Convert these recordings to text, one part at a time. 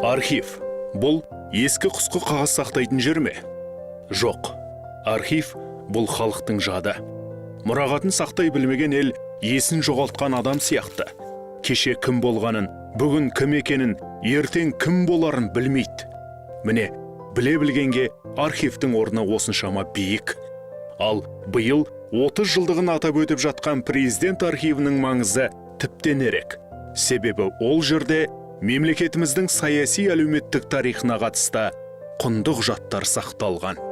Архив бұл ескі құсқы қағаз сақтайтын жер ме? Жоқ. Архив бұл халықтың жады. Мұрағатын сақтай білмеген ел есін жоғалтқан адам сияқты. Кеше кім болғанын, бүгін кім екенін, ертең кім боларын білмейді. Міне, біле білгенге архивтің орны осыншама биік. Ал биыл 30 жылдығын атап өтіп жатқан президент архивінің маңызы тіптен ерек. Себебі ол жерде мемлекетіміздің саяси әлеуметтік тарихына қатысты құнды құжаттар сақталған.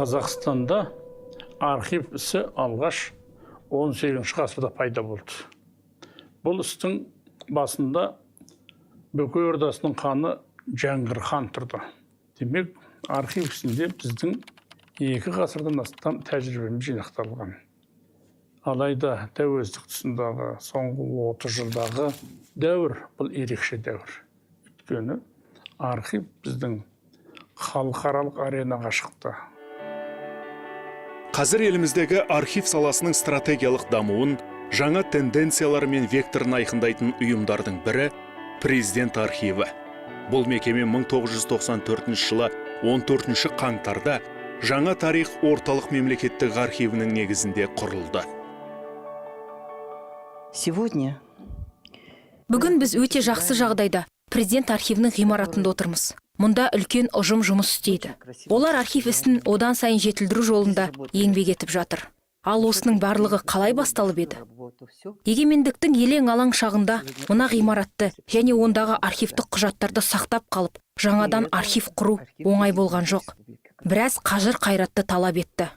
Қазақстанда архив ісі алғаш 18 ғасырда пайда болды. Бұл істің басында Бөкей Ордасының ханы Жәңгір хан тұрды. Демек, архив ісінде біздің 2 ғасырдан астам тәжірибеміз жинақталған. Алайда тәуелсіздік тұсындағы соңғы 30 жылдағы дәуір бұл ерекше дәуір. Өйткені архив біздің халықаралық аренаға шықты. Қазір еліміздегі архив саласының стратегиялық дамуын, жаңа тенденциялар мен векторын айқындайтын ұйымдардың бірі президент архиві. Бұл мекеме 1994 жылы 14 қаңтарда жаңа тарих орталық мемлекеттік архивінің негізінде құрылды. Бүгін біз өте жақсы жағдайда президент архивінің ғимаратында отырмыз. Мұнда үлкен ұжым жұмыс істейді. Олар архив ісін одан сайын жетілдіру жолында еңбек етіп жатыр. Ал осының барлығы қалай басталып еді? Егемендіктің елең алаң шағында мына ғимаратты және ондағы архивтік құжаттарды сақтап қалып, жаңадан архив құру оңай болған жоқ. Біраз қажыр қайратты талап етті.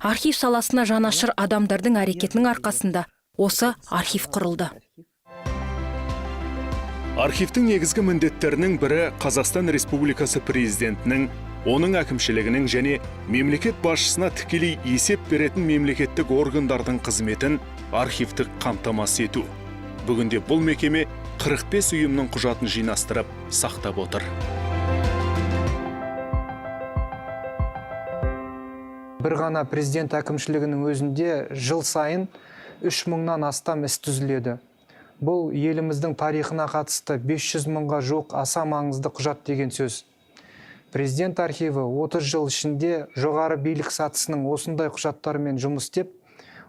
Архив саласына жанашыр адамдардың әрекетінің арқасында осы архив құрылды. Архивтің негізгі міндеттерінің бірі Қазақстан Республикасы президентінің, оның әкімшілігінің және мемлекет басшысына тікелей есеп беретін мемлекеттік органдардың қызметін архивтік қамтамасыз ету. Бүгінде бұл мекеме 45 ұйымның құжатын жинастырып, сақтап отыр. Бір ғана президент әкімшілігінің өзінде жыл сайын 3000-нан астам іс түзіледі. Бұл еліміздің тарихына қатысты 500 мыңға жоқ аса маңызды құжат деген сөз. Президент архиві 30 жыл ішінде жоғары билік сатысының осындай құжаттармен жұмыс істеп,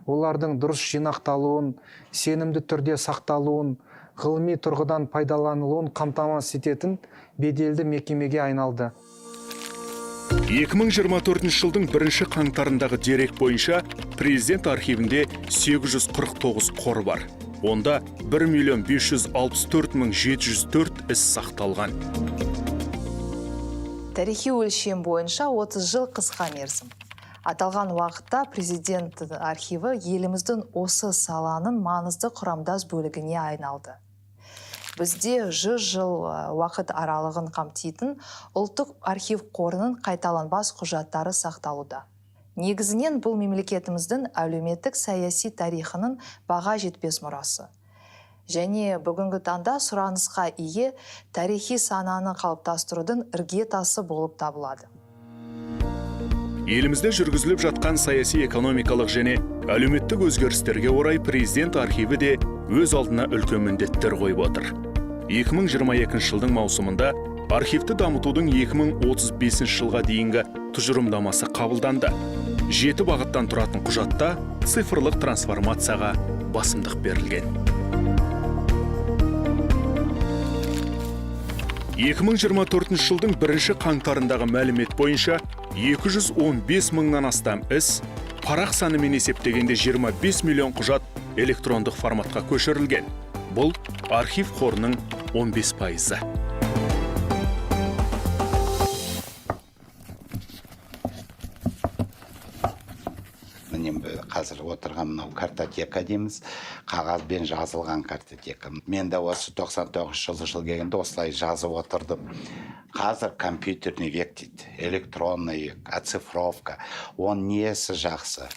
олардың дұрыс жинақталуын, сенімді түрде сақталуын, ғылыми тұрғыдан пайдаланылуын қамтамасыз ететін беделді мекемеге айналды. 2024 жылдың 1 қаңтарындағы дерек бойынша президент архивінде 849 қор бар. Онда 1 564 704 іс сақталған. Тарихи өлшем бойынша 30 жыл қысқа мерзім. Аталған уақытта президент архиві еліміздің осы саланың маңызды құрамдас бөлігіне айналды. Бізде 100 жыл уақыт аралығын қамтитын ұлттық архив қорының қайталанбас құжаттары сақталуда. Негізінен бұл мемлекетіміздің әлеуметтік саяси тарихының баға жетпес мұрасы. Және бүгінгі таңда сұранысқа ие тарихи сананы қалыптастырудың іргетасы болып табылады. Елімізде жүргізіліп жатқан саяси экономикалық және әлеуметтік өзгерістерге орай президент архиві де өз алдына үлкен міндеттер қойып отыр. 2022 жылдың маусымында архивті дамытудың 2035 жылға дейінгі тұжырымдамасы қабылданды. 7 бағыттан тұратын құжатта цифрлық трансформацияға басымдық берілген. 2024 жылдың 1 қаңтарындағы мәлімет бойынша 215 мыңнан астам іс, парақ санымен есептегенде 25 миллион құжат электрондық форматқа көшірілген. Бұл архив қорының 15%. қазір отырған мынау картотека дейміз, қағазбен жазылған картотека. Мен де осы 99 жыл келгенде осылай жазып отырдым. Қазір компьютерный век дейді, электронный век, оцифровка. Он несі жақсы?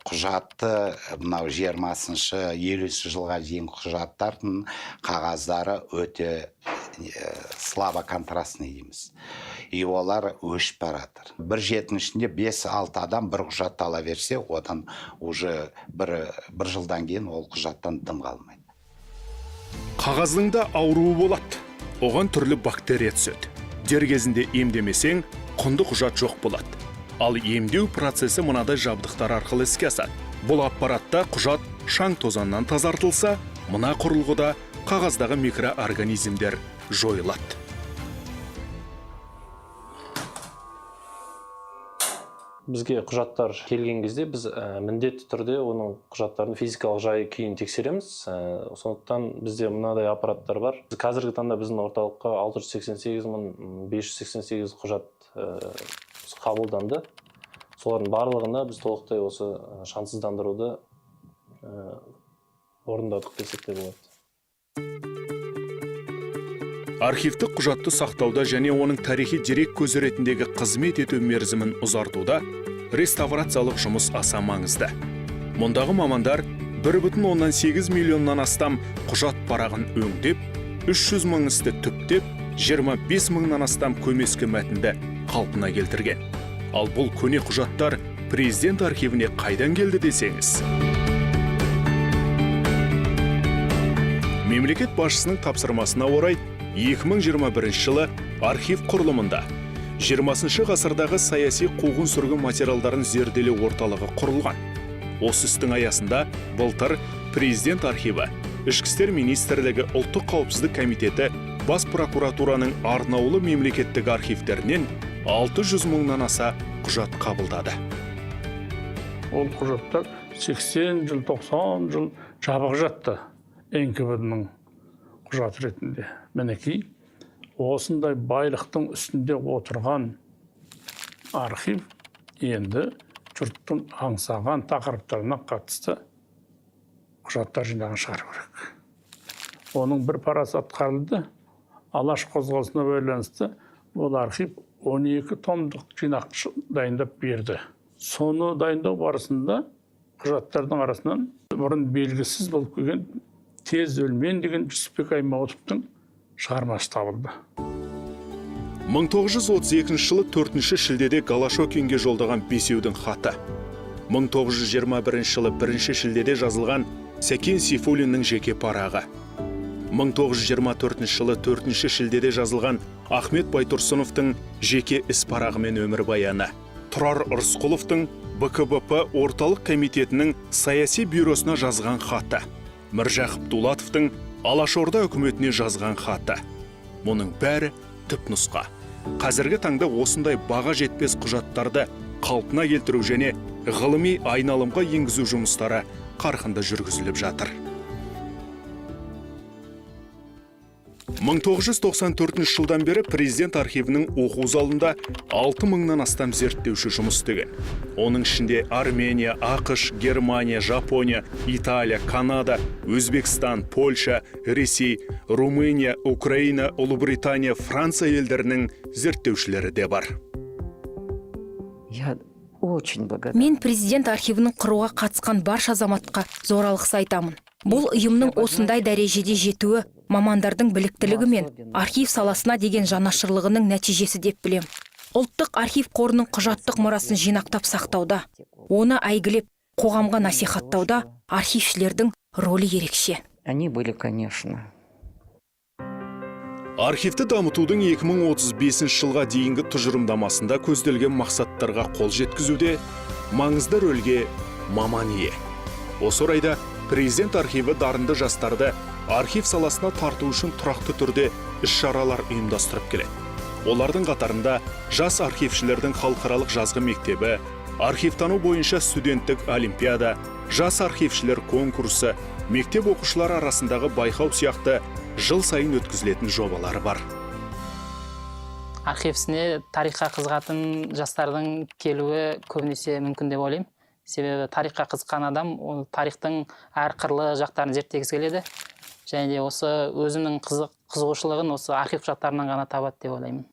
Құжатты мынау 20-шы, 50-шы жылға дейін құжаттардың қағаздары өте слабо контрастный дейміз. И олар өшіп баратыр. Бір жетінің ішінде 5-6 адам бір құжатты ала берсе, одан уже бір жылдан кейін ол құжаттан дым қалмайды. Қағаздың да ауруы болады. Оған түрлі бактерия түседі. Дер кезінде емдемесең, құнды құжат жоқ болады. Ал емдеу процесі мынадай жабдықтар арқылы іске асады. Бұл аппаратта құжат шаң тозаңнан тазартылса, мына құрылғыда қағаздағы микроорганизмдер жойылады. Бізге құжаттар келген кезде біз міндетті түрде оның құжаттардың физикалық жайы күйін тексереміз. Сондықтан бізде мынадай аппараттар бар. Қазіргі таңда біздің орталыққа 688.588 құжат қабылданды. Солардың барлығында біз толықтай осы шаңсыздандыруды орындадық десек те болады. Архивтік құжатты сақтауда және оның тарихи дерек көзі ретіндегі қызмет ету мерзімін ұзартуда реставрациялық жұмыс аса маңызды. Мұндағы мамандар 1,8 миллионнан астам құжат парағын өңдеп, 300 мың істі түптеп, 25 мыңнан астам көмескі мәтінді қалпына келтірген. Ал бұл көне құжаттар президент архивіне қайдан келді десеңіз? Мемлекет басшысының тапсырмасына орай 2021 жылы архив құрылымында 20 ғасырдағы саяси қуғын-сүргін материалдарын зерделеу орталығы құрылған. Осы істің аясында былтыр президент архиві, Ішкі істер министрлігі, ұлттық қауіпсіздік комитеті, бас прокуратураның арнаулы мемлекеттік архивтерінен 600 мыңнан аса құжат қабылдады. Ол құжаттар 80 жыл, 90 жыл жабық жатты НКВД-ның құжат ретінде. Мінекей, осындай байлықтың үстінде отырған архив енді жұрттың аңсаған тақырыптарына қатысты құжаттар жинағын шығару керек. Оның бір парасы атқарылды. Алаш қозғалысына байланысты ол архив 12 томдық жинақ дайындап берді. Соны дайындау барысында құжаттардың арасынан бұрын белгісіз болып келген Тез өлмен деген Жүсіпбек Аймауытовтың шығармасы табылды. 1932 жылы 4 шілдеде Голошокинге жолдаған бесеудің хаты. 1921 жылы 1 шілдеде жазылған Сәкен Сейфуллиннің жеке парағы. 1924 жылы 4 шілдеде жазылған Ахмет Байтұрсыновтың жеке іс парағы мен өмірбаяны. Тұрар Рысқұловтың БКБП орталық комитетінің саяси бюросына жазған хаты. Міржақып Дулатовтың Алашорда үкіметіне жазған хаты. Мұның бәрі түпнұсқа. Қазіргі таңда осындай баға жетпес құжаттарды қалпына келтіру және ғылыми айналымға енгізу жұмыстары қарқынды жүргізіліп жатыр. 1994 жылдан бері президент архивінің оқу залында 6 мыңнан астам зерттеуші жұмыс істеген. Оның ішінде Армения, ақш, Германия, Жапония, Италия, Канада, Өзбекстан, Польша, Ресей, Румыния, Украина, Ұлыбритания, Франция елдерінің зерттеушілері де бар. Мен президент архивінің құруға қатысқан барша азаматқа зор алғыс айтамын. Бұл ұйымның осындай дәрежеде жетуі мамандардың біліктілігі мен архив саласына деген жанашырлығының нәтижесі деп білем. Ұлттық архив қорының құжаттық мұрасын жинақтап сақтауда, оны әйгілеп қоғамға насихаттауда архившілердің ролі ерекше. Они были, конечно. Архивті дамытудың 2035 жылға дейінгі тұжырымдамасында көзделген мақсаттарға қол жеткізуде маңызды рөлге маман ие. Осы орайда президент архиві дарынды жастарды архив саласына тарту үшін тұрақты түрде іс-шаралар ұйымдастырып келеді. Олардың қатарында жас архившілердің халықаралық жазғы мектебі, архивтану бойынша студенттік олимпиада, жас архившілер конкурсы, мектеп оқушылары арасындағы байқау сияқты жыл сайын өткізілетін жобалары бар. Архив ісіне тарихқа қызығатын жастардың келуі көбінесе мүмкін деп ойлаймын. Себебі тарихқа қызыққан адам ол тарихтың әрқырлы жақтарын зерттегісі келеді. Және де осы өзінің қызығушылығын осы архив құжаттарынан ғана табады деп ойлаймын.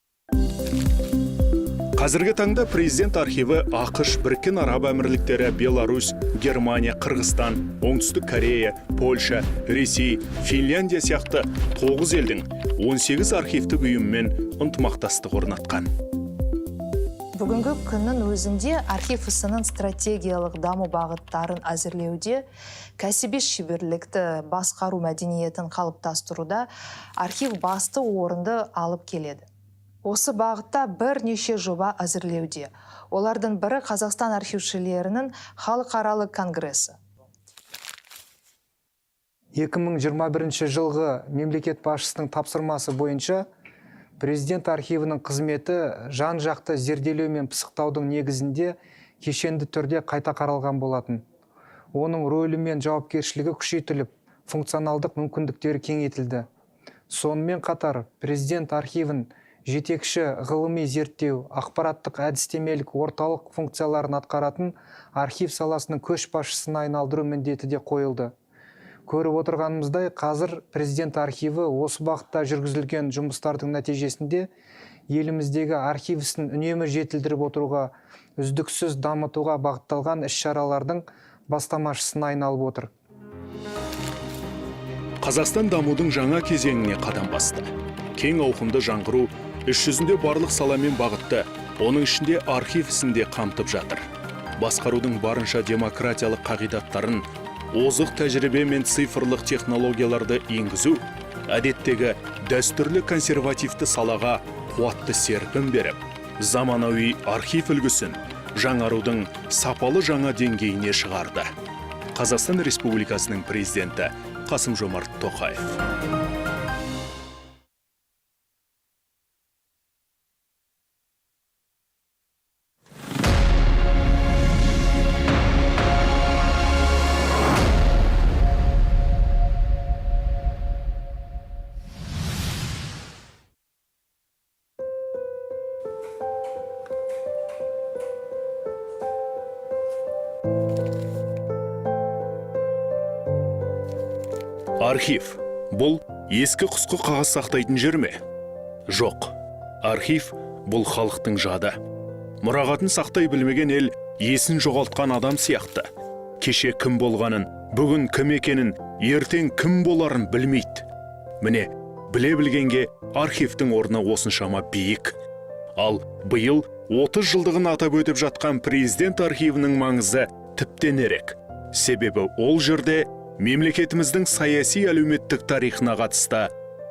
Қазіргі таңда президент архиві ақш, Біріккен Араб Әмірліктері, Беларусь, Германия, Қырғызстан, Оңтүстік Корея, Польша, Ресей, Финляндия сияқты 9 елдің 18 архивтік ұйыммен ынтымақтастық орнатқан. Бүгінгі күннің өзінде архив ісінің стратегиялық даму бағыттарын әзірлеуде, кәсіби шеберлікті басқару мәдениетін қалыптастыруда архив басты орынды алып келеді. Осы бағытта бірнеше жоба әзірлеуде. Олардың бірі Қазақстан архившілерінің халықаралық конгресі. 2021 жылғы мемлекет басшысының тапсырмасы бойынша президент архивінің қызметі жан-жақты зерделеу мен пысықтаудың негізінде кешенді түрде қайта қаралған болатын. Оның рөлі мен жауапкершілігі күшейтіліп, функционалдық мүмкіндіктері кеңейтілді. Сонымен қатар президент архивін жетекші ғылыми зерттеу, ақпараттық әдістемелік орталық функцияларын атқаратын архив саласының көшбасшысына айналдыру міндеті де қойылды. Көріп отырғанымыздай, қазір президент архиві осы бағытта жүргізілген жұмыстардың нәтижесінде еліміздегі архив ісін үнемі жетілдіріп отыруға, үздіксіз дамытуға бағытталған іс-шаралардың бастамашысына айналып отыр. Қазақстан дамудың жаңа кезеңіне қадам басты. Кең ауқымды жаңғыру іс жүзінде барлық саламен бағытты, оның ішінде архив ісінде қамтып жатыр. Басқарудың барынша демократиялық қағидаттарын, озық тәжірибе мен цифрлық технологияларды енгізу, әдеттегі дәстүрлі консервативті салаға қуатты серпін беріп, заманауи архив үлгісін жаңарудың сапалы жаңа деңгейіне шығарды. Қазақстан Республикасының президенті Қасым-Жомарт Тоқаев. Архив бұл ескі құсқы қағаз сақтайтын жер ме? Жоқ. Архив бұл халықтың жады. Мұрағатын сақтай білмеген ел есін жоғалтқан адам сияқты. Кеше кім болғанын, бүгін кім екенін, ертең кім боларын білмейді. Міне, біле білгенге архивтің орны осыншама биік. Ал биыл 30 жылдығын атап өтіп жатқан президент архивінің маңызы тіптен ерек. Себебі ол жерде мемлекетіміздің саяси әлеуметтік тарихына қатысты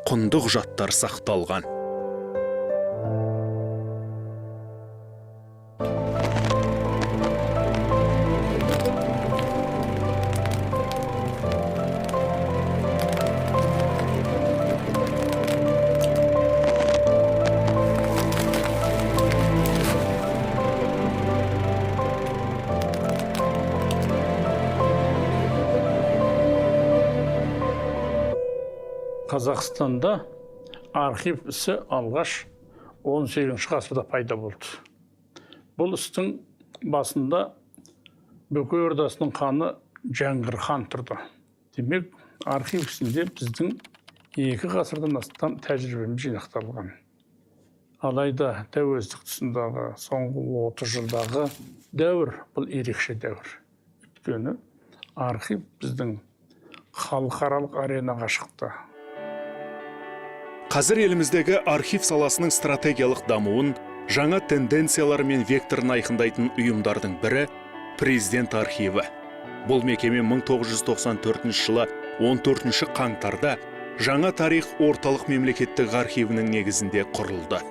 құнды құжаттар сақталған. Қазақстанда архив ісі алғаш 18 ғасырда пайда болды. Бұл істің басында Бөкей Ордасының ханы Жәңгір хан тұрды. Демек, архив ісінде біздің 2 ғасырдан астам тәжірибеміз жинақталған. Алайда тәуелсіздік тұсындағы соңғы 30 жылдағы дәуір бұл ерекше дәуір. Өйткені архив біздің халықаралық аренаға шықты. Қазір еліміздегі архив саласының стратегиялық дамуын, жаңа тенденциялар мен векторын айқындайтын ұйымдардың бірі президент архиві. Бұл мекеме 1994 жылы 14 қаңтарда жаңа тарих орталық мемлекеттік архивінің негізінде құрылды.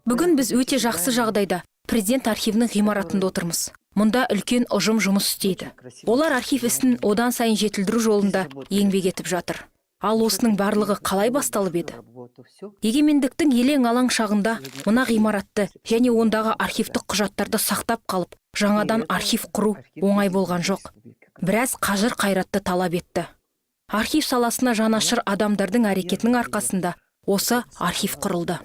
Бүгін біз өте жақсы жағдайда президент архивінің ғимаратында отырмыз. Мұнда үлкен ұжым жұмыс істейді. Олар архив ісін одан сайын жетілдіру жолында еңбек етіп жатыр. Ал осының барлығы қалай басталып еді? Егемендіктің елең алаң шағында мына ғимаратты және ондағы архивтік құжаттарды сақтап қалып, жаңадан архив құру оңай болған жоқ. Біраз қажыр қайратты талап етті. Архив саласына жанашыр адамдардың әрекетінің арқасында осы архив құрылды.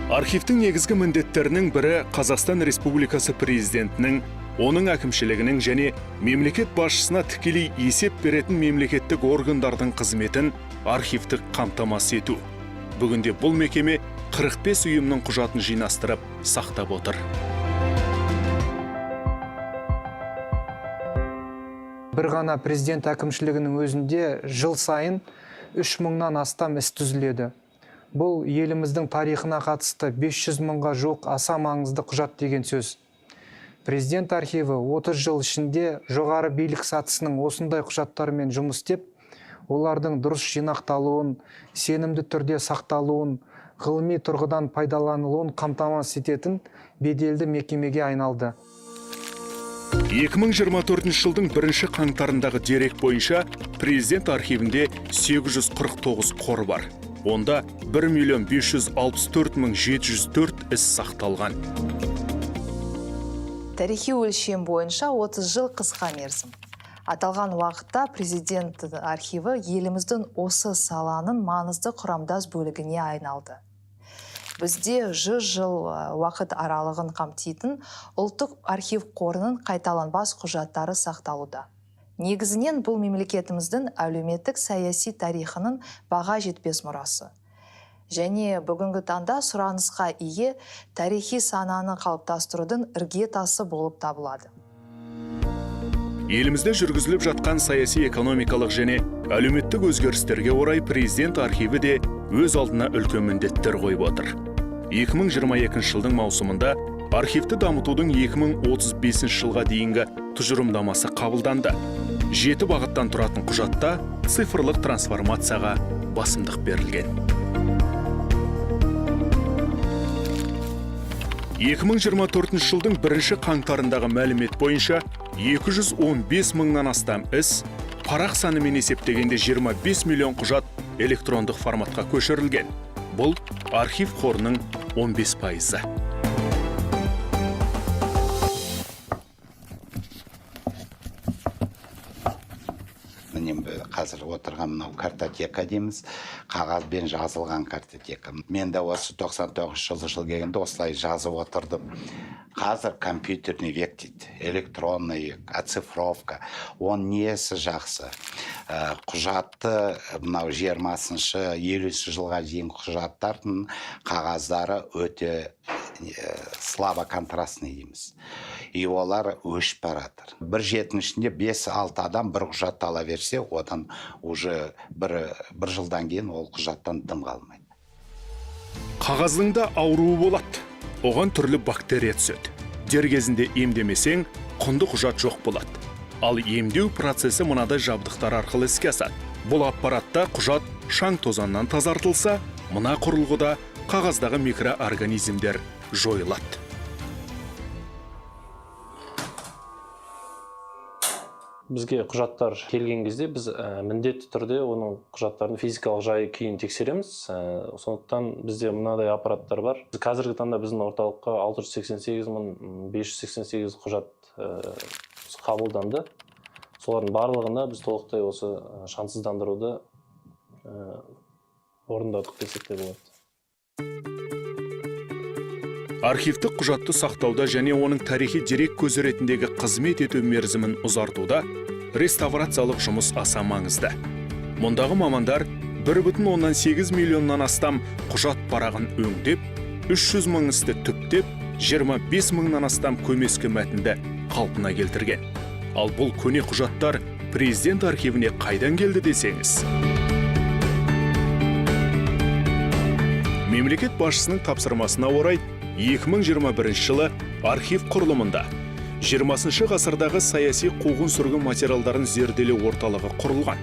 Архивтің негізгі міндеттерінің бірі Қазақстан Республикасы президентінің, оның әкімшілігінің және мемлекет басшысына тікелей есеп беретін мемлекеттік органдардың қызметін архивтік қамтамасыз ету. Бүгінде бұл мекеме 45 ұйымның құжатын жинастырып, сақтап отыр. Бір ғана президент әкімшілігінің өзінде жыл сайын 3000-нан астам іс түзіледі. Бұл еліміздің тарихына қатысты 500 мыңға жоқ аса маңызды құжат деген сөз. Президент архиві 30 жыл ішінде жоғары билік сатысының осындай құжаттарымен жұмыс істеп, олардың дұрыс жинақталуын, сенімді түрде сақталуын, ғылыми тұрғыдан пайдаланылуын қамтамасыз ететін беделді мекемеге айналды. 2024 жылдың 1 қаңтарындағы дерек бойынша президент архивінде 849 қор бар. Онда 1.564.704 іс сақталған. Тарихи өлшем бойынша 30 жыл қысқа мерзім. Аталған уақытта президент архиві еліміздің осы саланың маңызды құрамдас бөлігіне айналды. Бізде 100 жыл уақыт аралығын қамтитын ұлттық архив қорының қайталанбас құжаттары сақталуда. Негізінен бұл мемлекетіміздің әлеуметтік саяси тарихының баға жетпес мұрасы. Және бүгінгі таңда сұранысқа ие тарихи сананы қалыптастырудың іргетасы болып табылады. Елімізде жүргізіліп жатқан саяси экономикалық және әлеуметтік өзгерістерге орай президент архиві де өз алдына үлкен міндеттер қойып отыр. 2022 жылдың маусымында архивті дамытудың 2035 жылға дейінгі тұжырымдамасы қабылданды. 7 бағыттан тұратын құжатта цифрлық трансформацияға басымдық берілген. 2024 жылдың 1 қаңтарындағы мәлімет бойынша 215 мыңнан астам іс, парақ санымен есептегенде 25 миллион құжат электрондық форматқа көшірілген. Бұл архив қорының 15%. Қазір отырған мынау картотека дейміз, қағазбен жазылған картотека. Мен де осы 99 жыл келгенде осылай жазып отырдым. Қазір компьютерный век дейді, электронный оцифровка. Он несі жақсы. Құжатты мынау 20-шы 50-шы жылға дейін құжаттардың қағаздары өте слабо контрастный дейміз. И олар өшіп баратыр. Бір жетінің ішінде 5-6 адам бір құжатты ала берсе, одан уже бір жылдан кейін ол құжаттан дым қалмайды. Қағаздың да ауруы болады. Оған түрлі бактерия түседі. Дер кезінде емдемесең, құнды құжат жоқ болады. Ал емдеу процесі мынадай жабдықтар арқылы іске асады. Бұл аппаратта құжат шаң тозаңнан тазартылса, мына құрылғыда қағаздағы микроорганизмдер жойылады. Бізге құжаттар келген кезде біз міндетті түрде оның құжаттардың физикалық жайы күйін тексереміз. Сондықтан бізде мынадай аппараттар бар. Қазіргі таңда біздің орталыққа 688.588 құжат қабылданды. Солардың барлығында біз толықтай осы шаңсыздандыруды орындадық десек те болады. Архивтік құжатты сақтауда және оның тарихи дерек көзі ретіндегі қызмет ету мерзімін ұзартуда реставрациялық жұмыс аса маңызды. Мұндағы мамандар 1,8 миллионнан астам құжат парағын өңдеп, 300 мың істі түптеп, 25 мыңнан астам көмескі мәтінді қалпына келтірген. Ал бұл көне құжаттар президент архивіне қайдан келді десеңіз? Мемлекет басшысының тапсырмасына орай 2021 жылы архив құрылымында 20 ғасырдағы саяси қуғын-сүргін материалдарын зерделеу орталығы құрылған.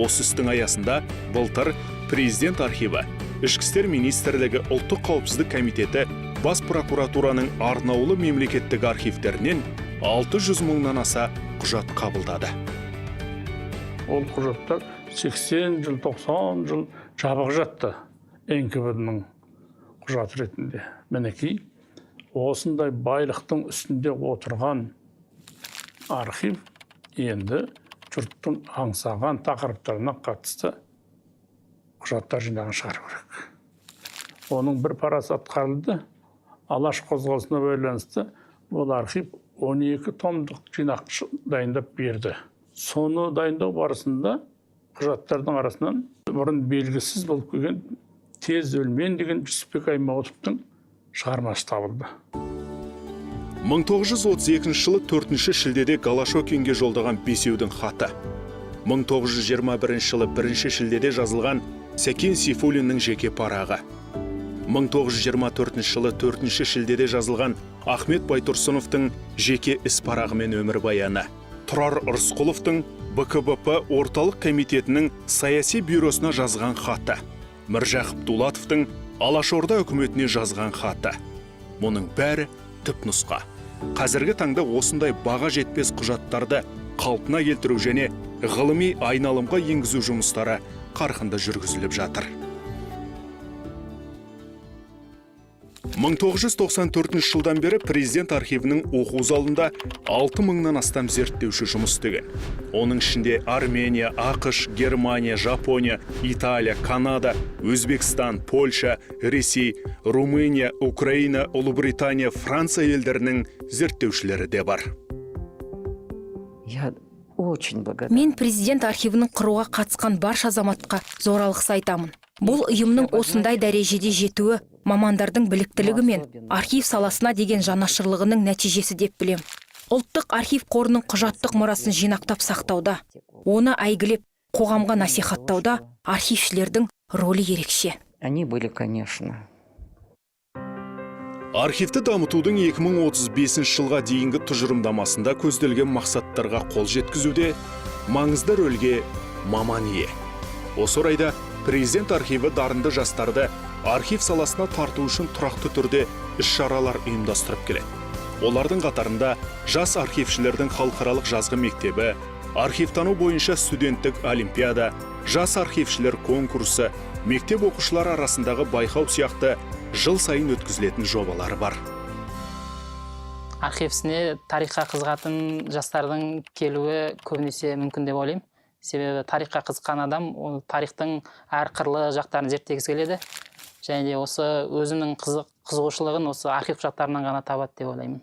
Осы істің аясында былтыр президент архиві, Ішкі істер министрлігі, ұлттық қауіпсіздік комитеті, бас прокуратураның арнаулы мемлекеттік архивтерінен 600 мыңнан аса құжат қабылдады. Ол құжаттар 80 жыл, 90 жыл жабық жатты НКВД-ның құжат ретінде. Мінекей, осындай байлықтың үстінде отырған архив енді жұрттың аңсаған тақырыптарына қатысты құжаттар жинағын шығару керек. оның бір парасы атқарылды. Алаш қозғалысына байланысты бұл архив 12 томдық жинақ дайындап берді. Соны дайындау барысында құжаттардың арасынан бұрын белгісіз болып келген тез өлмен деген Жүсіпбек Аймауытовтың шығармасы табылды. 1932 жылы 4 шілдеде Голошокинге жолдаған бесеудің хаты. 1921 жылы 1 шілдеде жазылған Сәкен Сейфуллиннің жеке парағы. 1924 жылы 4 шілдеде жазылған Ахмет Байтұрсыновтың жеке іс парағы мен өмірбаяны. Тұрар Рысқұловтың БКБП орталық комитетінің саяси бюросына жазған хаты. Міржақып Дулатовтың Алашорда үкіметіне жазған хаты. Мұның бәрі түпнұсқа. Қазіргі таңда осындай баға жетпес құжаттарды қалпына келтіру және ғылыми айналымға енгізу жұмыстары қарқынды жүргізіліп жатыр. 1994 жылдан бері президент архивінің оқу залында 6000-нан астам зерттеуші жұмыс істеген. Оның ішінде Армения, ақш, Германия, Жапония, Италия, Канада, Өзбекстан, Польша, Ресей, Румыния, Украина, Ұлыбритания, Франция елдерінің зерттеушілері де бар. Мен президент архивінің құруға қатысқан барша азаматқа зор алғыс айтамын. Бұл ұйымның осындай дәрежеде жетуі мамандардың біліктілігі мен архив саласына деген жанашырлығының нәтижесі деп білем. Ұлттық архив қорының құжаттық мұрасын жинақтап сақтауда, оны әйгілеп қоғамға насихаттауда архившілердің рөлі ерекше. Они были, конечно. Архивті дамытудың 2035 жылға дейінгі тұжырымдамасында көзделген мақсаттарға қол жеткізуде маңызды рөлге маман ие. Осы орайда президент архиві дарынды жастарды архив саласына тарту үшін тұрақты түрде іс-шаралар ұйымдастырып келеді. Олардың қатарында жас архившілердің халықаралық жазғы мектебі, архивтану бойынша студенттік олимпиада, жас архившілер конкурсы, мектеп оқушылары арасындағы байқау сияқты жыл сайын өткізілетін жобалар бар. Архив ісіне тарихқа қызығатын жастардың келуі көбінесе мүмкін деп ойлаймын. Себебі тарихқа қызыққан адам тарихтың әр қырлы жақтарын зерттегісі келеді. Және де осы өзінің қызығушылығын осы архив құжаттарынан ғана табады деп ойлаймын.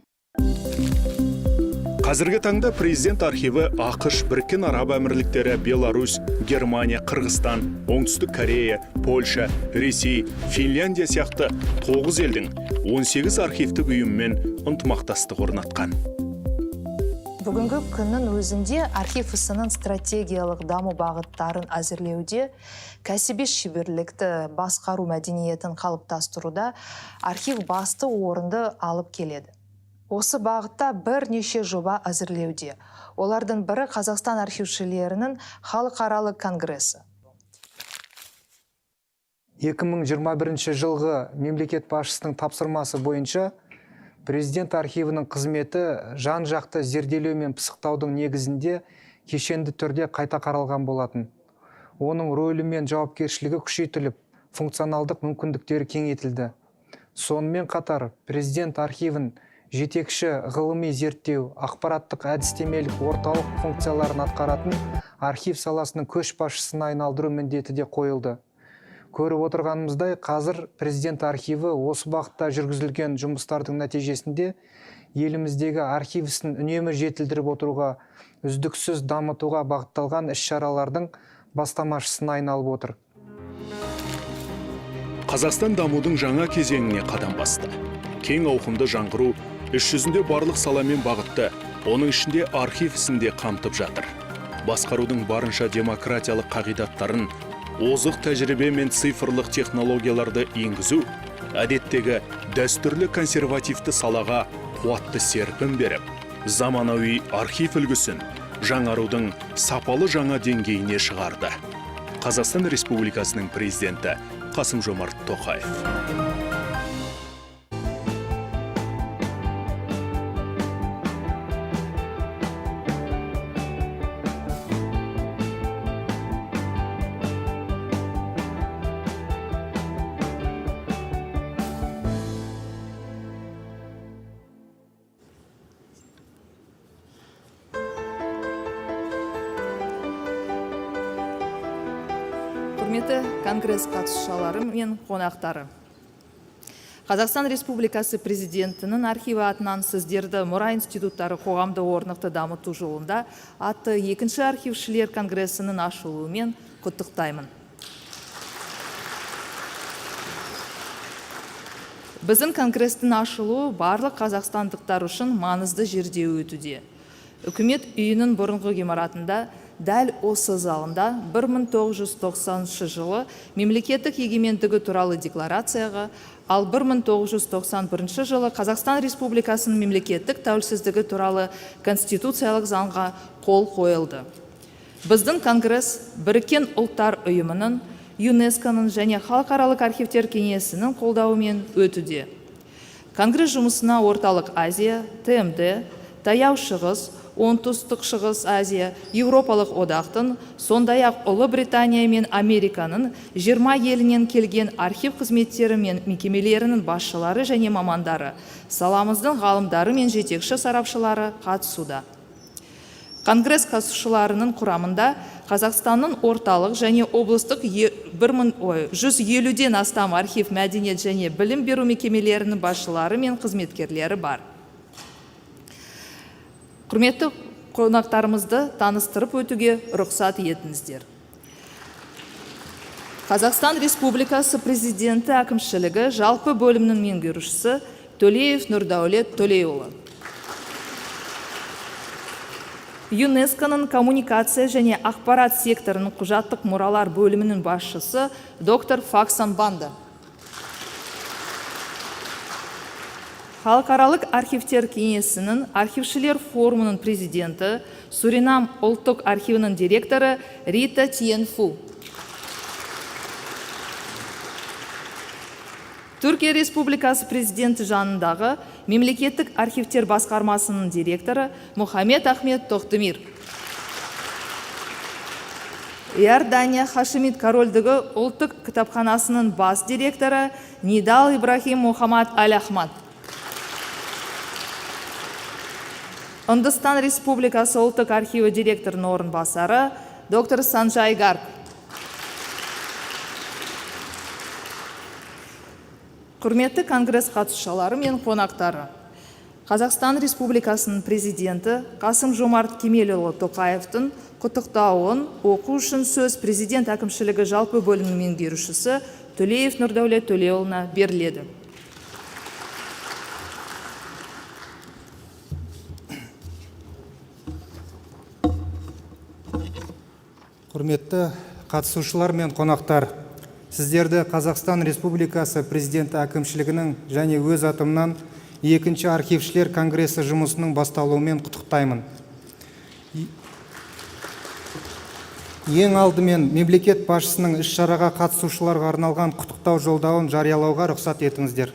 Қазіргі таңда президент архиві ақш, Біріккен Араб Әмірліктері, Беларусь, Германия, Қырғызстан, Оңтүстік Корея, Польша, Ресей, Финляндия сияқты 9 елдің 18 архивтік ұйыммен ынтымақтастық орнатқан. Бүгінгі күннің өзінде архив ісінің стратегиялық даму бағыттарын әзірлеуде, кәсіби шеберлікті басқару мәдениетін қалыптастыруда архив басты орынды алып келеді. Осы бағытта бірнеше жоба әзірлеуде. Олардың бірі Қазақстан архившілерінің халықаралық конгресі. 2021 жылғы мемлекет басшысының тапсырмасы бойынша президент архивінің қызметі жан-жақты зерделеу мен пысықтаудың негізінде кешенді түрде қайта қаралған болатын. Оның рөлі мен жауапкершілігі күшейтіліп, функционалдық мүмкіндіктері кеңейтілді. Сонымен қатар президент архивін жетекші ғылыми зерттеу, ақпараттық әдістемелік орталық функцияларын атқаратын архив саласының көшбасшысына айналдыру міндеті де қойылды. Көріп отырғанымыздай, қазір президент архиві осы бағытта жүргізілген жұмыстардың нәтижесінде еліміздегі архив ісін үнемі жетілдіріп отыруға, үздіксіз дамытуға бағытталған іс-шаралардың бастамашысына айналып отыр. Қазақстан дамудың жаңа кезеңіне қадам басты. Кең ауқымды жаңғыру іс жүзінде барлық саламен бағытты, оның ішінде архив ісінде қамтып жатыр. Басқарудың барынша демократиялық қағидаттарын, озық тәжірибе мен цифрлық технологияларды енгізу, әдеттегі дәстүрлі консервативті салаға қуатты серпін беріп, заманауи архив үлгісін жаңарудың сапалы жаңа деңгейіне шығарды. Қазақстан Республикасының президенті Қасым-Жомарт Тоқаев. Құрметті конгресс қатысушылары мен қонақтары. Қазақстан Республикасы президентінің архиві атынан сіздерді мұра институттары қоғамды орнықты дамыту жолында атты 2-ші архившілер конгрессінің ашылуымен құттықтаймын. Біздің конгресстің ашылуы барлық қазақстандықтар үшін маңызды жерде өтуде. Үкімет үйінің бұрынғы ғимаратында дәл осы залында 1990 жылы мемлекеттік егемендігі туралы декларацияға, ал 1991 жылы Қазақстан Республикасының мемлекеттік тәуелсіздігі туралы конституциялық заңға қол қойылды. Біздің конгресс Біріккен ұлттар ұйымының, ЮНЕСКО-ның және халықаралық архивтер кеңесінің қолдауымен өтуде. Конгресс жұмысына Орталық Азия, ТМД, Таяу Шығыс, Оңтүстік Шығыс Азия, Еуропалық одақтың, сондай-ақ Ұлыбритания мен Американың 20 елінен келген архив қызметтері мен мекемелерінің басшылары және мамандары, саламыздың ғалымдары мен жетекші сарапшылары қатысуда. Конгресс қатысушыларының құрамында Қазақстанның орталық және облыстық 150-ден астам архив, мәдениет және білім беру мекемелерінің басшылары мен қызметкерлері бар. Құрметті қонақтарымызды таныстырып өтуге рұқсат етіңіздер. Қазақстан Республикасы президенті әкімшілігі жалпы бөлімінің меңгерушісі Төлеев Нұрдәулет Төлеуұлы. ЮНЕСКО-ның коммуникация және ақпарат секторының құжаттық мұралар бөлімінің басшысы доктор Факсан Банды. Халықаралық архивтер кеңесінің архившілер форумының президенті, Суринам ұлттық архивінің директоры Рита Тиенфу. Түркия Республикасы президенті жанындағы мемлекеттік архивтер басқармасының директоры Мұхаммед Ахмет Тоқтымир. Иордания Хашимит корольдігі ұлттық кітапханасының бас директоры Нидал Ибрахим Мухаммад Аль-Ахмад. Үндістан Республикасы ұлттық архиві директорының орынбасары доктор Санджай Гарг. Құрметті конгресс қатысушылары мен қонақтары, Қазақстан Республикасының президенті Қасым-Жомарт Кемелұлы Тоқаевтың құттықтауын оқу үшін сөз президент әкімшілігі жалпы бөлімінің меңгерушісі Төлеев Нұрдәулет Төлеуұлына беріледі. Құрметті қатысушылар мен қонақтар, сіздерді Қазақстан Республикасы президенті әкімшілігінің және өз атымнан 2-ші архившілер конгресі жұмысының басталуымен құттықтаймын. Ең алдымен мемлекет басшысының іс-шараға қатысушыларға арналған құттықтау жолдауын жариялауға рұқсат етіңіздер.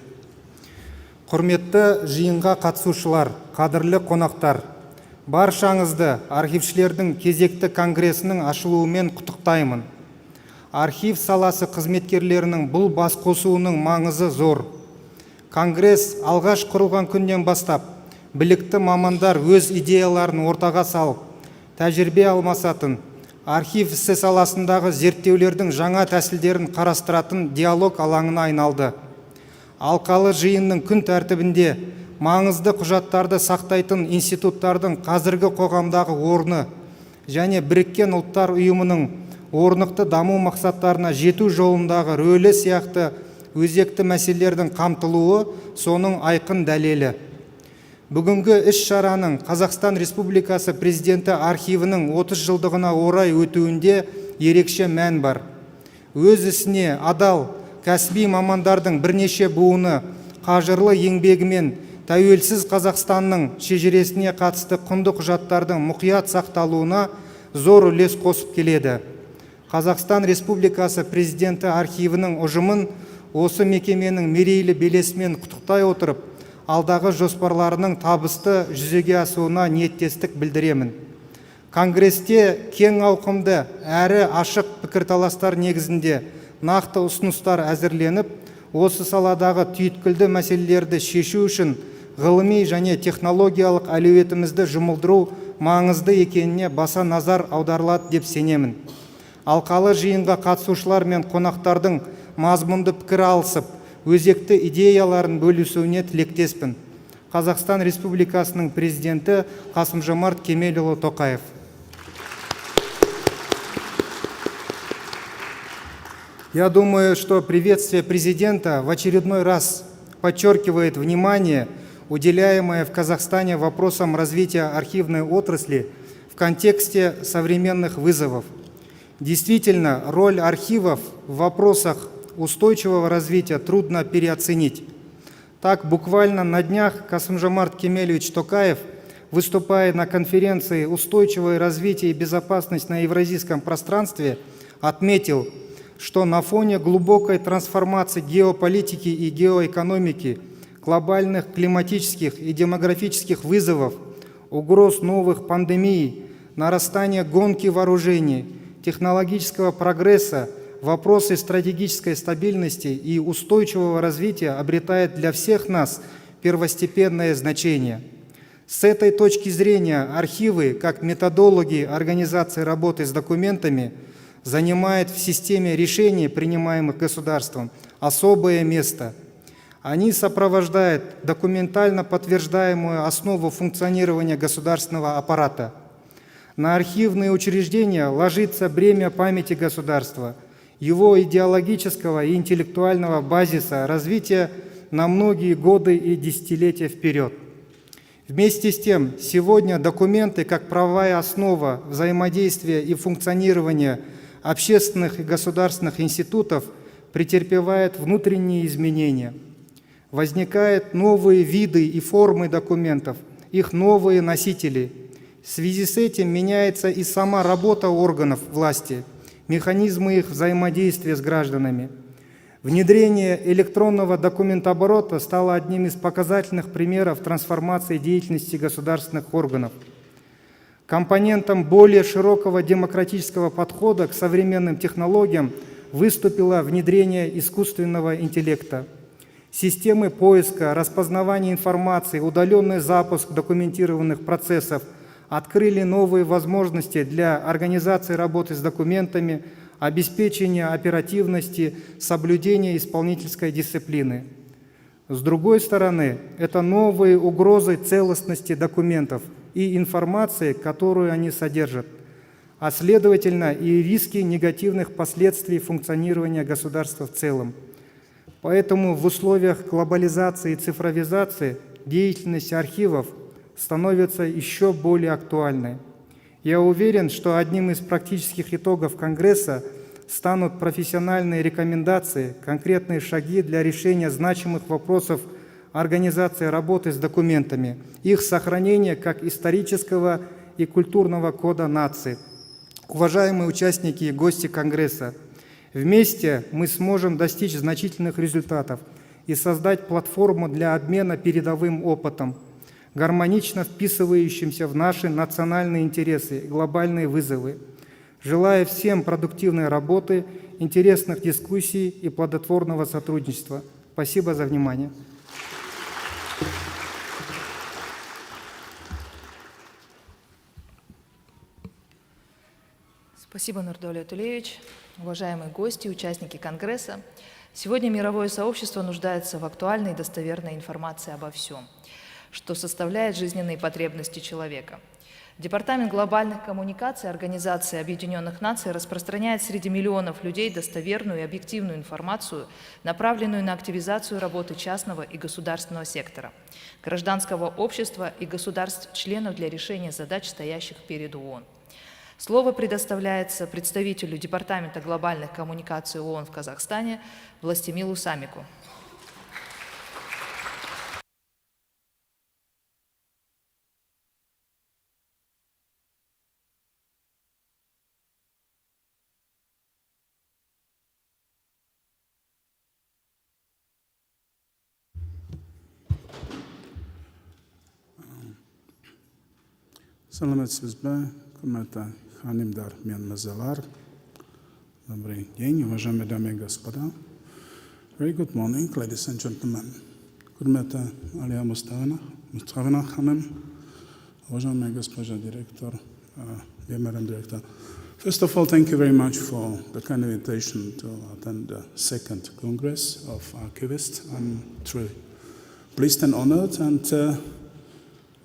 Құрметті жиынға қатысушылар, қадірлі қонақтар, баршаңызды архившілердің кезекті конгресінің ашылуымен құттықтаймын. Архив саласы қызметкерлерінің бұл бас қосуының маңызы зор. Конгресс алғаш құрылған күннен бастап, білікті мамандар өз идеяларын ортаға салып, тәжірибе алмасатын, архив ісі саласындағы зерттеулердің жаңа тәсілдерін қарастыратын диалог алаңына айналды. Алқалы жиынның күн тәртібінде маңызды құжаттарды сақтайтын институттардың қазіргі қоғамдағы орны және Біріккен ұлттар ұйымының орнықты даму мақсаттарына жету жолындағы рөлі сияқты өзекті мәселелердің қамтылуы соның айқын дәлелі. Бүгінгі іс-шараның Қазақстан Республикасы президенті архивінің 30 жылдығына орай өтуінде ерекше мән бар. Өз ісіне адал, кәсіби мамандардың бірнеше буыны қажырлы еңбегімен тәуелсіз Қазақстанның шежіресіне қатысты құнды құжаттардың мұқият сақталуына зор үлес қосып келеді. Қазақстан Республикасы президенті архивінің ұжымын осы мекеменің мерейлі белесімен құттықтай отырып, алдағы жоспарларының табысты жүзеге асуына ниеттестік білдіремін. Конгресте кең ауқымды әрі ашық пікірталастар негізінде нақты ұсыныстар әзірленіп, осы саладағы түйткілді мәселелерді шешу үшін ғылыми және технологиялық әлеуетімізді жұмылдыру маңызды екеніне баса назар аударылады деп сенемін. Алқалы жиынға қатысушылар мен қонақтардың мазмұнды пікір алысып, өзекті идеяларын бөлісуіне тілектеспін. Қазақстан Республикасының президенті Қасым-Жомарт Кемелұлы Тоқаев. Я думаю, что приветствие президента в очередной раз подчеркивает внимание, уделяемое в Казахстане вопросам развития архивной отрасли в контексте современных вызовов. Действительно, роль архивов в вопросах устойчивого развития трудно переоценить. Так, буквально на днях Касым-Жомарт Кемелевич Токаев, выступая на конференции «Устойчивое развитие и безопасность на евразийском пространстве», отметил, что на фоне глубокой трансформации геополитики и геоэкономики, глобальных климатических и демографических вызовов, угроз новых пандемий, нарастания гонки вооружений, технологического прогресса, вопросы стратегической стабильности и устойчивого развития обретают для всех нас первостепенное значение. С этой точки зрения архивы, как методологи организации работы с документами, занимают в системе решений, принимаемых государством, особое место. Они сопровождают документально подтверждаемую основу функционирования государственного аппарата. На архивные учреждения ложится бремя памяти государства, его идеологического и интеллектуального базиса развития на многие годы и десятилетия вперед. Вместе с тем, сегодня документы, как правовая основа взаимодействия и функционирования общественных и государственных институтов, претерпевают внутренние изменения. Возникают новые виды и формы документов, их новые носители. В связи с этим меняется и сама работа органов власти, механизмы их взаимодействия с гражданами. Внедрение электронного документооборота стало одним из показательных примеров трансформации деятельности государственных органов. Компонентом более широкого демократического подхода к современным технологиям выступило внедрение искусственного интеллекта. Системы поиска, распознавания информации, удаленный запуск документированных процессов открыли новые возможности для организации работы с документами, обеспечения оперативности, соблюдения исполнительской дисциплины. С другой стороны, это новые угрозы целостности документов и информации, которую они содержат, а следовательно и риски негативных последствий функционирования государства в целом. Поэтому в условиях глобализации и цифровизации деятельность архивов становится еще более актуальной. Я уверен, что одним из практических итогов Конгресса станут профессиональные рекомендации, конкретные шаги для решения значимых вопросов организации работы с документами, их сохранения как исторического и культурного кода нации. Уважаемые участники и гости Конгресса, вместе мы сможем достичь значительных результатов и создать платформу для обмена передовым опытом, гармонично вписывающимся в наши национальные интересы и глобальные вызовы. Желаю всем продуктивной работы, интересных дискуссий и плодотворного сотрудничества. Спасибо за внимание. Спасибо, Нурдаулет Улеевич. Уважаемые гости, участники Конгресса, сегодня мировое сообщество нуждается в актуальной и достоверной информации обо всем, что составляет жизненные потребности человека. Департамент глобальных коммуникаций Организации Объединенных Наций распространяет среди миллионов людей достоверную и объективную информацию, направленную на активизацию работы частного и государственного сектора, гражданского общества и государств-членов для решения задач, стоящих перед ООН. Слово предоставляется представителю Департамента глобальных коммуникаций ООН в Казахстане Властимилу Самику. Саламатсыз ба, құрметті ханымдар мен мырзалар. Добрый день, уважаемые дамы и господа. Very good morning, ladies and gentlemen. Құрметті Алия Мұстағана ханым, уважаемая госпожа директор, генеральный директор. First of all, thank you very much for the kind invitation to attend the second Congress of Archivists. I'm truly pleased and honored. And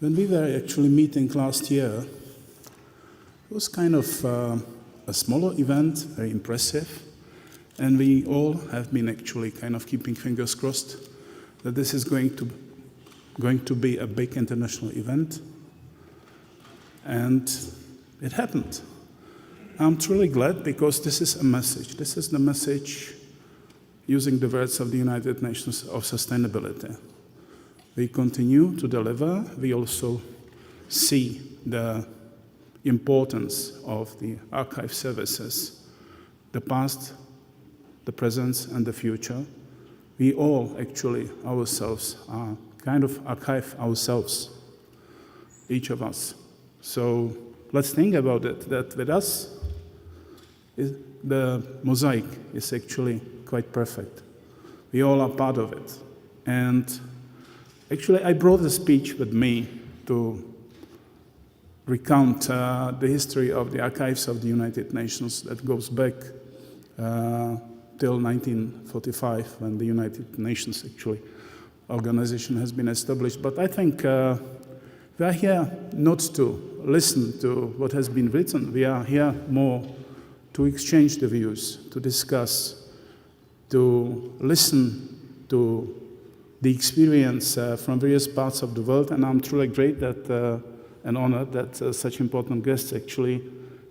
when we were actually meeting last year, it was kind of a smaller event, very impressive. And we all have been actually kind of keeping fingers crossed that this is going to be a big international event. And it happened. I'm truly glad because this is a message. This is the message, using the words of the United Nations, of sustainability. We continue to deliver. We also see the importance of the archive services, the past, the present, and the future. We all actually ourselves are kind of archive ourselves, each of us. So let's think about it, that with us, the mosaic is actually quite perfect. We all are part of it. And actually, I brought the speech with me to recount the history of the archives of the United Nations that goes back till 1945, when the United Nations actually organization has been established. But I think we are here not to listen to what has been written. We are here more to exchange the views, to discuss, to listen to the experience from various parts of the world. And I'm truly great that and honored that such important guests actually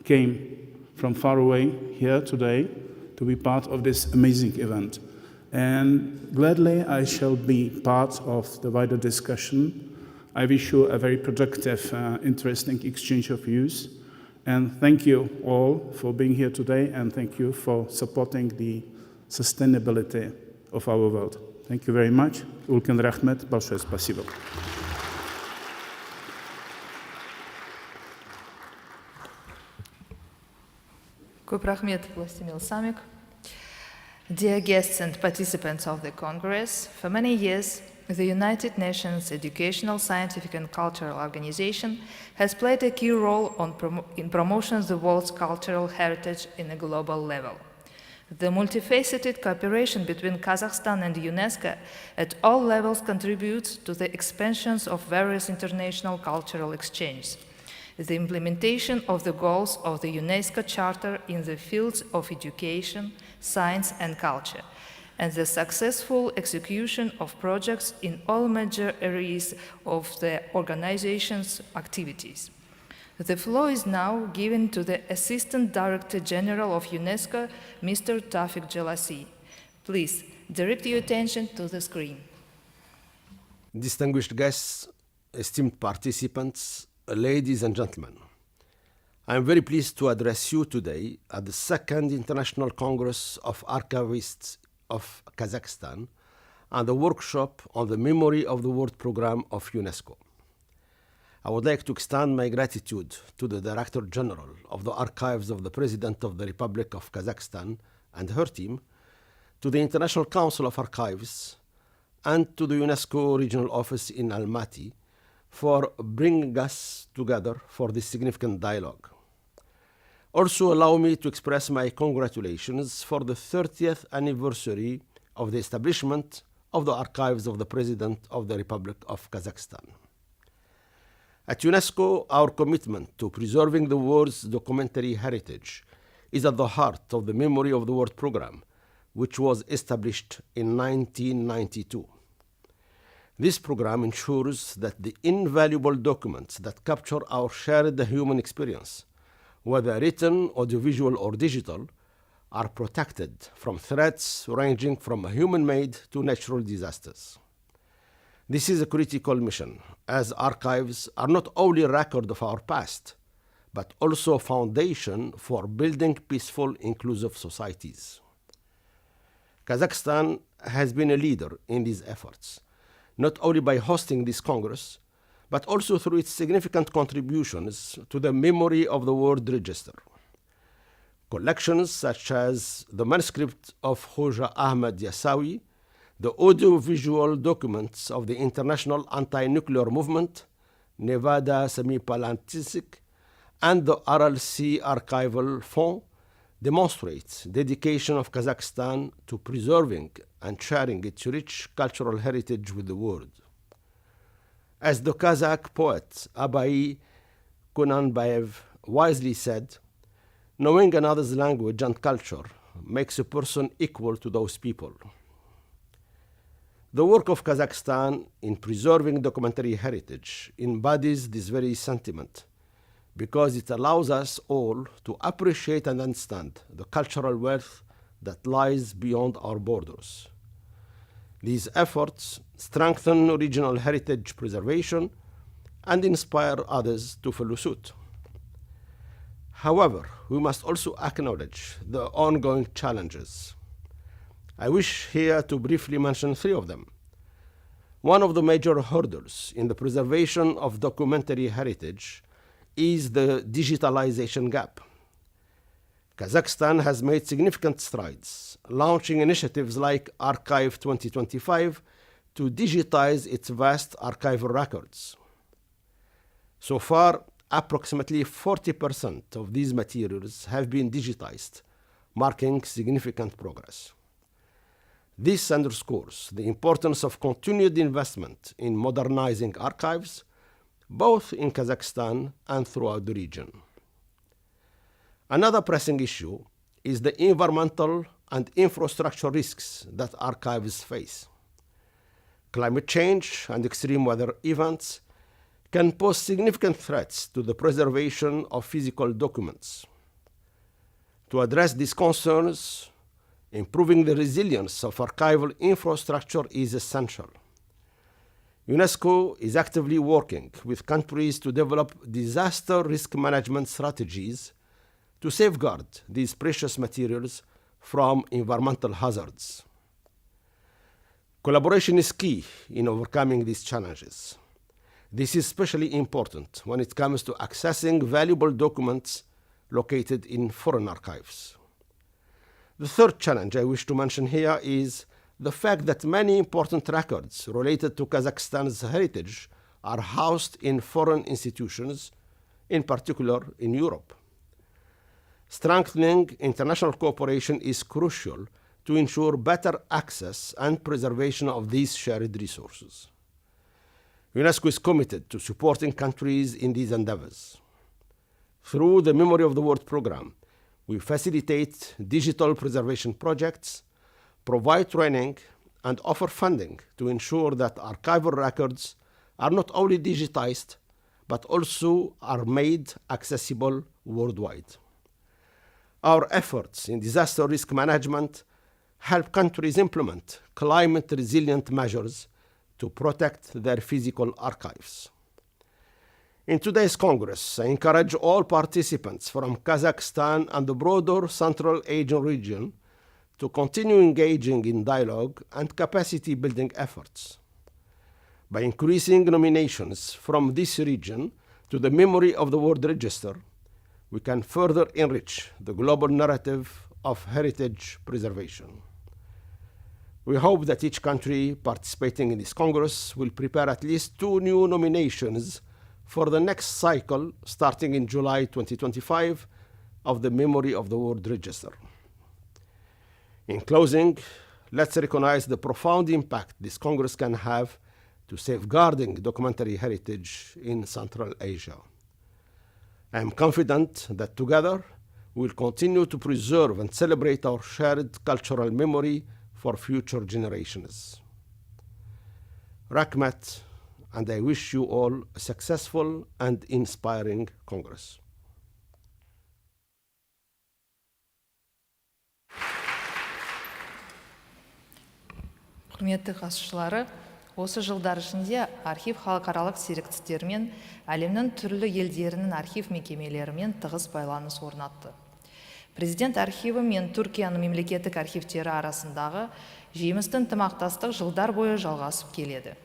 came from far away here today to be part of this amazing event. And gladly I shall be part of the wider discussion. I wish you a very productive, interesting exchange of views. And thank you all for being here today, and thank you for supporting the sustainability of our world. Thank you very much. Ulkan rahmet, большое спасибо. Көп рахмет, Властимир Самик. Dear guests and participants of the Congress, for many years, the United Nations Educational, Scientific and Cultural Organization has played a key role in promotion of the world's cultural heritage in a global level. The multifaceted cooperation between Kazakhstan and UNESCO at all levels contributes to the expansions of various international cultural exchanges, the implementation of the goals of the UNESCO Charter in the fields of education, science and culture, and the successful execution of projects in all major areas of the organization's activities. The floor is now given to the Assistant Director General of UNESCO, Mr. Tawfik Jelassi. Please, direct your attention to the screen. Distinguished guests, esteemed participants, ladies and gentlemen, I am very pleased to address you today at the Second International Congress of Archivists of Kazakhstan and a workshop on the Memory of the World Program of UNESCO. I would like to extend my gratitude to the Director General of the Archives of the President of the Republic of Kazakhstan and her team, to the International Council of Archives, and to the UNESCO Regional Office in Almaty for bringing us together for this significant dialogue. Also, allow me to express my congratulations for the 30th anniversary of the establishment of the Archives of the President of the Republic of Kazakhstan. At UNESCO, our commitment to preserving the world's documentary heritage is at the heart of the Memory of the World Program, which was established in 1992. This program ensures that the invaluable documents that capture our shared human experience, whether written, audiovisual, or digital, are protected from threats ranging from human-made to natural disasters. This is a critical mission, as archives are not only a record of our past, but also a foundation for building peaceful, inclusive societies. Kazakhstan has been a leader in these efforts, not only by hosting this Congress, but also through its significant contributions to the Memory of the World Register. Collections such as the manuscript of Hoja Ahmed Yasawi, the audiovisual documents of the International Anti-Nuclear Movement, Nevada Semi-Palantisik, and the RLC Archival Fund demonstrates dedication of Kazakhstan to preserving and sharing its rich cultural heritage with the world. As the Kazakh poet Abai Kunanbayev wisely said, knowing another's language and culture makes a person equal to those people. The work of Kazakhstan in preserving documentary heritage embodies this very sentiment because it allows us all to appreciate and understand the cultural wealth that lies beyond our borders. These efforts strengthen regional heritage preservation and inspire others to follow suit. However, we must also acknowledge the ongoing challenges. I wish here to briefly mention 3 of them. One of the major hurdles in the preservation of documentary heritage is the digitalization gap. Kazakhstan has made significant strides, launching initiatives like Archive 2025 to digitize its vast archival records. So far, approximately 40% of these materials have been digitized, marking significant progress. This underscores the importance of continued investment in modernizing archives, both in Kazakhstan and throughout the region. Another pressing issue is the environmental and infrastructure risks that archives face. Climate change and extreme weather events can pose significant threats to the preservation of physical documents. To address these concerns, improving the resilience of archival infrastructure is essential. UNESCO is actively working with countries to develop disaster risk management strategies to safeguard these precious materials from environmental hazards. Collaboration is key in overcoming these challenges. This is especially important when it comes to accessing valuable documents located in foreign archives. The third challenge I wish to mention here is the fact that many important records related to Kazakhstan's heritage are housed in foreign institutions, in particular in Europe. Strengthening international cooperation is crucial to ensure better access and preservation of these shared resources. UNESCO is committed to supporting countries in these endeavors. Through the Memory of the World program, we facilitate digital preservation projects, provide training, and offer funding to ensure that archival records are not only digitized, but also are made accessible worldwide. Our efforts in disaster risk management help countries implement climate-resilient measures to protect their physical archives. In today's Congress, I encourage all participants from Kazakhstan and the broader Central Asian region to continue engaging in dialogue and capacity-building efforts. By increasing nominations from this region to the Memory of the World Register, we can further enrich the global narrative of heritage preservation. We hope that each country participating in this Congress will prepare at least 2 new nominations for the next cycle, starting in July 2025, of the Memory of the World Register. In closing, let's recognize the profound impact this Congress can have to safeguarding documentary heritage in Central Asia. I am confident that together we'll continue to preserve and celebrate our shared cultural memory for future generations. Rahmat, and I wish you all a successful and inspiring Congress. Құрметті қатысушылары, осы жылдар ішінде архив халықаралық серіктестермен әлемнің түрлі елдерінің архив мекемелерімен тығыз байланыс орнатты. Президент архиві мен Түркияның мемлекеттік архивтері арасындағы жемісті ынтымақтастық жылдар бойы жалғасып келеді.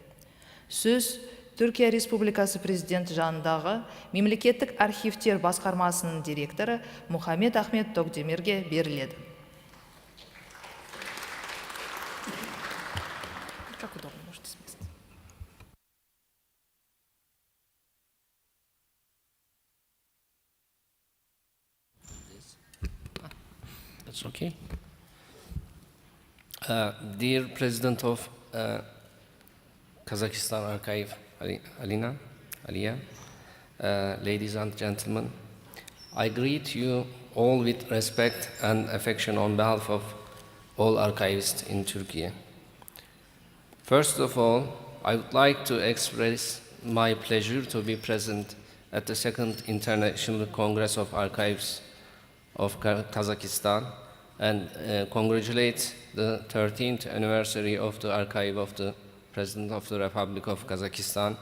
Сөз Түркия Республикасы президенті жанындағы мемлекеттік архивтер басқармасының директоры Мұхаммед Ахмет Токдемирге беріледі. That's okay. Dear President of Kazakhstan Archive, Aliya, ladies and gentlemen, I greet you all with respect and affection on behalf of all archivists in Turkey. First of all, I would like to express my pleasure to be present at the Second International Congress of Archives of Kazakhstan and congratulate the 13th anniversary of the Archive of the President of the Republic of Kazakhstan,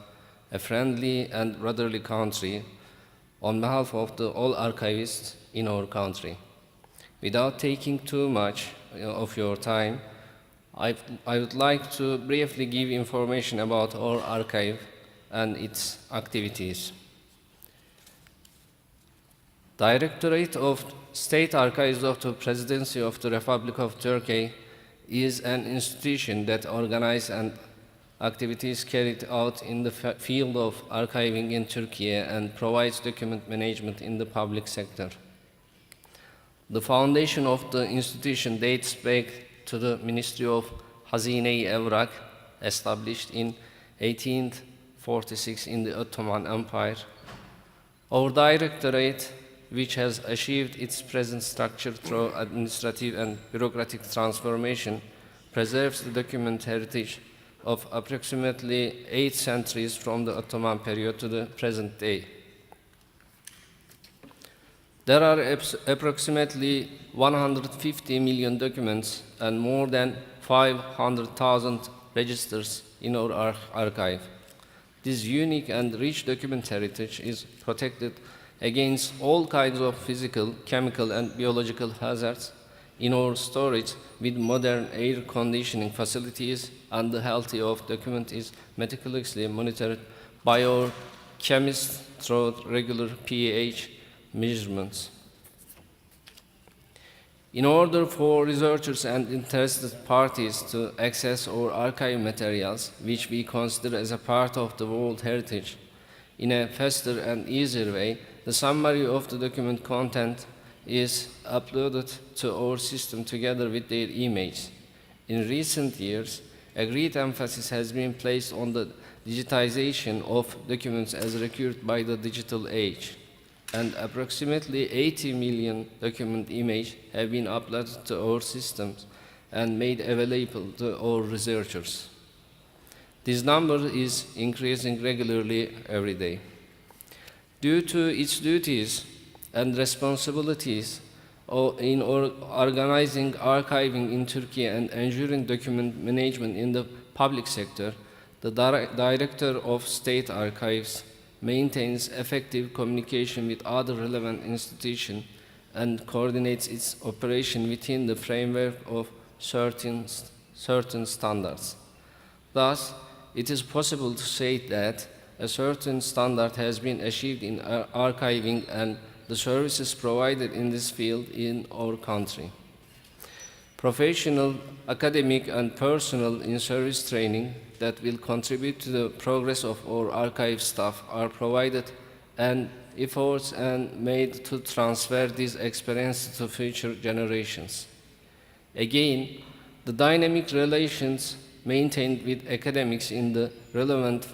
a friendly and brotherly country, on behalf of all archivists in our country. Without taking too much of your time, I would like to briefly give information about our archive and its activities. Directorate of State Archives of the Presidency of the Republic of Turkey is an institution that organizes and activities carried out in the field of archiving in Turkey and provides document management in the public sector. The foundation of the institution dates back to the Ministry of Hazine-i Evrak, established in 1846 in the Ottoman Empire. Our directorate, which has achieved its present structure through administrative and bureaucratic transformation, preserves the document heritage of approximately 8 centuries from the Ottoman period to the present day. There are approximately 150 million documents and more than 500,000 registers in our archive. This unique and rich document heritage is protected against all kinds of physical, chemical, and biological hazards in our storage with modern air conditioning facilities, and the health of document is meticulously monitored by our chemists through regular pH measurements. In order for researchers and interested parties to access our archive materials, which we consider as a part of the world heritage, in a faster and easier way, the summary of the document content is uploaded to our system together with their image. In recent years, a great emphasis has been placed on the digitization of documents as required by the digital age, and approximately 80 million document images have been uploaded to our systems and made available to our researchers. This number is increasing regularly every day. Due to its duties and responsibilities in organizing archiving in Turkey and ensuring document management in the public sector, the Director of State Archives maintains effective communication with other relevant institutions and coordinates its operation within the framework of certain standards. Thus, it is possible to say that a certain standard has been achieved in archiving and the services provided in this field in our country. Professional, academic, and personal in-service training that will contribute to the progress of our archive staff are provided, and efforts are made to transfer these experiences to future generations. Again, the dynamic relations maintained with academics in the relevant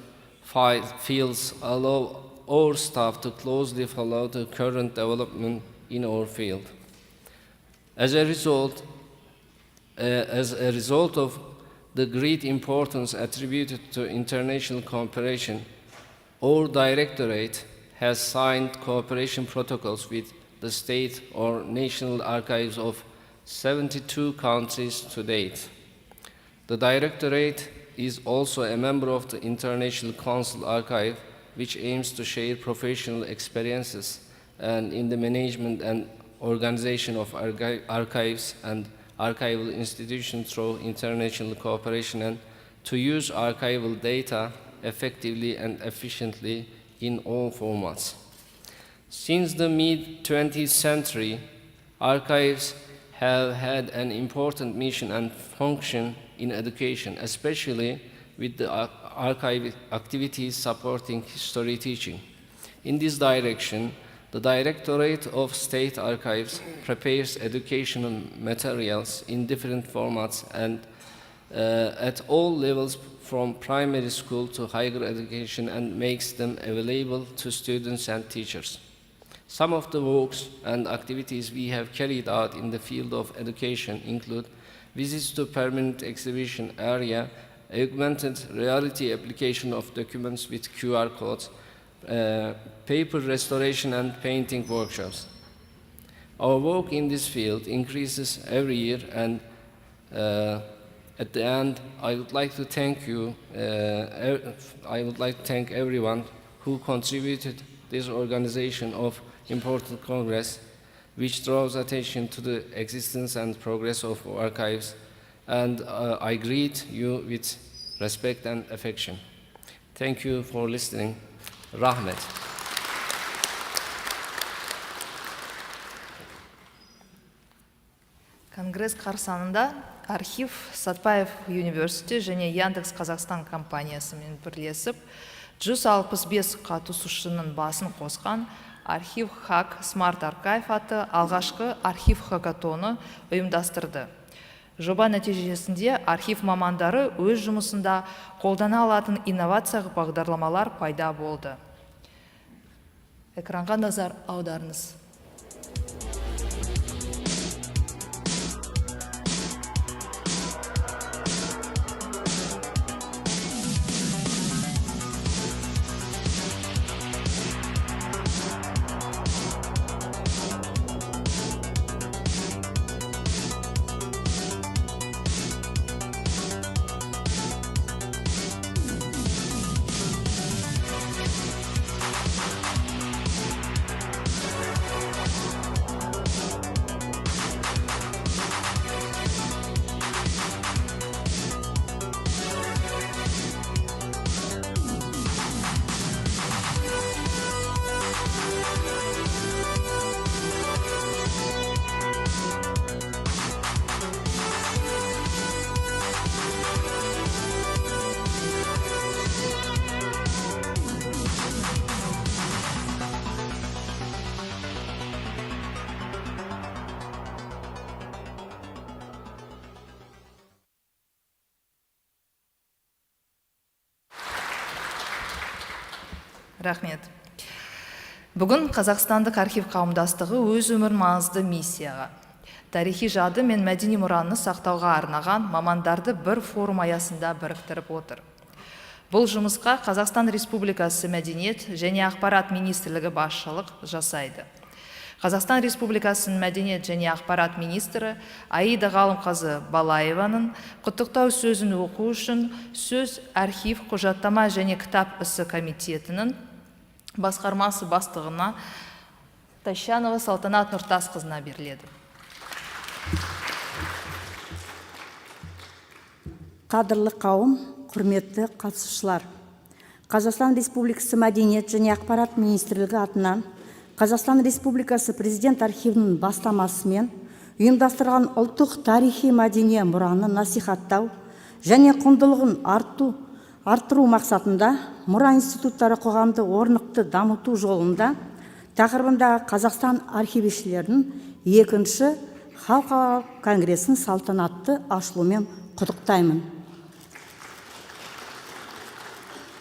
fields allow our staff to closely follow the current development in our field. As a result of the great importance attributed to international cooperation, our directorate has signed cooperation protocols with the state or national archives of 72 countries to date. The directorate is also a member of the International Council Archive, which aims to share professional experiences and in the management and organization of archives and archival institutions through international cooperation, and to use archival data effectively and efficiently in all formats. Since the mid-20th century, archives have had an important mission and function in education, especially with the archive activities supporting history teaching. In this direction, The Directorate of State Archives prepares educational materials in different formats and at all levels from primary school to higher education and makes them available to students and teachers. Some of the works and activities we have carried out in the field of education include visits to permanent exhibition area, augmented reality application of documents with QR codes, paper restoration and painting workshops. Our work in this field increases every year, and at the end, I would like to thank you. I would like to thank everyone who contributed this organization of important Congress, which draws attention to the existence and progress of archives. And I greet you with respect and affection. Thank you for listening. Rahmet. Конгресс қарсаңында архив Сатпаев университеті және Яндекс Қазақстан компаниясымен бірлесіп 165 қатысушының басын қосқан архив хак смарт архив атты алғашқы архив хакатоны ұйымдастырды. Жоба нәтижесінде архив мамандары өз жұмысында қолдана алатын инновациялық бағдарламалар пайда болды. Экранға назар аударыңыз. Рахмет. Бүгін Қазақстандық архив қауымдастығы өз өмір маңызды миссияға, тарихи жады мен мәдени мұраны сақтауға арнаған мамандарды бір форум аясында біріктіріп отыр. Бұл жұмысқа Қазақстан Республикасы Мәдениет және Ақпарат Министрлігі басшылық жасайды. Қазақстан Республикасының Мәдениет және Ақпарат министрі Аида Ғалымқызы Балаеваның құттықтау сөзін оқу үшін сөз архив, құжаттама және кітап ісі комитетінің басқармасы бастығына Тащанова Салтанат Нұртасқызына беріледі. Қадірлі қауым, құрметті қатысушылар. Қазақстан Республикасы Мәдениет және Ақпарат министрлігі атынан Қазақстан Республикасы Президент архивінің бастамасымен ұйымдастырған ұлттық тарихи мәдени мұраны насихаттау және құндылығын арттыру мақсатында мұра институттары қоғамды орнықты дамыту жолында тақырыбындағы Қазақстан архивисттерінің екінші халықаралық конгресін салтанатты ашылуымен құттықтаймын.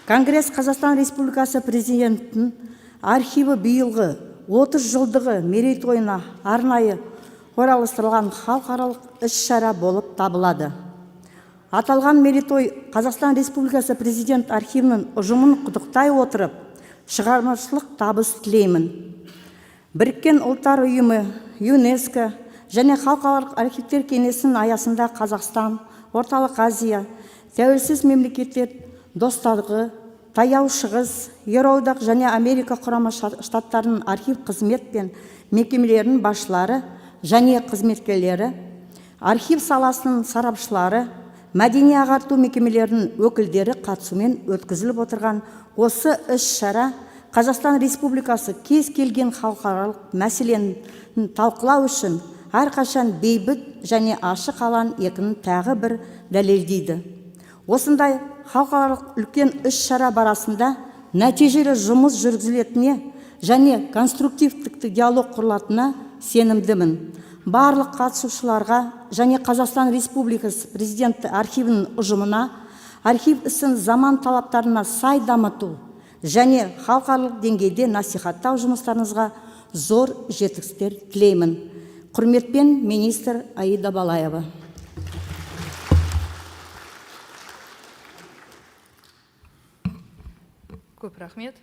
Конгресс Қазақстан Республикасы Президентінің архиві биылғы 30 жылдығы мерейтойына арнайы орайластырылған халықаралық іс-шара болып табылады. Аталған мерейтой Қазақстан Республикасы Президент архивінің ұжымын құттықтай отырып, шығармашылық табыс тілеймін. Біріккен ұлттар ұйымы, ЮНЕСКО және халықаралық архивтер кеңесінің аясында Қазақстан, Орталық Азия, тәуелсіз мемлекеттер достастығы, Таяу Шығыс, Еуроодақ және Америка құрама штаттарының архив қызмет пен мекемелерінің басшылары және қызметкерлері, архив саласының сарапшылары, мәдени ағарту мекемелерінің өкілдері қатысумен өткізіліп отырған осы іс-шара Қазақстан Республикасы кез келген халықаралық мәселені талқылау үшін әрқашан бейбіт және ашық алаң екенін тағы бір дәлелдейді. Осындай халықаралық үлкен іс-шара барысында нәтижелі жұмыс жүргізілетініне және конструктивтікті диалог құрылатына сенімдімін. Барлық қатысушыларға және Қазақстан Республикасы Президенті архивінің ұжымына архив ісін заман талаптарына сай дамыту және халықаралық деңгейде насихаттау жұмыстарыңызға зор жетістіктер тілеймін. Құрметпен, министр Аида Балаева. Көп рахмет.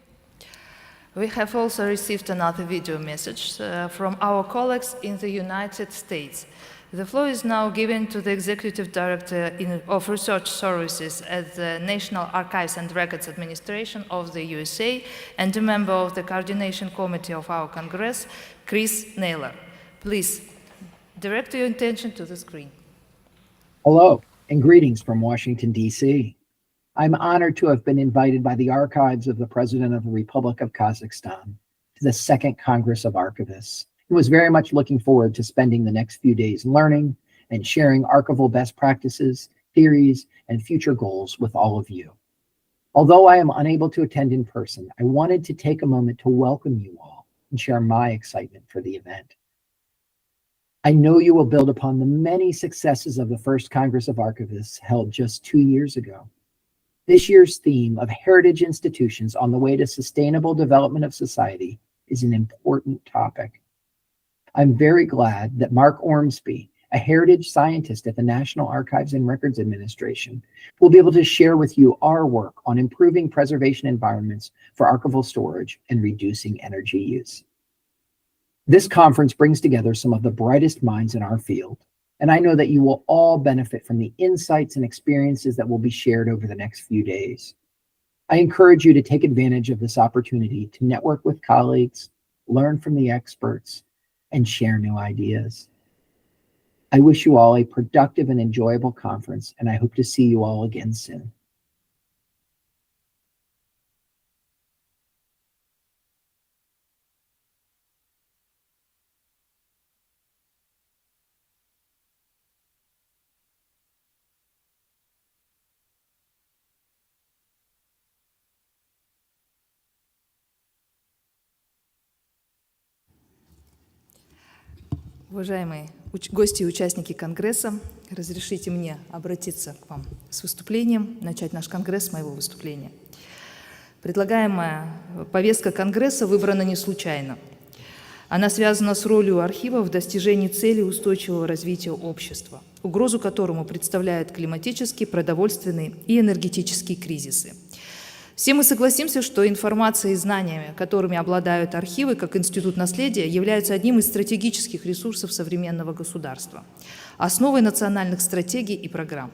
We have also received another video message from our colleagues in the United States. The floor is now given to the Executive Director of Research Services at the National Archives and Records Administration of the USA and a member of the Coordination Committee of our Congress, Chris Naylor. Please, direct your attention to the screen. Hello, and greetings from Washington, D.C. I'm honored to have been invited by the archives of the President of the Republic of Kazakhstan to the Second Congress of Archivists, and was very much looking forward to spending the next few days learning and sharing archival best practices, theories, and future goals with all of you. Although I am unable to attend in person, I wanted to take a moment to welcome you all and share my excitement for the event. I know you will build upon the many successes of the First Congress of Archivists held just 2 years ago. This year's theme of heritage institutions on the way to sustainable development of society is an important topic. I'm very glad that Mark Ormsby, a heritage scientist at the National Archives and Records Administration, will be able to share with you our work on improving preservation environments for archival storage and reducing energy use. This conference brings together some of the brightest minds in our field, and I know that you will all benefit from the insights and experiences that will be shared over the next few days. I encourage you to take advantage of this opportunity to network with colleagues, learn from the experts, and share new ideas. I wish you all a productive and enjoyable conference, and I hope to see you all again soon. Уважаемые гости и участники Конгресса, разрешите мне обратиться к вам с выступлением, начать наш Конгресс с моего выступления. Предлагаемая повестка Конгресса выбрана не случайно. Она связана с ролью архива в достижении цели устойчивого развития общества, угрозу которому представляют климатические, продовольственные и энергетические кризисы. Все мы согласимся, что информация и знаниями, которыми обладают архивы, как институт наследия, являются одним из стратегических ресурсов современного государства, основой национальных стратегий и программ.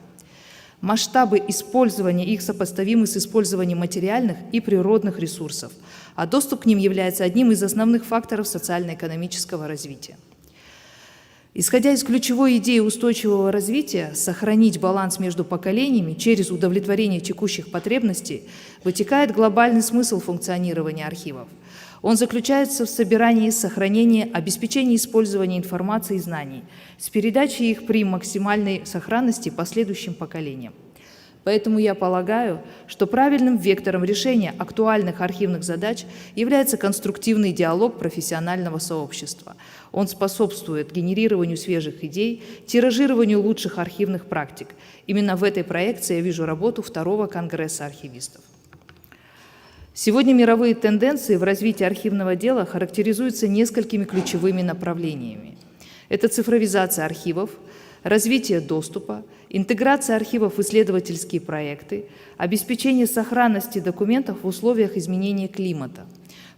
Масштабы использования их сопоставимы с использованием материальных и природных ресурсов, а доступ к ним является одним из основных факторов социально-экономического развития. Исходя из ключевой идеи устойчивого развития, сохранить баланс между поколениями через удовлетворение текущих потребностей, вытекает глобальный смысл функционирования архивов. Он заключается в собирании, сохранении, обеспечении использования информации и знаний, с передачей их при максимальной сохранности последующим поколениям. Поэтому я полагаю, что правильным вектором решения актуальных архивных задач является конструктивный диалог профессионального сообщества. Он способствует генерированию свежих идей, тиражированию лучших архивных практик. Именно в этой проекции я вижу работу Второго Конгресса архивистов. Сегодня мировые тенденции в развитии архивного дела характеризуются несколькими ключевыми направлениями. Это цифровизация архивов, развитие доступа, интеграция архивов в исследовательские проекты, обеспечение сохранности документов в условиях изменения климата,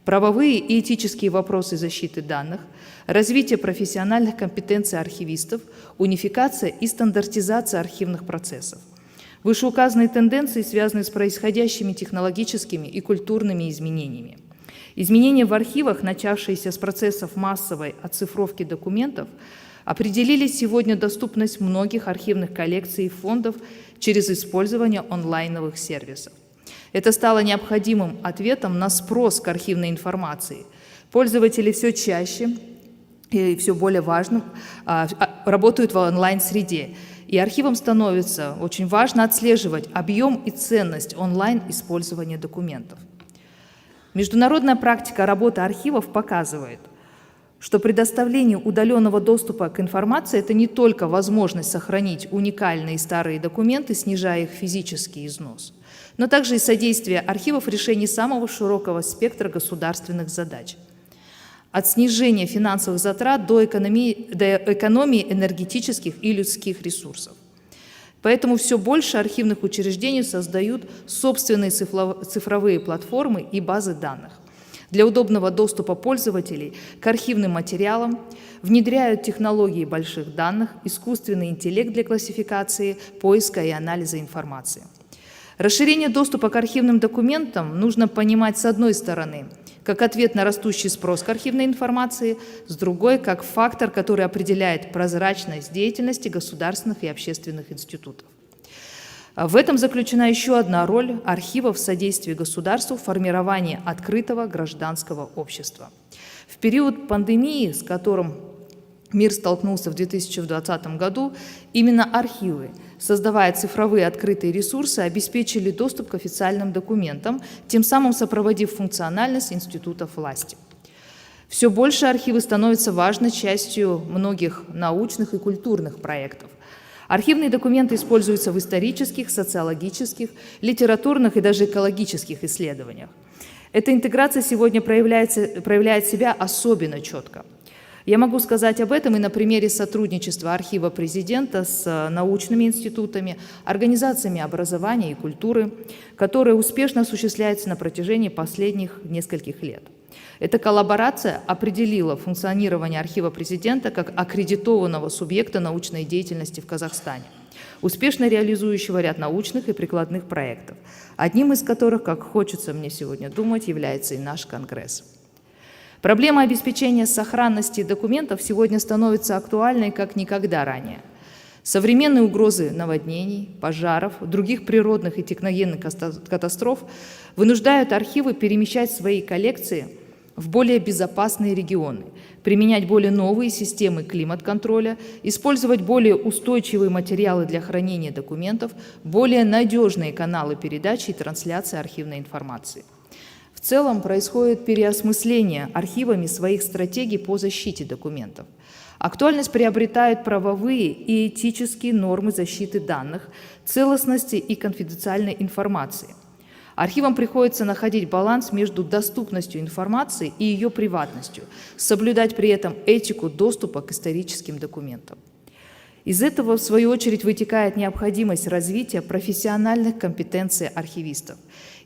правовые и этические вопросы защиты данных, развитие профессиональных компетенций архивистов, унификация и стандартизация архивных процессов. Вышеуказанные тенденции связаны с происходящими технологическими и культурными изменениями. Изменения в архивах, начавшиеся с процессов массовой оцифровки документов, определили сегодня доступность многих архивных коллекций и фондов через использование онлайновых сервисов. Это стало необходимым ответом на спрос к архивной информации. Пользователи все чаще и все более важным работают в онлайн-среде, и архивам становится очень важно отслеживать объем и ценность онлайн-использования документов. Международная практика работы архивов показывает, что предоставление удаленного доступа к информации – это не только возможность сохранить уникальные старые документы, снижая их физический износ, но также и содействие архивов в решении самого широкого спектра государственных задач. От снижения финансовых затрат до экономии энергетических и людских ресурсов. Поэтому все больше архивных учреждений создают собственные цифровые платформы и базы данных для удобного доступа пользователей к архивным материалам, внедряют технологии больших данных, искусственный интеллект для классификации, поиска и анализа информации. Расширение доступа к архивным документам нужно понимать с одной стороны как ответ на растущий спрос к архивной информации, с другой как фактор, который определяет прозрачность деятельности государственных и общественных институтов. В этом заключена еще одна роль архивов в содействии государству в формировании открытого гражданского общества. В период пандемии, с которым мир столкнулся в 2020 году, именно архивы, создавая цифровые открытые ресурсы, обеспечили доступ к официальным документам, тем самым сопроводив функциональность институтов власти. Все больше архивы становятся важной частью многих научных и культурных проектов. Архивные документы используются в исторических, социологических, литературных и даже экологических исследованиях. Эта интеграция сегодня проявляет себя особенно четко. Я могу сказать об этом и на примере сотрудничества архива президента с научными институтами, организациями образования и культуры, которое успешно осуществляется на протяжении последних нескольких лет. Эта коллаборация определила функционирование архива президента как аккредитованного субъекта научной деятельности в Казахстане, успешно реализующего ряд научных и прикладных проектов, одним из которых, как хочется мне сегодня думать, является и наш Конгресс. Проблема обеспечения сохранности документов сегодня становится актуальной как никогда ранее. Современные угрозы наводнений, пожаров, других природных и техногенных катастроф вынуждают архивы перемещать свои коллекции в более безопасные регионы, применять более новые системы климат-контроля, использовать более устойчивые материалы для хранения документов, более надежные каналы передачи и трансляции архивной информации. В целом происходит переосмысление архивами своих стратегий по защите документов. Актуальность приобретают правовые и этические нормы защиты данных, целостности и конфиденциальной информации. Архивам приходится находить баланс между доступностью информации и ее приватностью, соблюдать при этом этику доступа к историческим документам. Из этого, в свою очередь, вытекает необходимость развития профессиональных компетенций архивистов.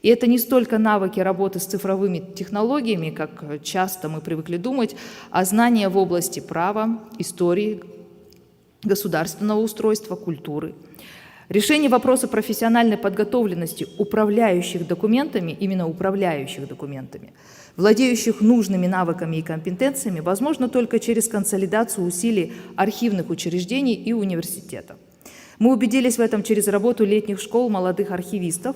И это не столько навыки работы с цифровыми технологиями, как часто мы привыкли думать, а знания в области права, истории, государственного устройства, культуры. Решение вопроса профессиональной подготовленности управляющих документами, именно управляющих документами, владеющих нужными навыками и компетенциями, возможно только через консолидацию усилий архивных учреждений и университетов. Мы убедились в этом через работу летних школ молодых архивистов.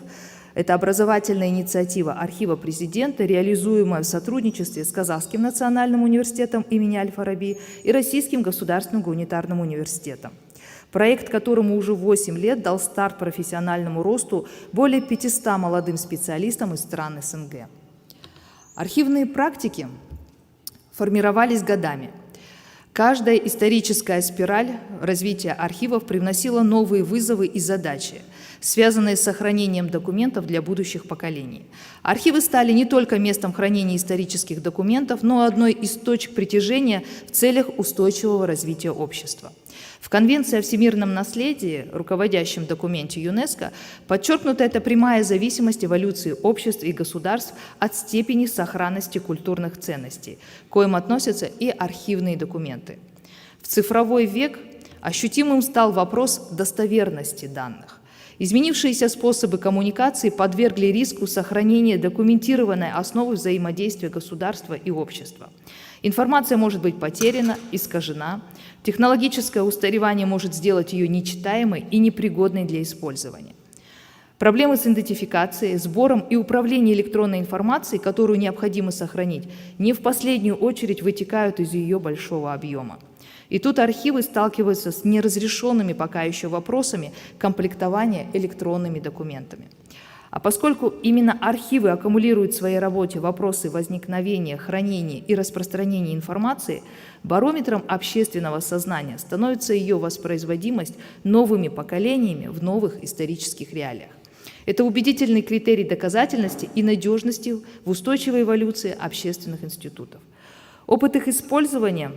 Это образовательная инициатива архива президента, реализуемая в сотрудничестве с Казахским национальным университетом имени Аль-Фараби и Российским государственным гуманитарным университетом. Проект, которому уже 8 лет, дал старт профессиональному росту более 500 молодым специалистам из стран СНГ. Архивные практики формировались годами. Каждая историческая спираль развития архивов привносила новые вызовы и задачи, связанные с сохранением документов для будущих поколений. Архивы стали не только местом хранения исторических документов, но и одной из точек притяжения в целях устойчивого развития общества. В Конвенции о всемирном наследии, руководящем документе ЮНЕСКО, подчеркнута эта прямая зависимость эволюции обществ и государств от степени сохранности культурных ценностей, к коим относятся и архивные документы. В цифровой век ощутимым стал вопрос достоверности данных. Изменившиеся способы коммуникации подвергли риску сохранения документированной основы взаимодействия государства и общества. Информация может быть потеряна, искажена, технологическое устаревание может сделать ее нечитаемой и непригодной для использования. Проблемы с идентификацией, сбором и управлением электронной информацией, которую необходимо сохранить, не в последнюю очередь вытекают из ее большого объема. И тут архивы сталкиваются с неразрешенными пока еще вопросами комплектования электронными документами. А поскольку именно архивы аккумулируют в своей работе вопросы возникновения, хранения и распространения информации, барометром общественного сознания становится ее воспроизводимость новыми поколениями в новых исторических реалиях. Это убедительный критерий доказательности и надежности в устойчивой эволюции общественных институтов. Опыт использования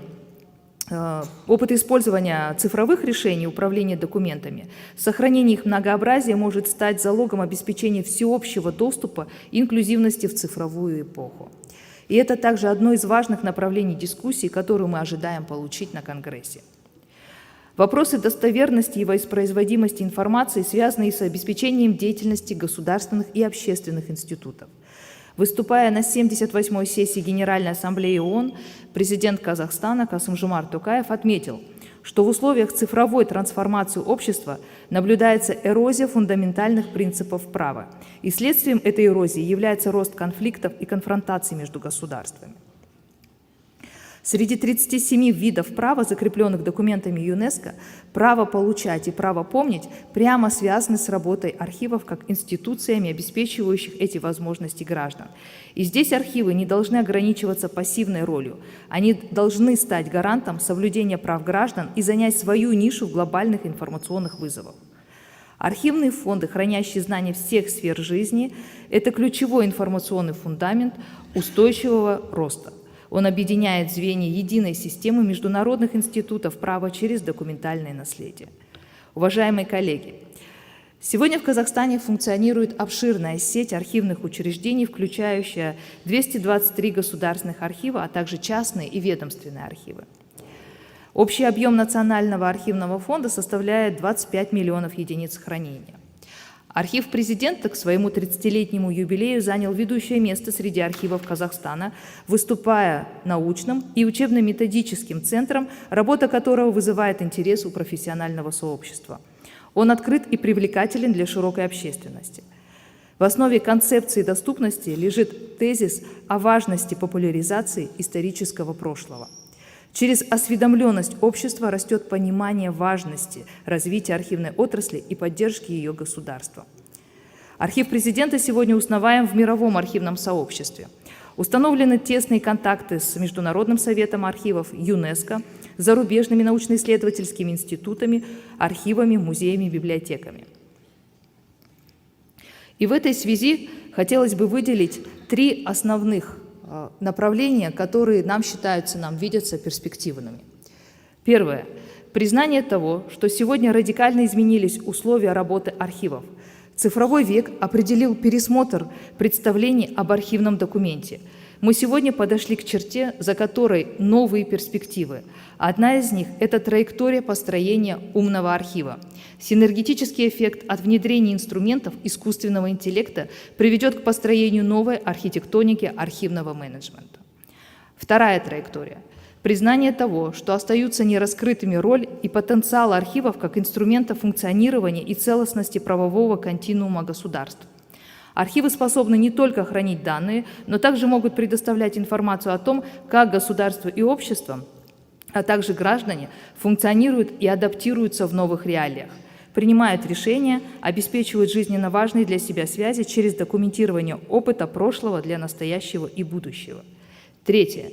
цифровых решений управления документами, сохранение их многообразия может стать залогом обеспечения всеобщего доступа и инклюзивности в цифровую эпоху. И это также одно из важных направлений дискуссии, которую мы ожидаем получить на Конгрессе. Вопросы достоверности и воспроизводимости информации связаны и с обеспечением деятельности государственных и общественных институтов. Выступая на 78-й сессии Генеральной Ассамблеи ООН, президент Казахстана Касым-Жомарт Токаев отметил, что в условиях цифровой трансформации общества наблюдается эрозия фундаментальных принципов права, и следствием этой эрозии является рост конфликтов и конфронтаций между государствами. Среди 37 видов права, закрепленных документами ЮНЕСКО, право получать и право помнить прямо связаны с работой архивов как институциями, обеспечивающих эти возможности граждан. И здесь архивы не должны ограничиваться пассивной ролью. Они должны стать гарантом соблюдения прав граждан и занять свою нишу в глобальных информационных вызовах. Архивные фонды, хранящие знания всех сфер жизни, это ключевой информационный фундамент устойчивого роста. Он объединяет звенья единой системы международных институтов права через документальное наследие. Уважаемые коллеги, сегодня в Казахстане функционирует обширная сеть архивных учреждений, включающая 223 государственных архива, а также частные и ведомственные архивы. Общий объем Национального архивного фонда составляет 25 миллионов единиц хранения. Архив президента к своему 30-летнему юбилею занял ведущее место среди архивов Казахстана, выступая научным и учебно-методическим центром, работа которого вызывает интерес у профессионального сообщества. Он открыт и привлекателен для широкой общественности. В основе концепции доступности лежит тезис о важности популяризации исторического прошлого. Через осведомленность общества растет понимание важности развития архивной отрасли и поддержки ее государства. Архив президента сегодня узнаваем в мировом архивном сообществе. Установлены тесные контакты с Международным советом архивов, ЮНЕСКО, зарубежными научно-исследовательскими институтами, архивами, музеями, библиотеками. И в этой связи хотелось бы выделить 3 основных направления, которые нам видятся перспективными. Первое. Признание того, что сегодня радикально изменились условия работы архивов. Цифровой век определил пересмотр представлений об архивном документе. Мы сегодня подошли к черте, за которой новые перспективы. Одна из них – это траектория построения умного архива. Синергетический эффект от внедрения инструментов искусственного интеллекта приведет к построению новой архитектоники архивного менеджмента. Вторая траектория – признание того, что остаются нераскрытыми роль и потенциал архивов как инструмента функционирования и целостности правового континуума государств. Архивы способны не только хранить данные, но также могут предоставлять информацию о том, как государство и общество, а также граждане функционируют и адаптируются в новых реалиях, принимают решения, обеспечивают жизненно важные для себя связи через документирование опыта прошлого для настоящего и будущего. Третье.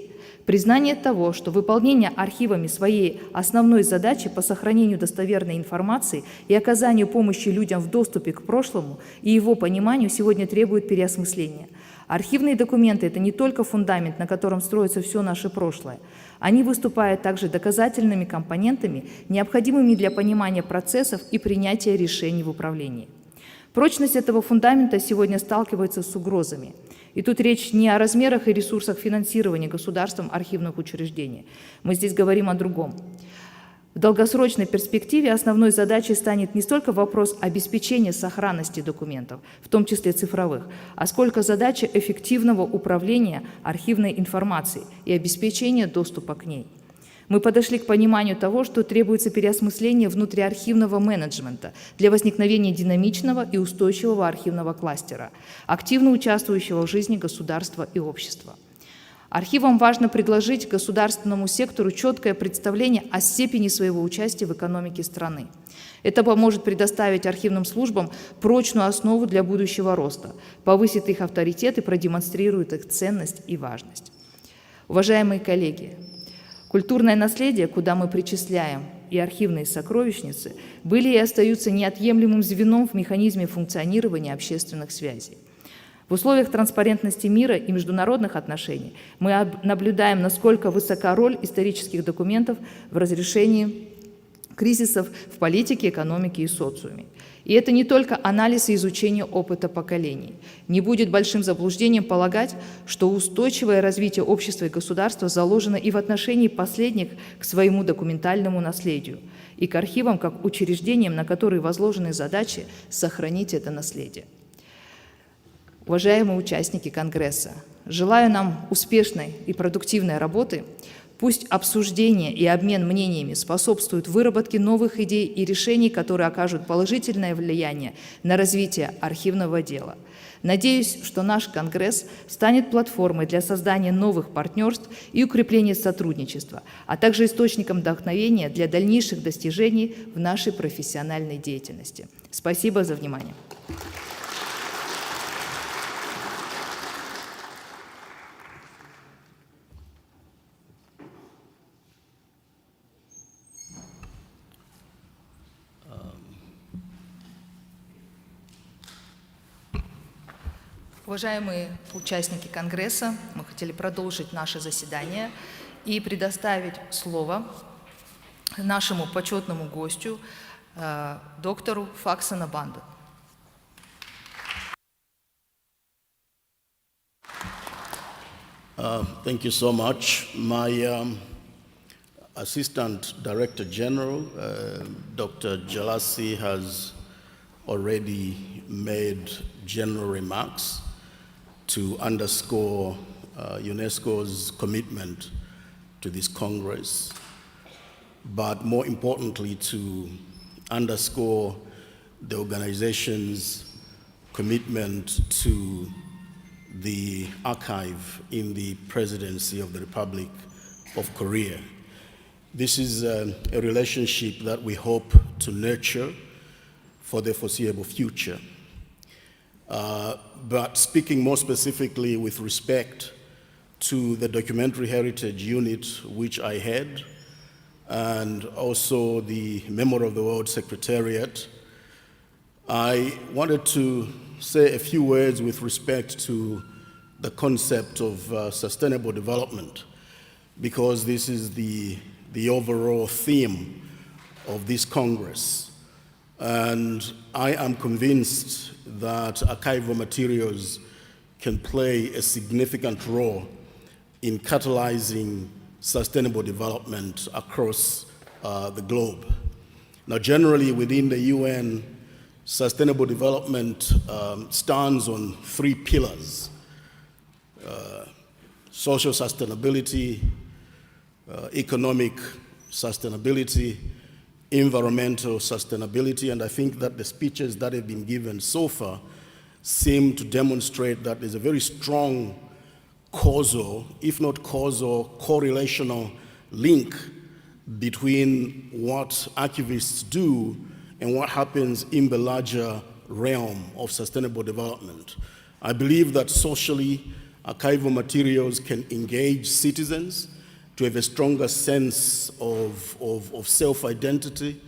Признание того, что выполнение архивами своей основной задачи по сохранению достоверной информации и оказанию помощи людям в доступе к прошлому и его пониманию сегодня требует переосмысления. Архивные документы – это не только фундамент, на котором строится все наше прошлое. Они выступают также доказательными компонентами, необходимыми для понимания процессов и принятия решений в управлении. Прочность этого фундамента сегодня сталкивается с угрозами. И тут речь не о размерах и ресурсах финансирования государством архивных учреждений. Мы здесь говорим о другом. В долгосрочной перспективе основной задачей станет не столько вопрос обеспечения сохранности документов, в том числе цифровых, а сколько задача эффективного управления архивной информацией и обеспечения доступа к ней. Мы подошли к пониманию того, что требуется переосмысление внутриархивного менеджмента для возникновения динамичного и устойчивого архивного кластера, активно участвующего в жизни государства и общества. Архивам важно предложить государственному сектору четкое представление о степени своего участия в экономике страны. Это поможет предоставить архивным службам прочную основу для будущего роста, повысит их авторитет и продемонстрирует их ценность и важность. Уважаемые коллеги, культурное наследие, куда мы причисляем и архивные сокровищницы, были и остаются неотъемлемым звеном в механизме функционирования общественных связей. В условиях транспарентности мира и международных отношений мы наблюдаем, насколько высока роль исторических документов в разрешении кризисов в политике, экономике и социуме. И это не только анализ и изучение опыта поколений. Не будет большим заблуждением полагать, что устойчивое развитие общества и государства заложено и в отношении последних к своему документальному наследию, и к архивам как учреждениям, на которые возложены задачи сохранить это наследие. Уважаемые участники Конгресса, желаю нам успешной и продуктивной работы. Пусть обсуждение и обмен мнениями способствуют выработке новых идей и решений, которые окажут положительное влияние на развитие архивного дела. Надеюсь, что наш Конгресс станет платформой для создания новых партнерств и укрепления сотрудничества, а также источником вдохновения для дальнейших достижений в нашей профессиональной деятельности. Спасибо за внимание. Уважаемые участники Конгресса, мы хотели продолжить наше заседание и предоставить слово нашему почетному гостю, доктору Факсана Банду. Thank you so much. My Assistant Director General, Dr. Jalasi, has already made general remarks to underscore UNESCO's commitment to this Congress, but more importantly to underscore the organization's commitment to the archive in the Presidency of the Republic of Korea. This is a relationship that we hope to nurture for the foreseeable future. But speaking more specifically with respect to the Documentary Heritage Unit, which I head, and also the Member of the World Secretariat, I wanted to say a few words with respect to the concept of sustainable development, because this is the overall theme of this Congress. And I am convinced that archival materials can play a significant role in catalyzing sustainable development across the globe. Now, generally within the UN, sustainable development stands on three pillars: social sustainability, economic sustainability, environmental sustainability, and I think that the speeches that have been given so far seem to demonstrate that there's a very strong causal, if not causal, correlational link between what archivists do and what happens in the larger realm of sustainable development. I believe that socially, archival materials can engage citizens to have a stronger sense of self-identity,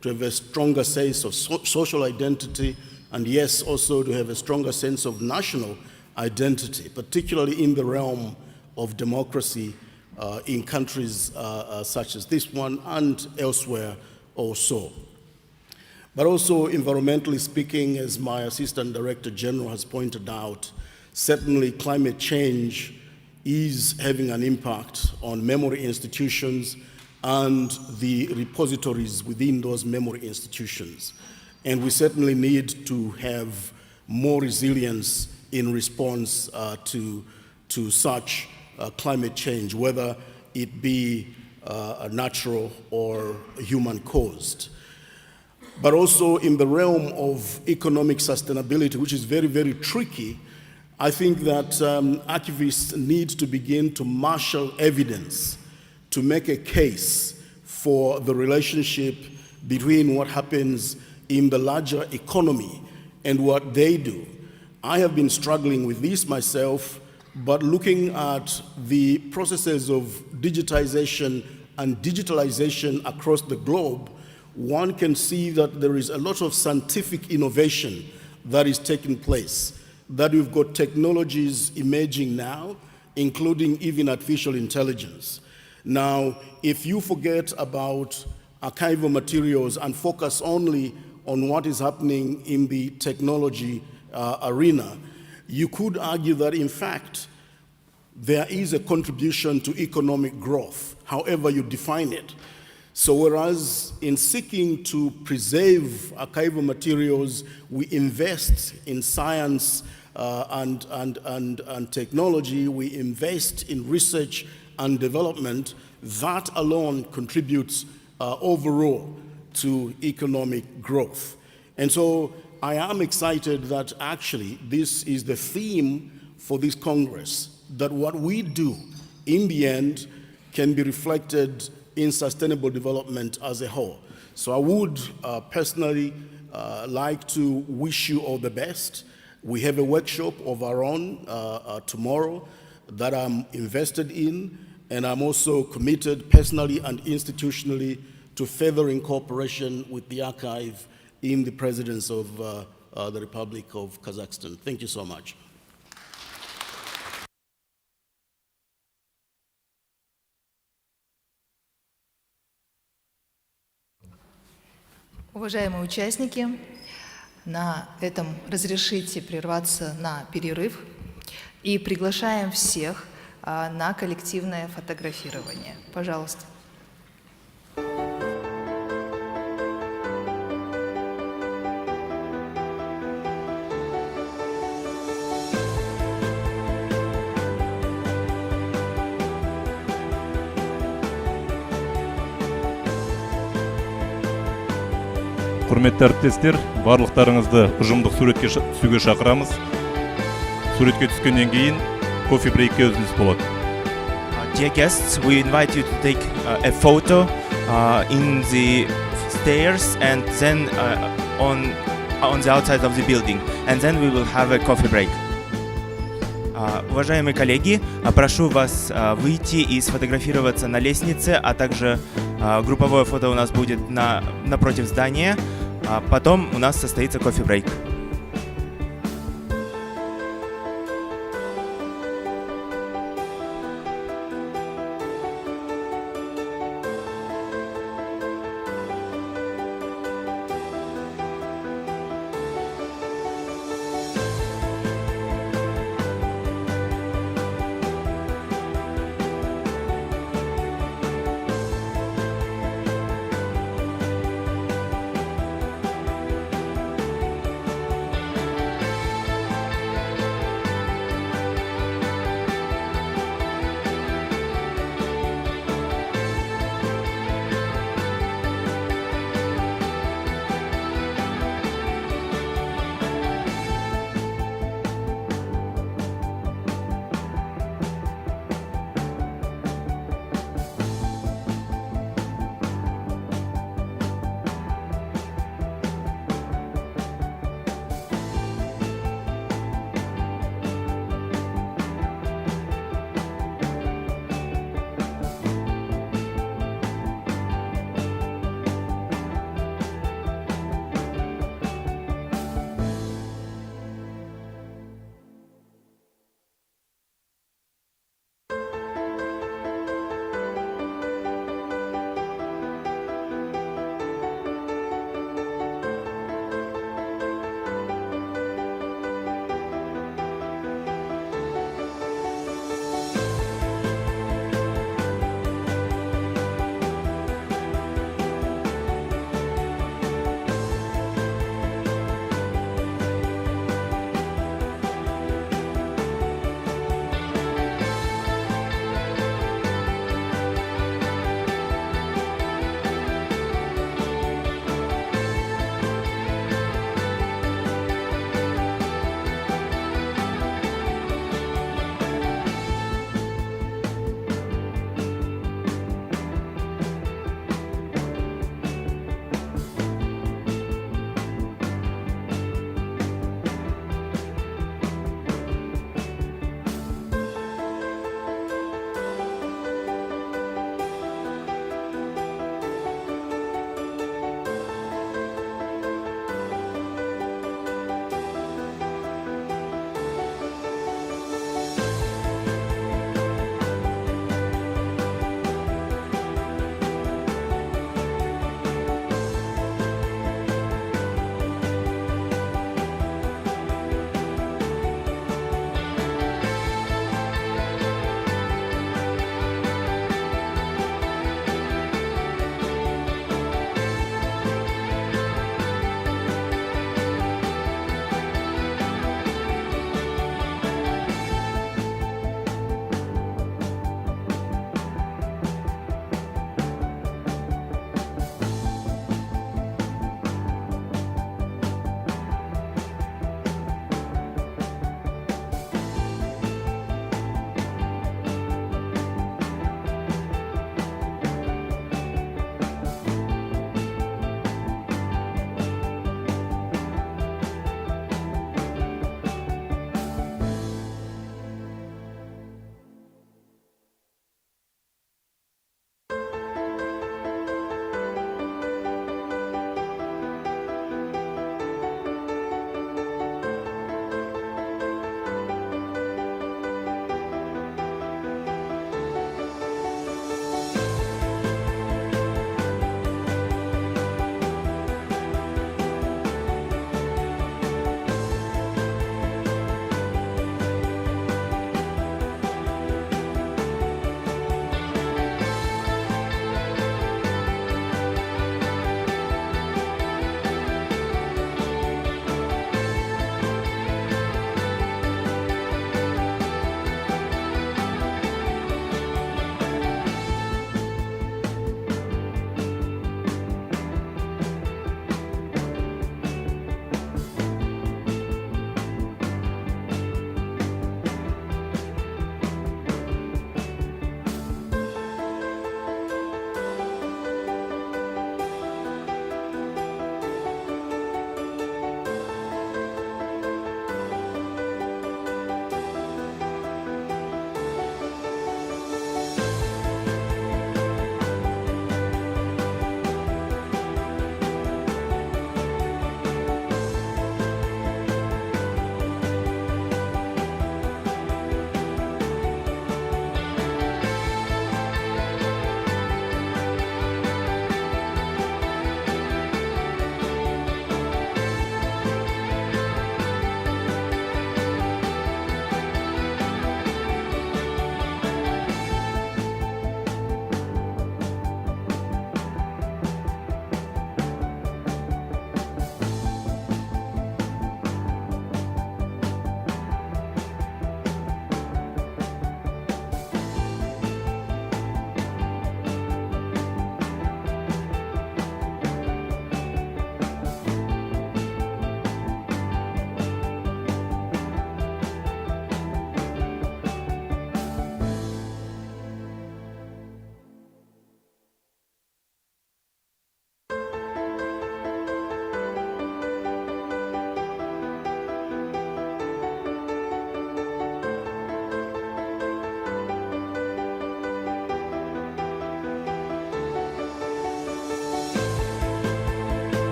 to have a stronger sense of social identity, and yes, also to have a stronger sense of national identity, particularly in the realm of democracy in countries such as this one and elsewhere also. But also, environmentally speaking, as my Assistant Director General has pointed out, certainly climate change is having an impact on memory institutions and the repositories within those memory institutions. And we certainly need to have more resilience in response to such climate change, whether it be natural or human-caused. But also in the realm of economic sustainability, which is very, very tricky, I think that archivists need to begin to marshal evidence to make a case for the relationship between what happens in the larger economy and what they do. I have been struggling with this myself, but looking at the processes of digitization and digitalization across the globe, one can see that there is a lot of scientific innovation that is taking place, that we've got technologies emerging now, including even artificial intelligence. Now, if you forget about archival materials and focus only on what is happening in the technology arena, you could argue that, in fact, there is a contribution to economic growth, however you define it. So whereas in seeking to preserve archival materials, we invest in science and technology, we invest in research and development, that alone contributes overall to economic growth. And so I am excited that actually this is the theme for this Congress, that what we do in the end can be reflected in sustainable development as a whole. So I would personally like to wish you all the best. We have a workshop of our own tomorrow that I'm invested in, and I'm also committed personally and institutionally to furthering cooperation with the archive in the presence of the Republic of Kazakhstan. Thank you so much. Уважаемые участники, на этом разрешите прерваться на перерыв и приглашаем всех на коллективное фотографирование. Пожалуйста. Құрметті әріптестер, барлықтарыңызды ұжымдық суретке түсуге шақырамыз. Суретке түскеннен кейін кофе брейкке үзіліс болады. Dear guests, we invite you to take a photo in the stairs and then on the outside of the building, and then we will have a coffee break. Уважаемые коллеги, прошу вас выйти и сфотографироваться на лестнице, а также групповое фото у нас будет напротив здания. Потом у нас состоится кофе-брейк.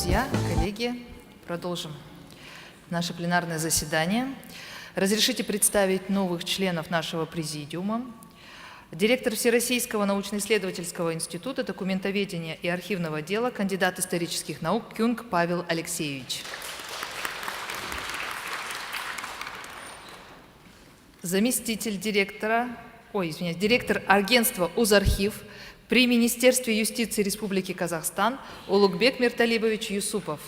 друзья, коллеги, продолжим наше пленарное заседание. Разрешите представить новых членов нашего президиума. Директор Всероссийского научно-исследовательского института документоведения и архивного дела, кандидат исторических наук Кюнг Павел Алексеевич. Заместитель директора, директор агентства «Узархив» при Министерстве юстиции Республики Казахстан Улугбек Мирталибович Юсупов.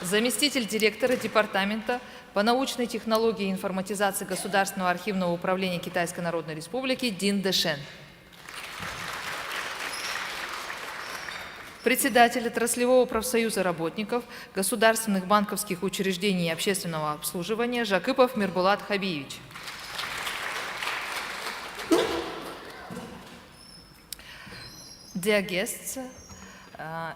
Заместитель директора Департамента по научной технологии и информатизации Государственного архивного управления Китайской Народной Республики Дин Дэшен. Председатель отраслевого профсоюза работников государственных банковских учреждений и общественного обслуживания Жакипов Мирбулат Хабиевич. Dear guests,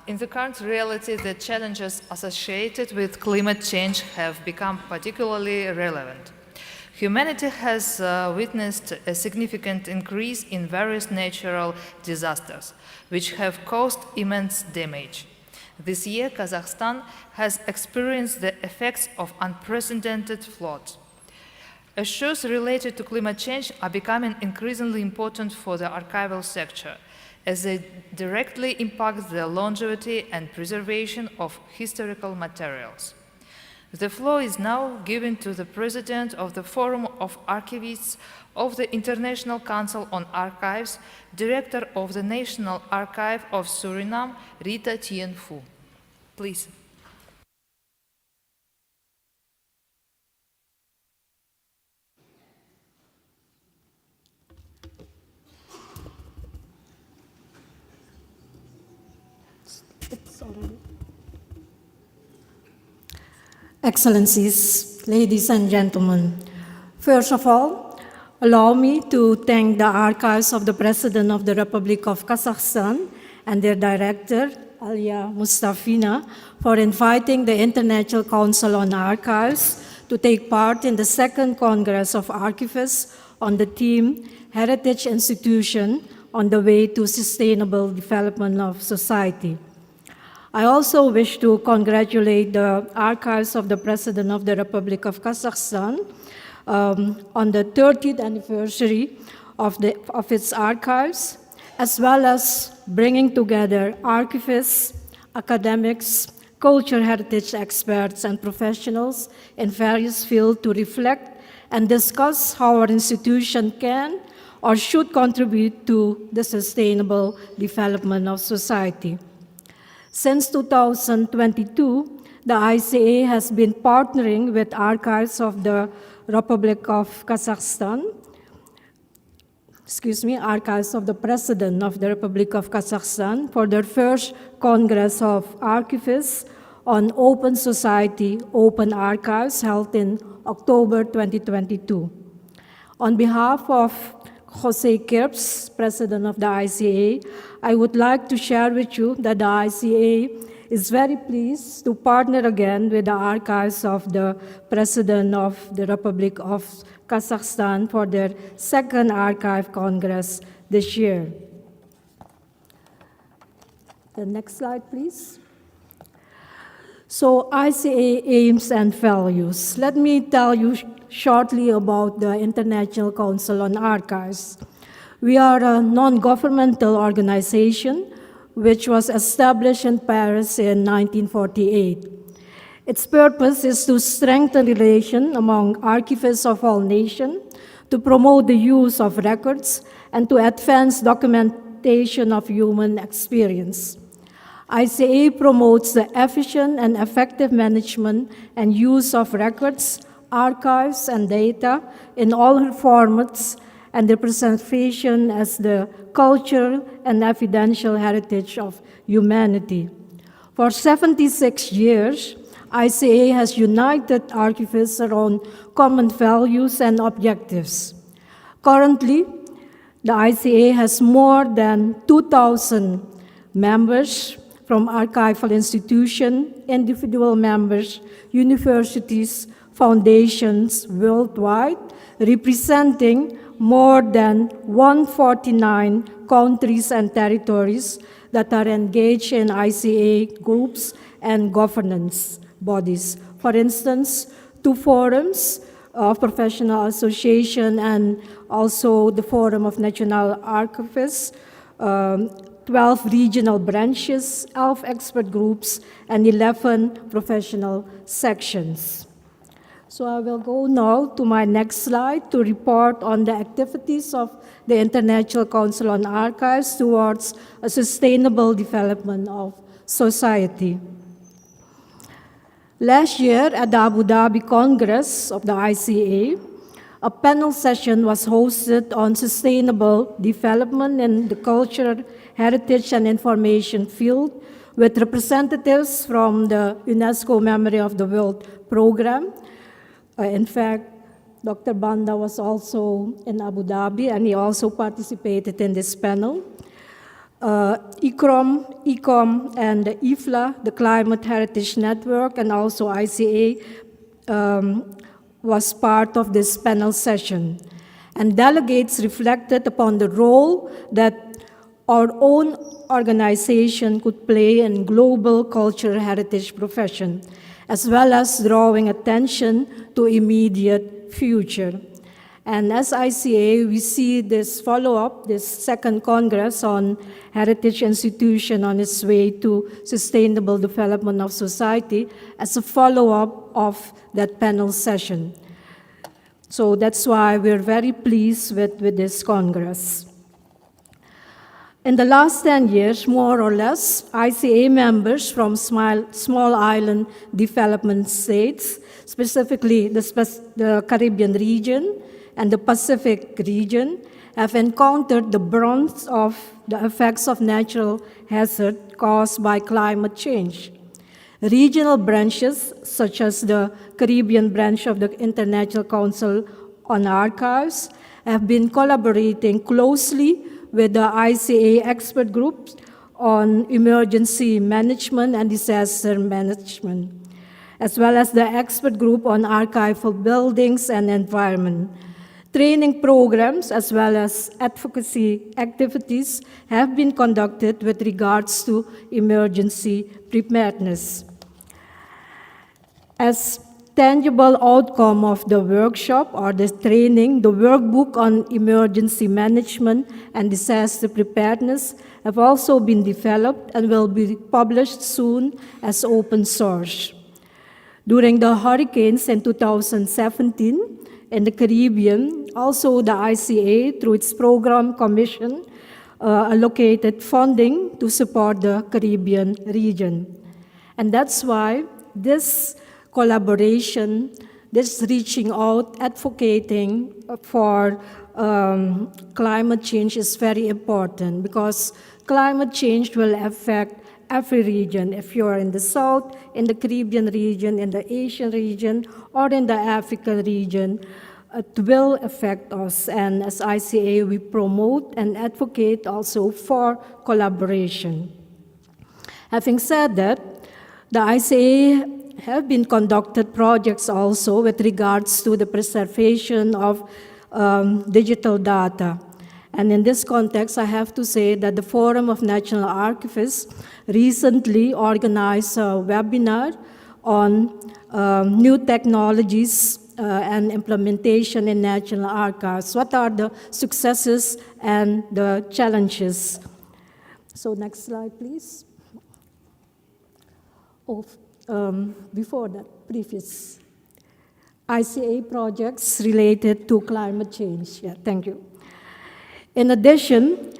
in the current reality, the challenges associated with climate change have become particularly relevant. Humanity has witnessed a significant increase in various natural disasters, which have caused immense damage. This year, Kazakhstan has experienced the effects of unprecedented floods. Issues related to climate change are becoming increasingly important for the archival sector, as they directly impact the longevity and preservation of historical materials. The floor is now given to the President of the Forum of Archivists of the International Council on Archives, Director of the National Archive of Suriname, Rita Tien Phu. Please. Excellencies, ladies and gentlemen, first of all, allow me to thank the Archives of the President of the Republic of Kazakhstan and their director, Alia Mustafina, for inviting the International Council on Archives to take part in the second Congress of Archivists on the theme Heritage Institution on the Way to Sustainable Development of Society. I also wish to congratulate the Archives of the President of the Republic of Kazakhstan on the 30th anniversary of its archives, as well as bringing together archivists, academics, cultural heritage experts, and professionals in various fields to reflect and discuss how our institution can or should contribute to the sustainable development of society. Since 2022, the ICA has been partnering with Archives of the Republic of Kazakhstan, Archives of the President of the Republic of Kazakhstan for their first Congress of Archivists on Open Society, Open Archives held in October 2022. On behalf of Jose Kirps, President of the ICA, I would like to share with you that the ICA is very pleased to partner again with the Archives of the President of the Republic of Kazakhstan for their second Archive Congress this year. The next slide, please. So, ICA aims and values. Let me tell you shortly about the International Council on Archives. We are a non-governmental organization which was established in Paris in 1948. Its purpose is to strengthen relations among archivists of all nations, to promote the use of records, and to advance documentation of human experience. ICA promotes the efficient and effective management and use of records, archives, and data in all her formats, and their preservation as the cultural and evidential heritage of humanity. For 76 years, ICA has united archivists around common values and objectives. Currently, the ICA has more than 2,000 members from archival institutions, individual members, universities, foundations worldwide, representing more than 149 countries and territories, that are engaged in ICA groups and governance bodies. For instance, 2 forums of professional association and also the Forum of National Archivists, 12 regional branches, 11 expert groups, and 11 professional sections. So I will go now to my next slide to report on the activities of the International Council on Archives towards a sustainable development of society. Last year at the Abu Dhabi Congress of the ICA, a panel session was hosted on sustainable development in the culture, heritage, and information field with representatives from the UNESCO Memory of the World program. In fact, Dr. Banda was also in Abu Dhabi, and he also participated in this panel. ICOM, and the IFLA, the Climate Heritage Network, and also ICA was part of this panel session. And delegates reflected upon the role that our own organization could play in global cultural heritage profession, as well as drawing attention to immediate future. And as ICA, we see this follow-up, this second Congress on Heritage Institution on its way to sustainable development of society as a follow-up of that panel session. So that's why we're very pleased with this Congress. In the last 10 years, more or less, ICA members from small island development states, specifically the Caribbean region and the Pacific region, have encountered the brunt of the effects of natural hazard caused by climate change. Regional branches, such as the Caribbean branch of the International Council on Archives, have been collaborating closely with the ICA expert groups on emergency management and disaster management, as well as the expert group on archival buildings and environment. Training programs as well as advocacy activities have been conducted with regards to emergency preparedness. As tangible outcome of the workshop or the training, the workbook on emergency management and disaster preparedness have also been developed and will be published soon as open source. During the hurricanes in 2017 in the Caribbean, also the ICA, through its program commission, allocated funding to support the Caribbean region. And that's why this collaboration, this reaching out, advocating for climate change is very important, because climate change will affect every region. If you are in the South, in the Caribbean region, in the Asian region, or in the African region, it will affect us. And as ICA, we promote and advocate also for collaboration. Having said that, the ICA have been conducted projects also with regards to the preservation of digital data. And in this context, I have to say that the Forum of National Archivists recently organized a webinar on new technologies and implementation in national archives. What are the successes and the challenges? So next slide, please. Before that, previous ICA projects related to climate change. Yeah, thank you. In addition,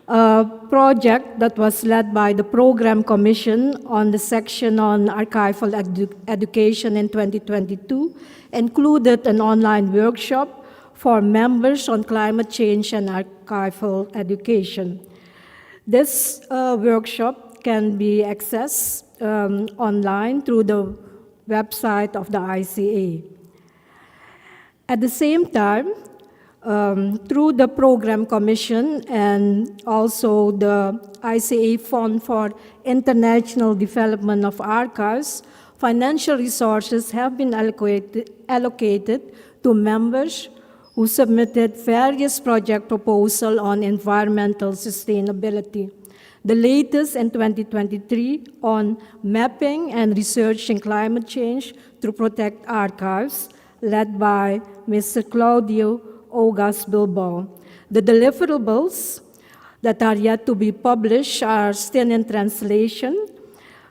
a project that was led by the Program Commission on the section on archival education in 2022 included an online workshop for members on climate change and archival education. This workshop can be accessed online through the website of the ICA. At the same time, through the Program Commission and also the ICA Fund for International Development of Archives, financial resources have been allocated to members who submitted various project proposals on environmental sustainability. The latest in 2023 on mapping and researching climate change to protect archives, led by Mr. Claudio Augas Bilbao. The deliverables that are yet to be published are still in translation.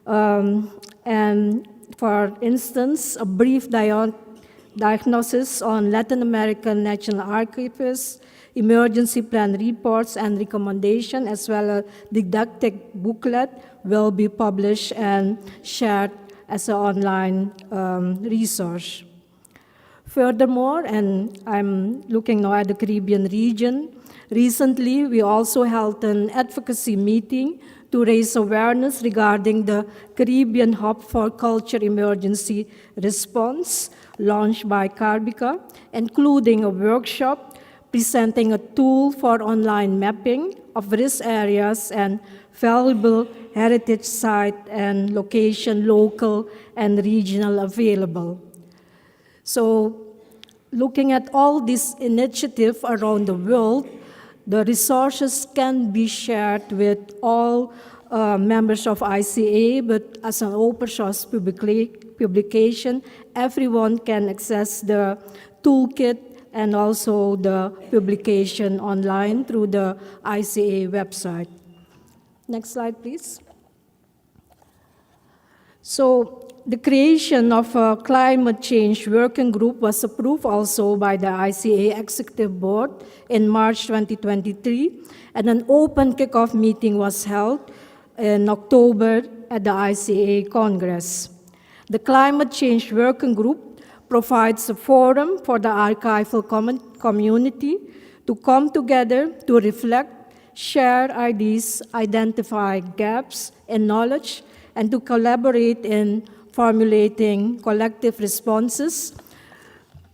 And for instance, a brief diagnosis on Latin American National Archives, emergency plan reports and recommendations, as well as didactic booklet will be published and shared as an online resource. Furthermore, and I'm looking now at the Caribbean region, recently we also held an advocacy meeting to raise awareness regarding the Caribbean Hub for Culture Emergency Response, launched by Carbica, including a workshop presenting a tool for online mapping of risk areas and valuable heritage site and location, local and regional available. So looking at all these initiatives around the world, the resources can be shared with all members of ICA, but as an open source publication, everyone can access the toolkit and also the publication online through the ICA website. Next slide, please. So the creation of a climate change working group was approved also by the ICA Executive Board in March 2023, and an open kickoff meeting was held in October at the ICA Congress. The Climate Change Working Group provides a forum for the archival community to come together to reflect, share ideas, identify gaps in knowledge, and to collaborate in formulating collective responses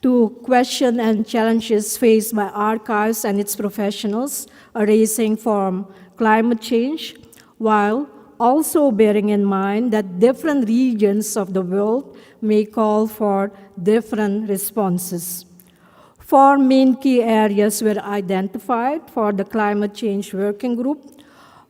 to questions and challenges faced by archives and its professionals arising from climate change, while also bearing in mind that different regions of the world may call for different responses. 4 main key areas were identified for the Climate Change Working Group: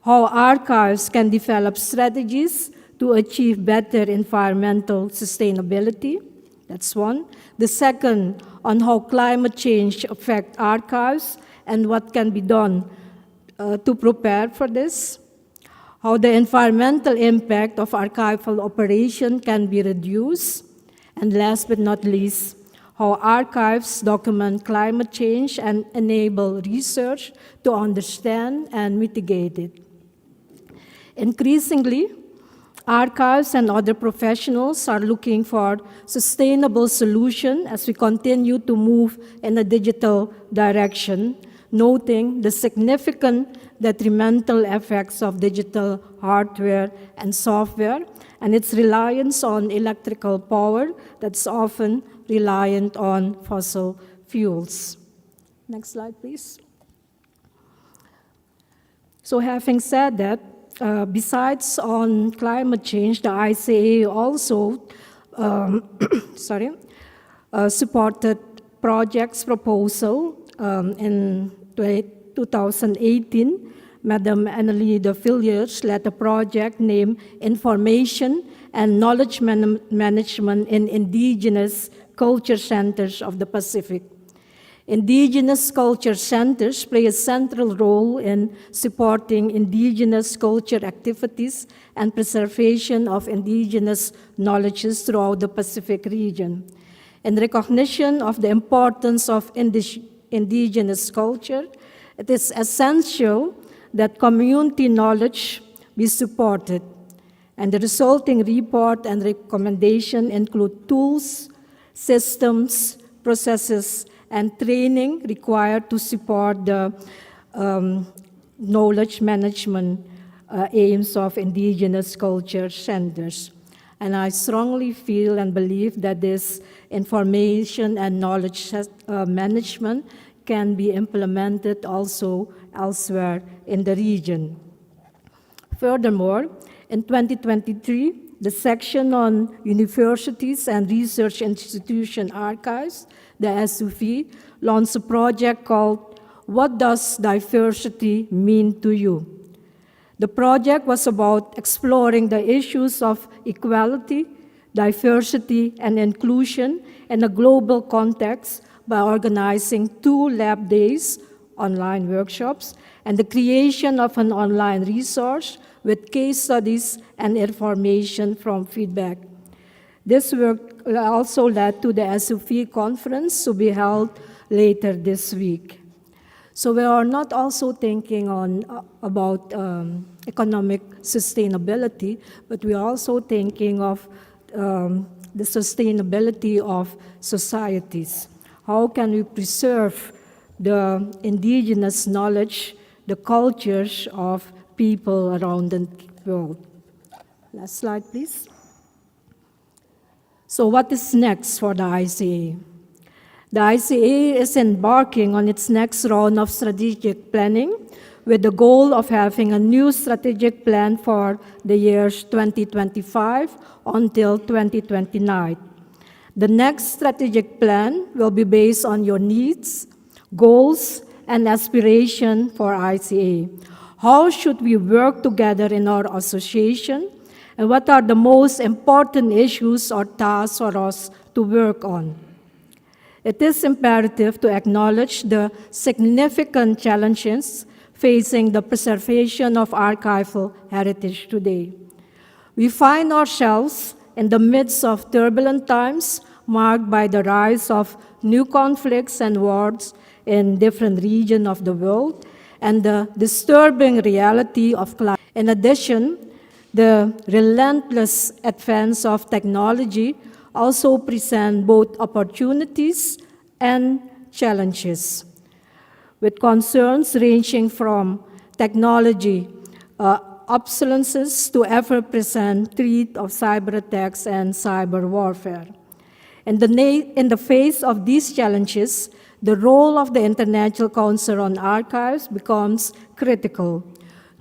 how archives can develop strategies to achieve better environmental sustainability. That's one. The second, on how climate change affects archives and what can be done to prepare for this. How the environmental impact of archival operation can be reduced. And last but not least, how archives document climate change and enable research to understand and mitigate it. Increasingly, archives and other professionals are looking for sustainable solutions as we continue to move in a digital direction, noting the significant detrimental effects of digital hardware and software and its reliance on electrical power that's often reliant on fossil fuels. Next slide, please. So having said that, besides on climate change, the ICA also supported projects proposal in 2018. Madam Annalie de Villiers led a project named Information and Knowledge Management in Indigenous Culture Centers of the Pacific. Indigenous culture centers play a central role in supporting indigenous culture activities and preservation of indigenous knowledges throughout the Pacific region. In recognition of the importance of indigenous culture, it is essential that community knowledge be supported, and the resulting report and recommendation include tools, systems, processes, and training required to support the knowledge management aims of indigenous culture centers. And I strongly feel and believe that this information and knowledge management can be implemented also elsewhere in the region. Furthermore, in 2023, the section on Universities and Research Institution Archives, the SUV, launched a project called What Does Diversity Mean to You? The project was about exploring the issues of equality, diversity, and inclusion in a global context by organizing 2 lab days, online workshops, and the creation of an online resource with case studies and information from feedback. This work also led to the SUV conference to be held later this week. So we are not also thinking about economic sustainability, but we are also thinking of the sustainability of societies. How can we preserve the indigenous knowledge, the cultures of people around the world? Last slide, please. So what is next for the ICA? The ICA is embarking on its next round of strategic planning with the goal of having a new strategic plan for the years 2025 until 2029. The next strategic plan will be based on your needs, goals, and aspiration for ICA. How should we work together in our association? And what are the most important issues or tasks for us to work on? It is imperative to acknowledge the significant challenges facing the preservation of archival heritage today. We find ourselves in the midst of turbulent times marked by the rise of new conflicts and wars in different regions of the world and the disturbing reality of climate. In addition, the relentless advance of technology also present both opportunities and challenges, with concerns ranging from technology obsolescence to ever-present threat of cyber attacks and cyber warfare. In the face of these challenges, the role of the International Council on Archives becomes critical.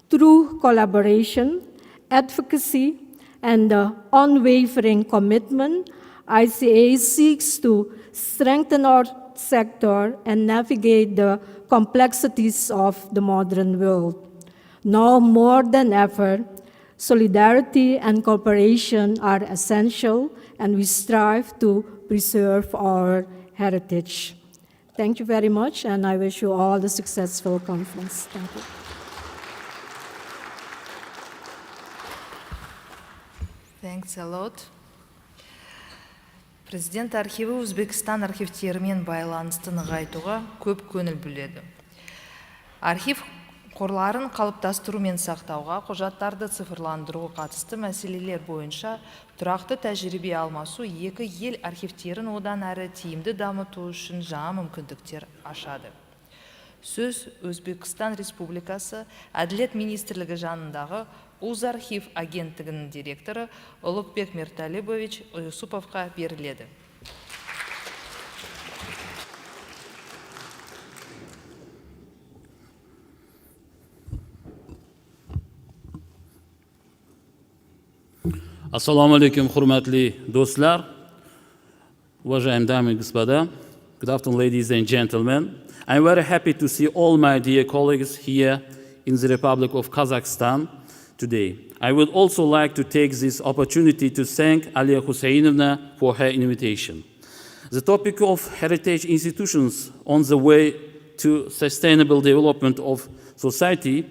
Through collaboration, advocacy, and unwavering commitment, ICA seeks to strengthen our sector and navigate the complexities of the modern world. Now more than ever, solidarity and cooperation are essential, and we strive to preserve our heritage. Thank you very much, and I wish you all a successful conference. Thank you. Thanks a lot. Президент архиві Өзбекстан архивтерімен байланысты нығайтуға көп көңіл бөледі. Архив қорларын қалыптастыру мен сақтауға, құжаттарды цифрландыруға қатысты мәселелер бойынша тұрақты тәжірибе алмасу екі ел архивтерін одан әрі тиімді дамыту үшін жаңа мүмкіндіктер ашады. Сөз Өзбекстан Республикасы Әділет министрлігі жанындағы Узархив агенттігінің директоры Улукбек Мирталибович Юсуповқа беріледі. Ассаламу алейкум, хурматли достар, уважаемые дамы и господа. Good afternoon, ladies and gentlemen. I'm very happy to see all my dear colleagues here in the Republic of Kazakhstan today. I would also like to take this opportunity to thank Aliya Husseinovna for her invitation. The topic of heritage institutions on the way to sustainable development of society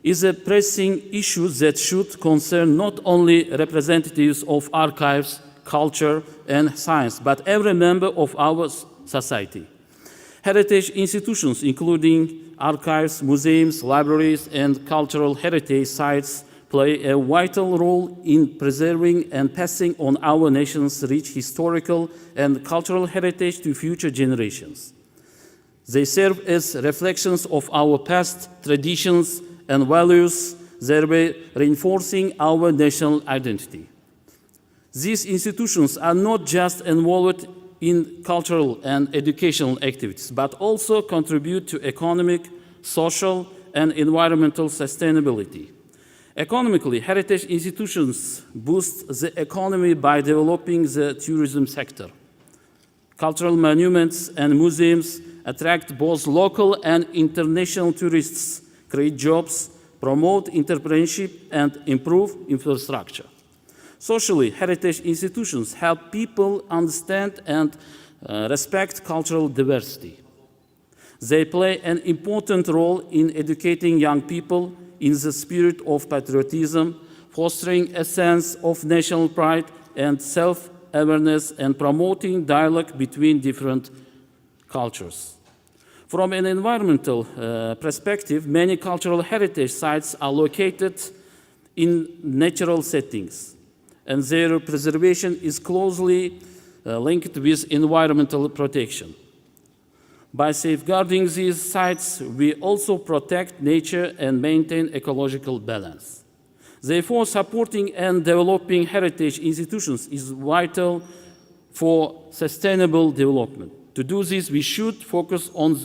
is a pressing issue that should concern not only representatives of archives, culture, and science, but every member of our society. Heritage institutions, including archives, museums, libraries, and cultural heritage sites, play a vital role in preserving and passing on our nation's rich historical and cultural heritage to future generations. They serve as reflections of our past traditions and values, thereby reinforcing our national identity. These institutions are not just involved in cultural and educational activities, but also contribute to economic, social, and environmental sustainability. Economically, heritage institutions boost the economy by developing the tourism sector. Cultural monuments and museums attract both local and international tourists, create jobs, promote entrepreneurship, and improve infrastructure. Socially, heritage institutions help people understand and respect cultural diversity. They play an important role in educating young people in the spirit of patriotism, fostering a sense of national pride and self-awareness, and promoting dialogue between different cultures. From an environmental perspective, many cultural heritage sites are located in natural settings, and their preservation is closely linked with environmental protection. By safeguarding these sites, we also protect nature and maintain ecological balance. Therefore, supporting and developing heritage institutions is vital for sustainable development. To do this, we should focus on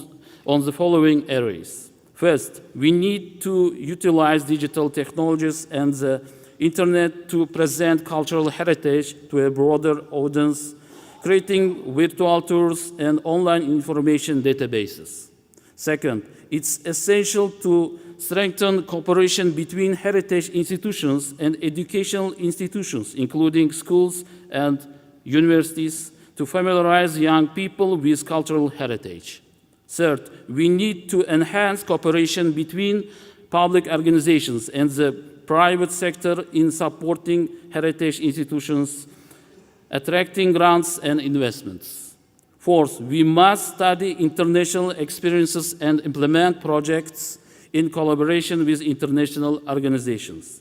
the following areas. First, we need to utilize digital technologies and the internet to present cultural heritage to a broader audience, creating virtual tours and online information databases. Second, it's essential to strengthen cooperation between heritage institutions and educational institutions, including schools and universities, to familiarize young people with cultural heritage. Third, we need to enhance cooperation between public organizations and the private sector in supporting heritage institutions, attracting grants and investments. Fourth, we must study international experiences and implement projects in collaboration with international organizations.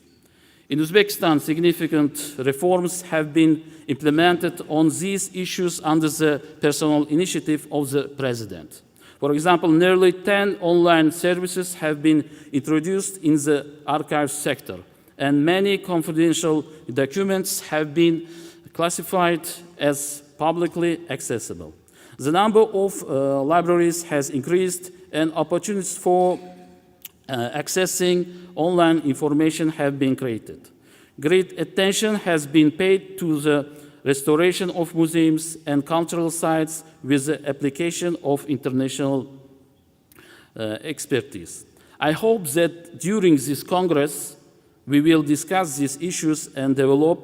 In Uzbekistan, significant reforms have been implemented on these issues under the personal initiative of the President. For example, nearly 10 online services have been introduced in the archive sector, and many confidential documents have been classified as publicly accessible. The number of libraries has increased, and opportunities for accessing online information have been created. Great attention has been paid to the restoration of museums and cultural sites with the application of international expertise. I hope that during this Congress, we will discuss these issues and develop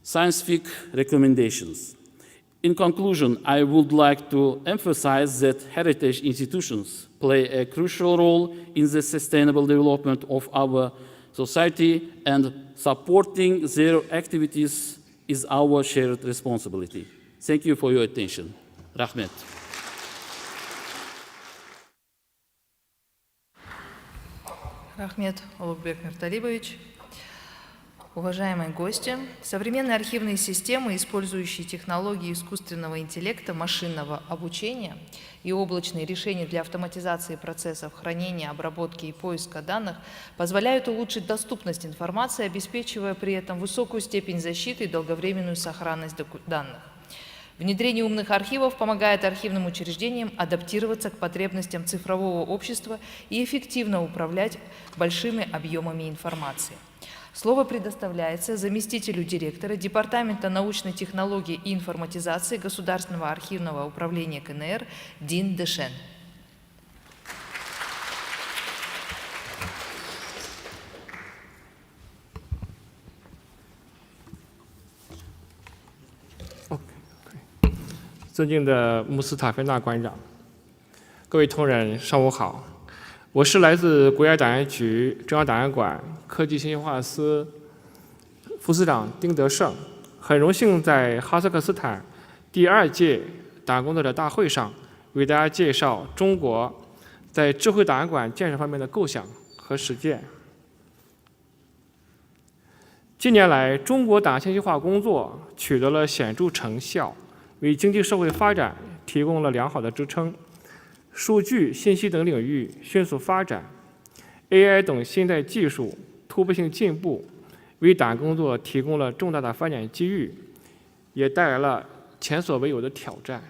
scientific recommendations. In conclusion, I would like to emphasize that heritage institutions play a crucial role in the sustainable development of our society, and supporting their activities is our shared responsibility. Thank you for your attention. Rahmet. Рахмет, Улугбек Мирталибович. Уважаемые гости, современные архивные системы, использующие технологии искусственного интеллекта, машинного обучения и облачные решения для автоматизации процессов хранения, обработки и поиска данных, позволяют улучшить доступность информации, обеспечивая при этом высокую степень защиты и долговременную сохранность данных. Внедрение умных архивов помогает архивным учреждениям адаптироваться к потребностям цифрового общества и эффективно управлять большими объемами информации. Слово предоставляется заместителю директора Департамента научной технологии и информатизации Государственного архивного управления КНР Дин Дэшен.尊敬的穆斯塔菲纳馆长，各位同仁，上午好。我是来自国家档案局中央档案馆科技信息化司副司长丁德胜，很荣幸在哈萨克斯坦第2届档案工作者大会上为大家介绍中国在智慧档案馆建设方面的构想和实践。近年来，中国档案信息化工作取得了显著成效，为经济社会发展提供了良好的支撑。数据、信息等领域迅速发展 ，AI 等新代技术突破性进步，为档案工作提供了重大的发展机遇，也带来了前所未有的挑战。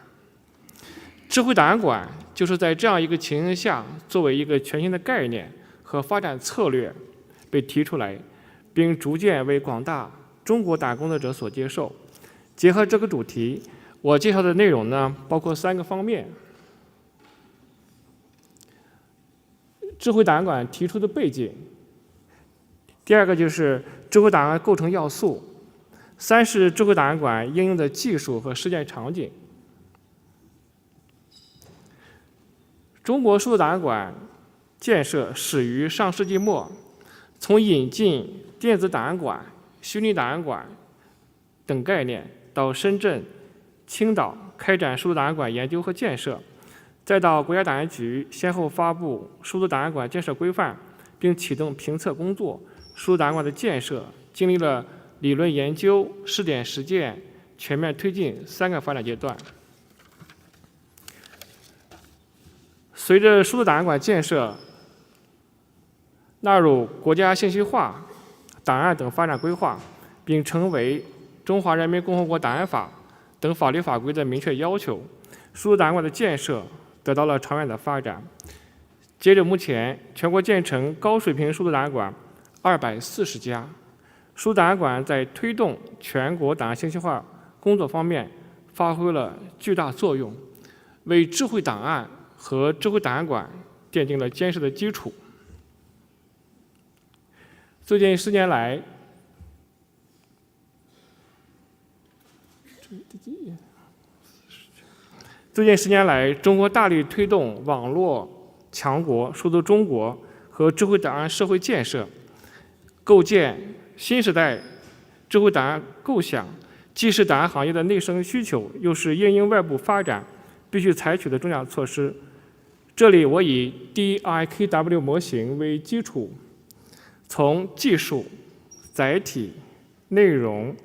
智慧档案馆就是在这样一个情形下，作为一个全新的概念和发展策略被提出来，并逐渐为广大中国档案工作者所接受。结合这个主题，我介绍的内容呢，包括3个方面。智慧档案馆提出的背景。第二个就是智慧档案构成要素。三是智慧档案馆应用的技术和实践场景。中国数字档案馆建设始于上世纪末，从引进电子档案馆、虚拟档案馆等概念，到深圳、青岛开展数字档案馆研究和建设，再到国家档案局先后发布数字档案馆建设规范，并启动评测工作，数字档案馆的建设经历了理论研究、试点实践、全面推进3个发展阶段。随着数字档案馆建设纳入国家信息化、档案等发展规划，并成为《中华人民共和国档案法》等法律法规的明确要求，数字档案馆的建设得到了长远的发展。截止目前，全国建成高水平数字档案馆240家。数字档案馆在推动全国档案信息化工作方面发挥了巨大作用，为智慧档案和智慧档案馆奠定了坚实的基础。最近10年来，中国大力推动网络强国、数字中国和智慧档案社会建设，构建新时代智慧档案构想，既是档案行业的内生需求，又是应用外部发展必须采取的重要措施。这里我以 DIKW 模型为基础，从技术、载体、内容、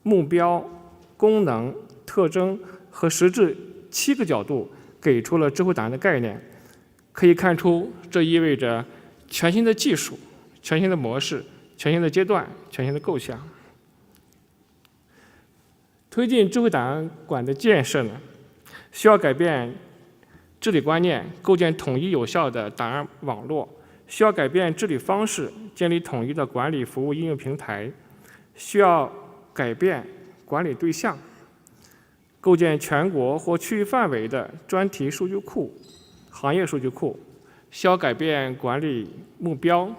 目标、功能、特征和实质7个角度给出了智慧档案的概念。可以看出，这意味着全新的技术、全新的模式、全新的阶段、全新的构想。推进智慧档案馆的建设呢，需要改变治理观念，构建统一有效的档案网络，需要改变治理方式，建立统一的管理服务应用平台，需要改变管理对象，构建全国或区域范围的专题数据库、行业数据库，需要改变管理目标。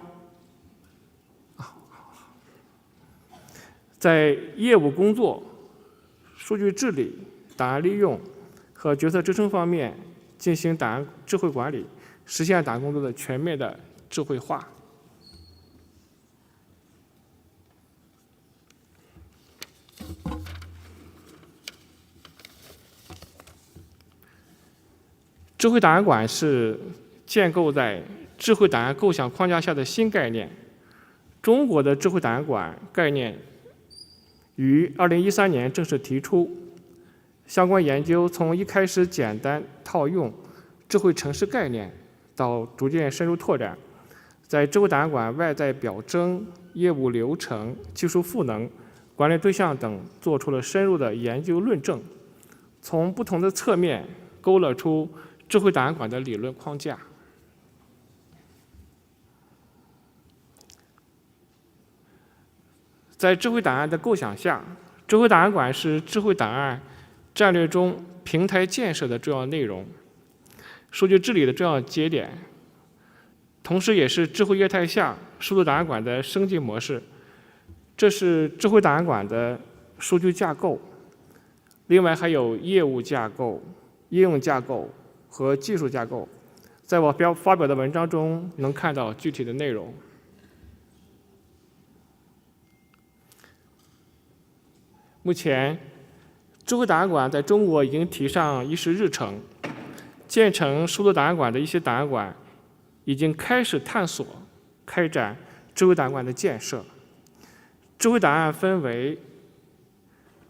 在业务工作、数据治理、档案利用和决策支撑方面进行档案智慧管理，实现档案工作的全面的智慧化。智慧档案馆是建构在智慧档案构想框架下的新概念。中国的智慧档案馆概念于2013年正式提出，相关研究从一开始简单套用智慧城市概念，到逐渐深入拓展，在智慧档案馆外在表征、业务流程、技术赋能、管理对象等做出了深入的研究论证，从不同的侧面勾勒出智慧档案馆的理论框架。在智慧档案的构想下，智慧档案馆是智慧档案战略中平台建设的重要内容，数据治理的重要节点，同时也是智慧业态下数字档案馆的升级模式。这是智慧档案馆的数据架构，另外还有业务架构、应用架构和技术架构，在我发表的文章中能看到具体的内容。目前，智慧档案馆在中国已经提上议事日程，建成数字档案馆的一些档案馆已经开始探索开展智慧档案馆的建设。智慧档案分为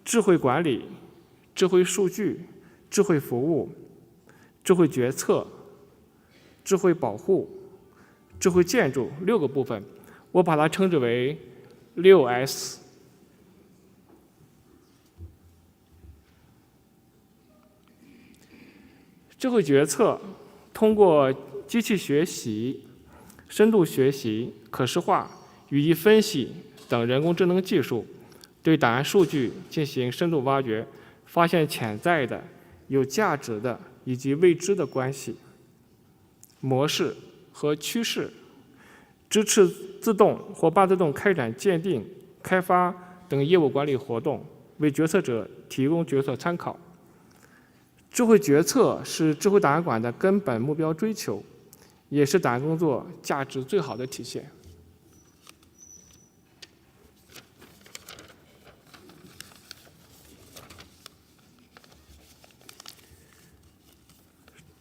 智慧管理、智慧数据、智慧服务、智慧决策、智慧保护、智慧建筑6个部分，我把它称之为6S。智慧决策通过机器学习、深度学习、可视化、语义分析等人工智能技术，对档案数据进行深度挖掘，发现潜在的、有价值的以及未知的关系、模式和趋势，支持自动或半自动开展鉴定、开发等业务管理活动，为决策者提供决策参考。智慧决策是智慧档案馆的根本目标追求，也是档案工作价值最好的体现。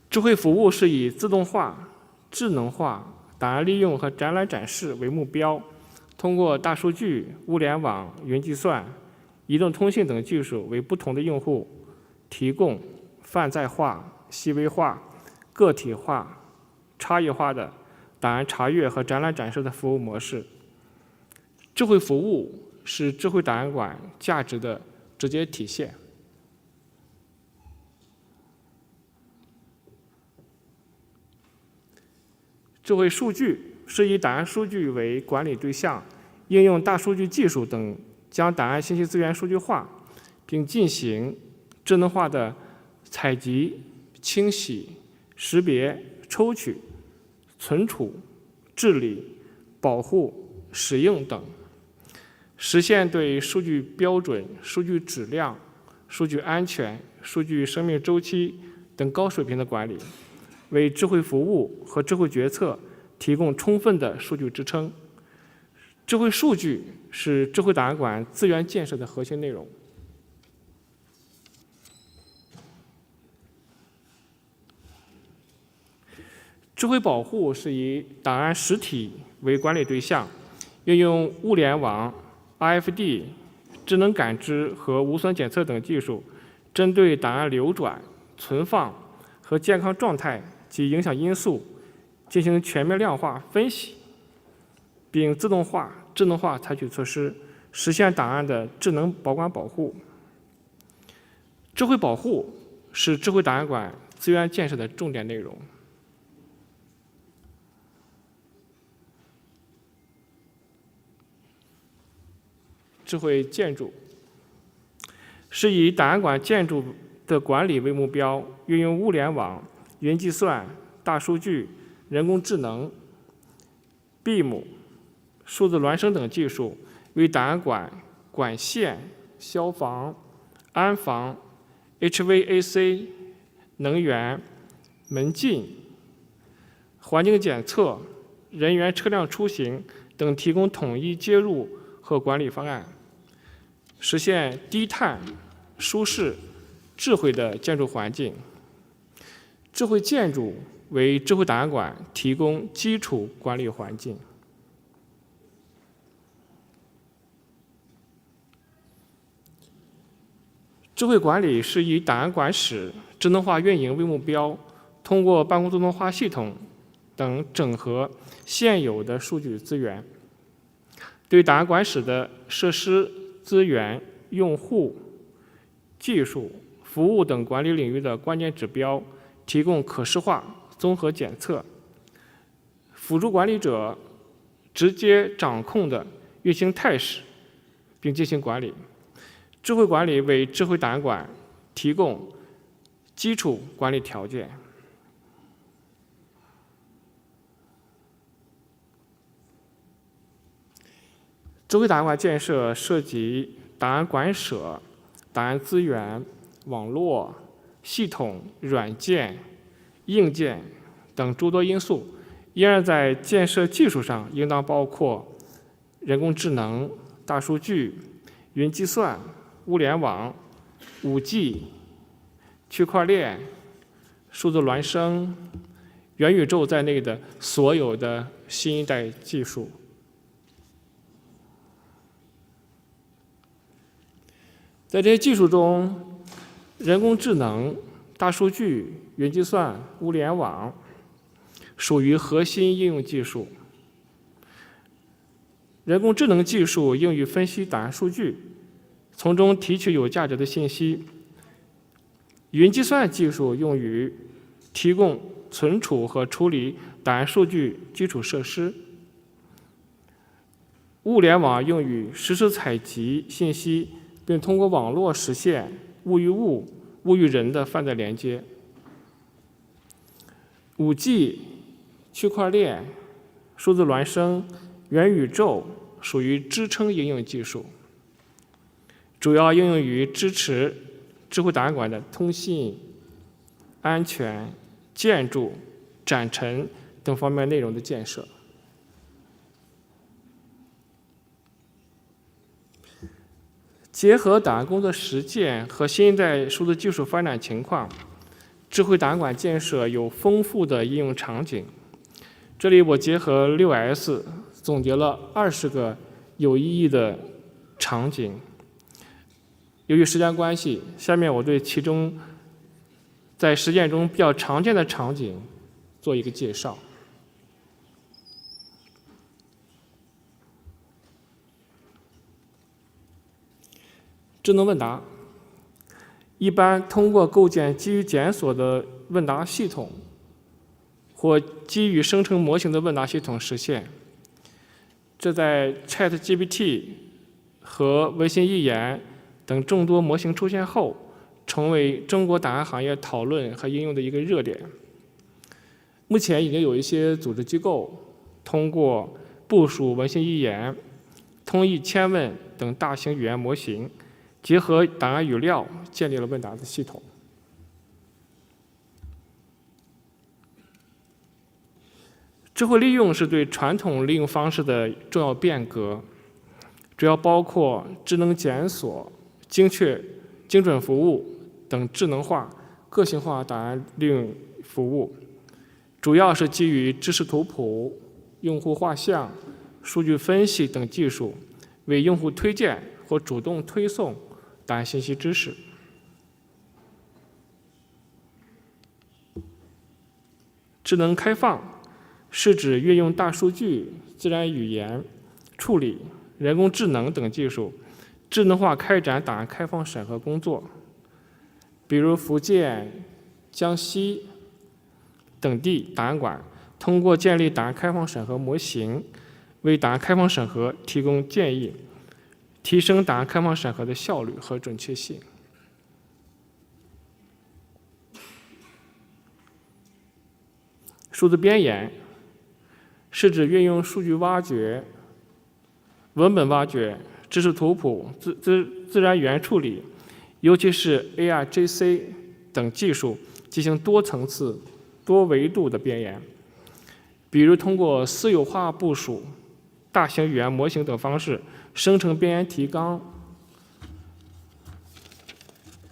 智慧服务是以自动化、智能化、档案利用和展览展示为目标，通过大数据、物联网、云计算、移动通信等技术，为不同的用户提供泛在化、细微化、个体化、差异化的档案查阅和展览展示的服务模式。智慧服务是智慧档案馆价值的直接体现。智慧数据是以档案数据为管理对象，应用大数据技术等，将档案信息资源数据化，并进行智能化的采集、清洗、识别、抽取、存储、治理、保护、使用等，实现对数据标准、数据质量、数据安全、数据生命周期等高水平的管理，为智慧服务和智慧决策提供充分的数据支撑。智慧数据是智慧档案馆资源建设的核心内容。智慧保护是以档案实体为管理对象，运用物联网、RFID、智能感知和无损检测等技术，针对档案流转、存放和健康状态及影响因素进行全面量化分析，并自动化、智能化采取措施，实现档案的智能保管保护。智慧保护是智慧档案馆资源建设的重点内容。智慧建筑是以档案馆建筑的管理为目标，运用物联网、云计算、大数据、人工智能、BIM、数字孪生等技术，为档案馆管线、消防、安防、HVAC、能源、门禁、环境检测、人员车辆出行等提供统一接入和管理方案，实现低碳、舒适、智慧的建筑环境。智慧建筑为智慧档案馆提供基础管理环境。智慧管理是以档案馆室智能化运营为目标，通过办公自动化系统等整合现有的数据资源，对档案馆室的设施、资源、用户、技术、服务等管理领域的关键指标提供可视化综合检测，辅助管理者直接掌控的运行态势，并进行管理。智慧管理为智慧档案馆提供基础管理条件。智慧档案馆建设涉及档案馆舍、档案资源、网络、系统、软件、硬件等诸多因素，因而在建设技术上应当包括人工智能、大数据、云计算、物联网、5G、区块链、数字孪生、元宇宙在内的所有的新一代技术。在这些技术中，人工智能、大数据、云计算、物联网属于核心应用技术。人工智能技术用于分析档案数据，从中提取有价值的信息。云计算技术用于提供存储和处理档案数据基础设施。物联网用于实时采集信息，并通过网络实现物与物、物与人的泛在连接。5G 区块链、数字孪生、元宇宙属于支撑应用技术，主要应用于支持智慧档案馆的通信、安全、建筑、展陈等方面内容的建设。结合档案工作实践和新一代数字技术发展情况，智慧档案馆建设有丰富的应用场景。这里我结合 6S 总结了20个有意义的场景。由于时间关系，下面我对其中在实践中比较常见的场景做一个介绍。智能问答一般通过构建基于检索的问答系统或基于生成模型的问答系统实现。这在 ChatGPT 和微信一言等众多模型出现后，成为中国档案行业讨论和应用的一个热点。目前已经有一些组织机构通过部署文心一言、通义千问等大型语言模型，结合档案语料建立了问答的系统。智慧利用是对传统利用方式的重要变革，主要包括智能检索、精准服务等智能化、个性化档案利用服务，主要是基于知识图谱、用户画像、数据分析等技术，为用户推荐或主动推送档案信息知识。智能开放是指运用大数据、自然语言处理、人工智能等技术，智能化开展档案开放审核工作。比如福建、江西等地档案馆通过建立档案开放审核模型，为档案开放审核提供建议，提升档案开放审核的效率和准确性。数字编言是指运用数据挖掘、文本挖掘、知识图谱、自然语言处理，尤其是 ARGC 等技术进行多层次、多维度的编言，比如通过私有化部署、大型语言模型等方式生成编言提纲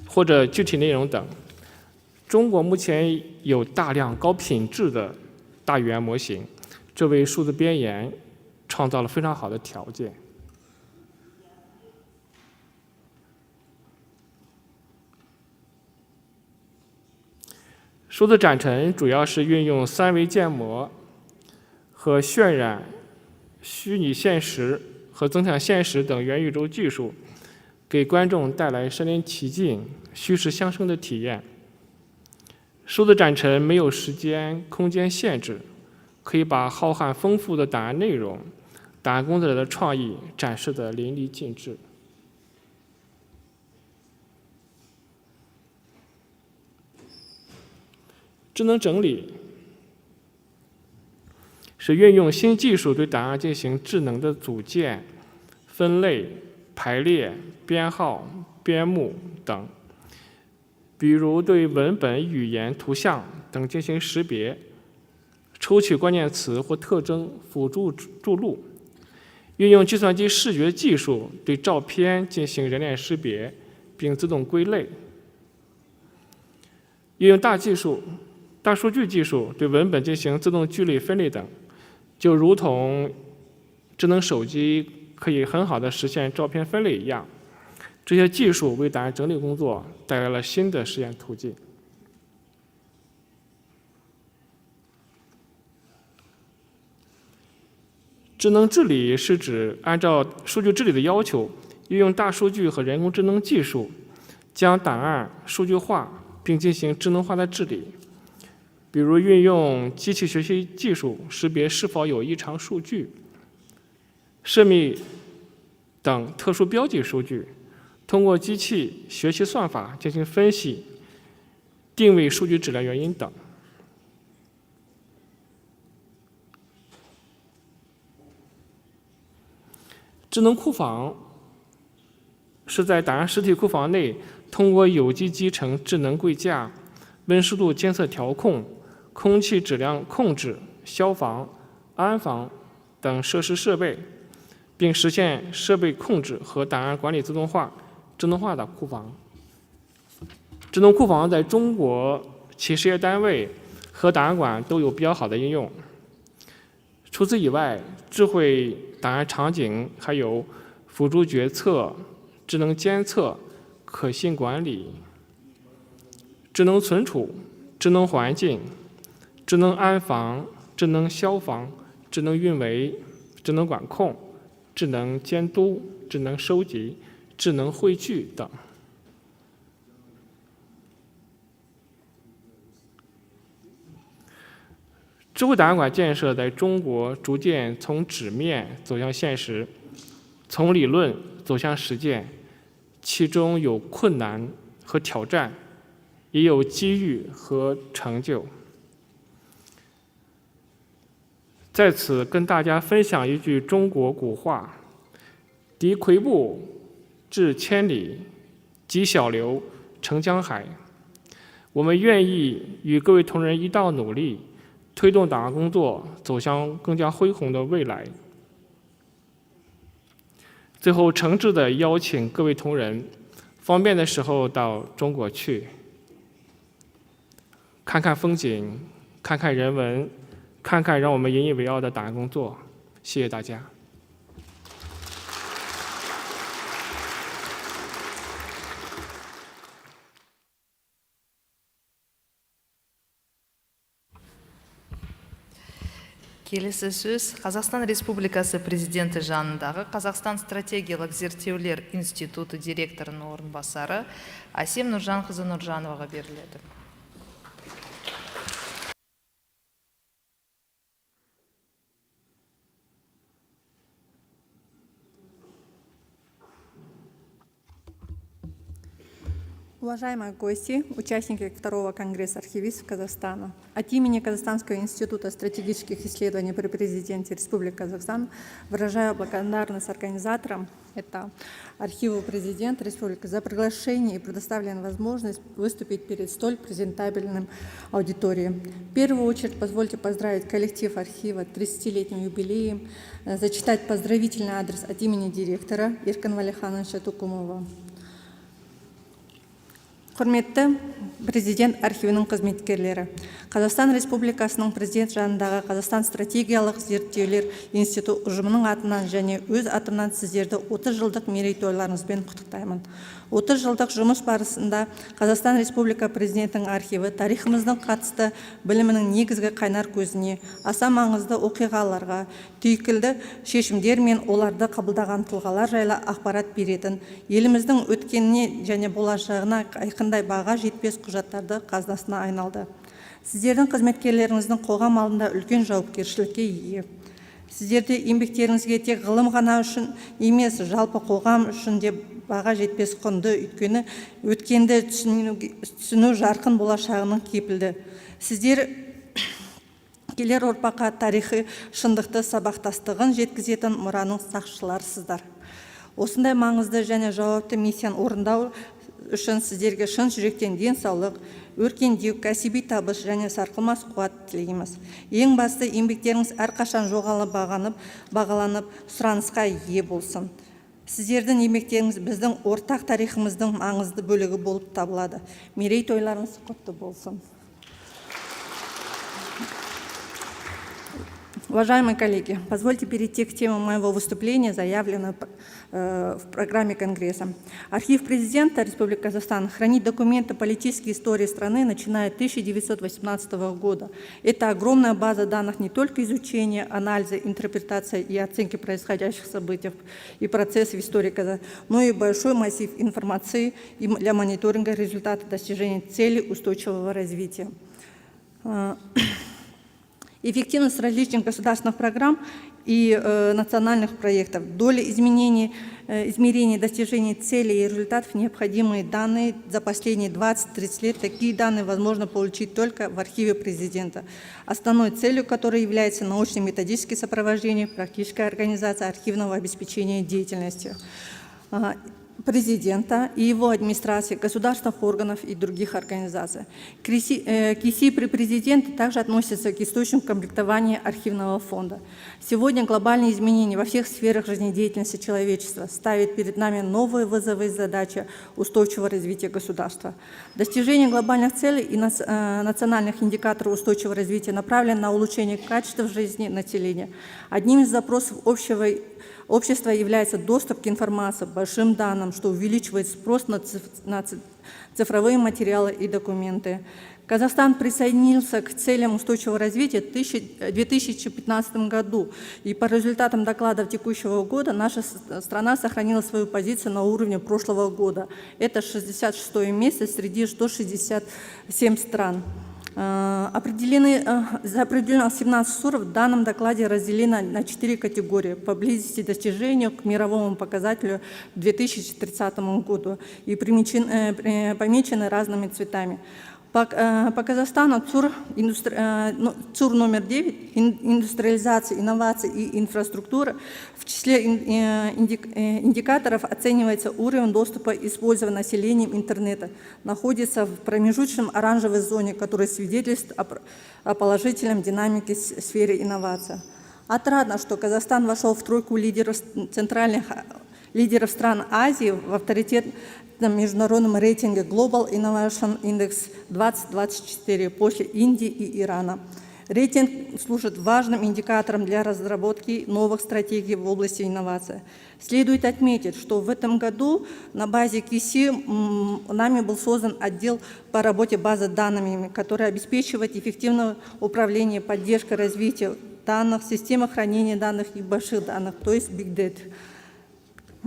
或者具体内容等。中国目前有大量高品质的大语言模型，这为数字编言创造了非常好的条件。数字展陈主要是运用三维建模和渲染、虚拟现实和增强现实等元宇宙技术，给观众带来身临其境、虚实相生的体验。数字展陈没有时间、空间限制，可以把浩瀚丰富的档案内容、档案工作者的创意展示得淋漓尽致。智能整理是运用新技术对档案进行智能的组建、分类、排列、编号、编目等，比如对文本、语言、图像等进行识别，抽取关键词或特征辅助注入，运用计算机视觉技术对照片进行人脸识别并自动归类，运用大数据技术对文本进行自动聚类分类等，就如同智能手机可以很好的实现照片分类一样，这些技术为档案整理工作带来了新的实验途径。智能治理是指按照数据治理的要求，运用大数据和人工智能技术，将档案数据化并进行智能化的治理。比如运用机器学习技术识别是否有异常数据、涉密等特殊标记数据，通过机器学习算法进行分析，定位数据质量原因等。智能库房是在档案实体库房内，通过有机集成智能柜架、温湿度监测调控、空气质量控制、消防、安防等设施设备，并实现设备控制和档案管理自动化、智能化的库房。智能库房在中国企事业单位和档案馆都有比较好的应用。除此以外，智慧档案场景还有辅助决策、智能监测、可信管理、智能存储、智能环境、智能安防、智能消防、智能运维、智能管控、智能监督、智能收集、智能汇聚等。智慧档案馆建设在中国逐渐从纸面走向现实，从理论走向实践，其中有困难和挑战，也有机遇和成就。在此跟大家分享一句中国古话：“敌夔步至千里，积小流成江海。”我们愿意与各位同仁一道努力，推动档案工作走向更加恢宏的未来。最后，诚挚地邀请各位同仁，方便的时候到中国去，看看风景，看看人文，看看让我们引以为傲的档案工作。谢谢大家。Келесі сөз Қазақстан Республикасы президенті жанындағы Қазақстан стратегиялық зерттеулер институты директорының орынбасары Әсем Нұржанқызы Нұржановаға беріледі. Уважаемые гости, участники второго Конгресса архивистов Казахстана, от имени Казахстанского института стратегических исследований при президенте Республики Казахстан выражаю благодарность организаторам, это архиву президента Республики, за приглашение и предоставленную возможность выступить перед столь презентабельным аудиторией. В первую очередь позвольте поздравить коллектив архива 30-летним юбилеем, зачитать поздравительный адрес от имени директора Еркін Валихановича Тукумова. Құрметті президент архивінің қызметкерлері, Қазақстан Республикасының президент жанындағы Қазақстан стратегиялық зерттеулер институты ұжымының атынан және өз атымнан сіздерді 30 жылдық мерейтойларыңызбен құттықтаймын. 30 жылдық жұмыс барысында Қазақстан Республика президентінің архиві тарихымыздың қатысты білімінің негізгі қайнар көзіне, аса маңызды оқиғаларға, түйткілді шешімдер мен оларды қабылдаған тұлғалар жайлы ақпарат беретін, еліміздің өткеніне және болашағына айқындай баға жетпес құжаттарды қазынасына айналды. Сіздердің қызметкерлеріңіздің қоғам алдында үлкен жауапкершілікке ие. Сіздерде еңбектеріңізге тек ғылым ғана үшін емес, жалпы қоғам үшін де баға жетпес құнды, өйткені өткенді түсіну жарқын болашағының кепілді. Сіздер келер ұрпаққа тарихи шындықты, сабақтастығын жеткізетін мұраның сақшыларысыздар. Осындай маңызды және жауапты миссияны орындау үшін сіздерге шын жүректен денсаулық, өркендеу, кәсіби табыс және сарқылмас қуат тілейміз. Ең басты еңбектеріңіз әрқашан жоғары бағаланып, сұранысқа ие болсын. Сіздердің еңбектеріңіз біздің ортақ тарихымыздың маңызды бөлігі болып табылады. Мерейтойларыңыз құтты болсын. Уважаемые коллеги, позвольте перейти к теме моего выступления, заявленной в программе Конгресса. Архив президента Республики Казахстан хранит документы политической истории страны, начиная с 1918 года. Это огромная база данных не только изучения, анализа, интерпретации и оценки происходящих событий и процессов в истории Казахстана, но и большой массив информации для мониторинга результатов достижения целей устойчивого развития. Эффективность различных государственных программ и национальных проектов. Доля измерений достижений целей и результатов, необходимые данные за последние 20-30 лет, такие данные возможно получить только в архиве президента, основной целью которой является научно-методическое сопровождение, практическая организация архивного обеспечения деятельности президента и его администрации, государственных органов и других организаций. КИСИ при президенте также относится к источнику комплектования архивного фонда. Сегодня глобальные изменения во всех сферах жизнедеятельности человечества ставят перед нами новые вызовы и задачи устойчивого развития государства. Достижение глобальных целей и национальных индикаторов устойчивого развития направлено на улучшение качества жизни населения. Одним из запросов общества является доступ к информации, большим данным, что увеличивает спрос на цифровые материалы и документы. Казахстан присоединился к целям устойчивого развития в 2015 году, и по результатам докладов текущего года наша страна сохранила свою позицию на уровне прошлого года. Это 66-е место среди 167 стран. За определенных 17 суров в данном докладе разделено на 4 категории по близости достижению к мировому показателю к 2030 году и помечены разными цветами. По Казахстану ЦУР номер 9 «Индустриализация, инновации и инфраструктура» в числе индикаторов оценивается уровень доступа и использования населением интернета, находится в промежуточном оранжевой зоне, которая свидетельствует о положительном динамике в сфере инноваций. Отрадно, что Казахстан вошел в тройку лидеров стран Азии в авторитетном международном рейтинге Global Innovation Index 2024 после Индии и Ирана. Рейтинг служит важным индикатором для разработки новых стратегий в области инноваций. Следует отметить, что в этом году на базе КИСИ нами был создан отдел по работе базы данными, который обеспечивает эффективное управление, поддержку развития данных, системы хранения данных и больших данных, то есть Big Data,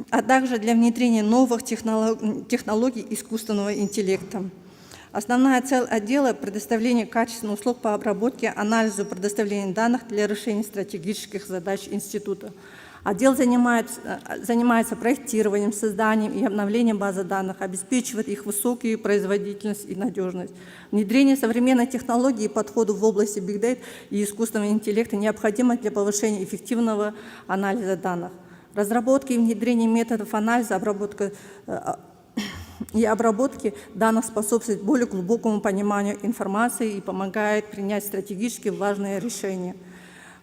а также для внедрения новых технологий искусственного интеллекта. Основная цель отдела – предоставление качественных услуг по обработке, анализу, предоставлению данных для решения стратегических задач института. Отдел занимается проектированием, созданием и обновлением базы данных, обеспечивает их высокую производительность и надежность. Внедрение современных технологий и подходов в области Big Data и искусственного интеллекта необходимо для повышения эффективного анализа данных. Разработка и внедрение методов анализа, обработки данных способствует более глубокому пониманию информации и помогает принять стратегически важные решения.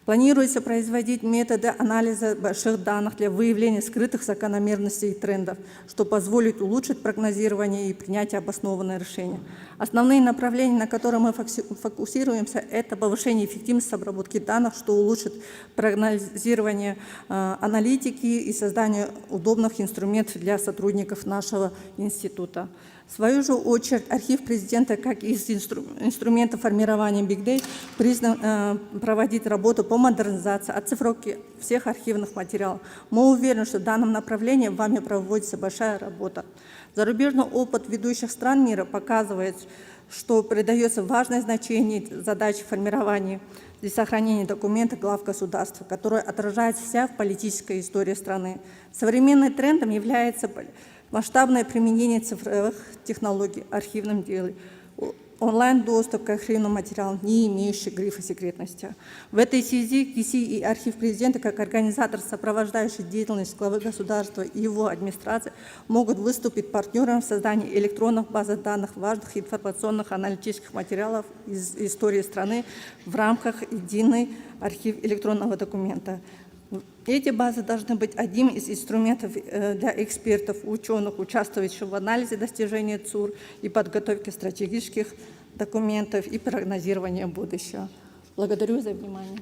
Планируется производить методы анализа больших данных для выявления скрытых закономерностей и трендов, что позволит улучшить прогнозирование и принятие обоснованных решений. Основные направления, на которые мы фокусируемся, это повышение эффективности обработки данных, что улучшит прогнозирование аналитики и создание удобных инструментов для сотрудников нашего института. В свою же очередь, архив президента, как из инструмента формирования Big Data, призван проводить работу по модернизации, оцифровке всех архивных материалов. Мы уверены, что в данном направлении вами проводится большая работа. Зарубежный опыт ведущих стран мира показывает, что придается важное значение задаче формирования и сохранения документов глав государства, которые отражает вся политическая история страны. Современным трендом является масштабное применение цифровых технологий в архивном деле, онлайн-доступ к архивным материалам, не имеющий грифа секретности. В этой связи КИСИ и архив президента, как организатор, сопровождающий деятельность главы государства и его администрации, могут выступить партнером в создании электронных баз данных важных информационных аналитических материалов из истории страны в рамках единый архив электронного документа. Эти базы должны быть одним из инструментов для экспертов, ученых, участвующих в анализе достижений ЦУР и подготовке стратегических документов и прогнозирования будущего. Благодарю за внимание.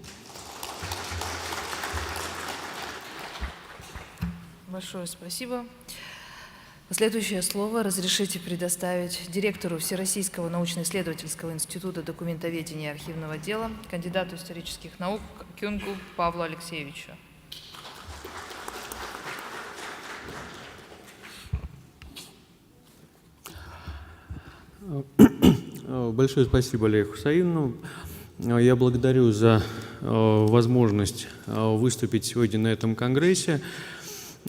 Большое спасибо. Следующее слово разрешите предоставить директору Всероссийского научно-исследовательского института документоведения и архивного дела, кандидату исторических наук Кюнгу Павлу Алексеевичу. Большое спасибо, Олег Хусаиновну. Я благодарю за возможность выступить сегодня на этом конгрессе.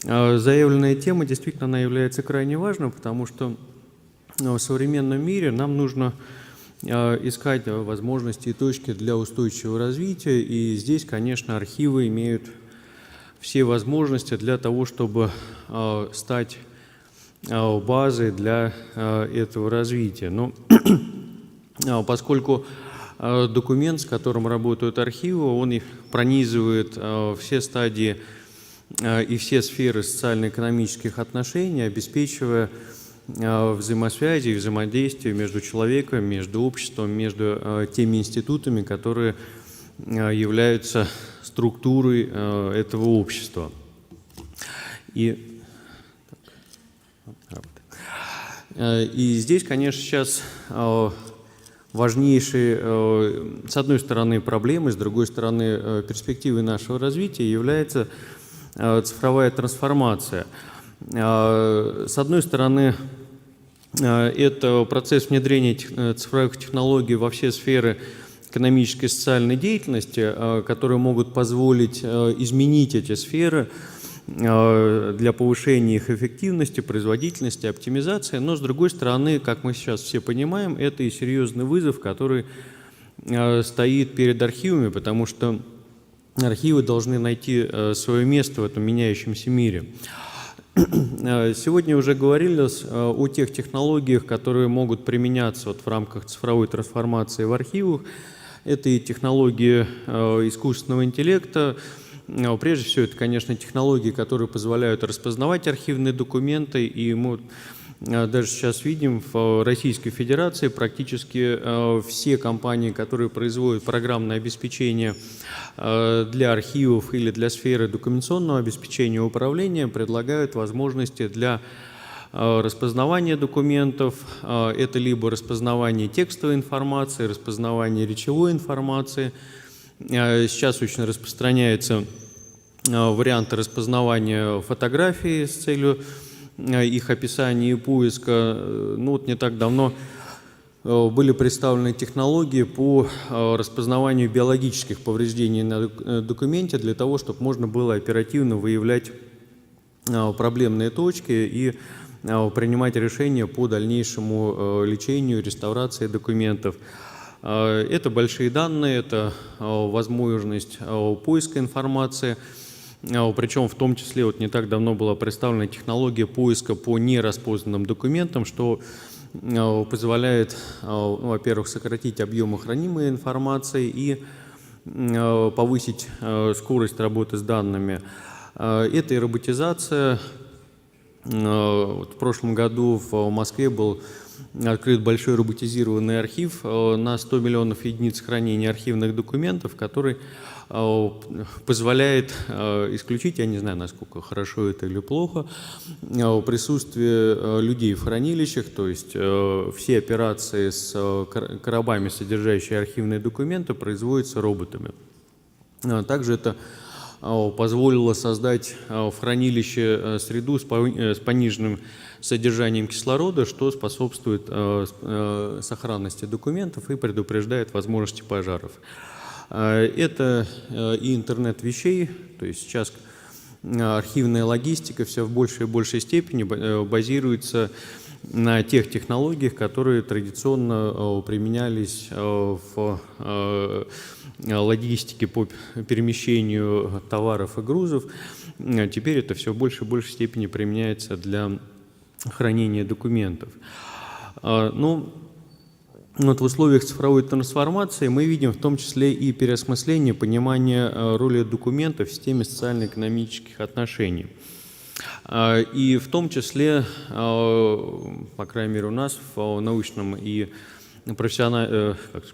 Заявленная тема действительно она является крайне важной, потому что в современном мире нам нужно искать возможности и точки для устойчивого развития. И здесь, конечно, архивы имеют все возможности для того, чтобы стать базой для этого развития. Но поскольку документ, с которым работают архивы, он пронизывает все стадии и все сферы социально-экономических отношений, обеспечивая взаимосвязи и взаимодействие между человеком, между обществом, между теми институтами, которые являются структурой этого общества. И здесь, конечно, сейчас важнейшие, с одной стороны, проблемы, с другой стороны, перспективы нашего развития является цифровая трансформация. С одной стороны, это процесс внедрения цифровых технологий во все сферы экономической и социальной деятельности, которые могут позволить изменить эти сферы для повышения их эффективности, производительности, оптимизации. Но, с другой стороны, как мы сейчас все понимаем, это и серьезный вызов, который стоит перед архивами, потому что архивы должны найти свое место в этом меняющемся мире. Сегодня уже говорилось о тех технологиях, которые могут применяться в рамках цифровой трансформации в архивах. Это и технологии искусственного интеллекта. Прежде всего, это, конечно, технологии, которые позволяют распознавать архивные документы. И мы даже сейчас видим в Российской Федерации практически все компании, которые производят программное обеспечение для архивов или для сферы документационного обеспечения и управления, предлагают возможности для распознавания документов. Это либо распознавание текстовой информации, распознавание речевой информации. Сейчас очень распространяются варианты распознавания фотографий с целью их описания и поиска. Ну, вот не так давно были представлены технологии по распознаванию биологических повреждений на документе для того, чтобы можно было оперативно выявлять проблемные точки и принимать решения по дальнейшему лечению, реставрации документов. Это большие данные, это возможность поиска информации, причем в том числе вот не так давно была представлена технология поиска по нераспознанным документам, что позволяет, во-первых, сократить объемы хранимой информации и повысить скорость работы с данными. Это и роботизация. В прошлом году в Москве был открыт большой роботизированный архив на 100 миллионов единиц хранения архивных документов, который позволяет исключить, я не знаю, насколько хорошо это или плохо, присутствие людей в хранилищах, то есть все операции с коробами, содержащие архивные документы, производятся роботами. Также это позволило создать в хранилище среду с пониженным содержанием кислорода, что способствует сохранности документов и предупреждает возможности пожаров. Это и интернет вещей, то есть сейчас архивная логистика все в большей и большей степени базируется на тех технологиях, которые традиционно применялись в логистике по перемещению товаров и грузов. Теперь это все в большей и большей степени применяется для хранения документов. Ну, вот в условиях цифровой трансформации мы видим в том числе и переосмысление понимания роли документов в системе социально-экономических отношений. И в том числе, по крайней мере, у нас в научном и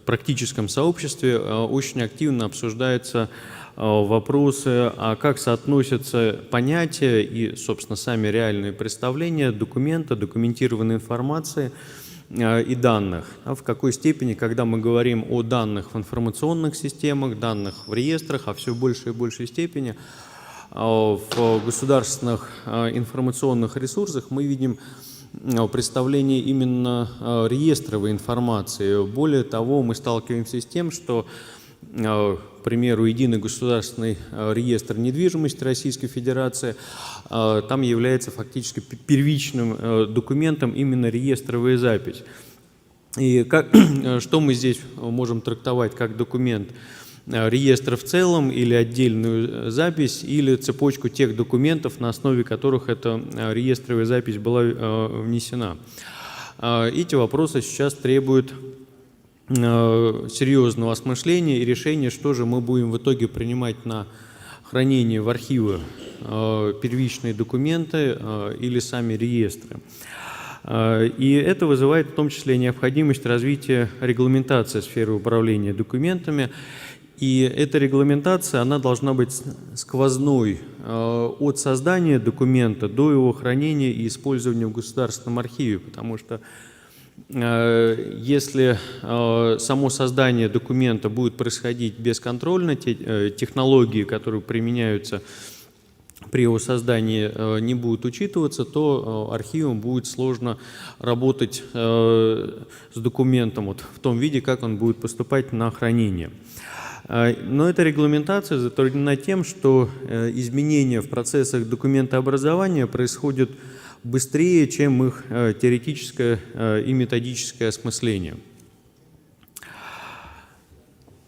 практическом сообществе очень активно обсуждаются вопросы, а как соотносятся понятия и, собственно, сами реальные представления документа, документированной информации и данных. В какой степени, когда мы говорим о данных в информационных системах, данных в реестрах, а все в большей и большей степени в государственных информационных ресурсах мы видим представление именно реестровой информации. Более того, мы сталкиваемся с тем, что, к примеру, единый государственный реестр недвижимости Российской Федерации, там является фактически первичным документом именно реестровая запись. И что мы здесь можем трактовать как документ? Реестр в целом или отдельную запись, или цепочку тех документов, на основе которых эта реестровая запись была внесена. Эти вопросы сейчас требуют серьезного осмысления и решения, что же мы будем в итоге принимать на хранение в архивы: первичные документы или сами реестры. И это вызывает в том числе необходимость развития регламентации сферы управления документами. И эта регламентация, она должна быть сквозной от создания документа до его хранения и использования в государственном архиве, потому что если само создание документа будет происходить бесконтрольно, те технологии, которые применяются при его создании, не будут учитываться, то архивам будет сложно работать с документом вот в том виде, как он будет поступать на хранение. Но эта регламентация затруднена тем, что изменения в процессах документообразования происходят быстрее, чем их теоретическое и методическое осмысление.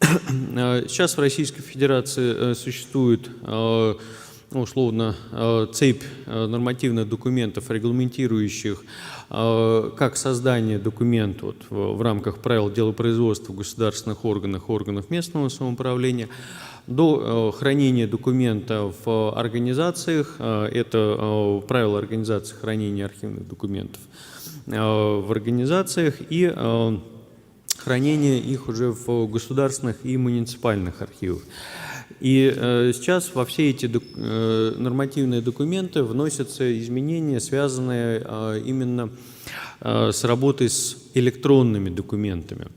Сейчас в Российской Федерации существует условно цепь нормативных документов, регламентирующих как создание документа в рамках правил делопроизводства в государственных органах, органов местного самоуправления, до хранения документа в организациях, это правила организации хранения архивных документов в организациях и хранения их уже в государственных и муниципальных архивах. И сейчас во все эти нормативные документы вносятся изменения, связанные именно с работой с электронными документами.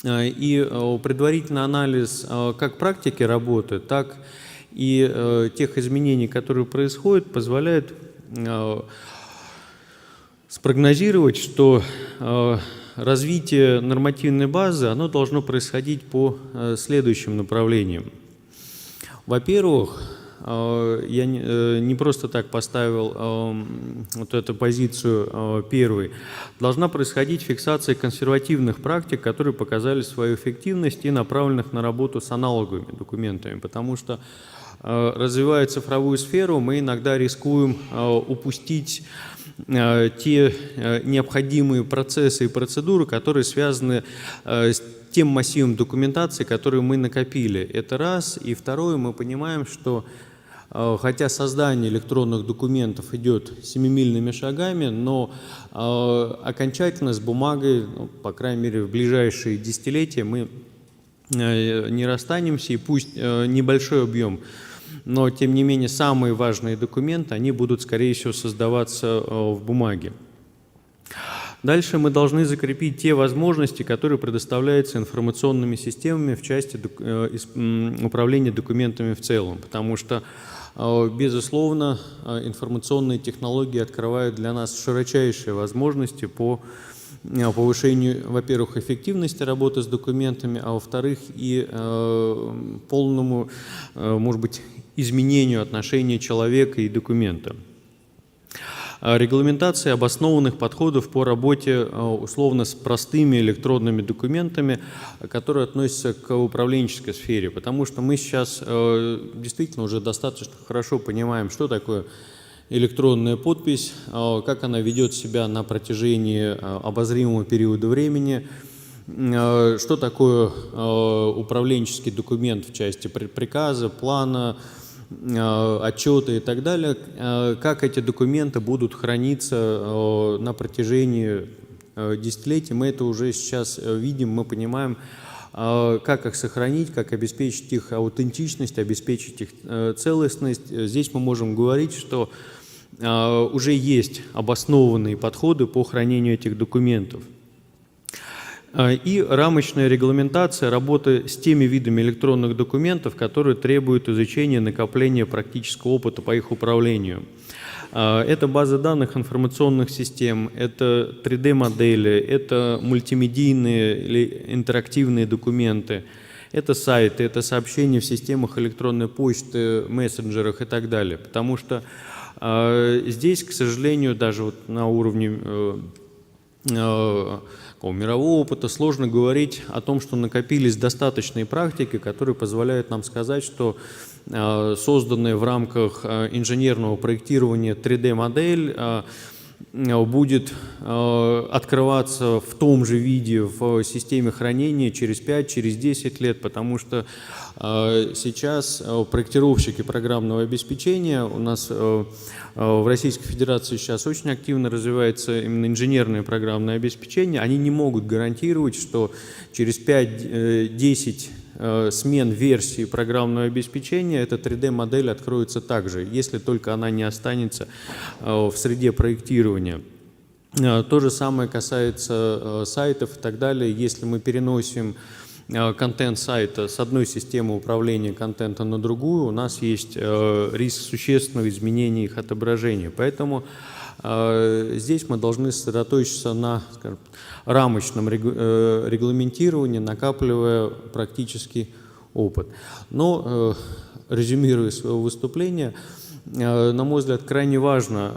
И предварительный анализ как практики работы, так и тех изменений, которые происходят, позволяет спрогнозировать, что развитие нормативной базы, оно должно происходить по следующим направлениям. Во-первых, я не просто так поставил вот эту позицию первой. Должна происходить фиксация консервативных практик, которые показали свою эффективность и направленных на работу с аналоговыми документами, потому что, развивая цифровую сферу, мы иногда рискуем упустить те необходимые процессы и процедуры, которые связаны с тем массивом документации, которую мы накопили. Это раз. И второе, мы понимаем, что хотя создание электронных документов идет семимильными шагами, но окончательно с бумагой, по крайней мере, в ближайшие десятилетия мы не расстанемся, и пусть небольшой объем, но тем не менее самые важные документы, они будут, скорее всего, создаваться в бумаге. Дальше мы должны закрепить те возможности, которые предоставляются информационными системами в части управления документами в целом, потому что, безусловно, информационные технологии открывают для нас широчайшие возможности по повышению, во-первых, эффективности работы с документами, а во-вторых, и полному, может быть, изменению отношения человека и документа. Регламентация обоснованных подходов по работе условно с простыми электронными документами, которые относятся к управленческой сфере, потому что мы сейчас действительно уже достаточно хорошо понимаем, что такое электронная подпись, как она ведет себя на протяжении обозримого периода времени, что такое управленческий документ в части приказа, плана, отчеты и так далее, как эти документы будут храниться на протяжении десятилетий. Мы это уже сейчас видим, мы понимаем, как их сохранить, как обеспечить их аутентичность, обеспечить их целостность. Здесь мы можем говорить, что уже есть обоснованные подходы по хранению этих документов. И рамочная регламентация работы с теми видами электронных документов, которые требуют изучения и накопления практического опыта по их управлению. Это базы данных информационных систем, это 3D-модели, это мультимедийные или интерактивные документы, это сайты, это сообщения в системах электронной почты, мессенджерах и так далее. Потому что здесь, к сожалению, даже вот на уровне мирового опыта сложно говорить о том, что накопились достаточные практики, которые позволяют нам сказать, что созданная в рамках инженерного проектирования 3D-модель будет открываться в том же виде в системе хранения через 5, через 10 лет, потому что сейчас проектировщики программного обеспечения у нас в Российской Федерации сейчас очень активно развивается именно инженерное программное обеспечение. Они не могут гарантировать, что через 5-10 смен версии программного обеспечения эта 3D-модель откроется также, если только она не останется в среде проектирования. То же самое касается сайтов и так далее. Если мы переносим контент сайта с одной системы управления контента на другую, у нас есть риск существенного изменения их отображения. Поэтому здесь мы должны сосредоточиться на, скажем, рамочном регламентировании, накапливая практический опыт. Но, резюмируя свое выступление, на мой взгляд, крайне важно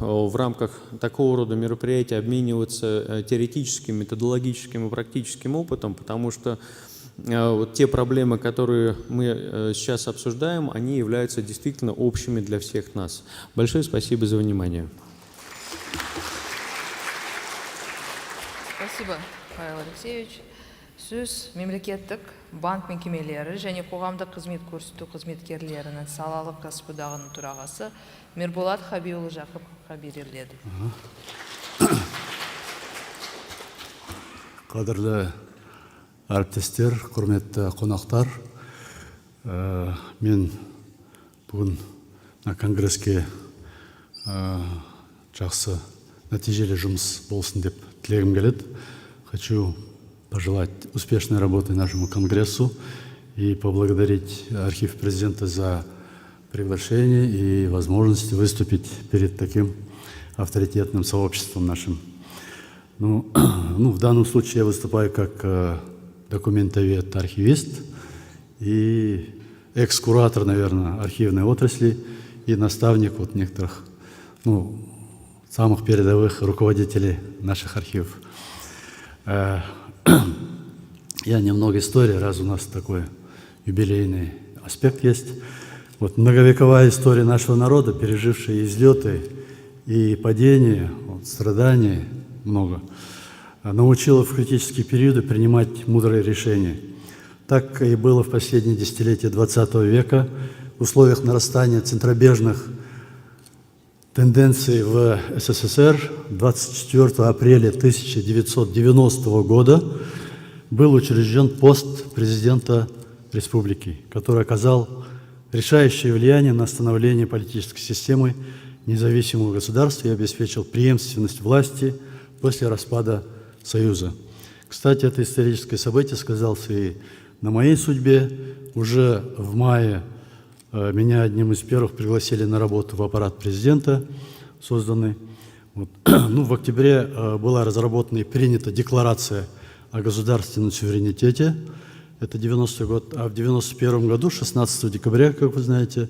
в рамках такого рода мероприятий обмениваться теоретическим, методологическим и практическим опытом, потому что те проблемы, которые мы сейчас обсуждаем, они являются действительно общими для всех нас. Большое спасибо за внимание. Спасибо, Павел Алексеевич. Сөз мемлекеттік банк мекемелері және қоғамдық қызмет көрсету қызметкерлерінің салалық кәсіподағының төрағасы Мирболат Хабиұлы Жақыповқа беріледі. Қадірлі әріптестер, құрметті қонақтар, мен бүгін конгресске жақсы нәтижелі жұмыс болсын деп тілегім келеді. Хочу пожелать успешной работы нашему Конгрессу и поблагодарить архив президента за приглашение и возможность выступить перед таким авторитетным сообществом нашим. В данном случае я выступаю как документовед, архивист и экс-куратор, наверное, архивной отрасли и наставник некоторых самых передовых руководителей наших архивов. Я немного истории, раз у нас такой юбилейный аспект есть. Многовековая история нашего народа, пережившая излеты и падения, страданий много, научила в критические периоды принимать мудрые решения. Так и было в последние десятилетия XX века в условиях нарастания центробежных тенденций в СССР. 24 апреля 1990 года был учрежден пост президента республики, который оказал решающее влияние на становление политической системы независимого государства и обеспечил преемственность власти после распада Союза. Кстати, это историческое событие сказалось и на моей судьбе. Уже в мае меня одним из первых пригласили на работу в аппарат президента, созданный. В октябре была разработана и принята декларация о государственном суверенитете. Это 90-й год. А в 91 году, 16 декабря, как вы знаете,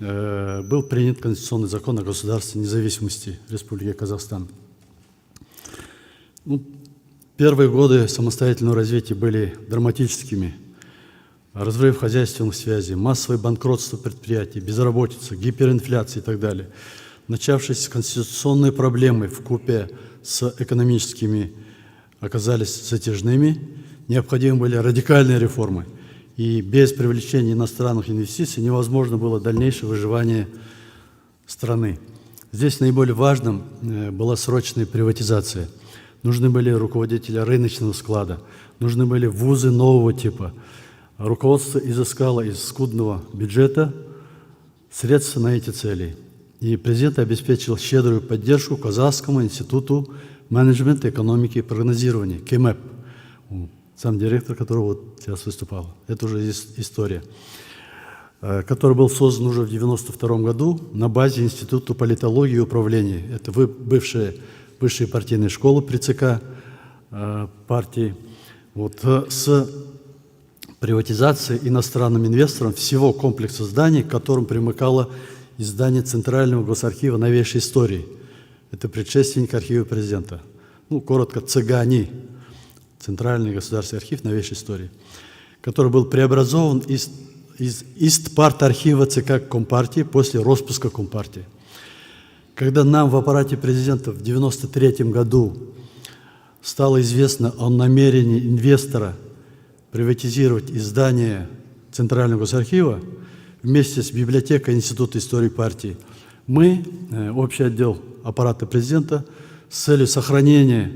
был принят Конституционный закон о государственной независимости Республики Казахстан. Первые годы самостоятельного развития были драматическими. Разрыв хозяйственных связей, массовое банкротство предприятий, безработица, гиперинфляция и так далее. Начавшиеся конституционные проблемы вкупе с экономическими оказались затяжными. Необходимы были радикальные реформы. И без привлечения иностранных инвестиций невозможно было дальнейшее выживание страны. Здесь наиболее важным была срочная приватизация. Нужны были руководители рыночного склада, нужны были вузы нового типа. Руководство изыскало из скудного бюджета средства на эти цели. И президент обеспечил щедрую поддержку Казахскому институту менеджмента, экономики и прогнозирования, КМЭП, сам директор которого сейчас выступал. Это уже история. который был создан уже в 1992 году на базе Института политологии и управления. Это бывшие партийные школы при ЦК партии. Вот, с приватизацией иностранным инвестором всего комплекса зданий, к которым примыкало издание Центрального госархива новейшей истории. Это предшественник архива президента. Ну, коротко, ЦГАНИ, Центральный государственный архив новейшей истории, который был преобразован из Истпарт-архива ЦК Компартии после распуска Компартии. Когда нам в аппарате президента в 1993 году стало известно о намерении инвестора приватизировать издание Центрального госархива вместе с библиотекой Института истории партии, мы, общий отдел аппарата президента, с целью сохранения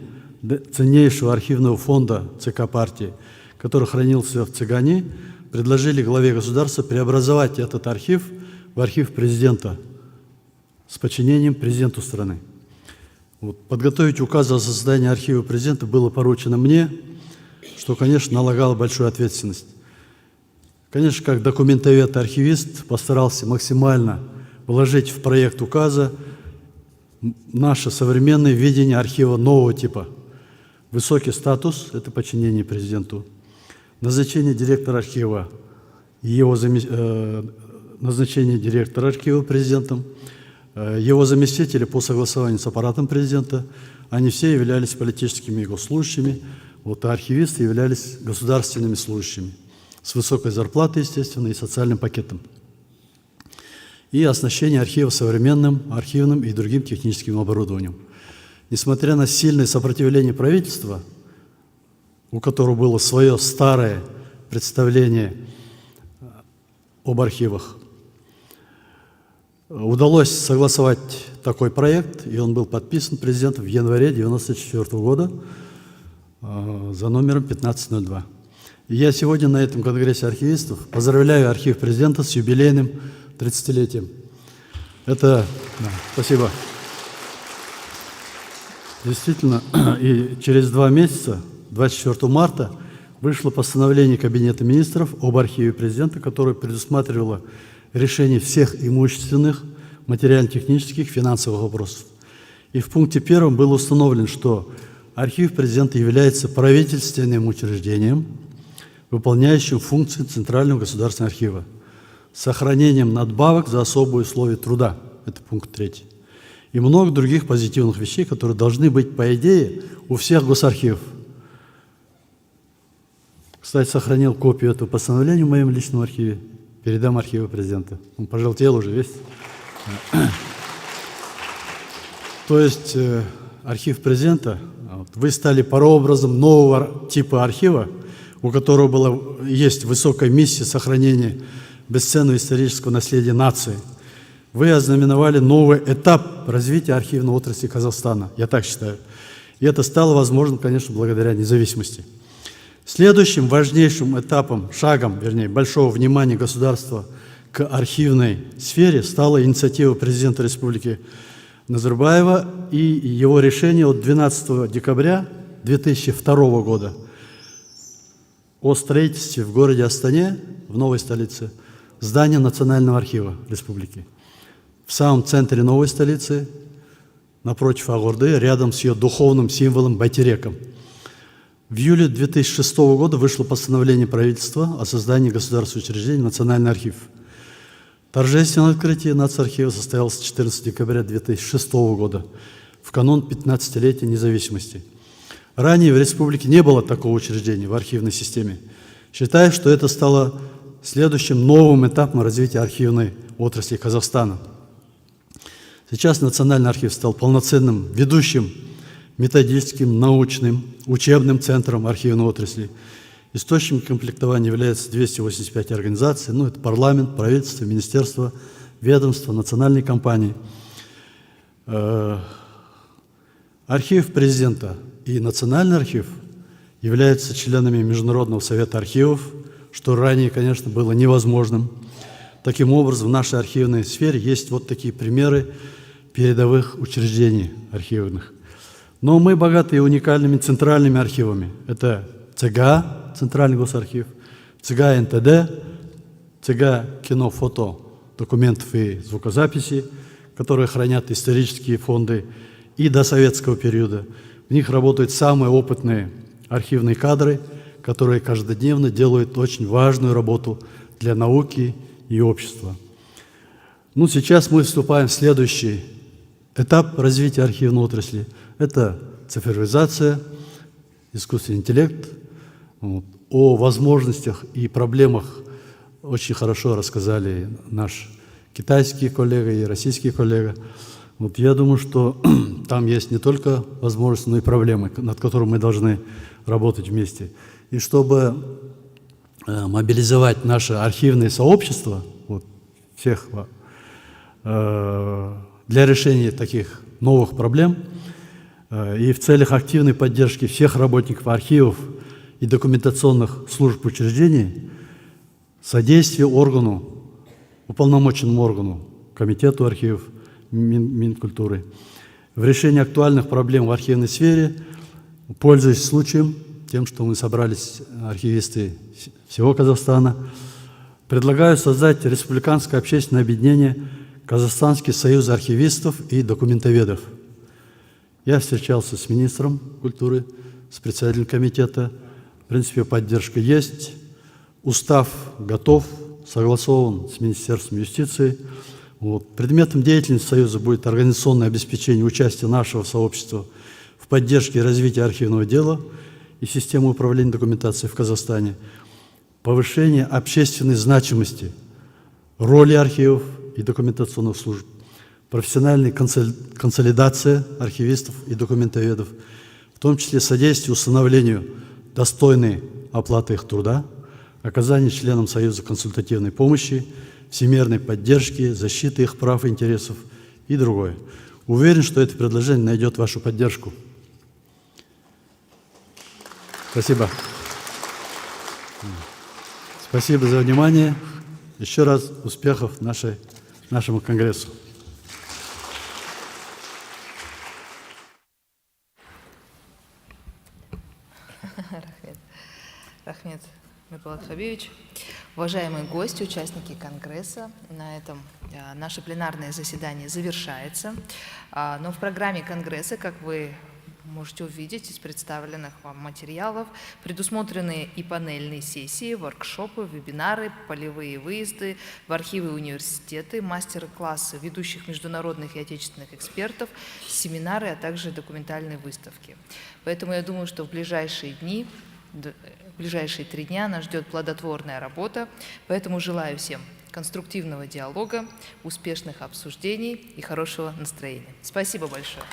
ценнейшего архивного фонда ЦК партии, который хранился в ЦГАНИ, предложили главе государства преобразовать этот архив в архив президента с подчинением президенту страны. Вот, подготовить указ о создании архива президента было поручено мне, что, конечно, налагало большую ответственность. Конечно, как документовед и архивист постарался максимально вложить в проект указа наше современное видение архива нового типа. Высокий статус – это подчинение президенту. Назначение директора архива и его назначение директора архива президентом, его заместители по согласованию с аппаратом президента, они все являлись политическими госслужащими, вот, а архивисты являлись государственными служащими с высокой зарплатой, естественно, и социальным пакетом. И оснащение архива современным архивным и другим техническим оборудованием. Несмотря на сильное сопротивление правительства, у которого было свое старое представление об архивах, удалось согласовать такой проект, и он был подписан президентом в январе 1994 года за номером 1502. И я сегодня на этом конгрессе архивистов поздравляю архив президента с юбилейным 30-летием. Это... Да, спасибо. Действительно, и через 2 месяца, 24 марта, вышло постановление Кабинета министров об архиве президента, которое предусматривало решение всех имущественных, материально-технических, финансовых вопросов. И в пункте 1 было установлено, что архив президента является правительственным учреждением, выполняющим функции Центрального государственного архива, с сохранением надбавок за особые условия труда. Это пункт 3. И много других позитивных вещей, которые должны быть, по идее, у всех госархивов. Кстати, сохранил копию этого постановления в моем личном архиве. Передам архиву президента. Он пожелтел уже весь. То есть архив президента, вы стали прообразом нового типа архива, у которого есть высокая миссия сохранения бесценного исторического наследия нации. Вы ознаменовали новый этап развития архивной отрасли Казахстана, я так считаю. И это стало возможным, конечно, благодаря независимости. Следующим важнейшим этапом, шагом, вернее, большого внимания государства к архивной сфере стала инициатива президента Республики Назарбаева и его решение от 12 декабря 2002 года о строительстве в городе Астане, в новой столице, здания Национального архива Республики. В самом центре новой столицы, напротив Агорды, рядом с ее духовным символом Байтереком. В июле 2006 года вышло постановление правительства о создании государственного учреждения Национальный архив. Торжественное открытие Нацархива состоялось 14 декабря 2006 года, в канун 15-летия независимости. Ранее в республике не было такого учреждения в архивной системе. Считаю, что это стало следующим новым этапом развития архивной отрасли Казахстана. Сейчас Национальный архив стал полноценным ведущим методическим, научным, учебным центром архивной отрасли. Источником комплектования является 285 организаций, это парламент, правительство, министерство, ведомство, национальные компании. Архив президента и Национальный архив являются членами Международного совета архивов, что ранее, конечно, было невозможным. Таким образом, в нашей архивной сфере есть вот такие примеры передовых учреждений архивных. Но мы богаты и уникальными центральными архивами. Это ЦГА, Центральный госархив, ЦГА НТД, ЦГ, кино, фото, документов и звукозаписи, которые хранят исторические фонды и до советского периода. В них работают самые опытные архивные кадры, которые каждодневно делают очень важную работу для науки и общества. Ну, сейчас мы вступаем в следующий этап развития архивной отрасли. Это цифровизация, искусственный интеллект. Вот. О возможностях и проблемах очень хорошо рассказали наш китайский коллега и российский коллега. Вот я думаю, что там есть не только возможности, но и проблемы, над которыми мы должны работать вместе. И чтобы мобилизовать наше архивное сообщество, вот, всех, для решения таких новых проблем и в целях активной поддержки всех работников архивов и документационных служб учреждений, содействие органу, уполномоченному органу, комитету архивов, Минкультуры, в решении актуальных проблем в архивной сфере, пользуясь случаем, тем, что мы собрались архивисты всего Казахстана, предлагаю создать республиканское общественное объединение «Казахстанский союз архивистов и документоведов». Я встречался с министром культуры, с председателем комитета. В принципе, поддержка есть. Устав готов, согласован с Министерством юстиции. Вот. Предметом деятельности Союза будет организационное обеспечение участия нашего сообщества в поддержке и развитии архивного дела и системы управления документацией в Казахстане, повышение общественной значимости, роли архивов и документационных служб, профессиональная консолидация архивистов и документоведов, в том числе содействие установлению достойной оплаты их труда, оказание членам Союза консультативной помощи, всемирной поддержки, защиты их прав и интересов и другое. Уверен, что это предложение найдет вашу поддержку. Спасибо. Спасибо за внимание. Еще раз успехов нашему Конгрессу. Рахмет, Мирболат Хабибович. Уважаемые гости, участники Конгресса, на этом наше пленарное заседание завершается. Но в программе Конгресса, как вы можете увидеть из представленных вам материалов, предусмотрены и панельные сессии, воркшопы, вебинары, полевые выезды в архивы и университеты, мастер-классы ведущих международных и отечественных экспертов, семинары, а также документальные выставки. Поэтому я думаю, что в ближайшие 3 дня нас ждет плодотворная работа, поэтому желаю всем конструктивного диалога, успешных обсуждений и хорошего настроения. Спасибо большое.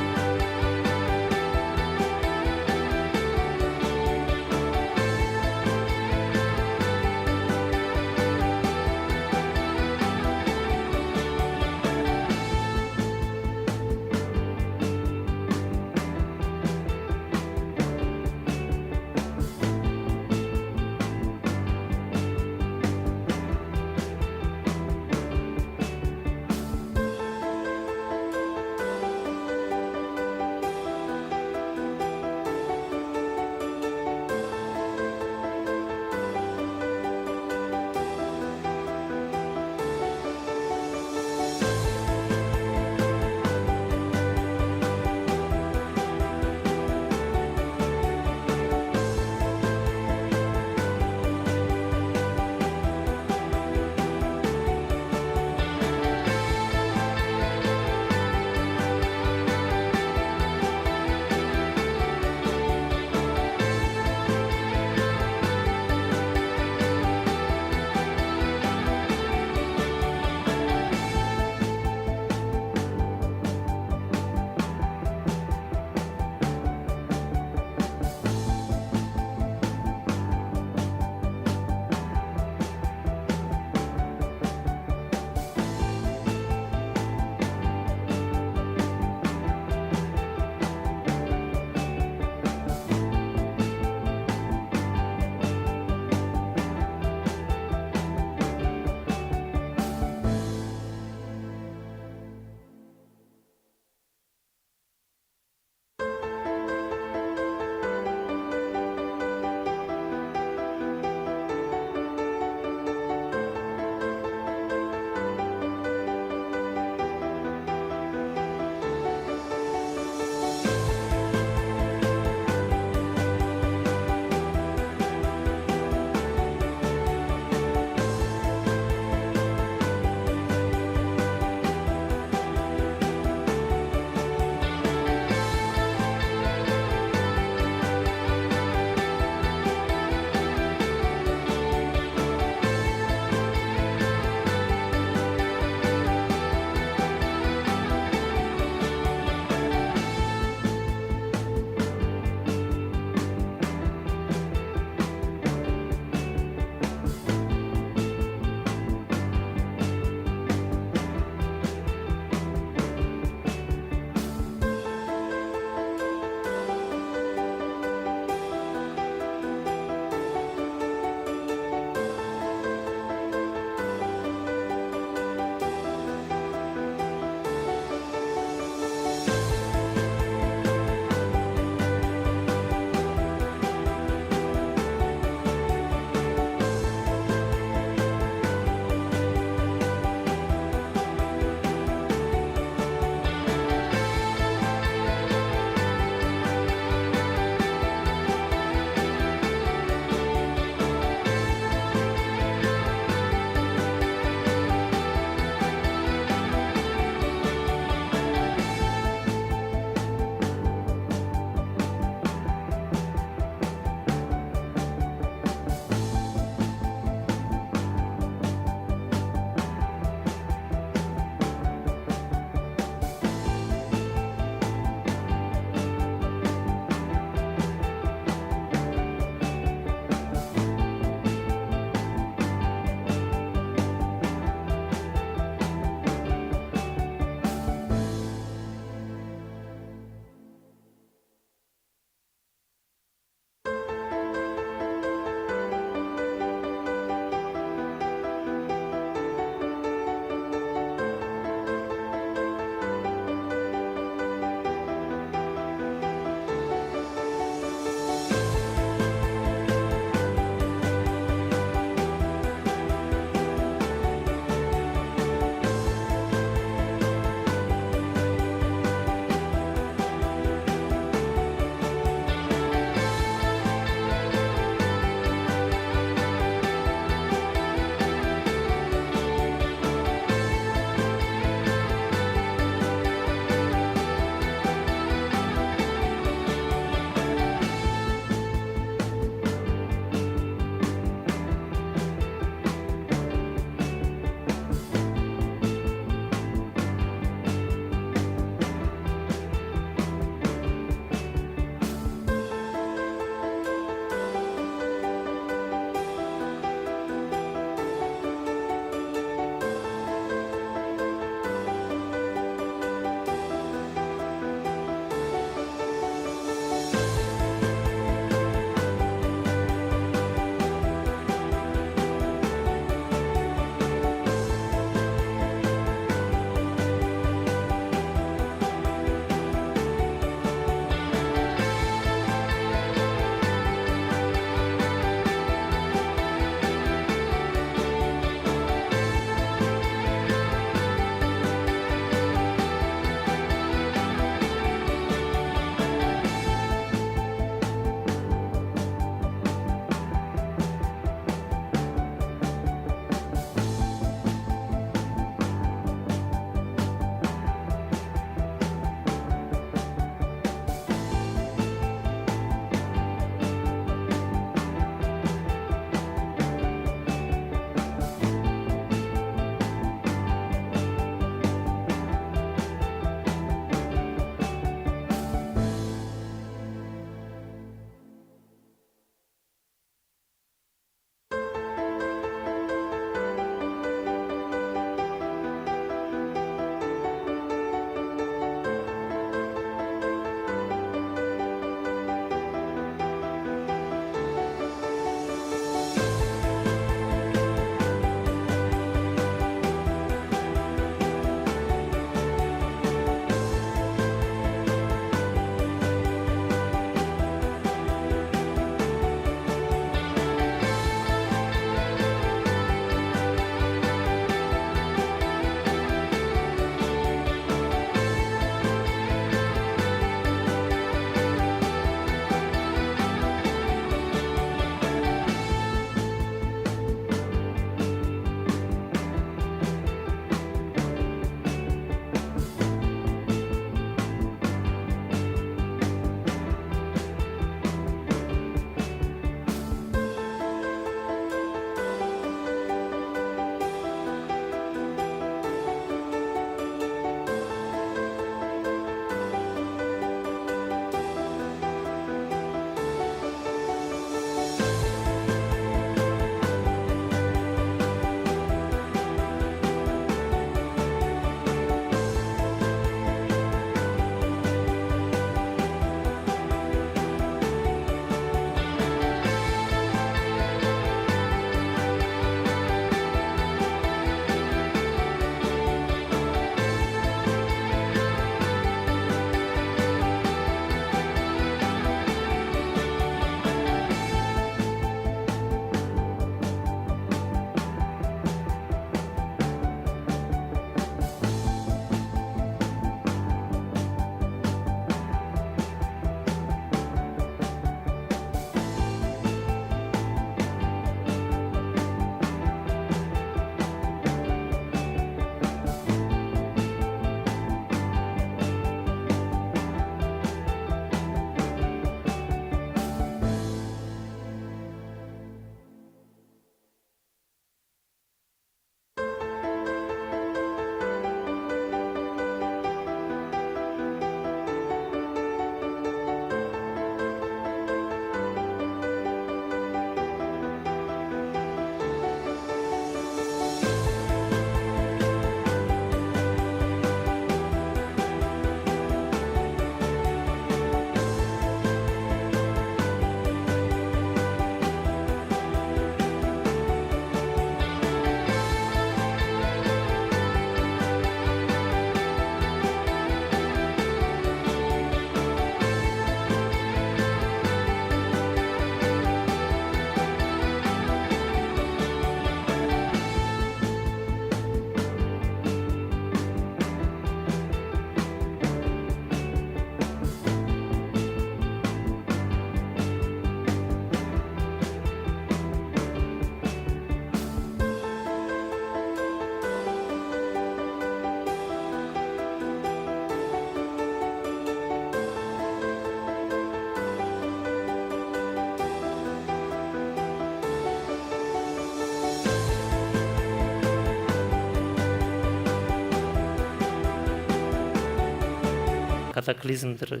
катаклизмдер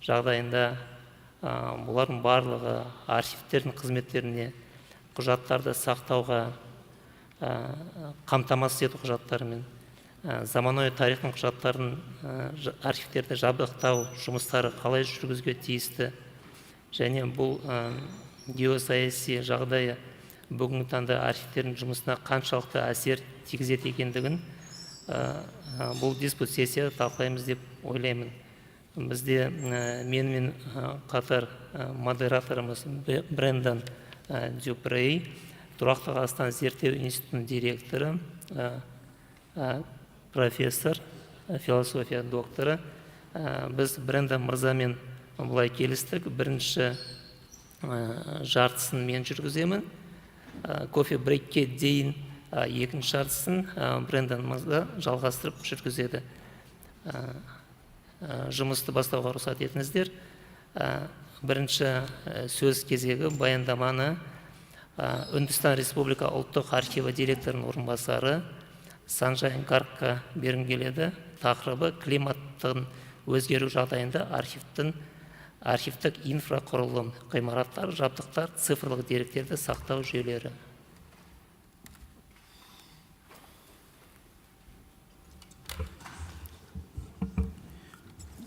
жағдайында бұлардың барлығы архивтердің қызметтеріне, құжаттарды сақтауға, қамтамасыз ету құжаттарымен, заманауи тарихтың құжаттарын архивтерді жабдықтау жұмыстары қалай жүргізуге тиісті, және бұл геосаяси жағдайы бүгінгі таңда архивтердің жұмысына қаншалықты әсер тигізеді екендігін бұл дискуссия сессияда талқылаймыз деп ойлаймын. Бізде менімен қатар модераторымыз Брендан Дюпрей, тұрақты Қазақстан зерттеу институтының директоры, профессор, философия докторы. Біз Брендан мырзамен бұлай келістік. Бірінші жартысын мен жүргіземін. Кофе брейкке дейін екінші жартысын Брендан мырза жалғастырып жүргізеді. Жұмысты бастауға рұқсат етіңіздер. Бірінші сөз кезегі баяндаманы Үндістан Республика ұлттық архиві директорының орынбасары Санжай Гаргқа бергім келеді. Тақырыбы климаттың өзгеру жағдайында архивтік инфрақұрылым, ғимараттар, жабдықтар, цифрлық деректерді сақтау жүйелері.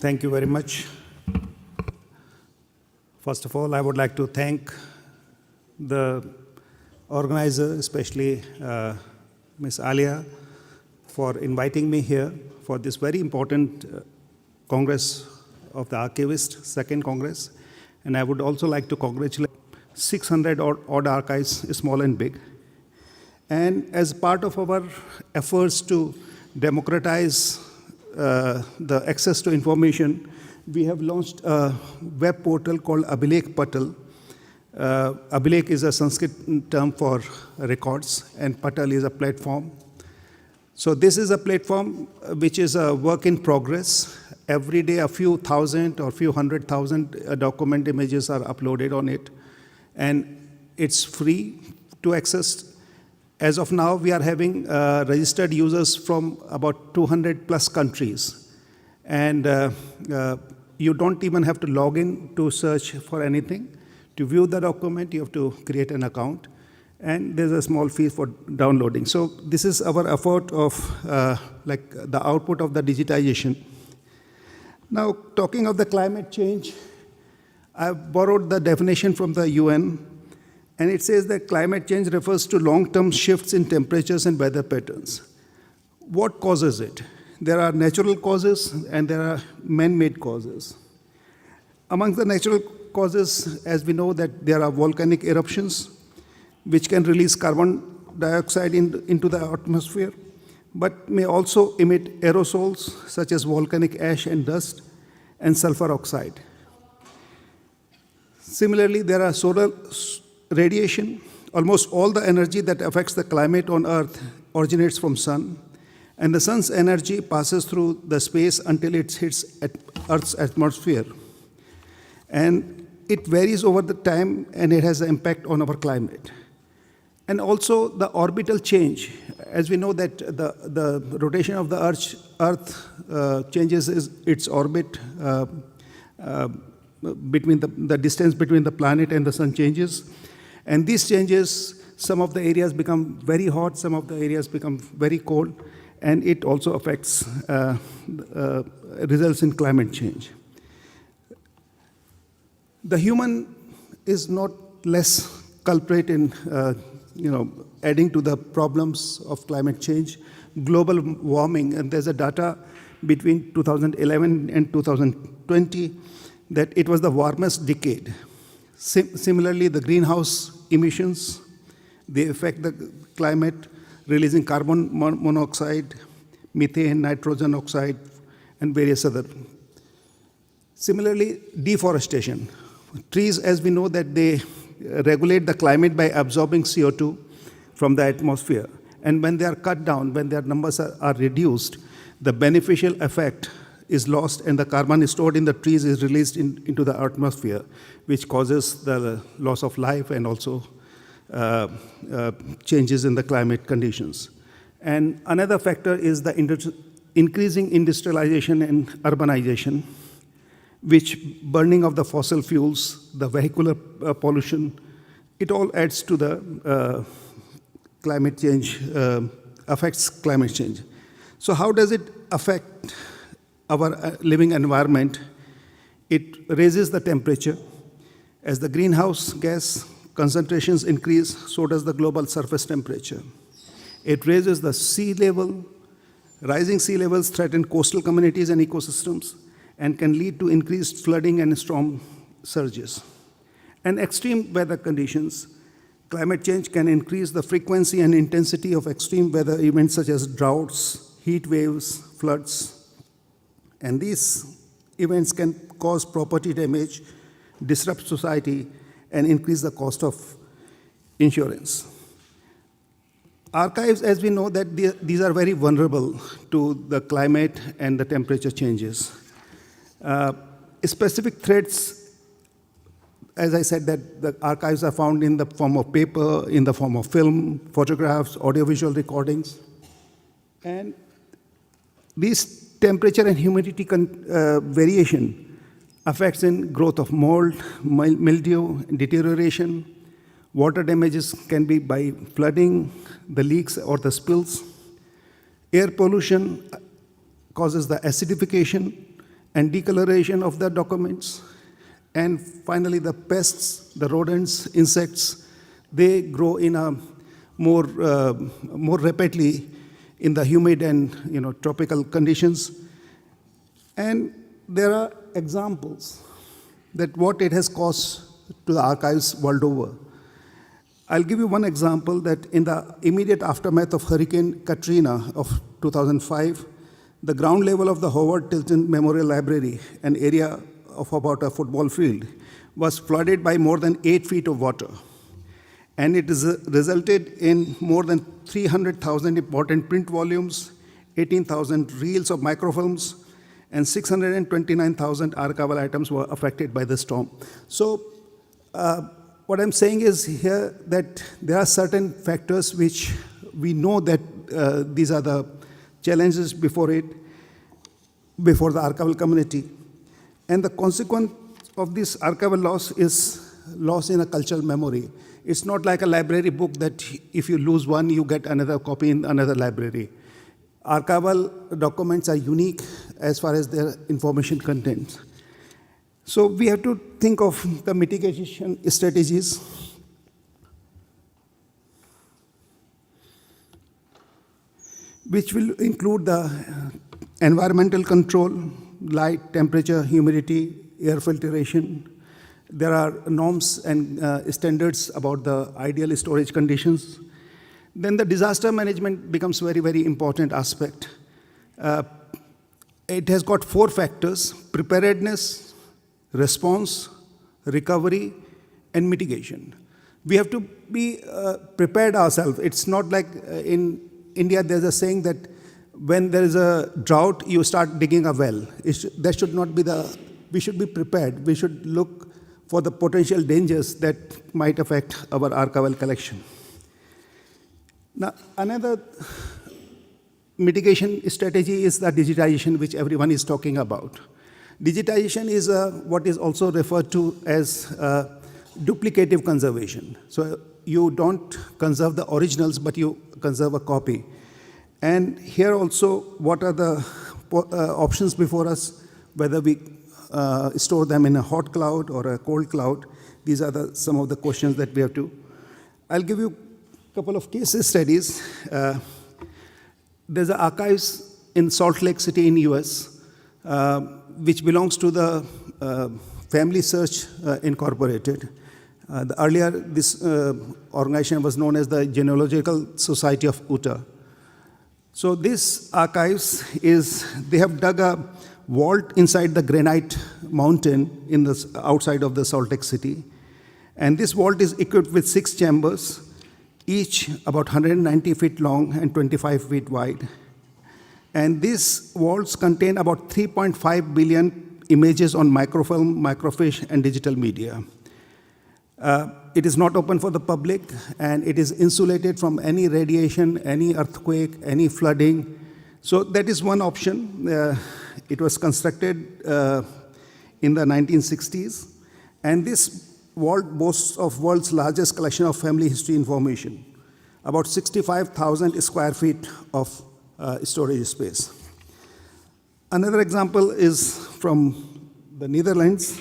Thank you very much. First of all, I would like to thank the organizer, especially Ms. Alia, for inviting me here for this very important Congress of the Archivists, second Congress. And I would also like to congratulate 600 odd archives, small and big. And as part of our efforts to democratize the access to information, we have launched a web portal called Abhilekh Patal. Abhilekh is a Sanskrit term for records, and Patal is a platform. So this is a platform which is a work in progress. Every day a few thousand or few 100,000 document images are uploaded on it, and it's free to access. As of now, we are having registered users from about 200 plus countries. And you don't even have to log in to search for anything. To view the document, you have to create an account. And there's a small fee for downloading. So this is our effort of like the output of the digitization. Now, talking of the climate change, I've borrowed the definition from the UN, and it says that climate change refers to long-term shifts in temperatures and weather patterns. What causes it? There are natural causes and there are man-made causes. Among the natural causes, as we know, that there are volcanic eruptions, which can release carbon dioxide into the atmosphere, but may also emit aerosols such as volcanic ash and dust and sulfur oxide. Similarly, there are solar radiation. Almost all the energy that affects the climate on Earth originates from sun, and the sun's energy passes through the space until it hits Earth's atmosphere. And it varies over the time, and it has an impact on our climate. And also the orbital change. As we know that the rotation of the Earth changes its orbit, between the distance between the planet and the sun changes. And these changes, some of the areas become very hot, some of the areas become very cold, and it also affects, results in climate change. The human is not less culprit in adding to the problems of climate change. Global warming, and there's a data between 2011 and 2020 that it was the warmest decade. Similarly, the greenhouse emissions, they affect the climate, releasing carbon monoxide, methane, nitrogen oxide, and various other. Similarly, deforestation. Trees, as we know, that they regulate the climate by absorbing CO2 from the atmosphere. And when they are cut down, when their numbers are reduced, the beneficial effect is lost, and the carbon stored in the trees is released into the atmosphere, which causes the loss of life and also changes in the climate conditions. And another factor is the increasing industrialization and urbanization, which burning of the fossil fuels, the vehicular pollution, it all adds to the climate change, affects climate change. So how does it affect our living environment? It raises the temperature. As the greenhouse gas concentrations increase, so does the global surface temperature. It raises the sea level. Rising sea levels threaten coastal communities and ecosystems and can lead to increased flooding and storm surges. And extreme weather conditions, climate change can increase the frequency and intensity of extreme weather events such as droughts, heat waves, floods. And these events can cause property damage, disrupt society, and increase the cost of insurance. Archives, as we know, that these are very vulnerable to the climate and the temperature changes. Specific threats, as I said, that the archives are found in the form of paper, in the form of film, photographs, audiovisual recordings. And these temperature and humidity variation affects in growth of mold, mildew, deterioration. Water damages can be by flooding, the leaks or the spills. Air pollution causes the acidification and decoloration of the documents. And finally, the pests, the rodents, insects, they grow in a more rapidly in the humid and tropical conditions. And there are examples that what it has caused to the archives world over. I'll give you one example that in the immediate aftermath of Hurricane Katrina of 2005, the ground level of the Howard Tilton Memorial Library, an area of about a football field, was flooded by more than 8 feet of water. And it resulted in more than 300,000 important print volumes, 18,000 reels of microfilms, and 629,000 archival items were affected by the storm. So what I'm saying is here that there are certain factors which we know that these are the challenges before the archival community. And the consequence of this archival loss is loss in a cultural memory. It's not like a library book that if you lose one, you get another copy in another library. Archival documents are unique as far as their information content. So we have to think of the mitigation strategies. Which will include the environmental control, light, temperature, humidity, air filtration. There are norms and standards about the ideal storage conditions. Then the disaster management becomes very, very important aspect. It has got 4 factors: preparedness, response, recovery, and mitigation. We have to be prepared ourselves. It's not like in India there's a saying that when there is a drought, you start digging a well. That should not be we should be prepared. We should look for the potential dangers that might affect our archival collection. Now, another mitigation strategy is the digitization, which everyone is talking about. Digitization is what is also referred to as duplicative conservation. So you don't conserve the originals, but you conserve a copy. And here also, what are the options before us, whether we store them in a hot cloud or a cold cloud. These are some of the questions that we have to. I'll give you a couple of case studies. There's an archives in Salt Lake City in US, which belongs to the Family Search Incorporated. Earlier, this organization was known as the Genealogical Society of Utah. So this archives they have dug a vault inside the granite mountain outside of the Salt Lake City. And this vault is equipped with 6 chambers, each about 190 feet long and 25 feet wide. And these vaults contain about 3.5 billion images on microfilm, microfiche, and digital media. It is not open for the public, and it is insulated from any radiation, any earthquake, any flooding. So that is one option. It was constructed in the 1960s, and this vault boasts of world's largest collection of family history information, about 65,000 square feet of storage space. Another example is from the Netherlands.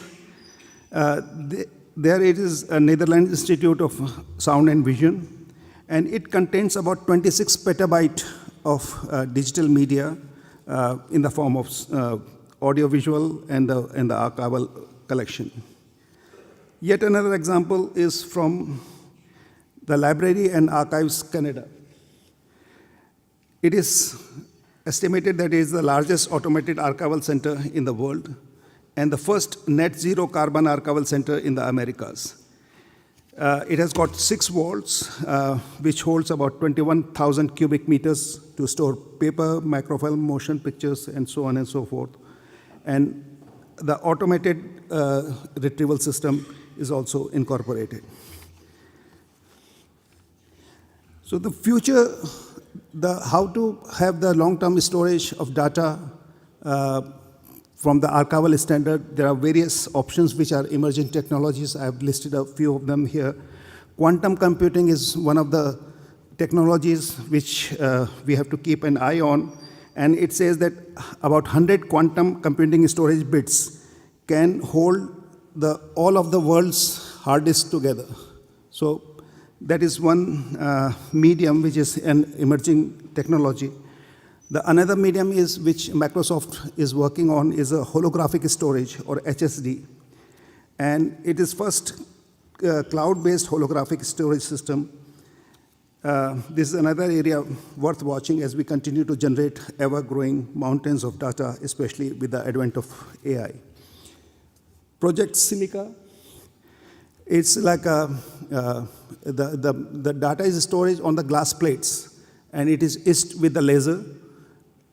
There it is a Netherlands Institute of Sound and Vision, and it contains about 26 petabyte of digital media in the form of audiovisual and the archival collection. Yet another example is from the Library and Archives Canada. It is estimated that it is the largest automated archival center in the world and the first net zero carbon archival center in the Americas. It has got 6 vaults, which holds about 21,000 cubic meters to store paper, microfilm, motion pictures, and so on and so forth. And the automated retrieval system is also incorporated. So the future, how to have the long-term storage of data from the archival standard, there are various options which are emerging technologies. I have listed a few of them here. Quantum computing is one of the technologies which we have to keep an eye on. And it says that about 100 quantum computing storage bits can hold all of the world's hard disks together. So that is one medium which is an emerging technology. The another medium is which Microsoft is working on is a holographic storage, or HSD. And it is first cloud-based holographic storage system. This is another area worth watching as we continue to generate ever-growing mountains of data, especially with the advent of AI. Project Silica, it's like the data is stored on the glass plates, and it is etched with the laser,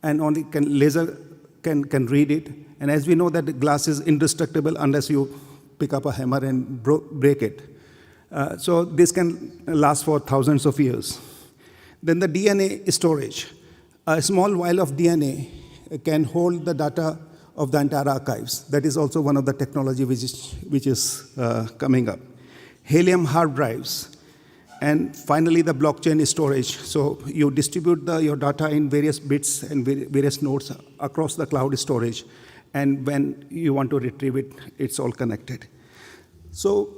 and only laser can read it. And as we know that the glass is indestructible unless you pick up a hammer and break it. So this can last for thousands of years. Then the DNA storage. A small vial of DNA can hold the data of the entire archives. That is also one of the technology which is coming up. Helium hard drives. And finally, the blockchain storage. So you distribute your data in various bits and various nodes across the cloud storage. And when you want to retrieve it, it's all connected. So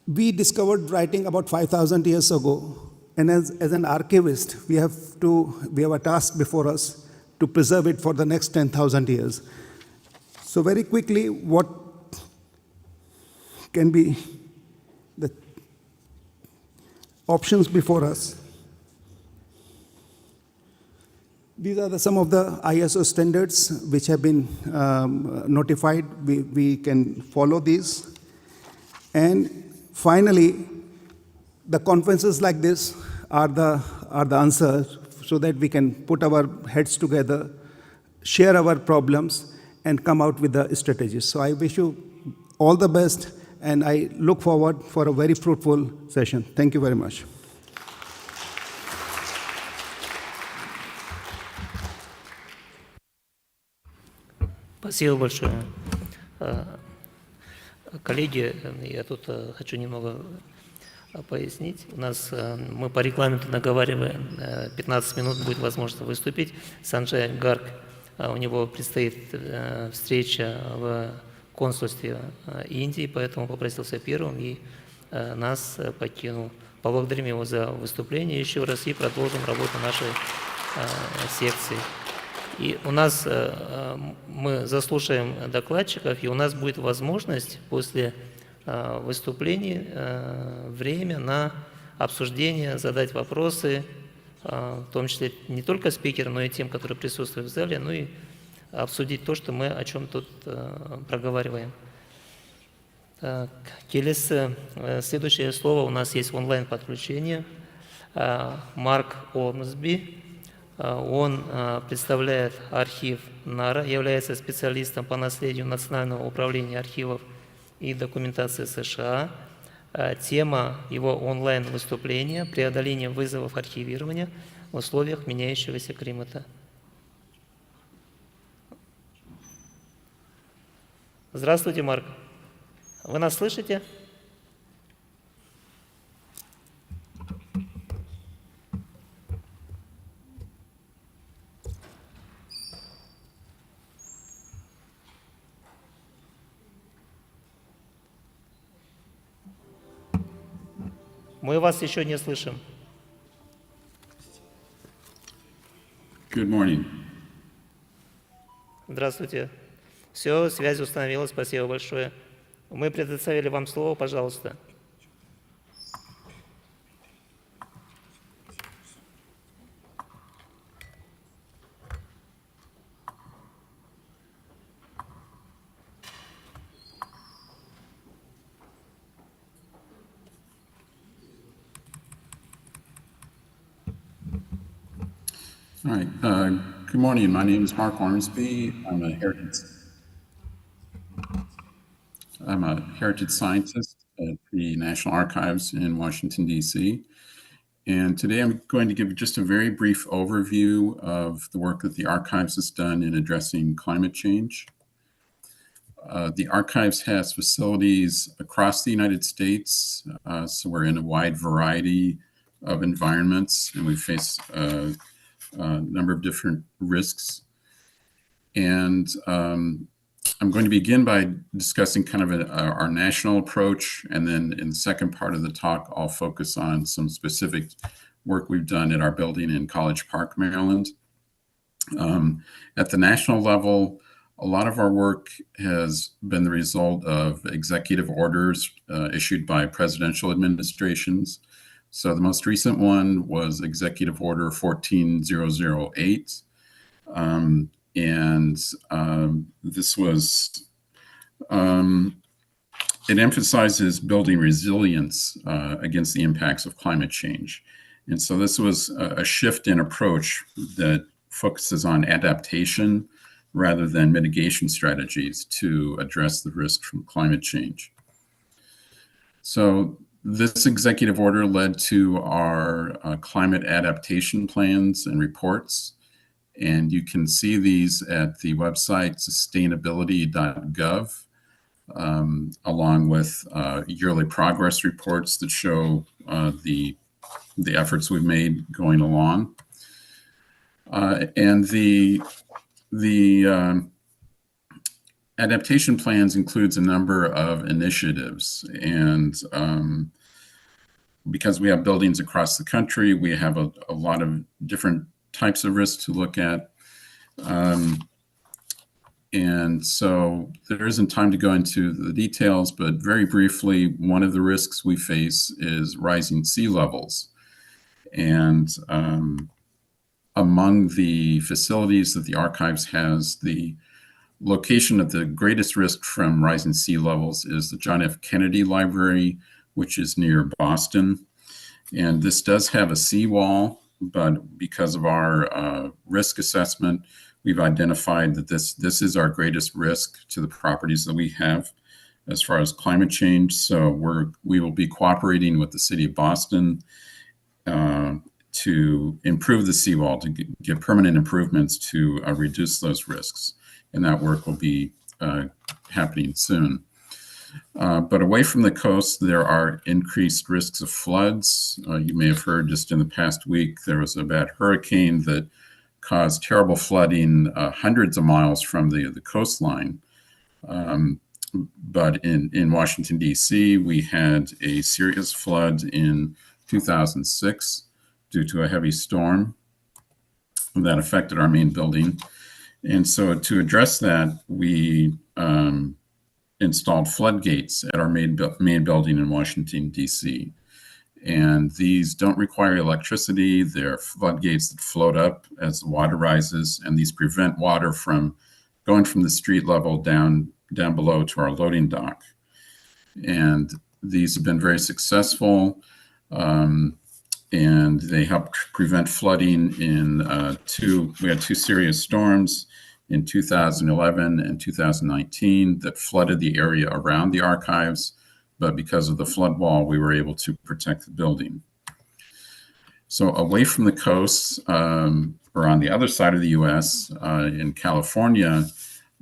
we discovered writing about 5,000 years ago. And as an archivist, we have a task before us to preserve it for the next 10,000 years. So very quickly, what can be the options before us? These are some of the ISO standards which have been notified. We can follow these. And finally, the conferences like this are the answer, so that we can put our heads together, share our problems, and come out with the strategies. So I wish you all the best, and I look forward for a very fruitful session. Thank you very much. Спасибо большое. Коллеги, я тут хочу немного пояснить. Мы по регламенту наговариваем, 15 минут будет возможность выступить. Санджай Гарг, у него предстоит встреча в консульстве Индии, поэтому попросился первым и нас покинул. Поблагодарим его за выступление еще раз и продолжим работу нашей секции. И у нас мы заслушаем докладчиков, и у нас будет возможность после выступлений время на обсуждение, задать вопросы, в том числе не только спикерам, но и тем, которые присутствуют в зале, ну и обсудить то, что мы о чем тут проговариваем. Следующее слово у нас есть онлайн-подключение. Марк Ормсби. Он представляет архив НАРА, является специалистом по наследию Национального управления архивов и документации США. Тема его онлайн-выступления – преодоление вызовов архивирования в условиях меняющегося климата. Здравствуйте, Марк. Вы нас слышите? Мы вас еще не слышим. Good morning. Здравствуйте. Все, связь установилась, спасибо большое. Мы предоставили вам слово, пожалуйста. All right. Good morning. My name is Mark Ormsby. I'm a heritage scientist at the National Archives in Washington, D.C. And today I'm going to give just a very brief overview of the work that the Archives has done in addressing climate change. The Archives has facilities across the United States, so we're in a wide variety of environments, and we face a number of different risks. And I'm going to begin by discussing kind of our national approach, and then in the second part of the talk, I'll focus on some specific work we've done at our building in College Park, Maryland. At the national level, a lot of our work has been the result of executive orders issued by presidential administrations. So the most recent one was Executive Order 14008. This was, it emphasizes building resilience against the impacts of climate change. And so this was a shift in approach that focuses on adaptation rather than mitigation strategies to address the risk from climate change. So this executive order led to our climate adaptation plans and reports. And you can see these at the website sustainability.gov, along with yearly progress reports that show the efforts we've made going along. And the adaptation plans includes a number of initiatives. And because we have buildings across the country, we have a lot of different types of risks to look at. And so there isn't time to go into the details, but very briefly, one of the risks we face is rising sea levels. And among the facilities that the Archives has, the location of the greatest risk from rising sea levels is the John F. Kennedy Library, which is near Boston. And this does have a seawall, but because of our risk assessment, we've identified that this is our greatest risk to the properties that we have as far as climate change. So we will be cooperating with the city of Boston to improve the seawall, to get permanent improvements to reduce those risks. And that work will be happening soon. But away from the coast, there are increased risks of floods. You may have heard just in the past week, there was a bad hurricane that caused terrible flooding hundreds of miles from the coastline. But in Washington, D.C., we had a serious flood in 2006 due to a heavy storm that affected our main building. And so to address that, we installed floodgates at our main building in Washington, D.C. And these don't require electricity. They're floodgates that float up as the water rises, and these prevent water from going from the street level down below to our loading dock. And these have been very successful, and they help prevent flooding in we had two serious storms in 2011 and 2019 that flooded the area around the Archives, but because of the flood wall, we were able to protect the building. So away from the coasts, or on the other side of the US, in California,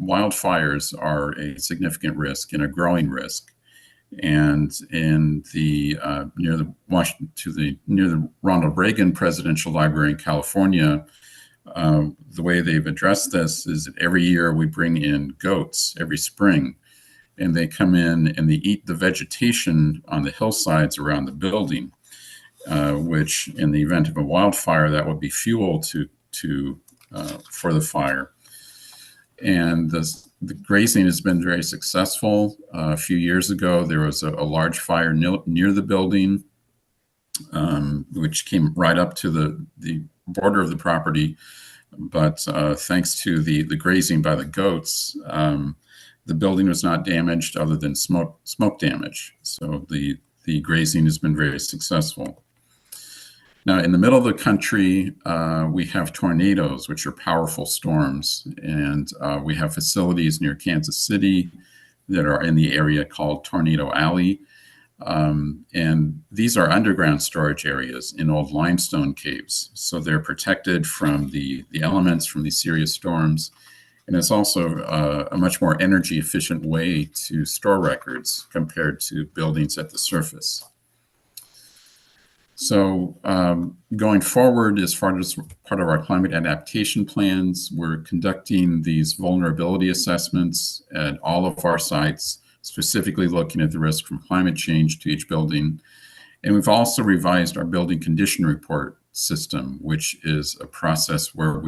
wildfires are a significant risk and a growing risk. And in the near the Ronald Reagan Presidential Library in California, the way they've addressed this is that every year we bring in goats every spring, and they come in and they eat the vegetation on the hillsides around the building, which in the event of a wildfire, that would be fuel for the fire. And the grazing has been very successful. A few years ago, there was a large fire near the building, which came right up to the border of the property. But thanks to the grazing by the goats, the building was not damaged other than smoke damage. So the grazing has been very successful. Now, in the middle of the country, we have tornadoes, which are powerful storms. And we have facilities near Kansas City that are in the area called Tornado Alley. And these are underground storage areas in old limestone caves. So they're protected from the elements from these serious storms. And it's also a much more energy efficient way to store records compared to buildings at the surface. So going forward, as far as part of our climate adaptation plans, we're conducting these vulnerability assessments at all of our sites, specifically looking at the risk from climate change to each building. And we've also revised our building condition report system, which is a process where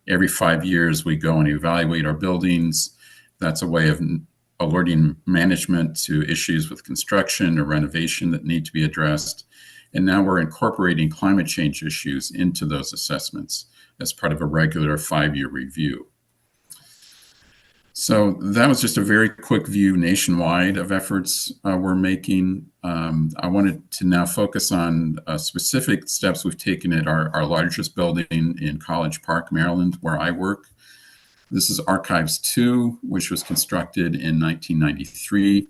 every 5 years, we go and evaluate our buildings. That's a way of alerting management to issues with construction or renovation that need to be addressed. And now we're incorporating climate change issues into those assessments as part of a regular 5-year review. So that was just a very quick view nationwide of efforts we're making. I wanted to now focus on specific steps we've taken at our largest building in College Park, Maryland, where I work. This is Archives 2, which was constructed in 1993.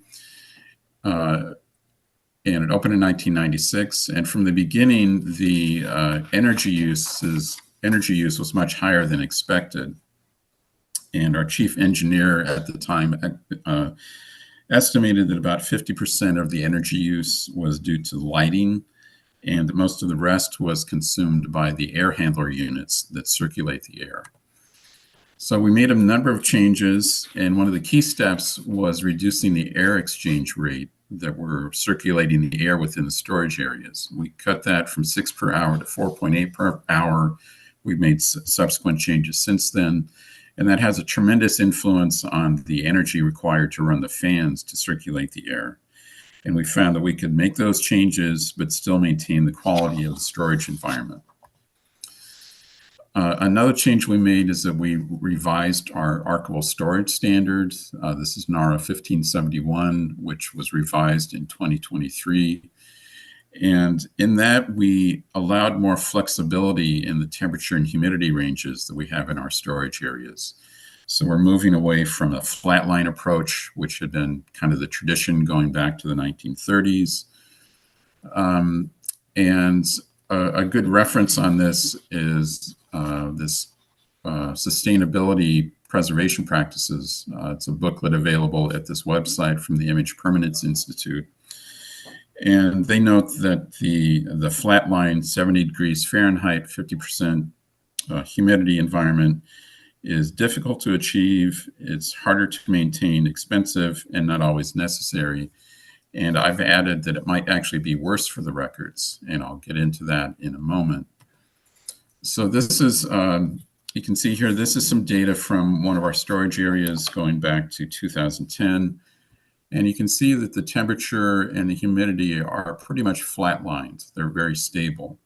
And it opened in 1996. And from the beginning, the energy use was much higher than expected. And our chief engineer at the time estimated that about 50% of the energy use was due to lighting, and that most of the rest was consumed by the air handler units that circulate the air. So we made a number of changes, and one of the key steps was reducing the air exchange rate that were circulating the air within the storage areas. We cut that from 6 per hour to 4.8 per hour. We've made subsequent changes since then, and that has a tremendous influence on the energy required to run the fans to circulate the air. And we found that we could make those changes but still maintain the quality of the storage environment. Another change we made is that we revised our archival storage standards. This is NARA 1571, which was revised in 2023. And in that, we allowed more flexibility in the temperature and humidity ranges that we have in our storage areas. So we're moving away from a flatline approach, which had been kind of the tradition going back to the 1930s. And a good reference on this is Sustainability Preservation Practices. It's a booklet available at this website from the Image Permanence Institute. And they note that the flat line, 70 degrees Fahrenheit, 50% humidity environment is difficult to achieve. It's harder to maintain, expensive, and not always necessary. And I've added that it might actually be worse for the records, and I'll get into that in a moment. So this is, you can see here, this is some data from one of our storage areas going back to 2010. And you can see that the temperature and the humidity are pretty much flatlined. They're very stable.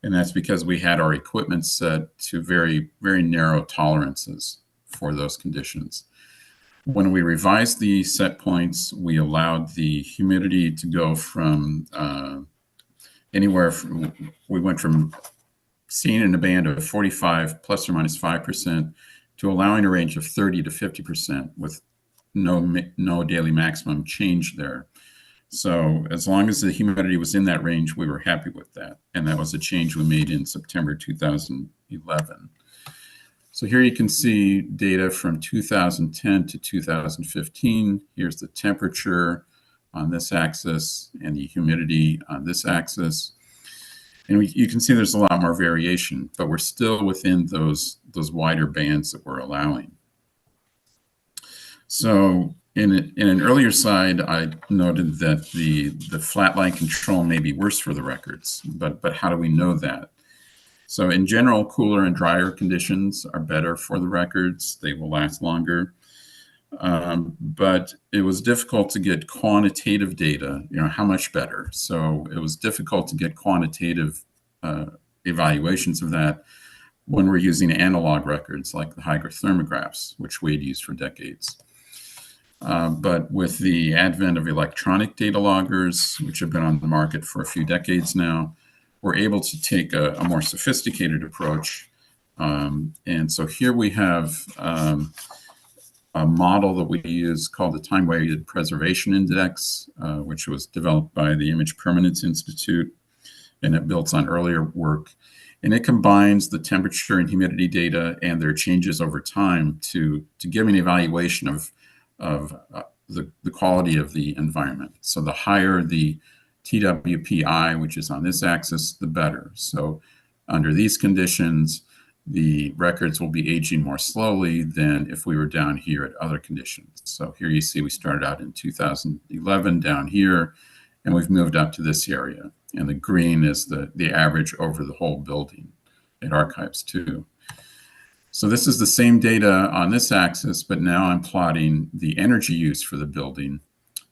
And that's because we had our equipment set to very, very narrow tolerances for those conditions. When we revised the set points, we allowed the humidity to go from anywhere from, we went from seeing in a band of 45 plus or minus 5% to allowing a range of 30 to 50% with no daily maximum change there. So as long as the humidity was in that range, we were happy with that. And that was a change we made in September 2011. So here you can see data from 2010 to 2015. Here's the temperature on this axis and the humidity on this axis. And you can see there's a lot more variation, but we're still within those wider bands that we're allowing. So in an earlier slide, I noted that the flat line control may be worse for the records, but how do we know that? So in general, cooler and drier conditions are better for the records. They will last longer. But it was difficult to get quantitative data, how much better. So it was difficult to get quantitative evaluations of that when we're using analog records like the hygrothermographs, which Wade used for decades. But with the advent of electronic data loggers, which have been on the market for a few decades now, we're able to take a more sophisticated approach. And so here we have a model that we use called the Time-Weighted Preservation Index, which was developed by the Image Permanence Institute, and it builds on earlier work. And it combines the temperature and humidity data and their changes over time to give an evaluation of the quality of the environment. So the higher the TWPI, which is on this axis, the better. So under these conditions, the records will be aging more slowly than if we were down here at other conditions. So here you see we started out in 2011 down here, and we've moved up to this area. And the green is the average over the whole building at Archives 2. So this is the same data on this axis, but now I'm plotting the energy use for the building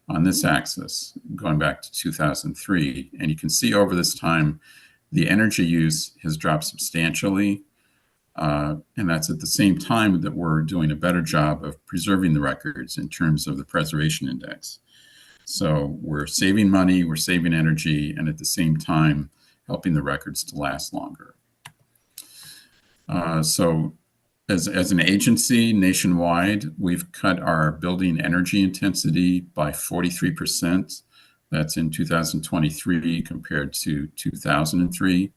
on this axis, going back to 2003. And you can see over this time, the energy use has dropped substantially. And that's at the same time that we're doing a better job of preserving the records in terms of the preservation index. So we're saving money, we're saving energy, and at the same time, helping the records to last longer. So as an agency nationwide, we've cut our building energy intensity by 43%. That's in 2023 compared to 2003.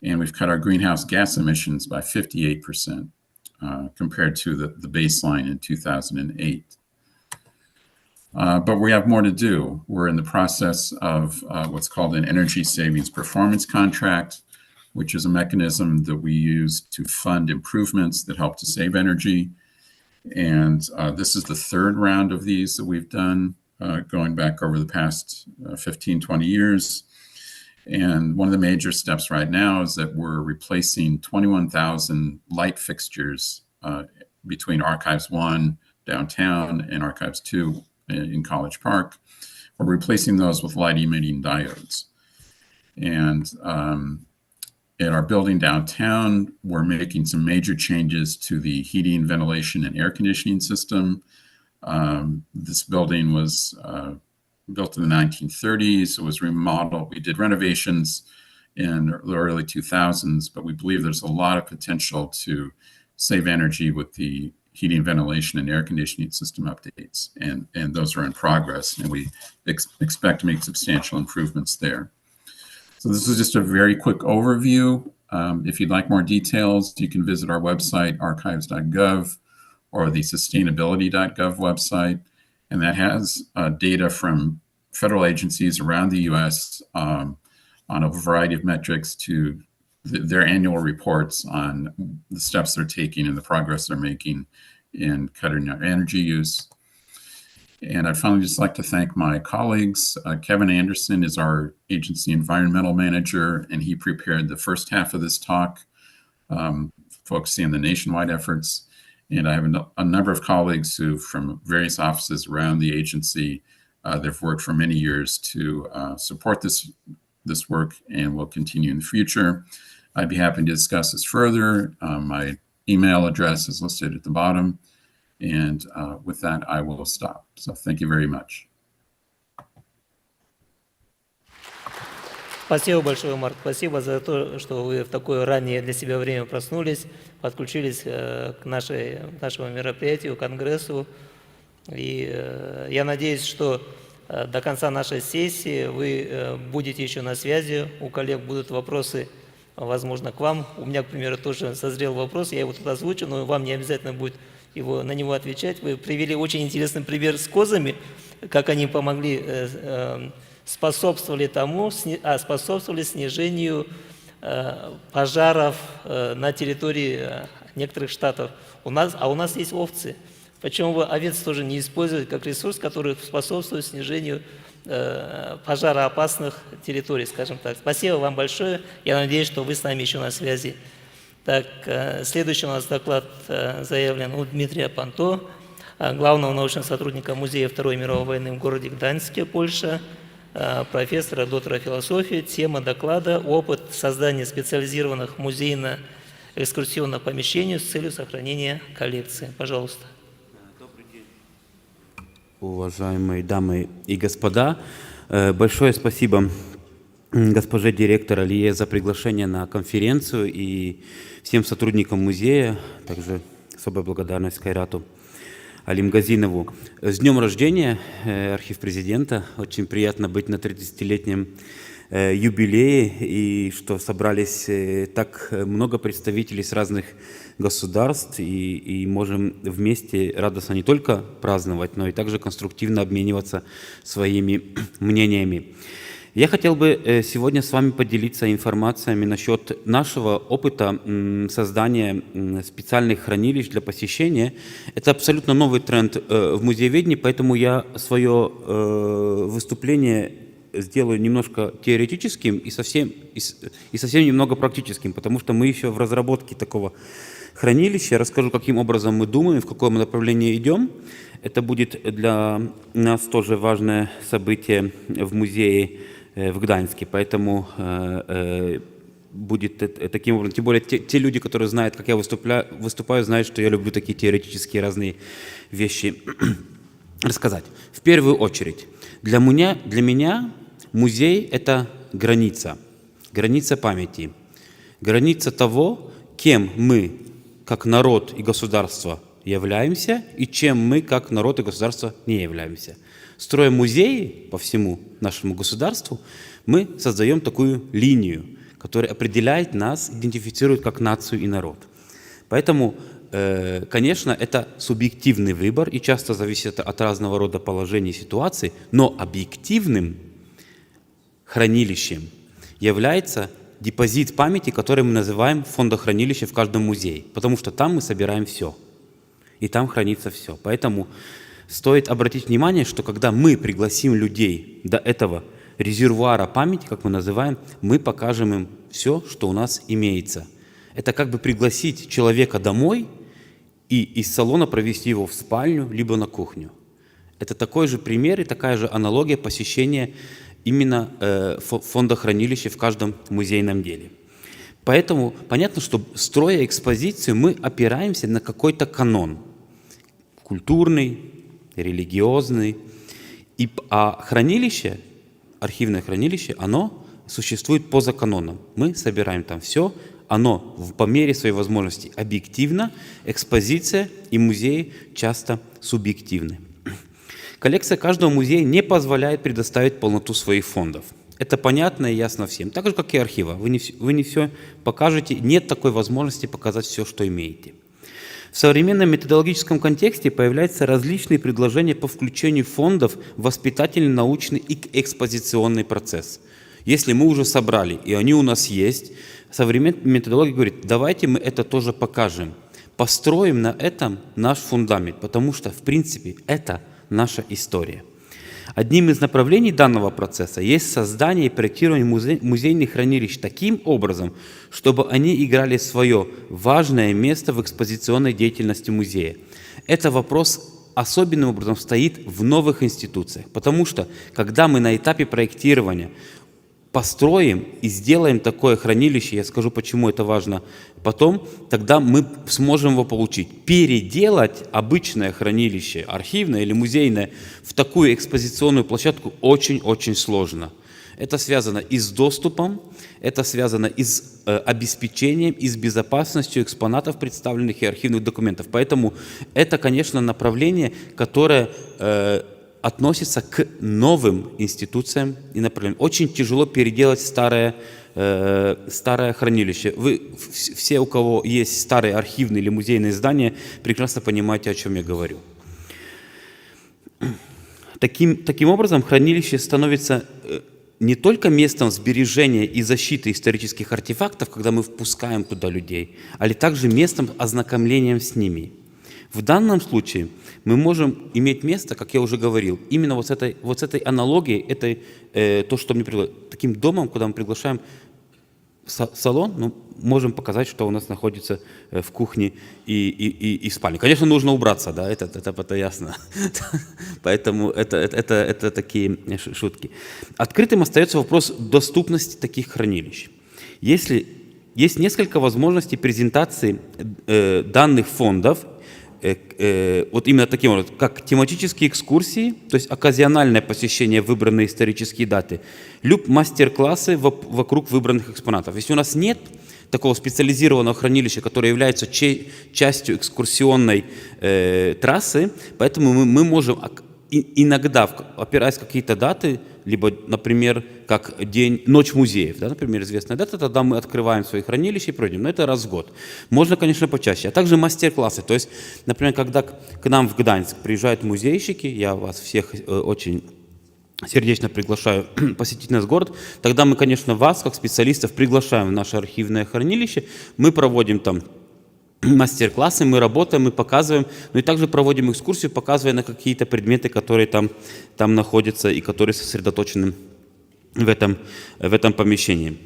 And we've cut our greenhouse gas emissions by 58% compared to the baseline in 2008. But we have more to do. We're in the process of what's called an energy savings performance contract, which is a mechanism that we use to fund improvements that help to save energy. And this is the third round of these that we've done going back over the past 15, 20 years. And one of the major steps right now is that we're replacing 21,000 light fixtures between Archives 1 downtown and Archives 2 in College Park. We're replacing those with light emitting diodes. And at our building downtown, we're making some major changes to the heating, ventilation, and air conditioning system. This building was built in the 1930s. It was remodeled. We did renovations in the early 2000s, but we believe there's a lot of potential to save energy with the heating, ventilation, and air conditioning system updates. And those are in progress, and we expect to make substantial improvements there. So this is just a very quick overview. If you'd like more details, you can visit our website, archives.gov, or the sustainability.gov website. And that has data from federal agencies around the US on a variety of metrics to their annual reports on the steps they're taking and the progress they're making in cutting our energy use. And I'd finally just like to thank my colleagues. Kevin Anderson is our agency environmental manager, and he prepared the first half of this talk, focusing on the nationwide efforts. And I have a number of colleagues who, from various offices around the agency, they've worked for many years to support this work and will continue in the future. I'd be happy to discuss this further. My email address is listed at the bottom. And with that, I will stop. So thank you very much. Спасибо большое, Марк. Спасибо за то, что вы в такое раннее для себя время проснулись, подключились к нашему мероприятию, Конгрессу. И я надеюсь, что до конца нашей сессии вы будете еще на связи, у коллег будут вопросы, возможно, к вам. У меня, к примеру, тоже созрел вопрос, я его тут озвучу, но вам не обязательно будет на него отвечать. Вы привели очень интересный пример с козами, как они помогли, способствовали снижению пожаров на территории некоторых штатов. У нас есть овцы. Почему бы овец тоже не использовать как ресурс, который способствует снижению пожароопасных территорий, скажем так. Спасибо вам большое. Я надеюсь, что вы с нами еще на связи. Так, следующий у нас доклад заявлен у Дмитрия Панто, главного научного сотрудника Музея Второй мировой войны в городе Гданьске, Польша, профессора, доктора философии. Тема доклада «Опыт создания специализированных музейно-экскурсионных помещений с целью сохранения коллекции». Пожалуйста. Уважаемые дамы и господа, большое спасибо госпоже директор Алие за приглашение на конференцию и всем сотрудникам музея, также особая благодарность Кайрату Алимгазинову. С днем рождения, архив президента. Очень приятно быть на 30-летнем юбилее, и что собрались так много представителей с разных государств, и можем вместе радостно не только праздновать, но и также конструктивно обмениваться своими мнениями. Я хотел бы сегодня с вами поделиться информациями насчет нашего опыта создания специальных хранилищ для посещения. Это абсолютно новый тренд в музееведении, поэтому я свое выступление сделаю немножко теоретическим и совсем немного практическим, потому что мы еще в разработке такого хранилища. Расскажу, каким образом мы думаем, в каком направлении идем. Это будет для нас тоже важное событие в музее в Гданьске, поэтому будет таким образом. Тем более те люди, которые знают, как я выступаю, знают, что я люблю такие теоретические разные вещи рассказать. В первую очередь, для меня музей – это граница памяти, граница того, кем мы, как народ и государство, являемся, и чем мы, как народ и государство, не являемся. Строя музеи по всему нашему государству, мы создаем такую линию, которая определяет нас, идентифицирует как нацию и народ. Поэтому, конечно, это субъективный выбор и часто зависит от разного рода положений и ситуаций, но объективным хранилищем является депозит памяти, который мы называем фондохранилище в каждом музее, потому что там мы собираем все, и там хранится все. Поэтому стоит обратить внимание, что когда мы пригласим людей до этого резервуара памяти, как мы называем, мы покажем им все, что у нас имеется. Это как бы пригласить человека домой и из салона провести его в спальню, либо на кухню. Это такой же пример и такая же аналогия посещения именно фондохранилища в каждом музейном деле. Поэтому понятно, что строя экспозицию, мы опираемся на какой-то канон. Культурный, религиозный. А хранилище, архивное хранилище, оно существует поза каноном. Мы собираем там все, оно по мере своей возможности объективно, экспозиция и музеи часто субъективны. Коллекция каждого музея не позволяет предоставить полноту своих фондов. Это понятно и ясно всем. Так же, как и архива. Вы не все покажете, нет такой возможности показать все, что имеете. В современном методологическом контексте появляются различные предложения по включению фондов в воспитательный, научный и экспозиционный процесс. Если мы уже собрали, и они у нас есть, современная методология говорит, давайте мы это тоже покажем. Построим на этом наш фундамент, потому что, в принципе, это наша история. Одним из направлений данного процесса есть создание и проектирование музейных хранилищ таким образом, чтобы они играли свое важное место в экспозиционной деятельности музея. Это вопрос особенным образом стоит в новых институциях, потому что, когда мы на этапе проектирования построим и сделаем такое хранилище, я скажу, почему это важно потом, тогда мы сможем его получить. Переделать обычное хранилище, архивное или музейное, в такую экспозиционную площадку очень-очень сложно. Это связано и с доступом, это связано и с обеспечением, и с безопасностью экспонатов, представленных и архивных документов. Поэтому это, конечно, направление, которое относится к новым институциям и направлениям. Очень тяжело переделать старое хранилище. Вы все, у кого есть старые архивные или музейные здания, прекрасно понимаете, о чем я говорю. Таким образом, хранилище становится не только местом сбережения и защиты исторических артефактов, когда мы впускаем туда людей, но также местом ознакомления с ними. В данном случае мы можем иметь место, как я уже говорил, именно вот с этой аналогией, то, что мне предлагают, таким домом, куда мы приглашаем салон, ну, можем показать, что у нас находится в кухне и спальне. Конечно, нужно убраться, да, это ясно. Поэтому это такие шутки. Открытым остается вопрос доступности таких хранилищ. Если есть несколько возможностей презентации данных фондов, вот именно таким образом, как тематические экскурсии, то есть оказиональное посещение выбранной исторические даты, либо мастер-классы вокруг выбранных экспонатов. Если у нас нет такого специализированного хранилища, которое является частью экскурсионной трассы, поэтому мы можем иногда, опираясь на какие-то даты, либо, например, как Ночь музеев, да, например, известная дата, тогда мы открываем свои хранилища и пройдем. Но это раз в год. Можно, конечно, почаще. А также мастер-классы. То есть, например, когда к нам в Гданьск приезжают музейщики, я вас всех очень сердечно приглашаю посетить наш город, тогда мы, конечно, вас, как специалистов, приглашаем в наше архивное хранилище, мы проводим там мастер-классы, мы работаем, мы показываем, но и также проводим экскурсию, показывая на какие-то предметы, которые там находятся и которые сосредоточены в этом помещении.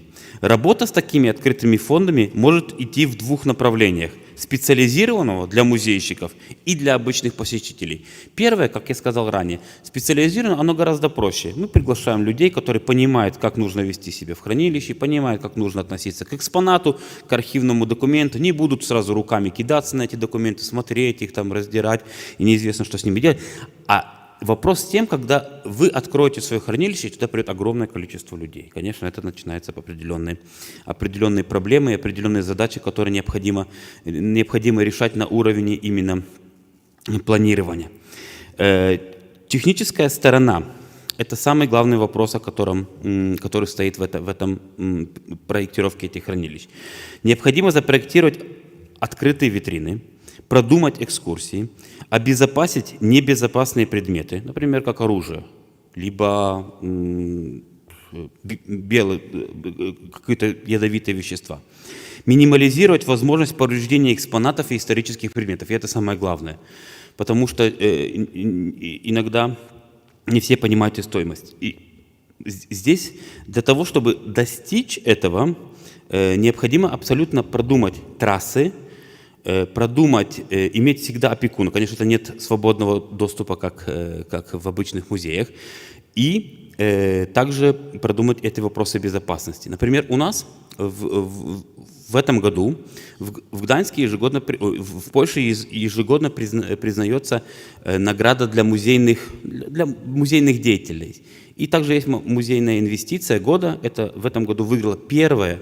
Работа с такими открытыми фондами может идти в двух направлениях. Специализированного для музейщиков и для обычных посетителей. Первое, как я сказал ранее, специализированное, оно гораздо проще. Мы приглашаем людей, которые понимают, как нужно вести себя в хранилище, понимают, как нужно относиться к экспонату, к архивному документу, не будут сразу руками кидаться на эти документы, смотреть их, там, раздирать, и неизвестно, что с ними делать. А вопрос с тем, когда вы откроете свое хранилище, и туда придет огромное количество людей. Конечно, это начинается определенные проблемы, определенные задачи, которые необходимо решать на уровне именно планирования. Техническая сторона – это самый главный вопрос, который стоит в этом проектировке этих хранилищ. Необходимо запроектировать открытые витрины, продумать экскурсии, обезопасить небезопасные предметы, например, как оружие, либо какие-то ядовитые вещества. Минимализировать возможность повреждения экспонатов и исторических предметов. И это самое главное, потому что иногда не все понимают и стоимость. И здесь для того, чтобы достичь этого, необходимо абсолютно продумать трассы, иметь всегда опекуна. Конечно, это нет свободного доступа, как в обычных музеях. И также продумать эти вопросы безопасности. Например, у нас в этом году в Гданьске в Польше ежегодно признается награда для музейных деятелей. И также есть музейная инвестиция года. Это в этом году выиграло первое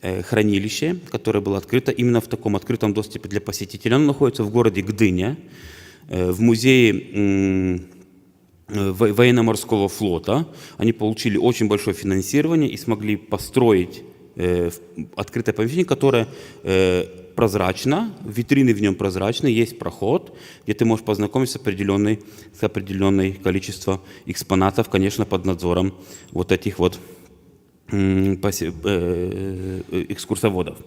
хранилище, которое было открыто именно в таком открытом доступе для посетителей. Оно находится в городе Гдыня, в музее военно-морского флота. Они получили очень большое финансирование и смогли построить открытое помещение, которое прозрачно, витрины в нем прозрачны, есть проход, где ты можешь познакомиться с определенным количеством экспонатов, конечно, под надзором вот этих вот экскурсоводов.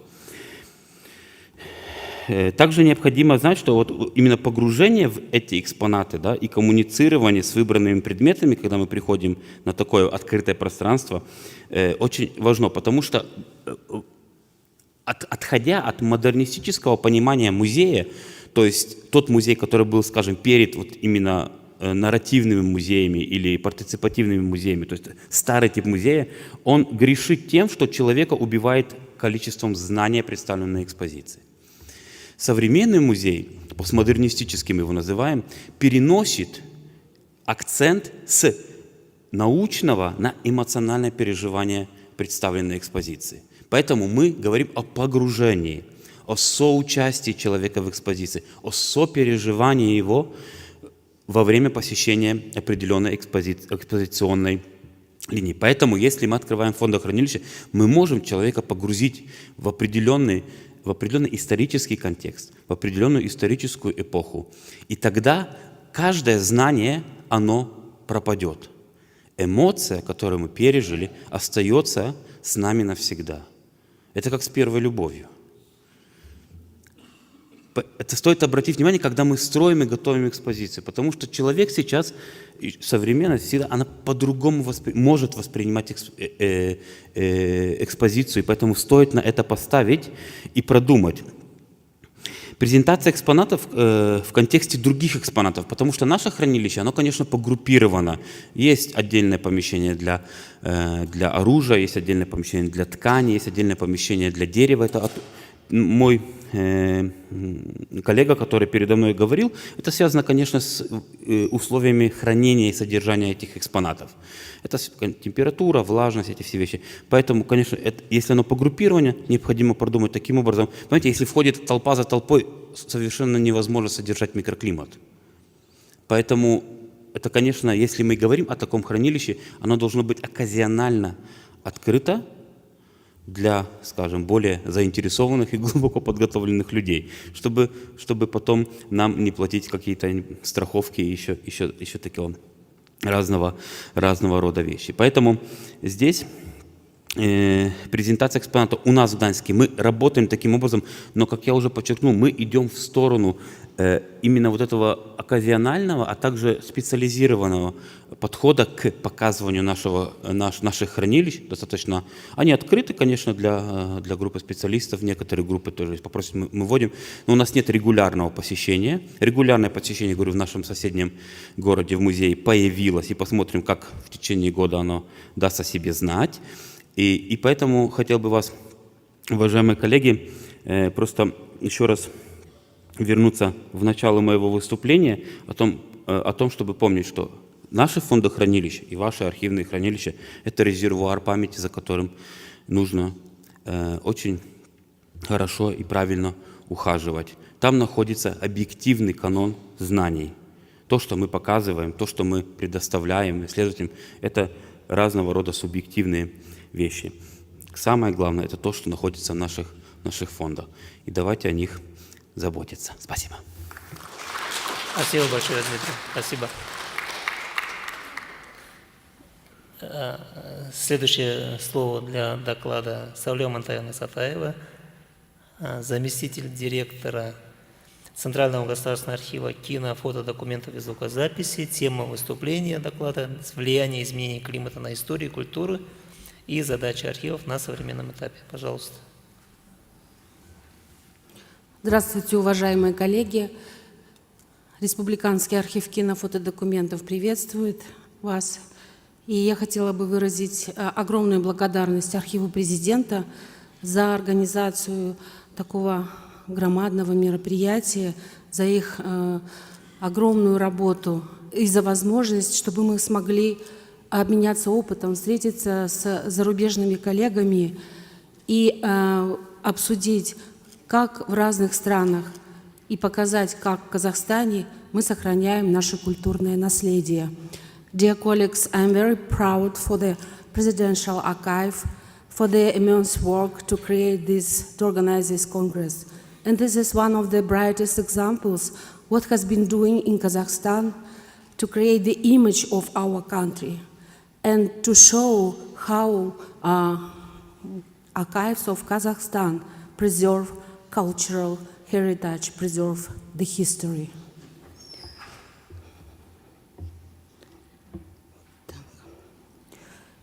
Также необходимо знать, что вот именно погружение в эти экспонаты, да, и коммуницирование с выбранными предметами, когда мы приходим на такое открытое пространство, очень важно, потому что отходя от модернистического понимания музея, то есть тот музей, который был, скажем, перед вот именно нарративными музеями или партиципативными музеями, то есть старый тип музея, он грешит тем, что человека убивает количеством знания, представленного на экспозиции. Современный музей, постмодернистическим его называем, переносит акцент с научного на эмоциональное переживание представленной экспозиции. Поэтому мы говорим о погружении, о соучастии человека в экспозиции, о сопереживании его во время посещения определенной экспозиционной линии. Поэтому, если мы открываем фондохранилище, мы можем человека погрузить в определенный исторический контекст, в определенную историческую эпоху. И тогда каждое знание, оно пропадет. Эмоция, которую мы пережили, остается с нами навсегда. Это как с первой любовью. Это стоит обратить внимание, когда мы строим и готовим экспозицию, потому что человек сейчас, современность всегда, она по-другому может воспринимать экспозицию, и поэтому стоит на это поставить и продумать. Презентация экспонатов в контексте других экспонатов, потому что наше хранилище, оно, конечно, погруппировано. Есть отдельное помещение для оружия, есть отдельное помещение для ткани, есть отдельное помещение для дерева. Это мой коллега, который передо мной говорил, это связано, конечно, с условиями хранения и содержания этих экспонатов. Это температура, влажность, эти все вещи. Поэтому, конечно, если оно погруппировано, необходимо продумать таким образом. Понимаете, если входит толпа за толпой, совершенно невозможно содержать микроклимат. Поэтому это, конечно, если мы говорим о таком хранилище, оно должно быть оказионально открыто для, скажем, более заинтересованных и глубоко подготовленных людей, чтобы потом нам не платить какие-то страховки и еще такого разного рода вещи. Поэтому здесь презентация экспоната у нас в Гданьске. Мы работаем таким образом, но, как я уже подчеркнул, мы идем в сторону именно вот этого оказионального, а также специализированного подхода к показыванию наших хранилищ. Достаточно, они открыты, конечно, для группы специалистов, некоторые группы тоже попросят, мы вводим, но у нас нет регулярного посещения. Регулярное посещение, говорю, в нашем соседнем городе в музее появилось, и посмотрим, как в течение года оно даст о себе знать. И поэтому хотел бы вас, уважаемые коллеги, просто еще раз вернуться в начало моего выступления о том, чтобы помнить, что наши фондохранилища и ваши архивные хранилища – это резервуар памяти, за которым нужно очень хорошо и правильно ухаживать. Там находится объективный канон знаний. То, что мы показываем, то, что мы предоставляем исследователям – это разного рода субъективные вещи. Самое главное – это то, что находится в наших фондах. И давайте о них заботиться. Спасибо. Спасибо большое, Дмитрий. Спасибо. Следующее слово для доклада Сауле Монтаяна Сатаева, заместитель директора Центрального государственного архива кино, фото, документов и звукозаписи. Тема выступления доклада – влияние изменений климата на историю, культуру и задачи архивов на современном этапе. Пожалуйста. Здравствуйте, уважаемые коллеги. Республиканский архив кино, фотодокументов приветствует вас. И я хотела бы выразить огромную благодарность архиву президента за организацию такого громадного мероприятия, за их огромную работу и за возможность, чтобы мы смогли обменяться опытом, встретиться с зарубежными коллегами и обсудить, как в разных странах, и показать, как в Казахстане мы сохраняем наше культурное наследие. Dear colleagues, I am very proud for the Presidential Archive for the immense work to organize this Congress. And this is one of the brightest examples what has been doing in Kazakhstan to create the image of our country and to show how archives of Kazakhstan preserve cultural heritage, preserve the history.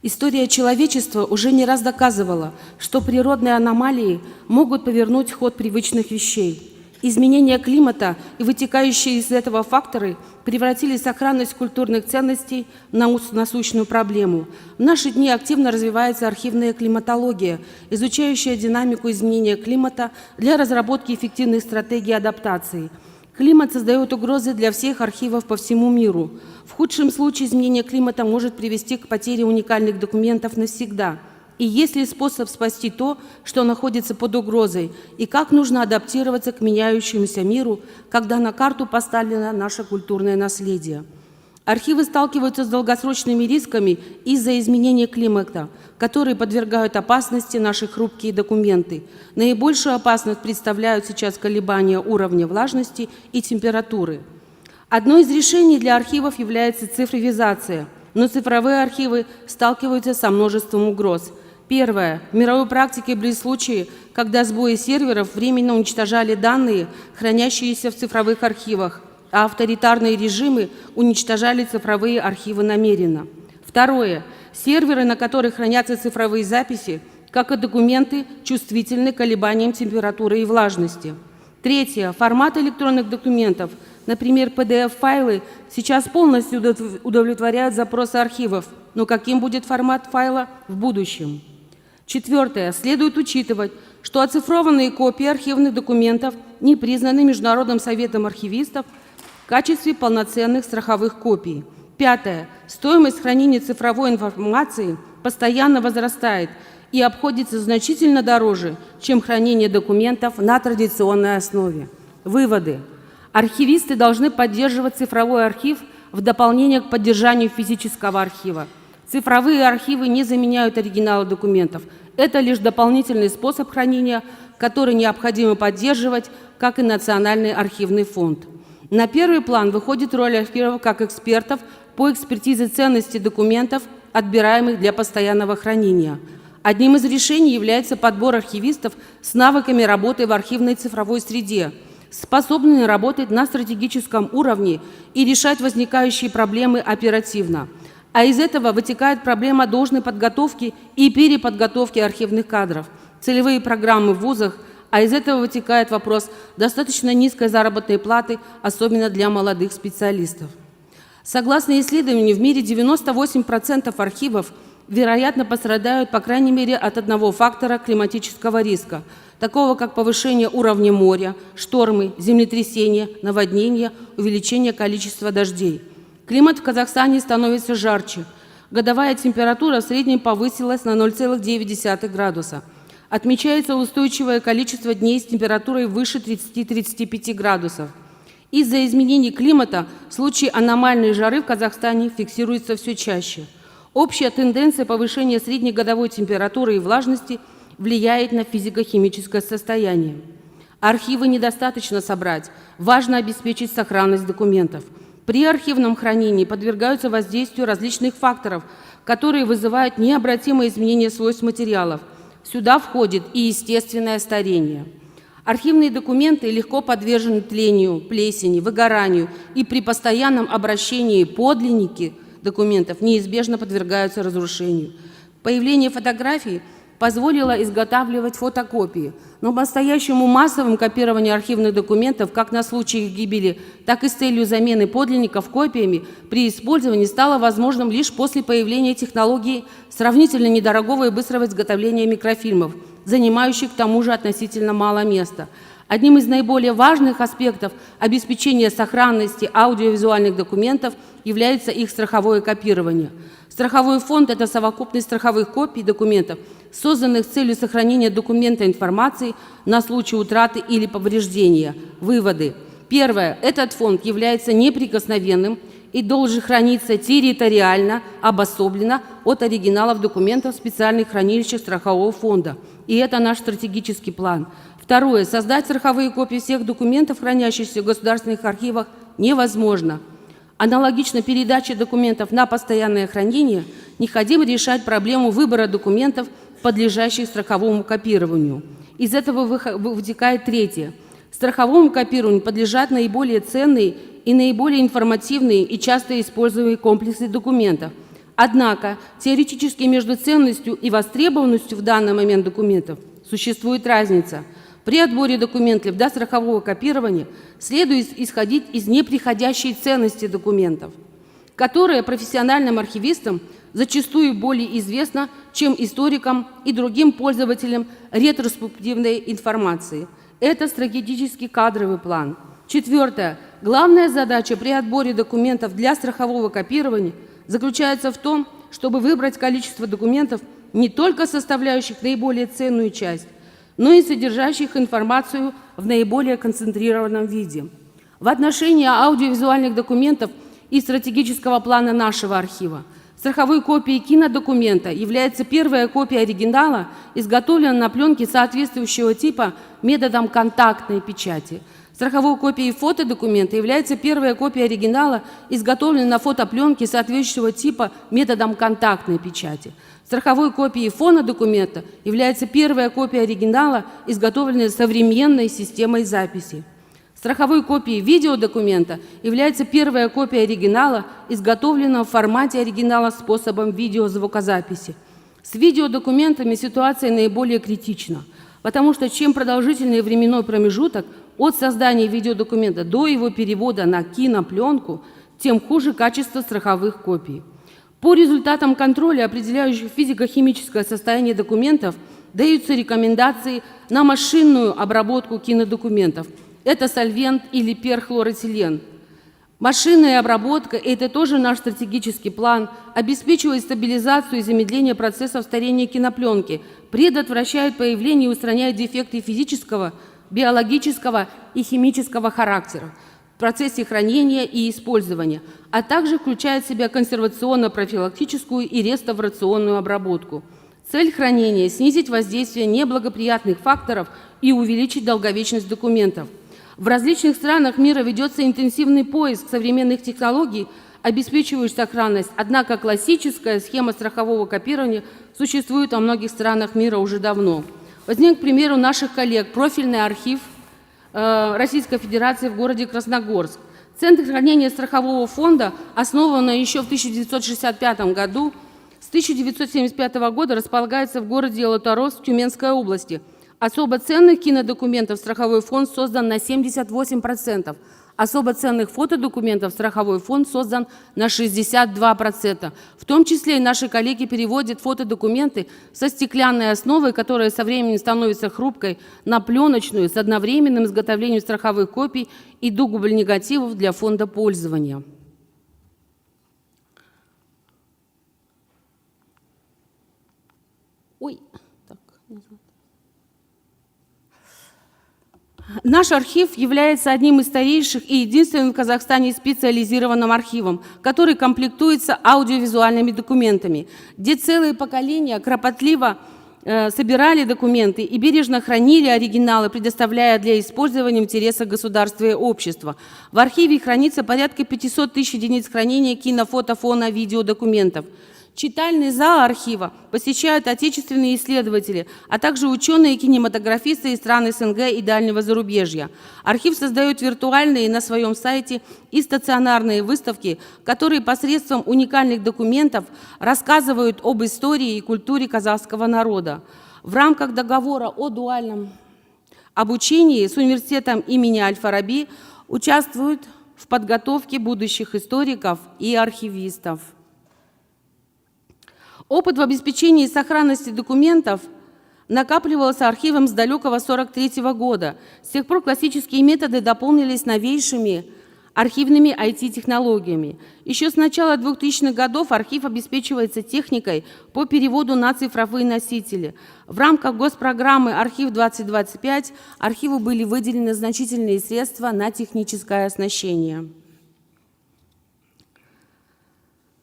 История человечества уже не раз доказывала, что природные аномалии могут повернуть ход привычных вещей. Изменения климата и вытекающие из этого факторы превратили сохранность культурных ценностей в насущную проблему. В наши дни активно развивается архивная климатология, изучающая динамику изменения климата для разработки эффективных стратегий адаптации. Климат создает угрозы для всех архивов по всему миру. В худшем случае изменение климата может привести к потере уникальных документов навсегда. И есть ли способ спасти то, что находится под угрозой, и как нужно адаптироваться к меняющемуся миру, когда на карту поставлено наше культурное наследие. Архивы сталкиваются с долгосрочными рисками из-за изменения климата, которые подвергают опасности наши хрупкие документы. Наибольшую опасность представляют сейчас колебания уровня влажности и температуры. Одно из решений для архивов является цифровизация, но цифровые архивы сталкиваются со множеством угроз. Первое. В мировой практике были случаи, когда сбои серверов временно уничтожали данные, хранящиеся в цифровых архивах, а авторитарные режимы уничтожали цифровые архивы намеренно. Второе. Серверы, на которых хранятся цифровые записи, как и документы, чувствительны к колебаниям температуры и влажности. Третье. Формат электронных документов, например, PDF-файлы, сейчас полностью удовлетворяют запросы архивов, но каким будет формат файла в будущем? Четвертое. Следует учитывать, что оцифрованные копии архивных документов не признаны Международным советом архивистов в качестве полноценных страховых копий. Пятое. Стоимость хранения цифровой информации постоянно возрастает и обходится значительно дороже, чем хранение документов на традиционной основе. Выводы. Архивисты должны поддерживать цифровой архив в дополнение к поддержанию физического архива. Цифровые архивы не заменяют оригиналы документов. Это лишь дополнительный способ хранения, который необходимо поддерживать, как и Национальный архивный фонд. На первый план выходит роль архивов как экспертов по экспертизе ценности документов, отбираемых для постоянного хранения. Одним из решений является подбор архивистов с навыками работы в архивной цифровой среде, способными работать на стратегическом уровне и решать возникающие проблемы оперативно. А из этого вытекает проблема должной подготовки и переподготовки архивных кадров, целевые программы в вузах, а из этого вытекает вопрос достаточно низкой заработной платы, особенно для молодых специалистов. Согласно исследованию, в мире 98% архивов, вероятно, пострадают, по крайней мере, от одного фактора климатического риска, такого как повышение уровня моря, штормы, землетрясения, наводнения, увеличение количества дождей. Климат в Казахстане становится жарче. Годовая температура в среднем повысилась на 0,9 градуса. Отмечается устойчивое количество дней с температурой выше 30-35 градусов. Из-за изменений климата случаи аномальной жары в Казахстане фиксируются все чаще. Общая тенденция повышения среднегодовой температуры и влажности влияет на физико-химическое состояние. Архивы недостаточно собрать, важно обеспечить сохранность документов. При архивном хранении подвергаются воздействию различных факторов, которые вызывают необратимые изменения свойств материалов. Сюда входит и естественное старение. Архивные документы легко подвержены тлению, плесени, выгоранию, и при постоянном обращении подлинники документов неизбежно подвергаются разрушению. Появление фотографий позволило изготавливать фотокопии, но по-настоящему массовым копированием архивных документов, как на случай их гибели, так и с целью замены подлинников копиями, при использовании стало возможным лишь после появления технологии сравнительно недорогого и быстрого изготовления микрофильмов, занимающих к тому же относительно мало места. Одним из наиболее важных аспектов обеспечения сохранности аудиовизуальных документов является их страховое копирование. Страховой фонд – это совокупность страховых копий документов, созданных с целью сохранения документа информации на случай утраты или повреждения. Выводы. Первое. Этот фонд является неприкосновенным и должен храниться территориально, обособленно от оригиналов документов в специальных хранилищах страхового фонда. И это наш стратегический план. Второе. Создать страховые копии всех документов, хранящихся в государственных архивах, невозможно. Аналогично передаче документов на постоянное хранение, необходимо решать проблему выбора документов, подлежащих страховому копированию. Из этого вытекает третье. Страховому копированию подлежат наиболее ценные и наиболее информативные и часто используемые комплексы документов. Однако теоретически между ценностью и востребованностью в данный момент документов существует разница. При отборе документов для страхового копирования следует исходить из неприходящей ценности документов, которая профессиональным архивистам зачастую более известна, чем историкам и другим пользователям ретроспективной информации. Это стратегический кадровый план. Четвертое. Главная задача при отборе документов для страхового копирования заключается в том, чтобы выбрать количество документов, не только составляющих наиболее ценную часть, но и содержащих информацию в наиболее концентрированном виде. В отношении аудиовизуальных документов и стратегического плана нашего архива страховой копией кинодокумента является первая копия оригинала, изготовленная на пленке соответствующего типа методом контактной печати. Страховой копией фотодокумента является первая копия оригинала, изготовленная на фотопленке соответствующего типа методом контактной печати. Страховой копией фонодокумента является первая копия оригинала, изготовленная современной системой записи. Страховой копией видеодокумента является первая копия оригинала, изготовленного в формате оригинала способом видеозвукозаписи. С видеодокументами ситуация наиболее критична, потому что чем продолжительнее временной промежуток от создания видеодокумента до его перевода на кинопленку, тем хуже качество страховых копий. По результатам контроля, определяющих физико-химическое состояние документов, даются рекомендации на машинную обработку кинодокументов. Это сольвент или перхлороэтилен. Машинная обработка – это тоже наш стратегический план, обеспечивает стабилизацию и замедление процессов старения кинопленки, предотвращает появление и устраняет дефекты физического, биологического и химического характера в процессе хранения и использования, а также включает в себя консервационно-профилактическую и реставрационную обработку. Цель хранения – снизить воздействие неблагоприятных факторов и увеличить долговечность документов. В различных странах мира ведется интенсивный поиск современных технологий, обеспечивающих сохранность, однако классическая схема страхового копирования существует во многих странах мира уже давно. Возьмем, к примеру, наших коллег, профильный архив Российской Федерации в городе Красногорск. Центр хранения страхового фонда основан еще в 1965 году. С 1975 года располагается в городе Ялуторовск Тюменской области. Особо ценных кинодокументов страховой фонд создан на 78%. Особо ценных фотодокументов страховой фонд создан на 62%. В том числе и наши коллеги переводят фотодокументы со стеклянной основой, которая со временем становится хрупкой, на пленочную с одновременным изготовлением страховых копий и дубль-негативов для фонда пользования. Наш архив является одним из старейших и единственным в Казахстане специализированным архивом, который комплектуется аудиовизуальными документами, где целые поколения кропотливо собирали документы и бережно хранили оригиналы, предоставляя для использования в интересах государства и общества. В архиве хранится порядка 500 тысяч единиц хранения кино, фото, фона, видеодокументов. Читальный зал архива посещают отечественные исследователи, а также ученые и кинематографисты из стран СНГ и дальнего зарубежья. Архив создает виртуальные на своем сайте и стационарные выставки, которые посредством уникальных документов рассказывают об истории и культуре казахского народа. В рамках договора о дуальном обучении с университетом имени Аль-Фараби участвуют в подготовке будущих историков и архивистов. Опыт в обеспечении сохранности документов накапливался архивом с далекого 1943 года. С тех пор классические методы дополнились новейшими архивными IT-технологиями. Еще с начала 2000-х годов архив обеспечивается техникой по переводу на цифровые носители. В рамках госпрограммы «Архив-2025» архиву были выделены значительные средства на техническое оснащение.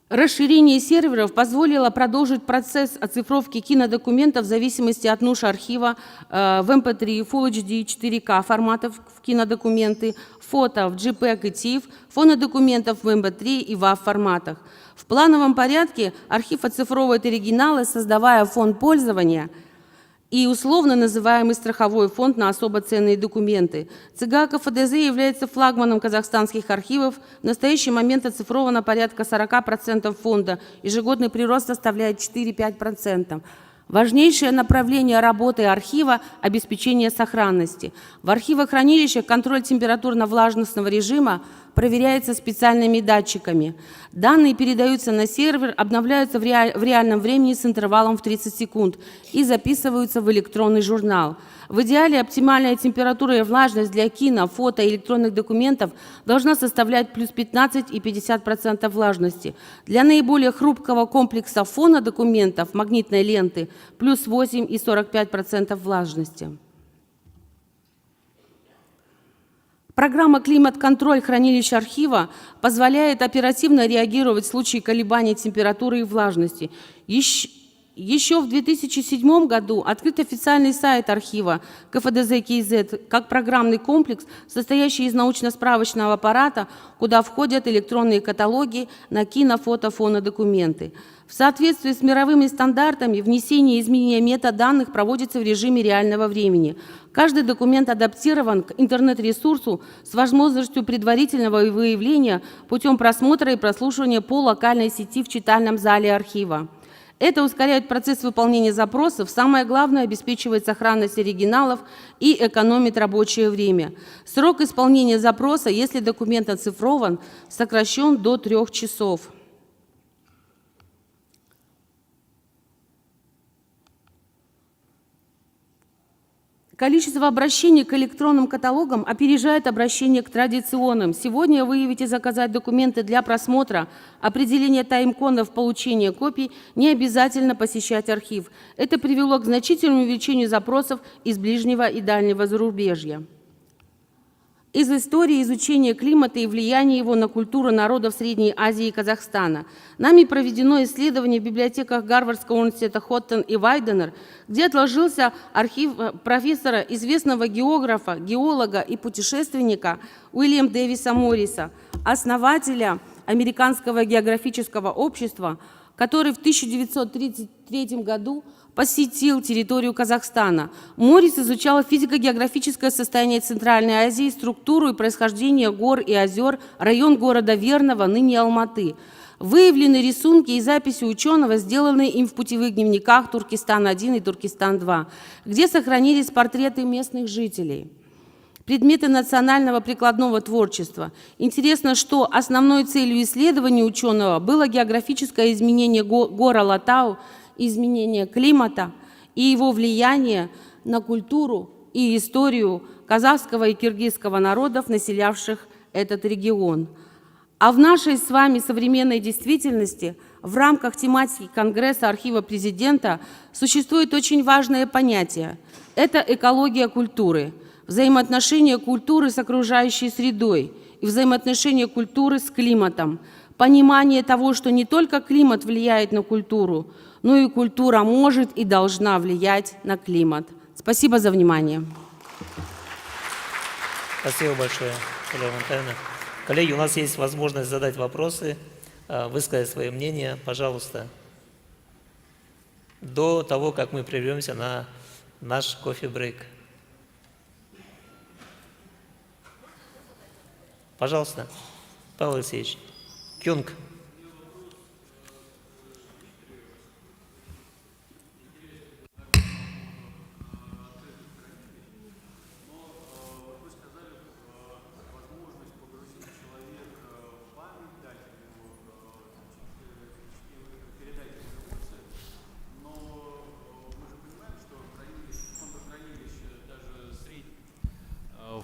Расширение серверов позволило продолжить процесс оцифровки кинодокументов в зависимости от нужд архива в MP3, Full HD, 4K форматов в кинодокументы, фото в JPEG и TIFF, фонодокументов в MP3 и WAV форматах. В плановом порядке архив оцифровывает оригиналы, создавая фонд пользования и условно называемый страховой фонд на особо ценные документы. ЦГА КФДЗ является флагманом казахстанских архивов. В настоящий момент оцифровано порядка 40% фонда. Ежегодный прирост составляет 4-5%. Важнейшее направление работы архива – обеспечение сохранности. В архивохранилищах контроль температурно-влажностного режима проверяется специальными датчиками. Данные передаются на сервер, обновляются в реальном времени с интервалом в 30 секунд и записываются в электронный журнал. В идеале оптимальная температура и влажность для кино, фото и электронных документов должна составлять плюс 15 и 50% влажности. Для наиболее хрупкого комплекса фона документов, магнитной ленты, плюс 8 и 45% влажности. Программа «Климат-контроль» хранилища архива позволяет оперативно реагировать в случае колебаний температуры и влажности. Еще в 2007 году открыт официальный сайт архива КФДЗ-КИЗ как программный комплекс, состоящий из научно-справочного аппарата, куда входят электронные каталоги на кино, фото, фонодокументы. В соответствии с мировыми стандартами внесение и изменение метаданных проводится в режиме реального времени. Каждый документ адаптирован к интернет-ресурсу с возможностью предварительного выявления путем просмотра и прослушивания по локальной сети в читальном зале архива. Это ускоряет процесс выполнения запросов, самое главное, обеспечивает сохранность оригиналов и экономит рабочее время. Срок исполнения запроса, если документ оцифрован, сокращен до 3 часов. Количество обращений к электронным каталогам опережает обращение к традиционным. Сегодня выявить и заказать документы для просмотра, определения тайм-кодов получения копий, не обязательно посещать архив. Это привело к значительному увеличению запросов из ближнего и дальнего зарубежья. Из истории изучения климата и влияния его на культуру народов Средней Азии и Казахстана. Нами проведено исследование в библиотеках Гарвардского университета Хоттон и Вайденер, где отложился архив профессора, известного географа, геолога и путешественника Уильяма Дэвиса Морриса, основателя Американского географического общества, который в 1933 году посетил территорию Казахстана. Моррис изучал физико-географическое состояние Центральной Азии, структуру и происхождение гор и озер, район города Верного, ныне Алматы. Выявлены рисунки и записи ученого, сделанные им в путевых дневниках Туркестан-1 и Туркестан-2, где сохранились портреты местных жителей. Предметы национального прикладного творчества. Интересно, что основной целью исследования ученого было географическое изменение гор Алатау, изменение климата и его влияние на культуру и историю казахского и киргизского народов, населявших этот регион. А в нашей с вами современной действительности в рамках тематики Конгресса архива президента существует очень важное понятие. Это экология культуры, взаимоотношения культуры с окружающей средой и взаимоотношения культуры с климатом, понимание того, что не только климат влияет на культуру, но и культура может и должна влиять на климат. Спасибо за внимание. Спасибо большое, Ольга Монтаевна. Коллеги, у нас есть возможность задать вопросы, высказать свое мнение. Пожалуйста. До того, как мы прервемся на наш кофе-брейк. Пожалуйста, Павел Алексеевич. Кюнг.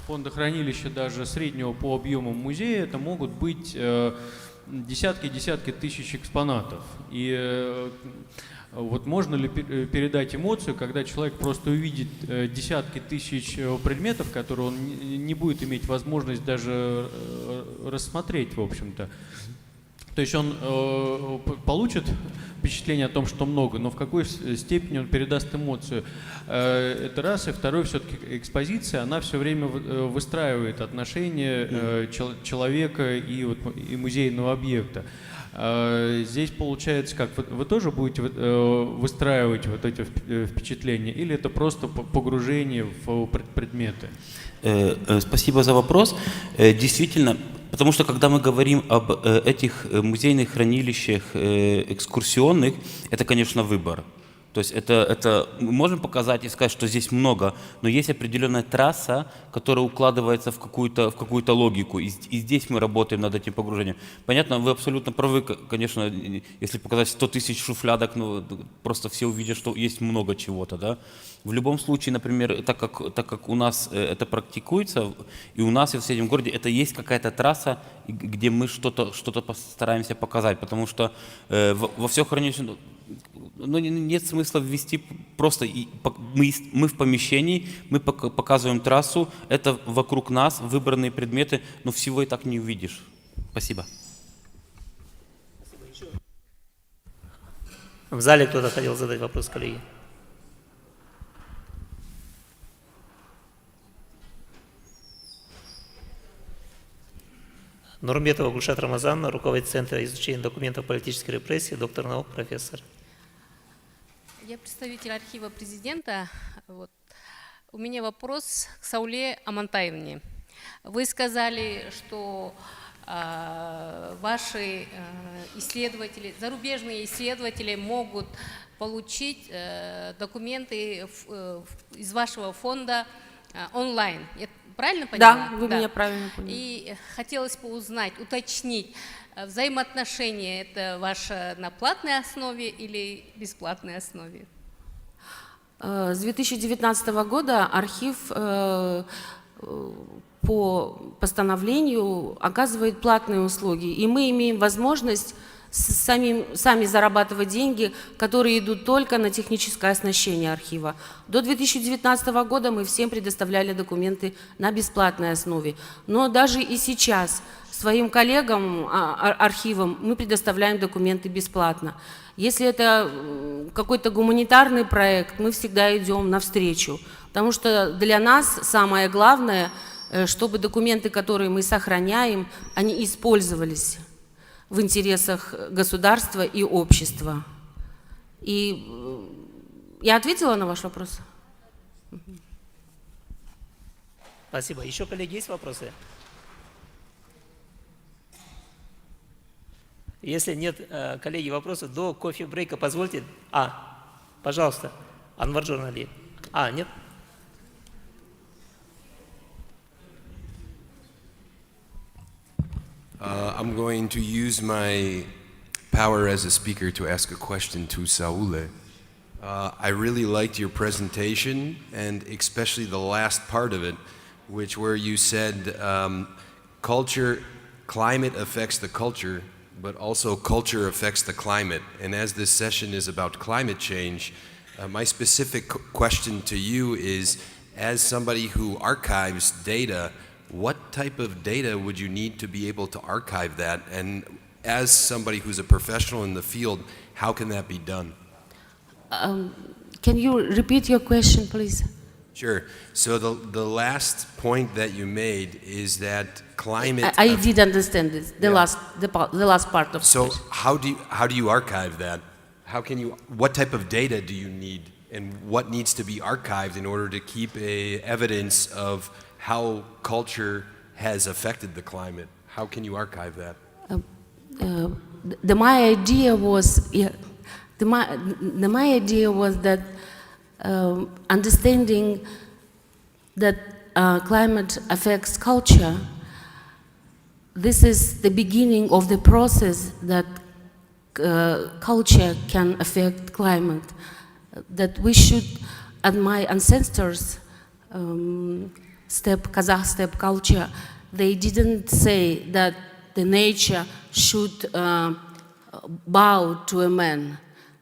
Фондохранилища даже среднего по объему музея, это могут быть десятки тысяч экспонатов. И вот можно ли передать эмоцию, когда человек просто увидит десятки тысяч предметов, которые он не будет иметь возможность даже рассмотреть, в общем-то. То есть он получит впечатление о том, что много, но в какой степени он передаст эмоцию. Это раз. И второй, все-таки экспозиция, она все время выстраивает отношения человека и музейного объекта. Здесь получается, как вы тоже будете выстраивать вот эти впечатления, или это просто погружение в предметы? Спасибо за вопрос. Действительно, потому что когда мы говорим об этих музейных хранилищах экскурсионных, это, конечно, выбор. То есть это мы можем показать и сказать, что здесь много, но есть определенная трасса, которая укладывается в какую-то логику. И здесь мы работаем над этим погружением. Понятно, вы абсолютно правы, конечно, если показать 100 тысяч шуфлядок, ну, просто все увидят, что есть много чего-то. Да? В любом случае, например, так как у нас это практикуется, и у нас, и в соседнем городе, это есть какая-то трасса, где мы что-то постараемся показать, потому что во все хранилище, ну, нет смысла ввести просто, мы в помещении, мы показываем трассу, это вокруг нас выбранные предметы, но всего и так не увидишь. Спасибо. В зале кто-то хотел задать вопрос, коллеги? Нурмбетова Гульшат Рамазановна, руководитель Центра изучения документов политической репрессии, доктор наук, профессор. Я представитель архива президента. Вот. У меня вопрос к Сауле Амантаевне. Вы сказали, что ваши исследователи, зарубежные исследователи могут получить документы из вашего фонда онлайн. Я правильно поняла? Да, вы меня правильно поняли. И хотелось бы узнать, уточнить, взаимоотношения это ваше на платной основе или бесплатной основе? С 2019 года архив по постановлению оказывает платные услуги, и мы имеем возможность сами зарабатывать деньги, которые идут только на техническое оснащение архива. До 2019 года мы всем предоставляли документы на бесплатной основе. Но даже и сейчас своим коллегам, архивам, мы предоставляем документы бесплатно. Если это какой-то гуманитарный проект, мы всегда идем навстречу. Потому что для нас самое главное, чтобы документы, которые мы сохраняем, они использовались в интересах государства и общества. И я ответила на ваш вопрос? Спасибо. Еще, коллеги, есть вопросы? Если нет, коллеги, вопросов, до кофе-брейка позвольте... пожалуйста, Анвар Джурналиев. Нет? I'm going to use my power as a speaker to ask a question to Saule. I really liked your presentation, and especially the last part of it, where you said climate affects the culture, but also culture affects the climate. And as this session is about climate change, my specific question to you is, as somebody who archives data, what type of data would you need to be able to archive that? And as somebody who's a professional in the field, how can that be done? Can you repeat your question, please? Sure. So the last point that you made is that climate... I did understand this, the last part of it. So how do you archive that? What type of data do you need? And what needs to be archived in order to keep evidence of how culture has affected the climate? How can you archive that? My idea was that understanding that climate affects culture, this is the beginning of the process that culture can affect climate. That we should, and my ancestors, Kazakh steppe culture, they didn't say that the nature should bow to a man.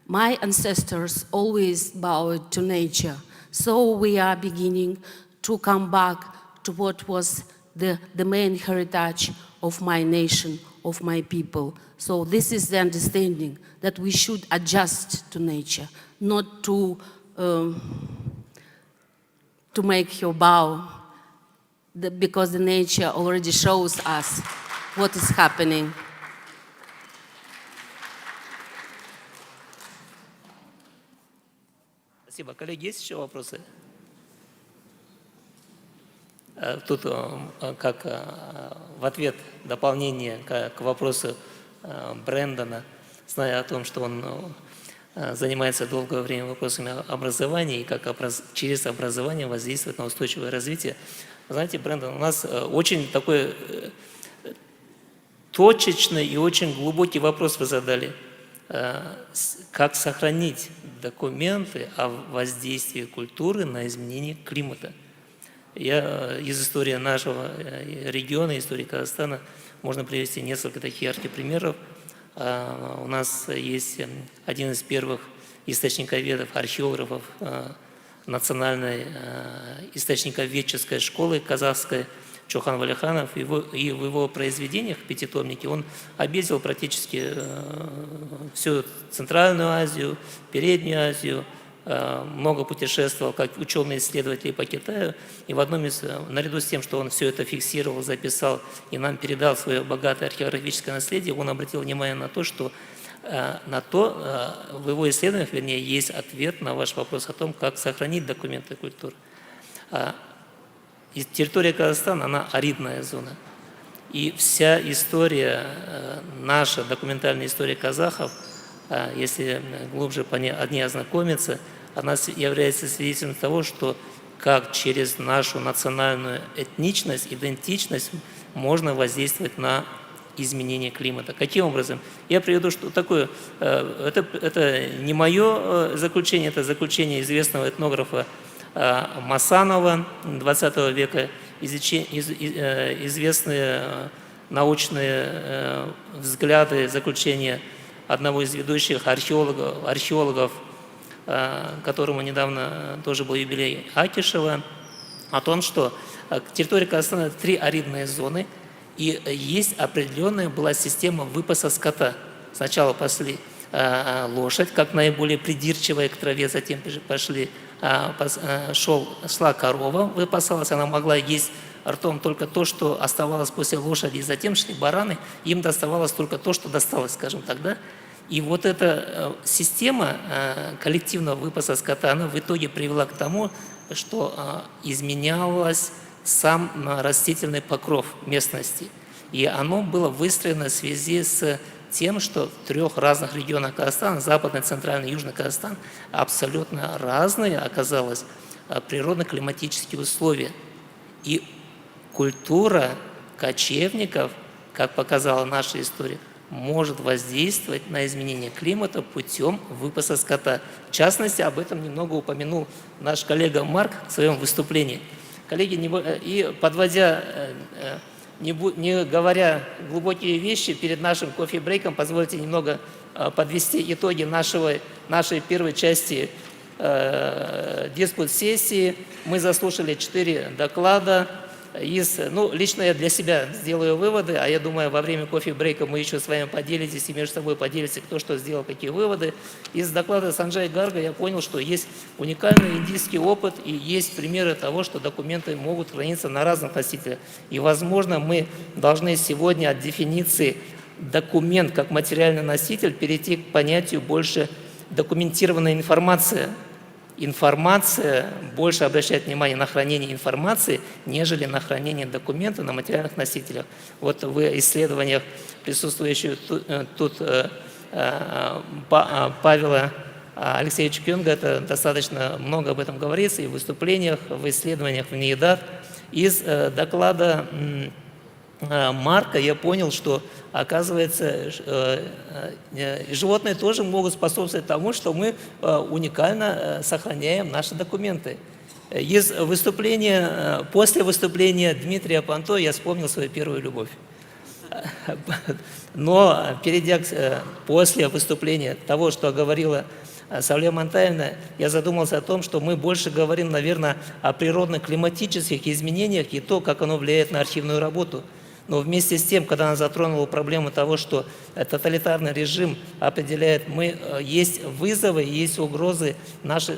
My ancestors always bowed to nature. So we are beginning to come back to what was the main heritage of my nation, of my people. So this is the understanding that we should adjust to nature, not to make her bow, because the nature already shows us what is happening. Спасибо. Коллеги, есть еще вопросы? Тут как в ответ дополнение к вопросу Брэндона, зная о том, что он занимается долгое время вопросами образования и как через образование воздействовать на устойчивое развитие. Знаете, Брэндон, у нас очень такой точечный и очень глубокий вопрос вы задали. Как сохранить документы о воздействии культуры на изменение климата? Я из истории нашего региона, истории Казахстана, можно привести несколько таких ярких примеров. У нас есть один из первых источниковедов, археографов национальной источниковедческой школы казахской, Чохан Валиханов, и в его произведениях, пятитомнике, он объездил практически всю Центральную Азию, Переднюю Азию, много путешествовал как ученый-исследователь по Китаю, и в одном из, наряду с тем, что он все это фиксировал, записал и нам передал свое богатое археологическое наследие, он обратил внимание на то, что в его исследованиях, вернее, есть ответ на ваш вопрос о том, как сохранить документы культуры. И территория Казахстана, она аридная зона. И вся история, наша документальная история казахов, если глубже по ней ознакомиться, она является свидетельством того, что как через нашу национальную этничность, идентичность можно воздействовать на изменение климата. Каким образом? Я приведу что такое. Это не мое заключение, это заключение известного этнографа Масанова 20 века, известные научные взгляды, заключения одного из ведущих археологов, которому недавно тоже был юбилей, Акишева, о том, что территория Казахстана — 3 аридные зоны, и есть определенная была система выпаса скота. Сначала пошли лошадь, как наиболее придирчивая к траве, затем шла корова, выпасалась, она могла есть ртом только то, что оставалось после лошади, и затем шли бараны, им доставалось только то, что досталось, скажем так, да? И вот эта система коллективного выпаса скота, она в итоге привела к тому, что изменялась сам растительный покров местности. И оно было выстроено в связи с тем, что в 3 разных регионах Казахстана, Западный, Центральный, Южный Казахстан, абсолютно разные оказалось природно-климатические условия. И культура кочевников, как показала наша история, может воздействовать на изменение климата путем выпаса скота. В частности, об этом немного упомянул наш коллега Марк в своем выступлении. Коллеги, и подводя, не говоря глубокие вещи, перед нашим кофе-брейком позвольте немного подвести итоги нашей первой части диспут-сессии. Мы заслушали 4 доклада. Лично я для себя сделаю выводы, а я думаю, во время кофе-брейка мы еще с вами поделитесь и между собой поделитесь, кто что сделал, какие выводы. Из доклада Санджая Гарга я понял, что есть уникальный индийский опыт и есть примеры того, что документы могут храниться на разных носителях. И, возможно, мы должны сегодня от дефиниции документ как материальный носитель перейти к понятию больше документированная информация. Информация, больше обращает внимание на хранение информации, нежели на хранение документа на материальных носителях. Вот в исследованиях, присутствующих тут Павела Алексеевича Кёнга, это достаточно много об этом говорится, и в выступлениях, в исследованиях в НИИДАД. Из доклада Марка я понял, что, оказывается, животные тоже могут способствовать тому, что мы уникально сохраняем наши документы. Из выступления, после выступления Дмитрия Панто я вспомнил свою первую любовь. Но перейдя после выступления того, что говорила Савлия Мантаевна, я задумался о том, что мы больше говорим, наверное, о природно-климатических изменениях и то, как оно влияет на архивную работу. Но вместе с тем, когда она затронула проблему того, что тоталитарный режим определяет, есть вызовы, есть угрозы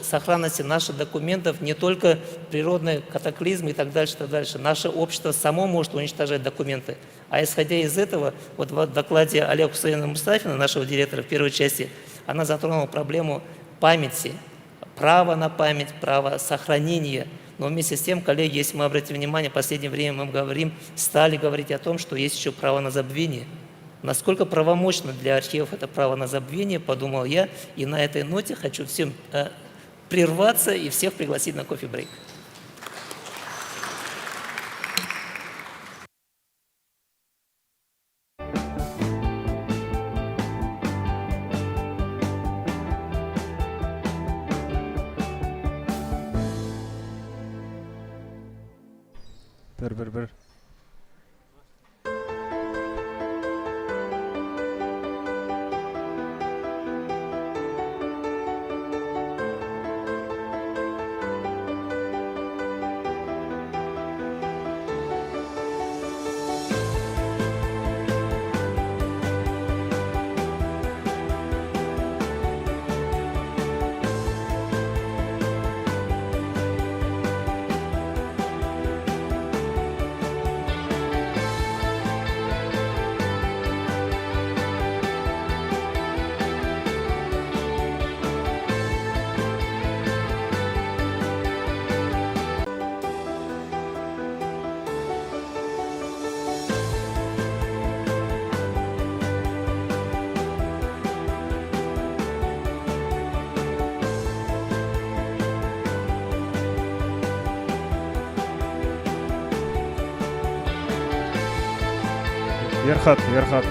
сохранности наших документов, не только природные катаклизмы и так дальше, так дальше. Наше общество само может уничтожать документы. А исходя из этого, вот в докладе Олега Хусейна Мустафина, нашего директора в первой части, она затронула проблему памяти, право на память, право сохранения. Но вместе с тем, коллеги, если мы обратим внимание, в последнее время мы стали говорить о том, что есть еще право на забвение. Насколько правомочно для архивов это право на забвение, подумал я, и на этой ноте хочу всем прерваться и всех пригласить на кофе-брейк. Bir. Верхат.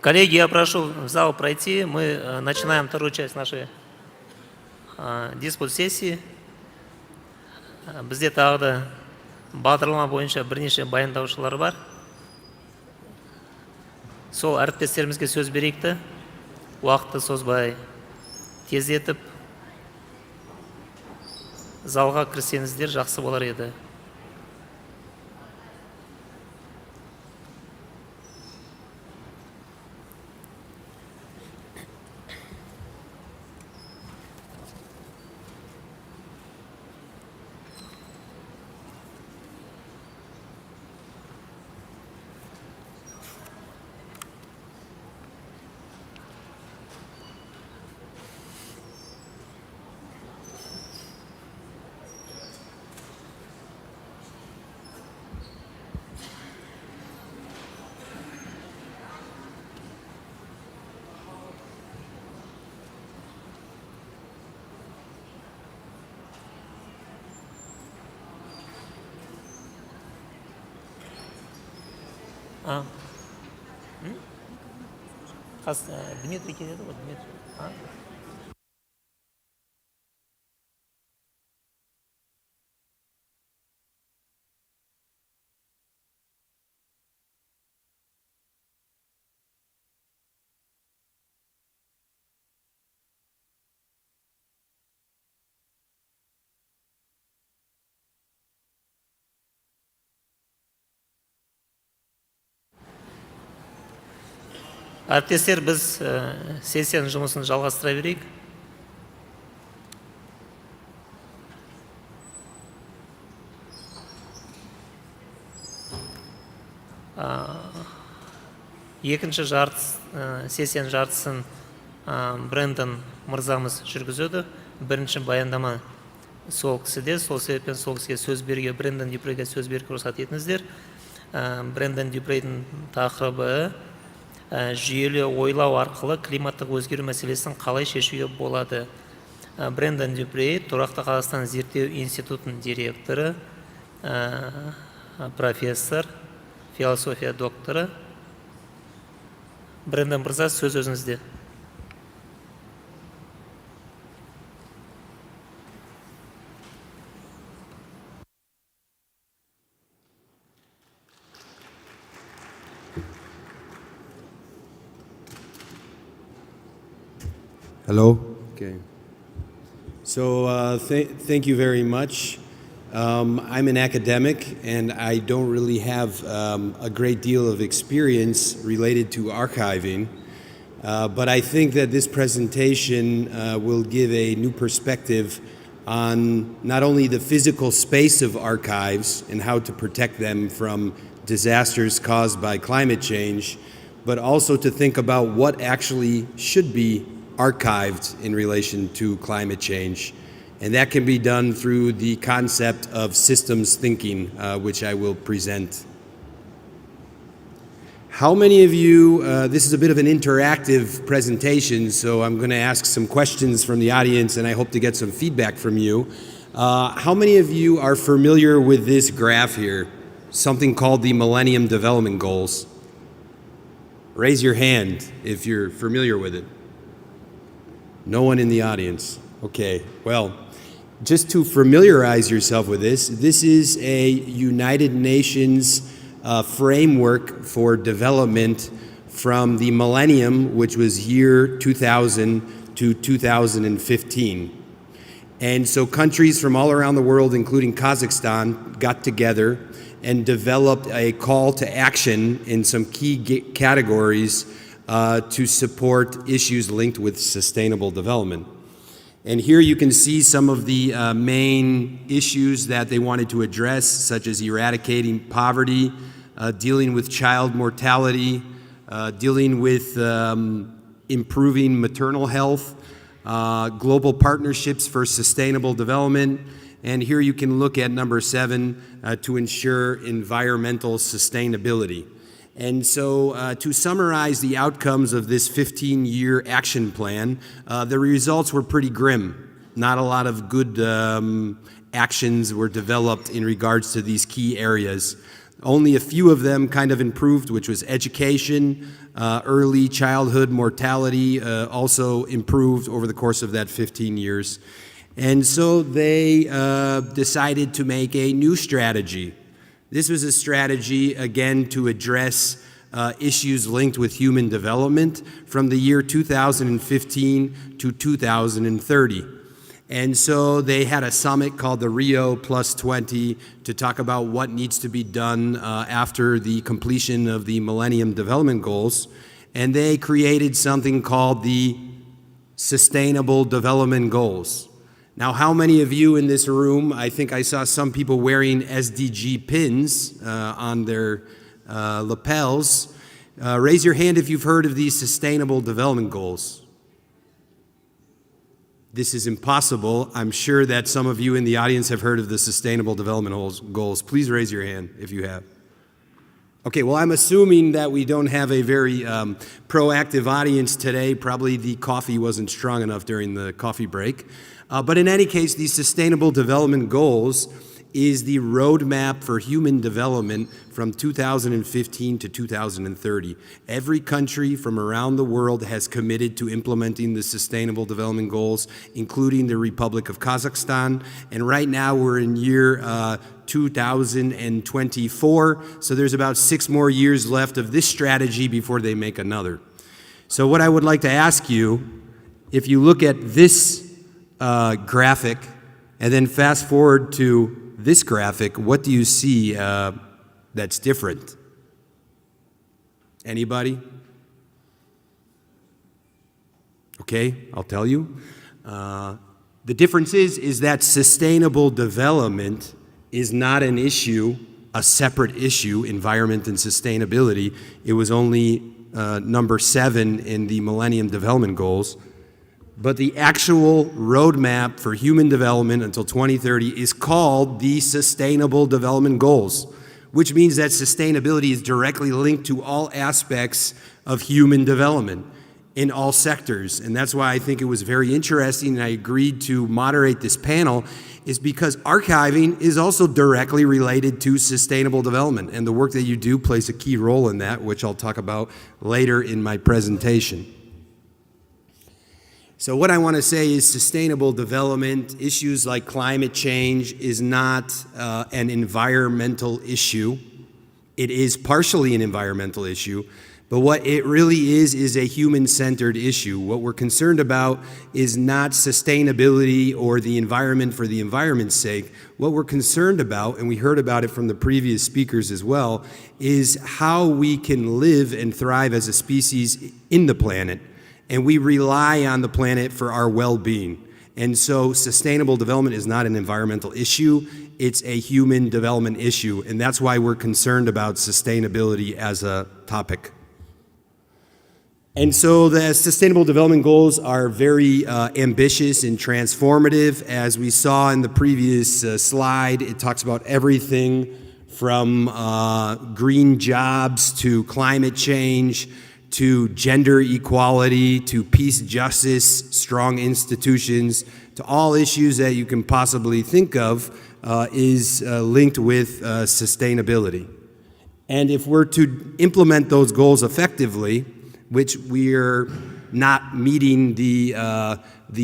Коллеги, я прошу в зал пройти. Мы начинаем вторую часть нашей диспут-сессии. Бізде тағы да бағдарлама бойынша бірнеше баяндаушылар бар. Сол әріптестерімізге сөз берейікті. Уақытты созбай тездетіп залға кірсеңіздер жақсы болар еді. Дмитрий келеді ғой, Дмитрий. Әріптестер, біз сессияның жұмысын жалғастыра берейік. Екінші сессияның жартысын Брендон мырзамыз жүргізеді. Бірінші баяндама сол кісіде, сол себеппен сол кісіге сөз беруге, Брендон Дюпреге сөз беруге рұқсат етіңіздер. Брендон Дюпредің тақырыбы жүйелі ойлау арқылы климаттық өзгеру мәселесін қалай шешуге болады. Брендон Дюпре, Тұрақты Қазақстан зерттеу институтының директоры, профессор, философия докторы. Брендон мырза, сөз өзіңізде. Hello. Okay. So thank you very much. I'm an academic and I don't really have a great deal of experience related to archiving, but I think that this presentation will give a new perspective on not only the physical space of archives and how to protect them from disasters caused by climate change, but also to think about what actually should be archived in relation to climate change. And that can be done through the concept of systems thinking, which I will present. How many of you, this is a bit of an interactive presentation, so I'm going to ask some questions from the audience and I hope to get some feedback from you. How many of you are familiar with this graph here, something called the Millennium Development Goals? Raise your hand if you're familiar with it. No one in the audience. Okay, well, just to familiarize yourself with this, this is a United Nations framework for development from the millennium, which was year 2000 to 2015. And so countries from all around the world, including Kazakhstan, got together and developed a call to action in some key categories to support issues linked with sustainable development. And here you can see some of the main issues that they wanted to address, such as eradicating poverty, dealing with child mortality, dealing with improving maternal health, global partnerships for sustainable development, and here you can look at number 7, to ensure environmental sustainability. And so to summarize the outcomes of this 15-year action plan, the results were pretty grim. Not a lot of good actions were developed in regards to these key areas. Only a few of them kind of improved, which was education, early childhood mortality also improved over the course of that 15 years. And so they decided to make a new strategy. This was a strategy, again, to address issues linked with human development from the year 2015 to 2030. And so they had a summit called the Rio +20 to talk about what needs to be done after the completion of the Millennium Development Goals. And they created something called the Sustainable Development Goals. Now, how many of you in this room, I think I saw some people wearing SDG pins on their lapels. Raise your hand if you've heard of these Sustainable Development Goals. This is impossible. I'm sure that some of you in the audience have heard of the Sustainable Development Goals. Please raise your hand if you have. Okay, well, I'm assuming that we don't have a very proactive audience today. Probably the coffee wasn't strong enough during the coffee break. But in any case, these Sustainable Development Goals is the roadmap for human development from 2015 to 2030. Every country from around the world has committed to implementing the Sustainable Development Goals, including the Republic of Kazakhstan. And right now we're in year 2024, so there's about 6 more years left of this strategy before they make another. So what I would like to ask you, if you look at this graphic and then fast forward to this graphic, what do you see that's different? Anybody? Okay, I'll tell you. The difference is that sustainable development is not an issue, a separate issue, environment and sustainability. It was only number 7 in the Millennium Development Goals. But the actual roadmap for human development until 2030 is called the Sustainable Development Goals, which means that sustainability is directly linked to all aspects of human development in all sectors. And that's why I think it was very interesting, and I agreed to moderate this panel, is because archiving is also directly related to sustainable development, and the work that you do plays a key role in that, which I'll talk about later in my presentation. So what I want to say is sustainable development, issues like climate change, is not an environmental issue. It is partially an environmental issue, but what it really is a human-centered issue. What we're concerned about is not sustainability or the environment for the environment's sake. What we're concerned about, and we heard about it from the previous speakers as well, is how we can live and thrive as a species in the planet. And we rely on the planet for our well-being. And so sustainable development is not an environmental issue, it's a human development issue. And that's why we're concerned about sustainability as a topic. And so the Sustainable Development Goals are very ambitious and transformative. As we saw in the previous slide, it talks about everything from green jobs to climate change, to gender equality, to peace, justice, strong institutions, to all issues that you can possibly think of is linked with sustainability. And if we're to implement those goals effectively, which we're not meeting the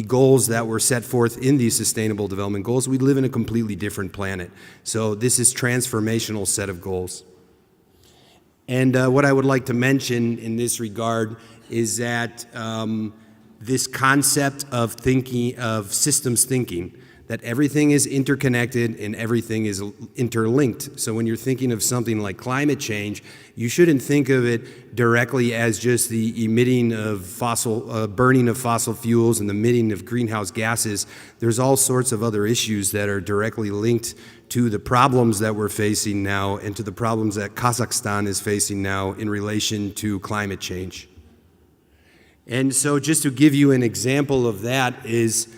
goals that were set forth in these Sustainable Development Goals, we live in a completely different planet. So this is a transformational set of goals. And what I would like to mention in this regard is that this concept of thinking, of systems thinking, that everything is interconnected and everything is interlinked. So when you're thinking of something like climate change, you shouldn't think of it directly as just the emitting of burning of fossil fuels and the emitting of greenhouse gases. There's all sorts of other issues that are directly linked to the problems that we're facing now and to the problems that Kazakhstan is facing now in relation to climate change. And so just to give you an example of that is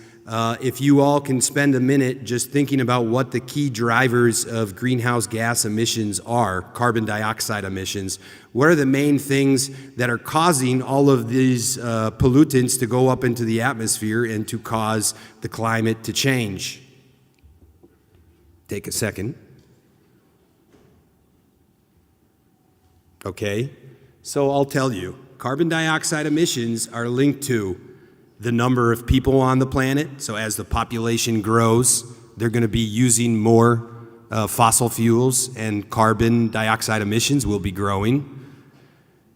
if you all can spend a minute just thinking about what the key drivers of greenhouse gas emissions are, carbon dioxide emissions, what are the main things that are causing all of these pollutants to go up into the atmosphere and to cause the climate to change? Take a second. Okay? So I'll tell you, carbon dioxide emissions are linked to the number of people on the planet. So as the population grows, they're going to be using more fossil fuels, and carbon dioxide emissions will be growing.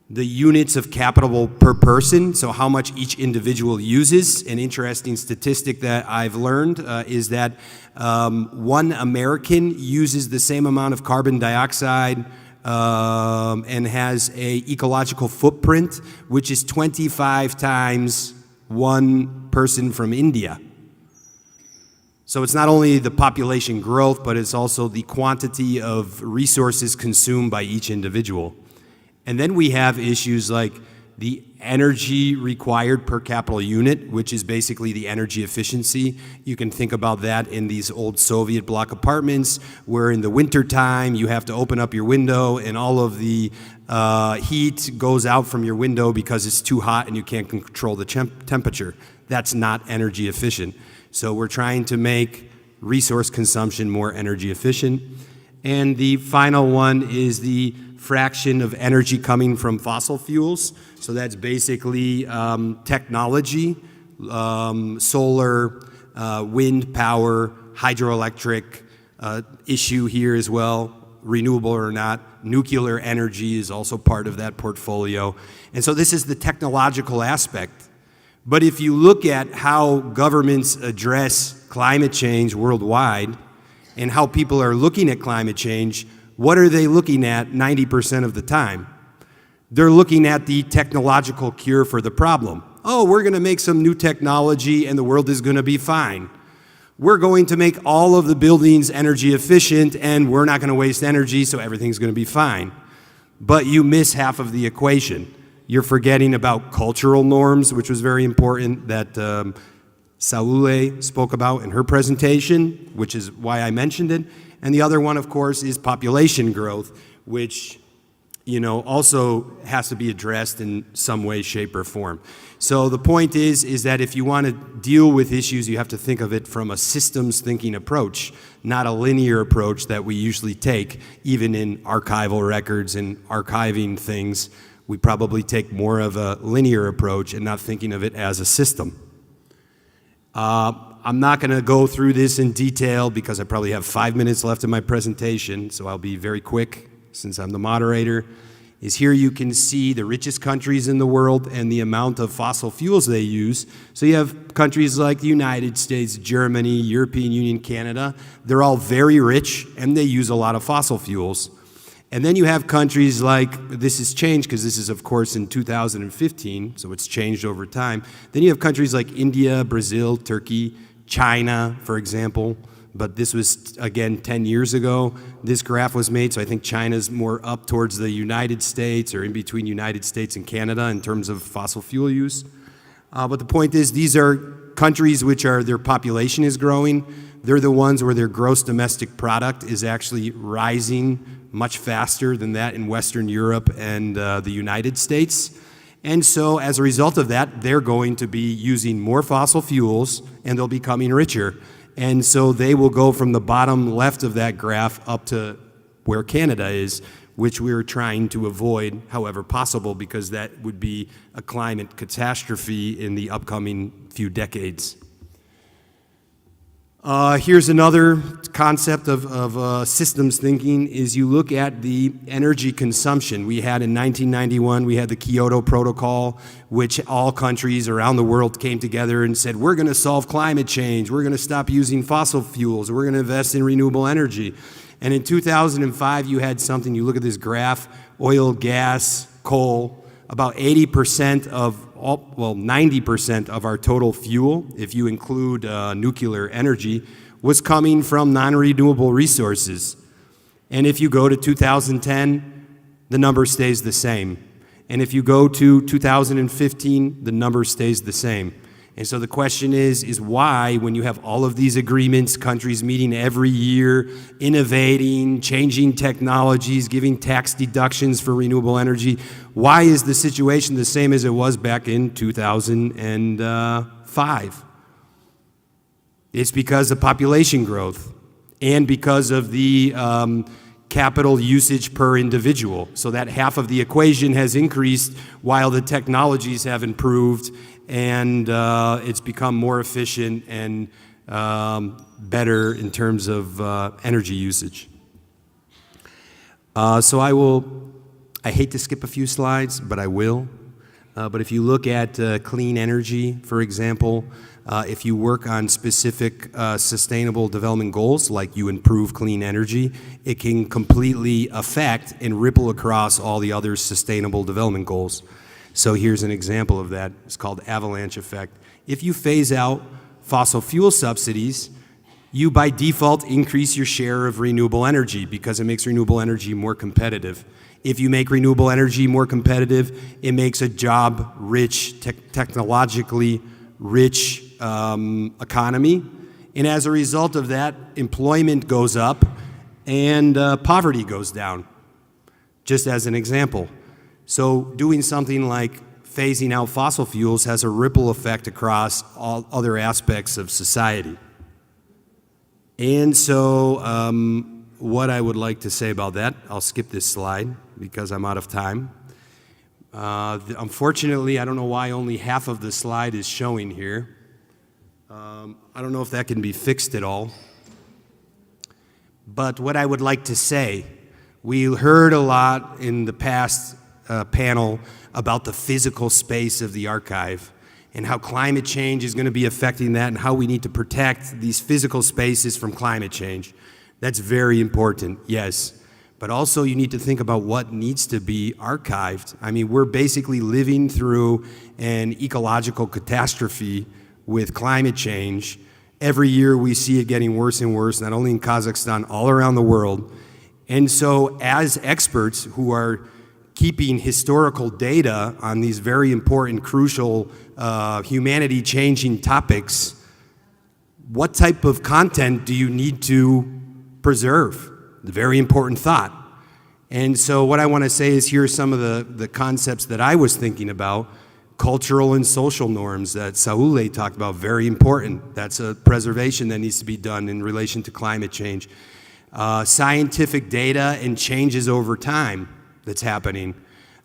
The units of capital per person, so how much each individual uses. An interesting statistic that I've learned is that 1 American uses the same amount of carbon dioxide and has an ecological footprint, which is 25 times 1 person from India. So it's not only the population growth, but it's also the quantity of resources consumed by each individual. And then we have issues like the energy required per capital unit, which is basically the energy efficiency. You can think about that in these old Soviet bloc apartments where in the wintertime you have to open up your window and all of the heat goes out from your window because it's too hot and you can't control the temperature. That's not energy efficient. So we're trying to make resource consumption more energy efficient. And the final one is the fraction of energy coming from fossil fuels. So that's basically technology, solar, wind power, hydroelectric issue here as well, renewable or not. Nuclear energy is also part of that portfolio. And so this is the technological aspect. But if you look at how governments address climate change worldwide and how people are looking at climate change, what are they looking at 90% of the time? They're looking at the technological cure for the problem. Oh, we're going to make some new technology and the world is going to be fine. We're going to make all of the buildings energy efficient and we're not going to waste energy, so everything's going to be fine. But you miss half of the equation. You're forgetting about cultural norms, which was very important, that Saule spoke about in her presentation, which is why I mentioned it. And the other one, of course, is population growth, which, you know, also has to be addressed in some way, shape, or form. So the point is that if you want to deal with issues, you have to think of it from a systems thinking approach, not a linear approach that we usually take, even in archival records and archiving things. We probably take more of a linear approach and not thinking of it as a system. I'm not going to go through this in detail because I probably have 5 minutes left in my presentation, so I'll be very quick since I'm the moderator. Is here you can see the richest countries in the world and the amount of fossil fuels they use. So you have countries like the United States, Germany, European Union, Canada. They're all very rich and they use a lot of fossil fuels. And then you have countries like, this has changed because this is of course in 2015, so it's changed over time. Then you have countries like India, Brazil, Turkey, China, for example, but this was, again, 10 years ago. This graph was made, so I think China's more up towards the United States or in between United States and Canada in terms of fossil fuel use. But the point is, these are countries which are, their population is growing. They're the ones where their gross domestic product is actually rising much faster than that in Western Europe and the United States. And so as a result of that, they're going to be using more fossil fuels and they'll be becoming richer. And so they will go from the bottom left of that graph up to where Canada is, which we're trying to avoid however possible because that would be a climate catastrophe in the upcoming few decades. Here's another concept of systems thinking is you look at the energy consumption. We had in 1991, we had the Kyoto Protocol, which all countries around the world came together and said, we're going to solve climate change, we're going to stop using fossil fuels, we're going to invest in renewable energy. And in 2005, you had something, you look at this graph, oil, gas, coal, about 80% of, well, 90% of our total fuel, if you include nuclear energy, was coming from non-renewable resources. And if you go to 2010, the number stays the same. And if you go to 2015, the number stays the same. And so the question is why, when you have all of these agreements, countries meeting every year, innovating, changing technologies, giving tax deductions for renewable energy, why is the situation the same as it was back in 2005? It's because of population growth and because of the capital usage per individual. So that half of the equation has increased while the technologies have improved and it's become more efficient and better in terms of energy usage. So I hate to skip a few slides, but I will. But if you look at clean energy, for example, if you work on specific sustainable development goals, like you improve clean energy, it can completely affect and ripple across all the other sustainable development goals. So here's an example of that. It's called avalanche effect. If you phase out fossil fuel subsidies, you by default increase your share of renewable energy because it makes renewable energy more competitive. If you make renewable energy more competitive, it makes a job-rich, technologically rich economy. And as a result of that, employment goes up and poverty goes down, just as an example. So doing something like phasing out fossil fuels has a ripple effect across all other aspects of society. And so what I would like to say about that, I'll skip this slide because I'm out of time. Unfortunately, I don't know why only half of the slide is showing here. I don't know if that can be fixed at all. But what I would like to say, we heard a lot in the past panel about the physical space of the archive and how climate change is going to be affecting that and how we need to protect these physical spaces from climate change. That's very important, yes. But also you need to think about what needs to be archived. I mean, we're basically living through an ecological catastrophe with climate change. Every year we see it getting worse and worse, not only in Kazakhstan, all around the world. And so as experts who are keeping historical data on these very important, crucial, humanity-changing topics, what type of content do you need to preserve? The very important thought. And so what I want to say is here are some of the concepts that I was thinking about. Cultural and social norms that Saule talked about, very important. That's a preservation that needs to be done in relation to climate change. Scientific data and changes over time that's happening.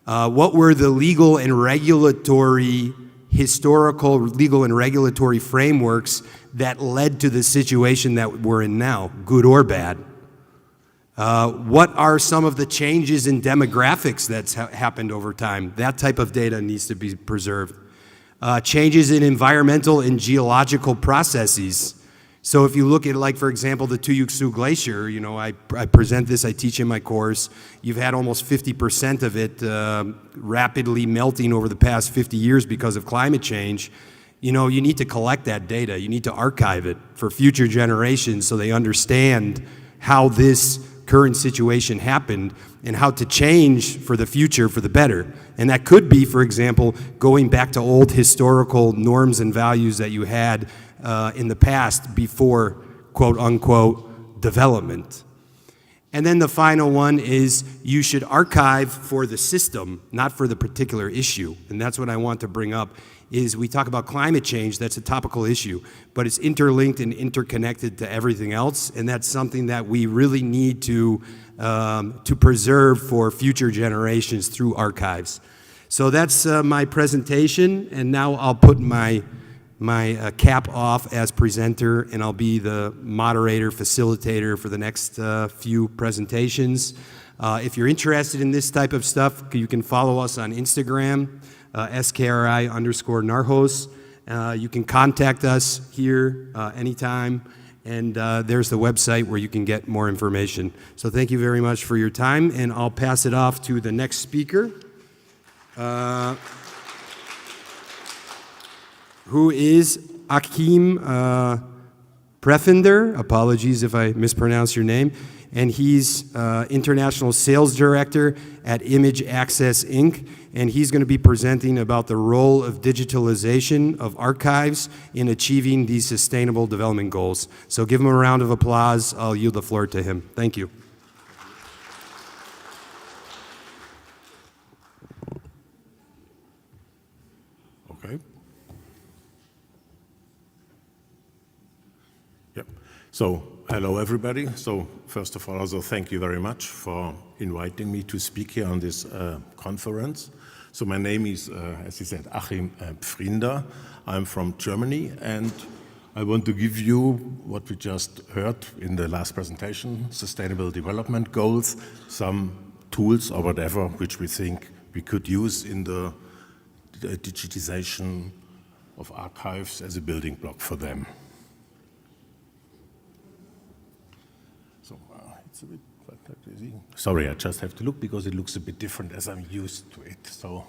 What were the legal and regulatory, historical legal and regulatory frameworks that led to the situation that we're in now, good or bad? What are some of the changes in demographics that's happened over time? That type of data needs to be preserved. Changes in environmental and geological processes. So if you look at, like, for example, the Tuyuksu Glacier, you know, I present this, I teach in my course. You've had almost 50% of it rapidly melting over the past 50 years because of climate change. You know, you need to collect that data. You need to archive it for future generations so they understand how this current situation happened and how to change for the future for the better. And that could be, for example, going back to old historical norms and values that you had in the past before, quote unquote, development. And then the final one is you should archive for the system, not for the particular issue. And that's what I want to bring up, is we talk about climate change, that's a topical issue, but it's interlinked and interconnected to everything else, and that's something that we really need to preserve for future generations through archives. So that's my presentation, and now I'll put my cap off as presenter, and I'll be the moderator, facilitator for the next few presentations. If you're interested in this type of stuff, you can follow us on Instagram, SKRI_Narhos. You can contact us here anytime, and there's the website where you can get more information. So thank you very much for your time, and I'll pass it off to the next speaker, who is Akim Prefender. Apologies if I mispronounce your name. And he's International Sales Director at Image Access, Inc., and he's going to be presenting about the role of digitalization of archives in achieving these sustainable development goals. So give him a round of applause. I'll yield the floor to him. Thank you. Okay. Yep. So Hello, everybody. So first of all, also thank you very much for inviting me to speak here on this conference. So my name is, as you said, Achim Pfrinder. I'm from Germany, and I want to give you what we just heard in the last presentation, Sustainable Development Goals, some tools or whatever which we think we could use in the digitization of archives as a building block for them. So it's a bit easy. Sorry, I just have to look because it looks a bit different as I'm used to it. So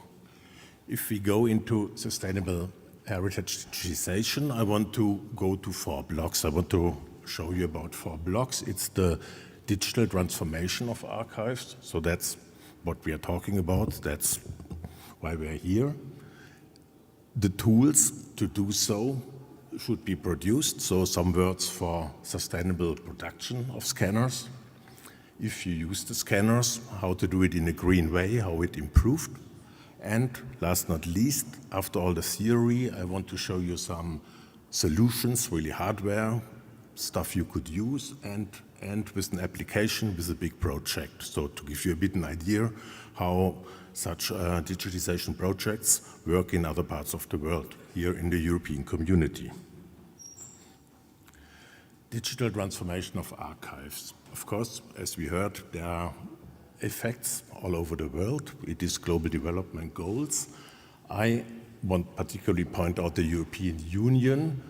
if we go into sustainable heritage digitization, I want to go to 4 blocks. I want to show you about 4 blocks. It's the digital transformation of archives. So that's what we are talking about. That's why we're here. The tools to do so should be produced. So some words for sustainable production of scanners. If you use the scanners, how to do it in a green way, how it improved. And last not least, after all the theory, I want to show you some solutions, really hardware, stuff you could use, and with an application with a big project. So to give you a bit an idea how such digitization projects work in other parts of the world, here in the European community. Digital transformation of archives. Of course, as we heard, there are effects all over the world. It is global development goals. I want particularly point out the European Union.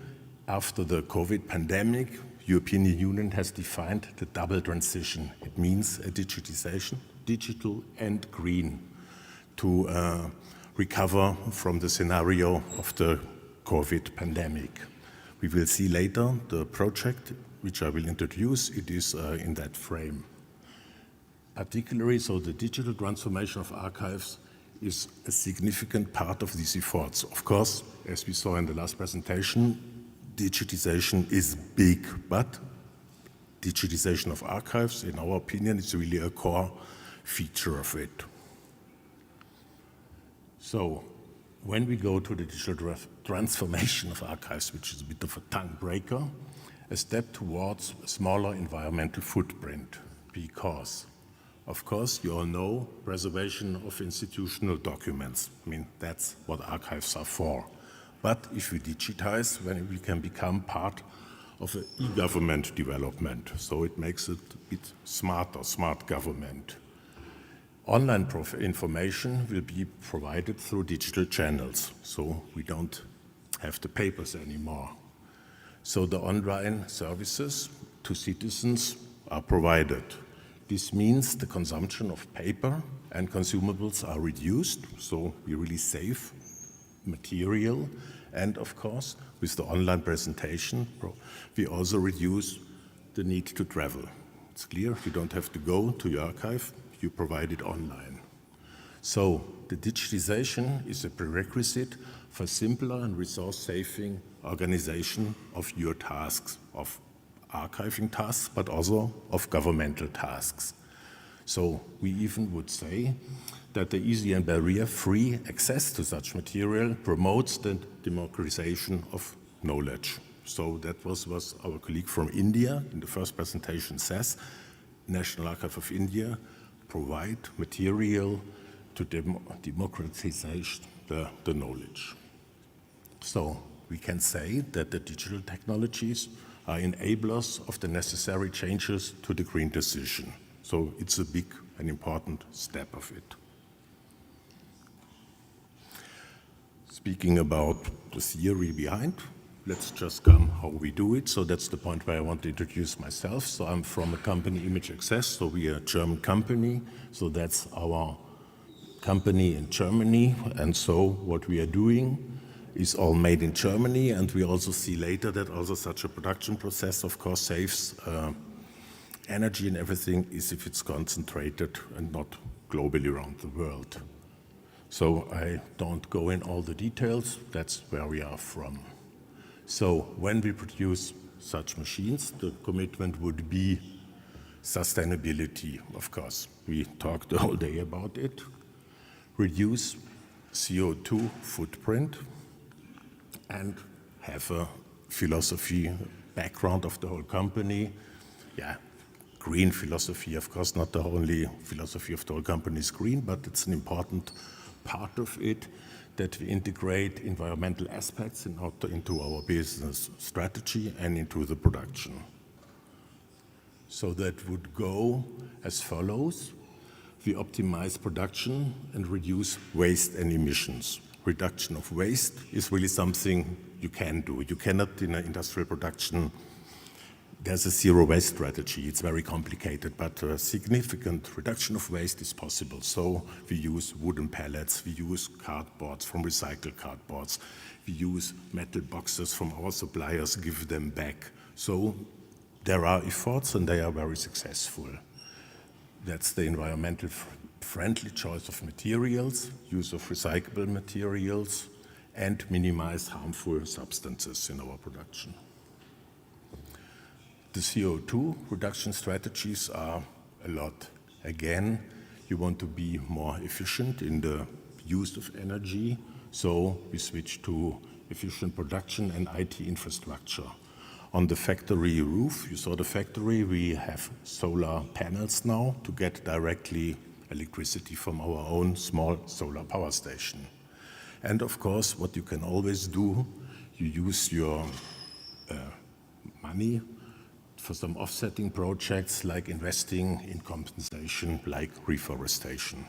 After the COVID pandemic, European Union has defined the double transition. It means a digitization, digital and green, to recover from the scenario of the COVID pandemic. We will see later the project which I will introduce. It is in that frame. Particularly, so the digital transformation of archives is a significant part of these efforts. Of course, as we saw in the last presentation, digitization is big, but digitization of archives, in our opinion, is really a core feature of it. So when we go to the digital transformation of archives, which is a bit of a tongue breaker, a step towards a smaller environmental footprint, because of course, you all know preservation of institutional documents. I mean, that's what archives are for. But if we digitize, then we can become part of an e-government development. So it makes it a bit smarter, smart government. Online information will be provided through digital channels. So we don't have the papers anymore. So the online services to citizens are provided. This means the consumption of paper and consumables are reduced, so we really save material. And of course, with the online presentation, we also reduce the need to travel. It's clear, you don't have to go to your archive, you provide it online. So the digitization is a prerequisite for simpler and resource-saving organization of your tasks, of archiving tasks, but also of governmental tasks. So we even would say that the easy and barrier-free access to such material promotes the democratization of knowledge. So that was what our colleague from India in the first presentation says. National Archive of India provide material to democratize the knowledge. So we can say that the digital technologies are enablers of the necessary changes to the green decision. So it's a big and important step of it. Speaking about the theory behind, let's just come how we do it. So that's the point where I want to introduce myself. So I'm from a company, Image Access. So we are a German company. So that's our company in Germany. And so what we are doing is all made in Germany, and we also see later that also such a production process, of course, saves energy and everything is if it's concentrated and not globally around the world. So I don't go in all the details, that's where we are from. So when we produce such machines, the commitment would be sustainability, of course. We talked the whole day about it. Reduce CO2 footprint, and have a philosophy background of the whole company. green philosophy. Of course, not the only philosophy of the whole company is green, but it's an important part of it that we integrate environmental aspects into our business strategy and into the production. So that would go as follows. We optimize production and reduce waste and emissions. Reduction of waste is really something you can do. You cannot, in an industrial production, there's a zero waste strategy. It's very complicated, but a significant reduction of waste is possible. So we use wooden pallets, we use cardboards from recycled cardboards, we use metal boxes from our suppliers, give them back. So there are efforts and they are very successful. That's the environmental friendly choice of materials, use of recyclable materials, and minimize harmful substances in our production. The CO2 reduction strategies are a lot. Again, you want to be more efficient in the use of energy, so we switch to efficient production and IT infrastructure. On the factory roof, you saw the factory, we have solar panels now to get directly electricity from our own small solar power station. And of course, what you can always do, you use your money for some offsetting projects like investing in compensation, like reforestation.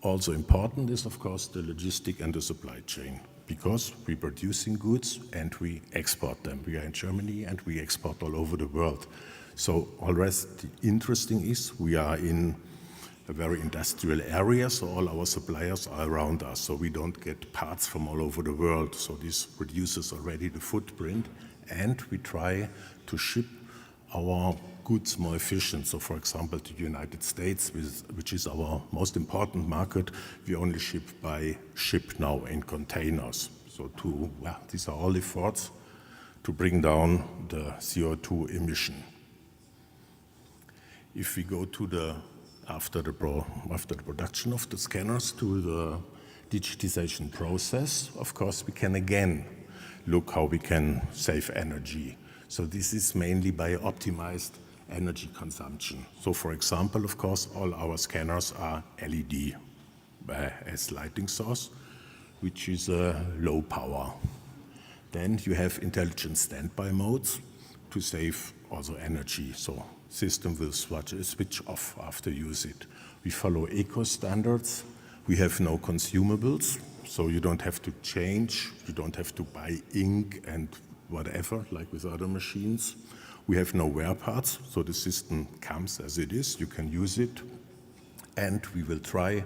Also important is, of course, the logistic and the supply chain, because we're producing goods and we export them. We are in Germany and we export all over the world. So always interesting is we are in a very industrial area, so all our suppliers are around us, so we don't get parts from all over the world. So this reduces already the footprint, and we try to ship our goods more efficient. So for example, to the United States, which is our most important market, we only ship by ship now in containers. So these are all efforts to bring down the CO2 emission. If we go to after the production of the scanners to the digitization process, of course, we can again look how we can save energy. So this is mainly by optimized energy consumption. So for example, of course, all our scanners are LED as lighting source, which is low power. Then you have intelligent standby modes to save also energy. So system will switch off after you use it. We follow eco standards. We have no consumables, so you don't have to change. You don't have to buy ink and whatever, like with other machines. We have no wear parts, so the system comes as it is. You can use it. And we will try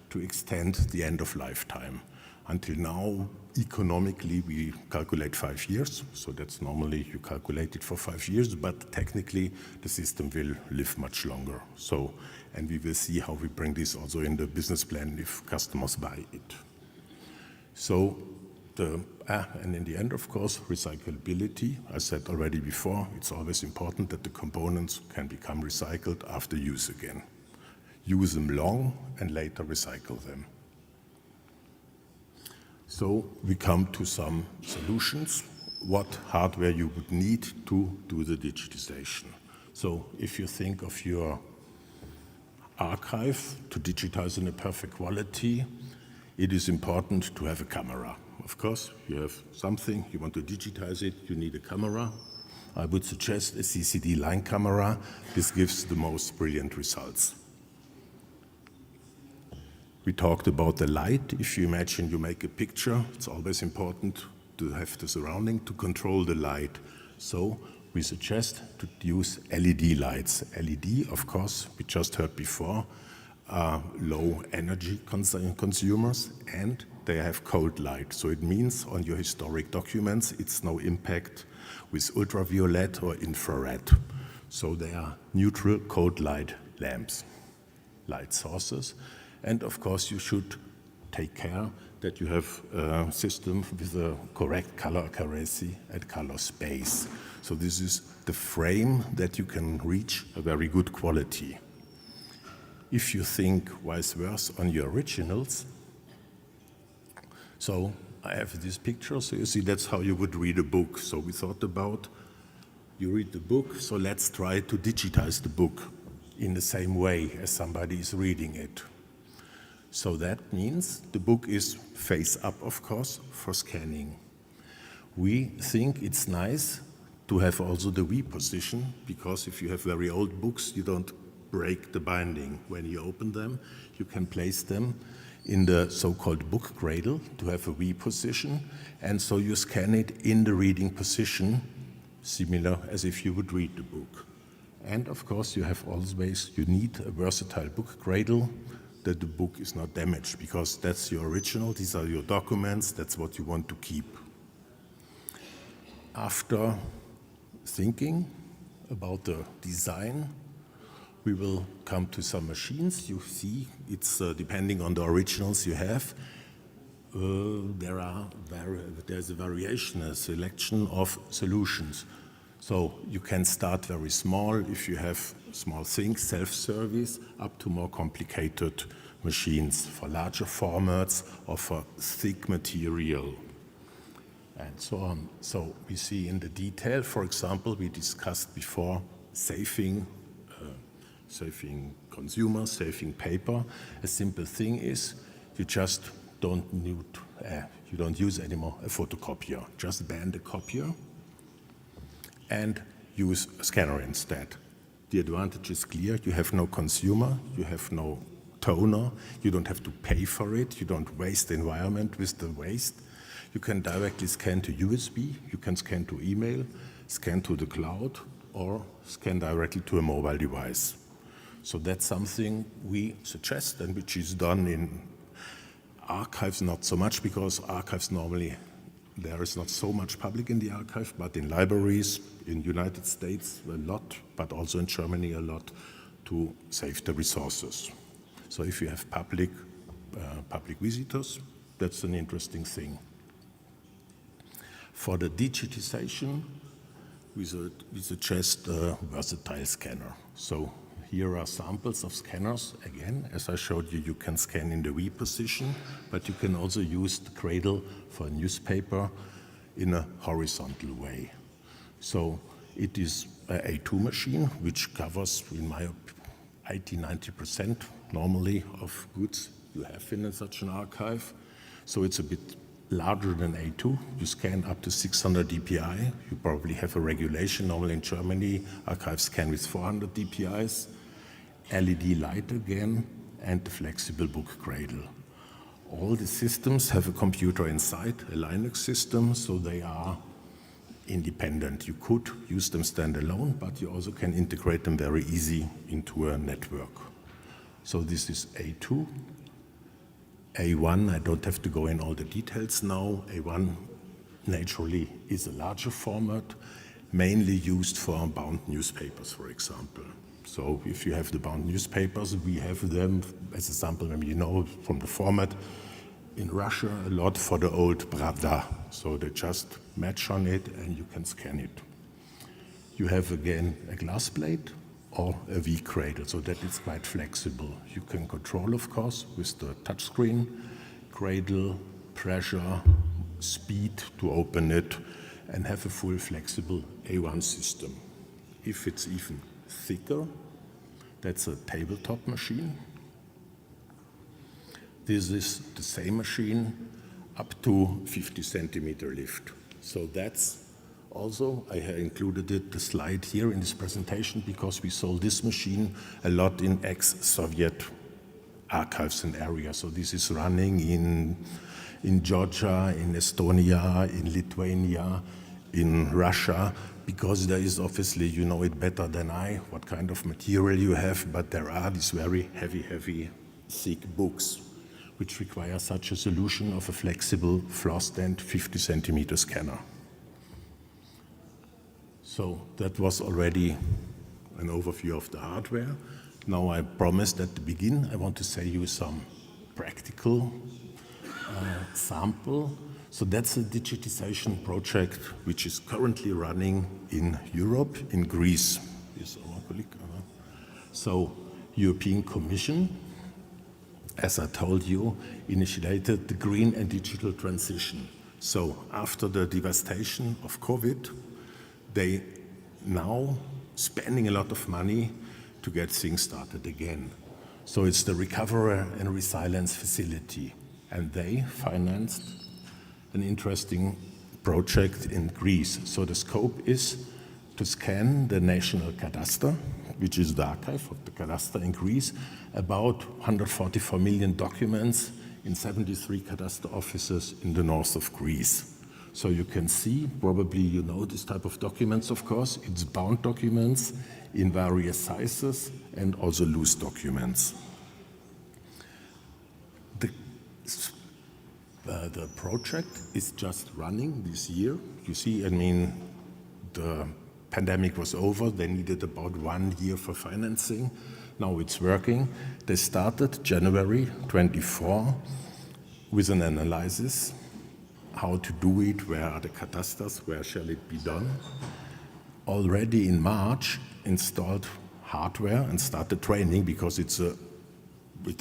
to extend the end of lifetime. Until now, economically, we calculate 5 years. So that's normally you calculate it for 5 years, but technically the system will live much longer. So, and we will see how we bring this also in the business plan if customers buy it. So, and in the end, of course, recyclability. I said already before, it's always important that the components can become recycled after use again. Use them long and later recycle them. So we come to some solutions, what hardware you would need to do the digitization. So if you think of your archive to digitize in a perfect quality, it is important to have a camera. Of course, you have something, you want to digitize it, you need a camera. I would suggest a CCD line camera. This gives the most brilliant results. We talked about the light. If you imagine you make a picture, it's always important to have the surrounding to control the light. So we suggest to use LED lights. LED, of course, we just heard before, are low energy consumers, and they have cold light. So it means on your historic documents, it's no impact with ultraviolet or infrared. So they are neutral cold light lamps, light sources. And of course, you should take care that you have a system with a correct color accuracy and color space. So this is the frame that you can reach a very good quality. If you think vice versa on your originals, so I have this picture, so you see that's how you would read a book. So we thought about You read the book, so let's try to digitize the book in the same way as somebody is reading it. So that means the book is face up, of course, for scanning. We think it's nice to have also the V position, because if you have very old books, you don't break the binding. When you open them, you can place them in the so-called book cradle to have a V position, and so you scan it in the reading position, similar as if you would read the book. And of course, you need a versatile book cradle, that the book is not damaged, because that's your original, these are your documents, that's what you want to keep. After thinking about the design, we will come to some machines. You see, it's depending on the originals you have. There's a variation, a selection of solutions. So you can start very small if you have small things, self-service, up to more complicated machines for larger formats or for thick material, and so on. So we see in the detail, for example, we discussed before saving consumers, saving paper. A simple thing is you just don't use anymore a photocopier. Just ban the copier and use a scanner instead. The advantage is clear. You have no consumer, you have no toner, you don't have to pay for it, you don't waste the environment with the waste. You can directly scan to USB, you can scan to email, scan to the cloud, or scan directly to a mobile device. So that's something we suggest, and which is done in archives not so much, because archives normally, there is not so much public in the archive, but in libraries, in the United States a lot, but also in Germany a lot, to save the resources. So if you have public visitors, that's an interesting thing. For the digitization, we suggest a versatile scanner. So here are samples of scanners. Again, as I showed you, you can scan in the V position, but you can also use the cradle for a newspaper in a horizontal way. So it is an A2 machine, which covers, in my 80–90% normally of goods you have in such an archive. So it's a bit larger than A2. You scan up to 600 dpi. You probably have a regulation. Normally in Germany, archives scan with 400 dpi's. LED light again, and the flexible book cradle. All the systems have a computer inside, a Linux system, so they are independent. You could use them standalone, but you also can integrate them very easy into a network. So this is A2. A1, I don't have to go in all the details now. A1 naturally is a larger format, mainly used for bound newspapers, for example. So if you have the bound newspapers, we have them as a sample, maybe you know from the format, in Russia a lot for the old Pravda. So they just match on it and you can scan it. You have again a glass plate or a V cradle, so that is quite flexible. You can control, of course, with the touchscreen, cradle, pressure, speed to open it, and have a full flexible A1 system. If it's even thicker, that's a tabletop machine. This is the same machine up to 50 centimeter lift. So that's also, I have included the slide here in this presentation because we sold this machine a lot in ex-Soviet archives and areas. So this is running in Georgia, in Estonia, in Lithuania, in Russia, because there is obviously, you know it better than I, what kind of material you have, but there are these very heavy, thick books, which require such a solution of a flexible floss-stand 50 centimeter scanner. So that was already an overview of the hardware. Now I promised at the beginning, I want to say you some practical sample. So that's a digitization project which is currently running in Europe, in Greece. So European Commission, as I told you, initiated the green and digital transition. So after the devastation of COVID, they now spending a lot of money to get things started again. So it's the Recovery and Resilience Facility, and they financed an interesting project in Greece. So the scope is to scan the national cadastre, which is the archive of the cadastre in Greece, about 144 million documents in 73 cadastre offices in the north of Greece. So you can see, probably you know this type of documents, of course, it's bound documents in various sizes and also loose documents. The project is just running this year. You see, I mean, the pandemic was over. They needed about 1 year for financing. Now it's working. They started January 24 with an analysis, how to do it, where are the cadastres, where shall it be done. Already in March, installed hardware and started training, because it's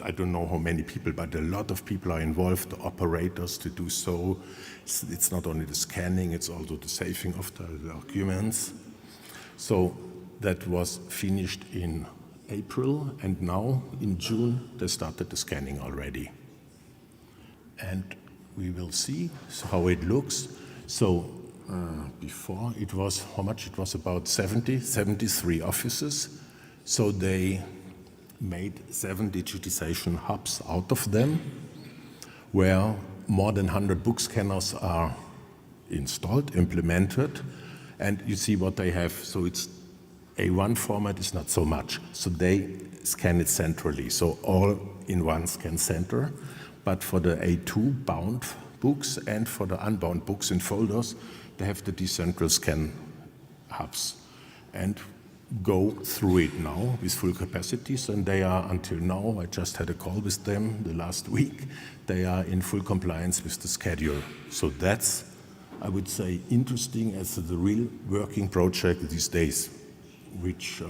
I don't know how many people, but a lot of people are involved, the operators to do so. It's not only the scanning, it's also the saving of the documents. So that was finished in April, and now in June they started the scanning already. And we will see how it looks. So before it was, how much? It was about 73 offices. So they made 7 digitization hubs out of them, where more than 100 book scanners are installed, implemented, and you see what they have. So it's A1 format is not so much. So they scan it centrally, so all in one scan center. But for the A2 bound books and for the unbound books in folders, they have the decentral scan hubs and go through it now with full capacities, and they are, until now, I just had a call with them the last week, they are in full compliance with the schedule. So that's, I would say, interesting as the real working project these days, which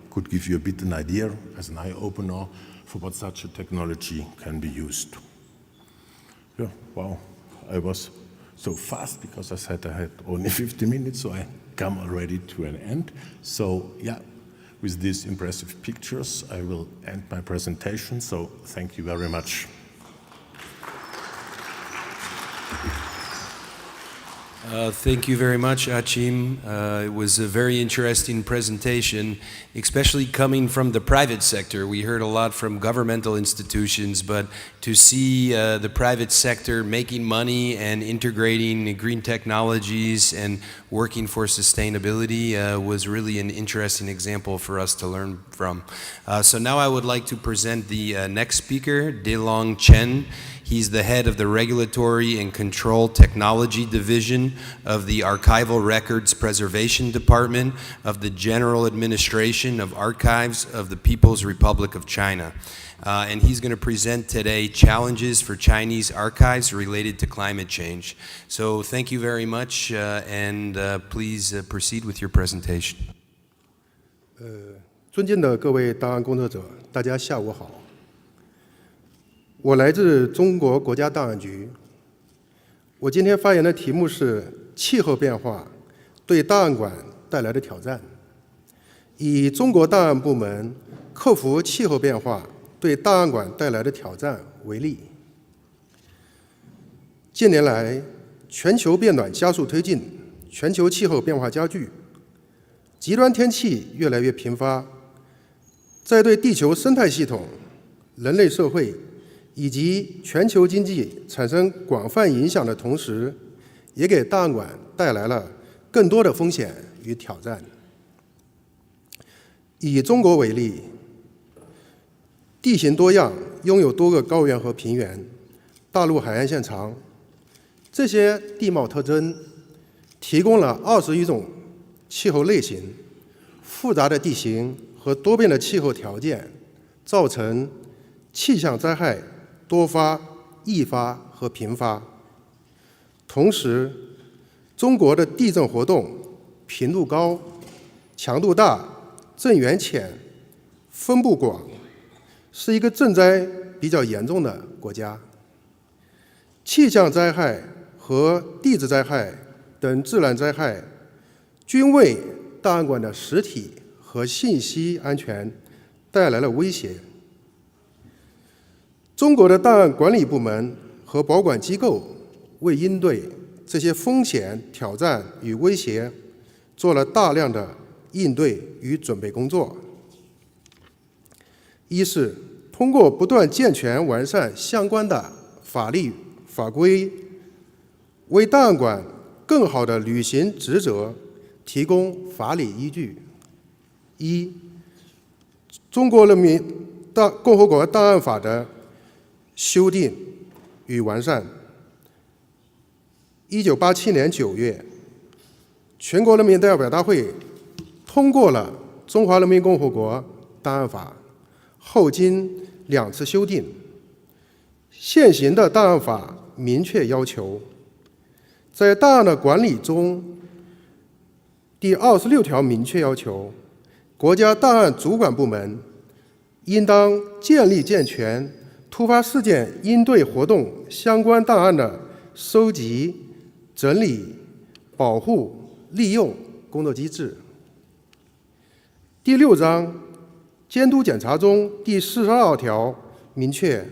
could give you a bit an idea as an eye-opener for what such a technology can be used. Yeah, wow, I was so fast because I said I had only 50 minutes, so I come already to an end. So yeah, with these impressive pictures, I will end my presentation. So thank you very much. Thank you very much, Achim. It was a very interesting presentation, especially coming from the private sector. We heard a lot from governmental institutions, but to see the private sector making money and integrating green technologies and working for sustainability was really an interesting example for us to learn from. So now I would like to present the next speaker, Delong Chen. He's the head of the Regulatory and Control Technology Division of the Archival Records Preservation Department of the General Administration of Archives of the People's Republic of China. And he's going to present today challenges for Chinese archives related to climate change. So thank you very much, and please proceed with your presentation. 尊敬的各位档案工作者，大家下午好。我来自中国国家档案局。我今天发言的题目是气候变化对档案馆带来的挑战，以中国档案部门克服气候变化对档案馆带来的挑战为例。近年来，全球变暖加速推进，全球气候变化加剧，极端天气越来越频发，在对地球生态系统、人类社会以及全球经济产生广泛影响的同时，也给档案馆带来了更多的风险与挑战。以中国为例，地形多样，拥有多个高原和平原，大陆海岸线长，这些地貌特征提供了21种气候类型，复杂的地形和多变的气候条件，造成气象灾害多发、易发和频发。同时，中国的地震活动频度高、强度大、震源浅、分布广，是一个震灾比较严重的国家。气象灾害和地质灾害等自然灾害均为档案馆的实体和信息安全带来了威胁。中国的档案管理部门和保管机构为应对这些风险、挑战与威胁，做了大量的应对与准备工作。一是通过不断健全完善相关的法律法规，为档案馆更好地履行职责提供法理依据。一、中国人民共和国档案法的修订与完善。1987年9月，全国人民代表大会通过了《中华人民共和国档案法》，后经2次修订。现行的档案法明确要求，在档案的管理中，第26条明确要求，国家档案主管部门应当建立健全突发事件应对活动相关档案的收集、整理、保护、利用工作机制。第6章监督检查中第42条明确，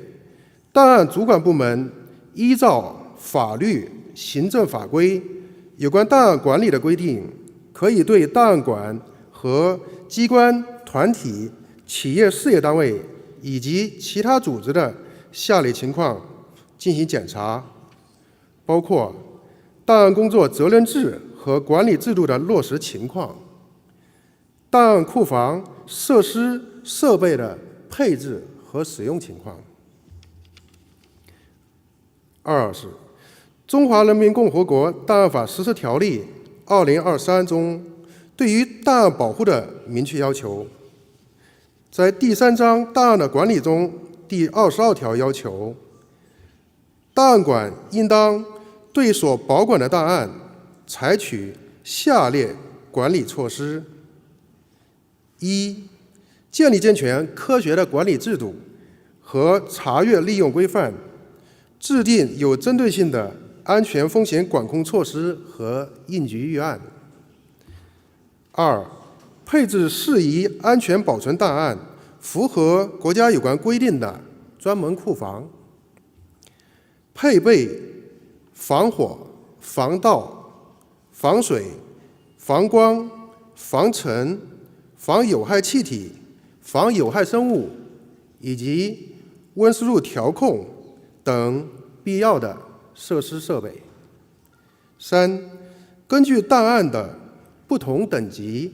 档案主管部门依照法律、行政法规有关档案管理的规定，可以对档案馆和机关、团体、企业事业单位以及其他组织的下列情况进行检查，包括档案工作责任制和管理制度的落实情况，档案库房设施设备的配置和使用情况。二是《中华人民共和国档案法实施条例2023》中对于档案保护的明确要求。在第3章档案的管理中，第22条要求，档案馆应当对所保管的档案采取下列管理措施：一、建立健全科学的管理制度和查阅利用规范，制定有针对性的安全风险管控措施和应急预案。二、配置适宜安全保存档案、符合国家有关规定的专门库房，配备防火、防盗、防水、防光、防尘、防有害气体、防有害生物以及温湿度调控等必要的设施设备。三、根据档案的不同等级，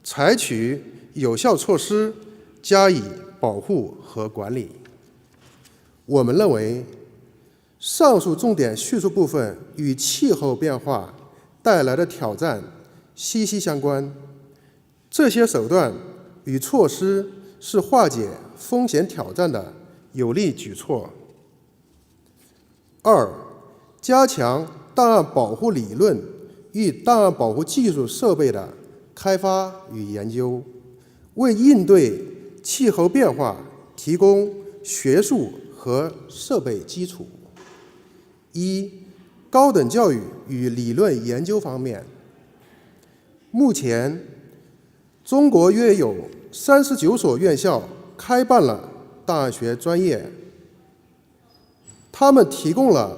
采取有效措施加以保护和管理。我们认为，上述重点叙述部分与气候变化带来的挑战息息相关，这些手段与措施是化解风险挑战的有力举措。二、加强档案保护理论与档案保护技术设备的开发与研究，为应对气候变化提供学术和设备基础。一、高等教育与理论研究方面，目前中国约有39所院校开办了档案学专业，他们提供了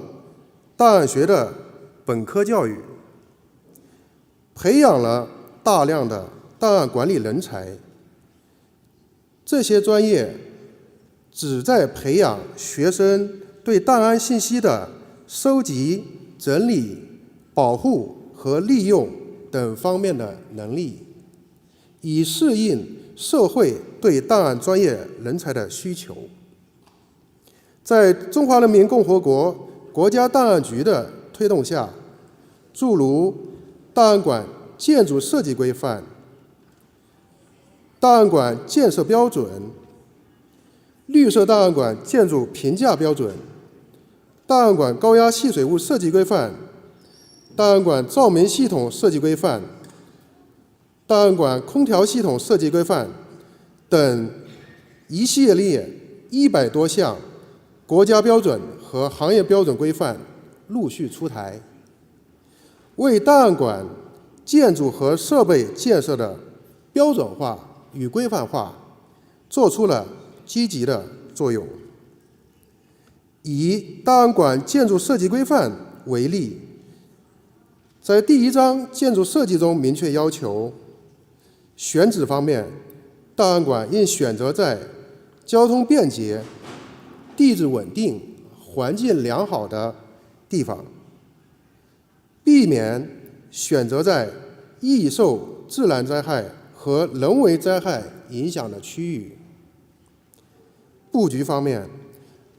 档案学的本科教育，培养了大量的档案管理人才。这些专业旨在培养学生对档案信息的收集、整理、保护和利用等方面的能力，以适应社会对档案专业人才的需求。在中华人民共和国国家档案局的推动下，诸如档案馆建筑设计规范、档案馆建设标准、绿色档案馆建筑评价标准、档案馆高压细水物设计规范、档案馆照明系统设计规范、档案馆空调系统设计规范等一系列100多项国家标准和行业标准规范陆续出台，为档案馆建筑和设备建设的标准化与规范化做出了积极的作用。以档案馆建筑设计规范为例，在第1章建筑设计中明确要求，选址方面，档案馆应选择在交通便捷、地质稳定、环境良好的地方，避免选择在易受自然灾害和人为灾害影响的区域。布局方面，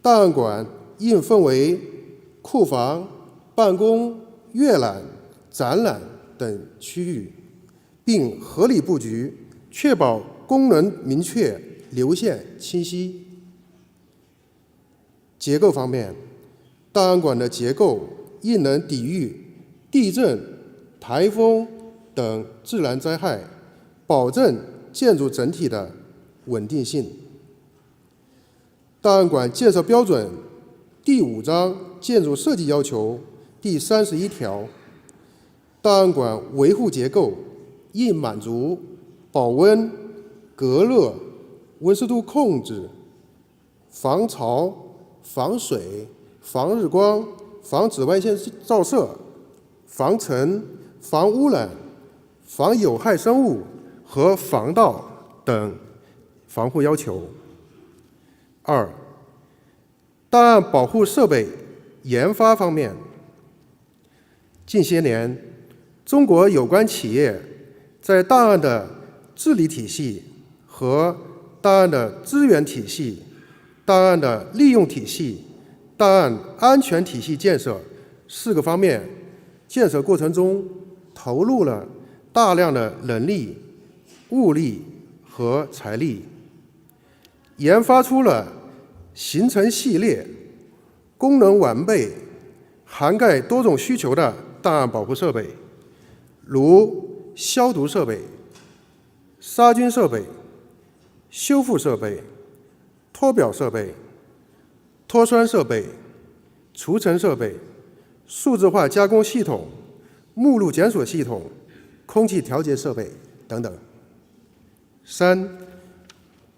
档案馆应分为库房、办公、阅览、展览等区域，并合理布局，确保功能明确、流线清晰。结构方面，档案馆的结构应能抵御地震、台风等自然灾害，保证建筑整体的稳定性。档案馆建设标准第5章建筑设计要求第31条，档案馆维护结构应满足保温、隔热、温湿度控制、防潮、防水、防日光、防紫外线照射、防尘、防污染、防有害生物和防盗等防护要求。2、档案保护设备研发方面，近些年，中国有关企业在档案的治理体系和档案的资源体系、档案的利用体系、档案安全体系建设4个方面建设过程中，投入了大量的人力、物力和财力，研发出了形成系列、功能完备、涵盖多种需求的档案保护设备，如消毒设备、杀菌设备、修复设备、脱表设备、脱酸设备、除尘设备、数字化加工系统、目录检索系统、空气调节设备等等。3、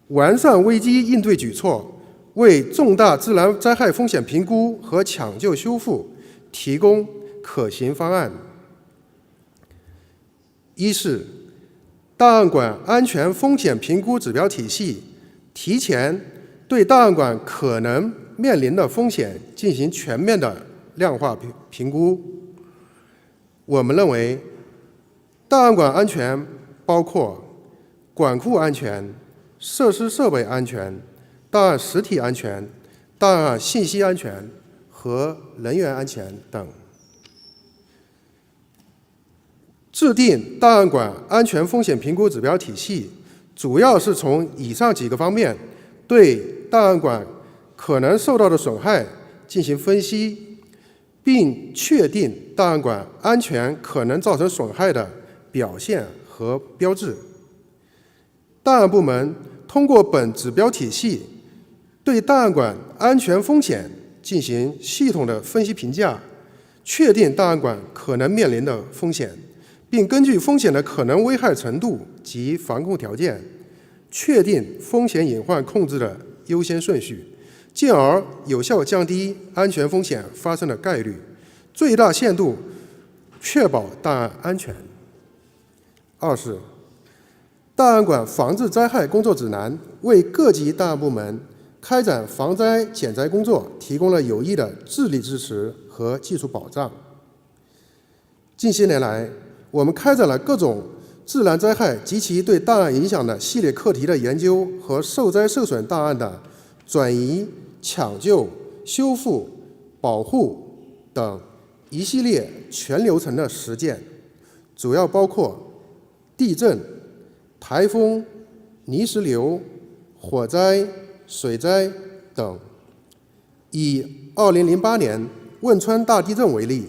完善危机应对举措，为重大自然灾害风险评估和抢救修复提供可行方案。一是档案馆安全风险评估指标体系，提前对档案馆可能面临的风险进行全面的量化评估。我们认为，档案馆安全包括管库安全、设施设备安全、档案实体安全、档案信息安全和人员安全等。制定档案馆安全风险评估指标体系，主要是从以上几个方面对档案馆可能受到的损害进行分析，并确定档案馆安全可能造成损害的表现和标志。档案部门通过本指标体系，对档案馆安全风险进行系统的分析评价，确定档案馆可能面临的风险，并根据风险的可能危害程度及防控条件，确定风险隐患控制的优先顺序，进而有效降低安全风险发生的概率，最大限度确保档案安全。2是档案馆防治灾害工作指南为各级档案部门开展防灾减灾工作提供了有益的智力支持和技术保障。近些年来，我们开展了各种自然灾害及其对档案影响的系列课题的研究和受灾受损档案的转移、抢救、修复、保护等一系列全流程的实践，主要包括地震、台风、泥石流、火灾、水灾等。以2008年汶川大地震为例，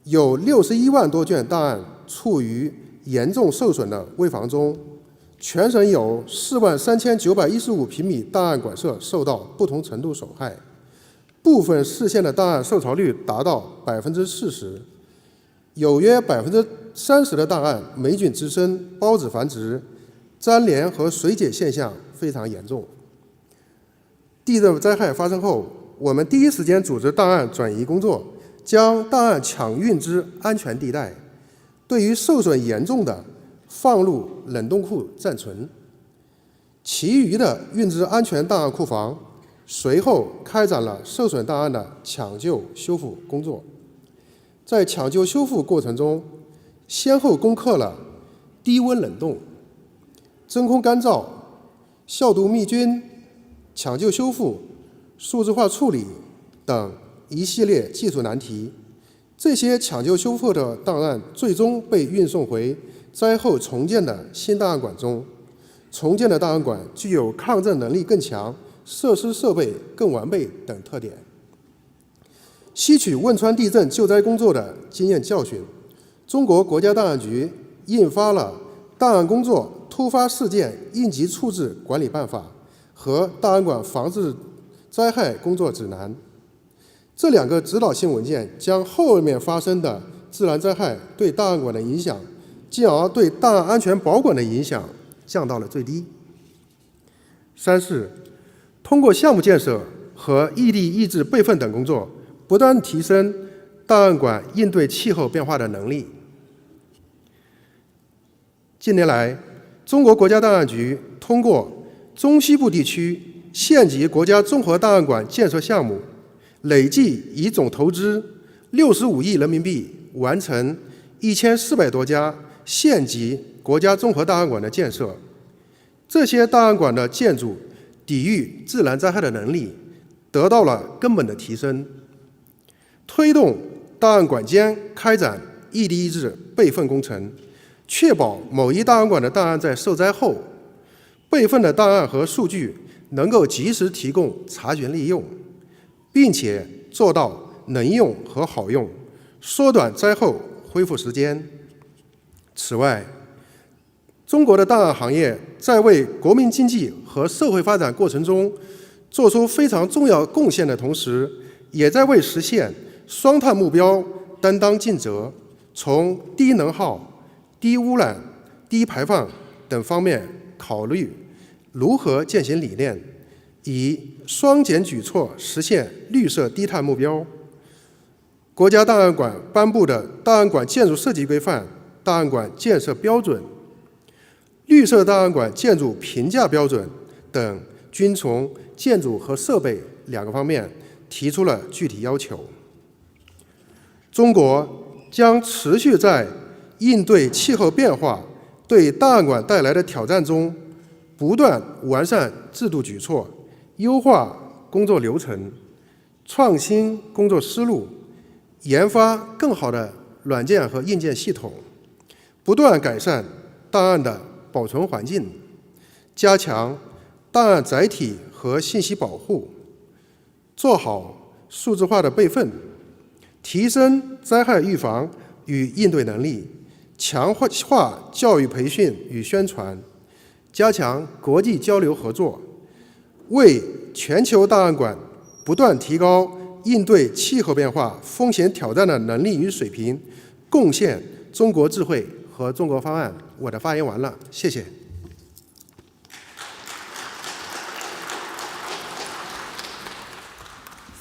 有61万多卷档案处于严重受损的危房中，全省有43915平米档案馆舍受到不同程度损害，部分市县的档案受潮率达到40%，有约30的档案霉菌滋生、孢子繁殖、粘连和水解现象非常严重。地震灾害发生后，我们第一时间组织档案转移工作，将档案抢运至安全地带，对于受损严重的放入冷冻库暂存，其余的运至安全档案库房。随后开展了受损档案的抢救修复工作。在抢救修复过程中，先后攻克了低温冷冻、真空干燥、消毒灭菌、抢救修复、数字化处理等一系列技术难题。这些抢救修复的档案最终被运送回灾后重建的新档案馆中。重建的档案馆具有抗震能力更强、设施设备更完备等特点。吸取汶川地震救灾工作的经验教训，中国国家档案局印发了《档案工作突发事件应急处置管理办法》和《档案馆防治灾害工作指南》。这两个指导性文件将后面发生的自然灾害对档案馆的影响，进而对档案安全保管的影响降到了最低。3是通过项目建设和异地抑制备份等工作，不断提升档案馆应对气候变化的能力。近年来，中国国家档案局通过中西部地区县级国家综合档案馆建设项目，累计以总投资65亿人民币完成1400多家县级国家综合档案馆的建设。这些档案馆的建筑抵御自然灾害的能力得到了根本的提升。推动档案馆间开展异地抑制备份工程，确保某一档案馆的档案在受灾后，备份的档案和数据能够及时提供查询利用，并且做到能用和好用，缩短灾后恢复时间。此外，中国的档案行业在为国民经济和社会发展过程中做出非常重要贡献的同时，也在为实现双碳目标担当尽责，从低能耗、低污染、低排放等方面考虑如何践行理念，以双减举措实现绿色低碳目标。国家档案馆颁布的《档案馆建筑设计规范》《档案馆建设标准》《绿色档案馆建筑评价标准》等，均从建筑和设备两个方面提出了具体要求。中国将持续在应对气候变化对档案馆带来的挑战中，不断完善制度举措，优化工作流程，创新工作思路，研发更好的软件和硬件系统，不断改善档案的保存环境，加强档案载体和信息保护，做好数字化的备份，提升灾害预防与应对能力，强化教育培训与宣传，加强国际交流合作，为全球档案馆不断提高应对气候变化风险挑战的能力与水平，贡献中国智慧和中国方案。我的发言完了，谢谢。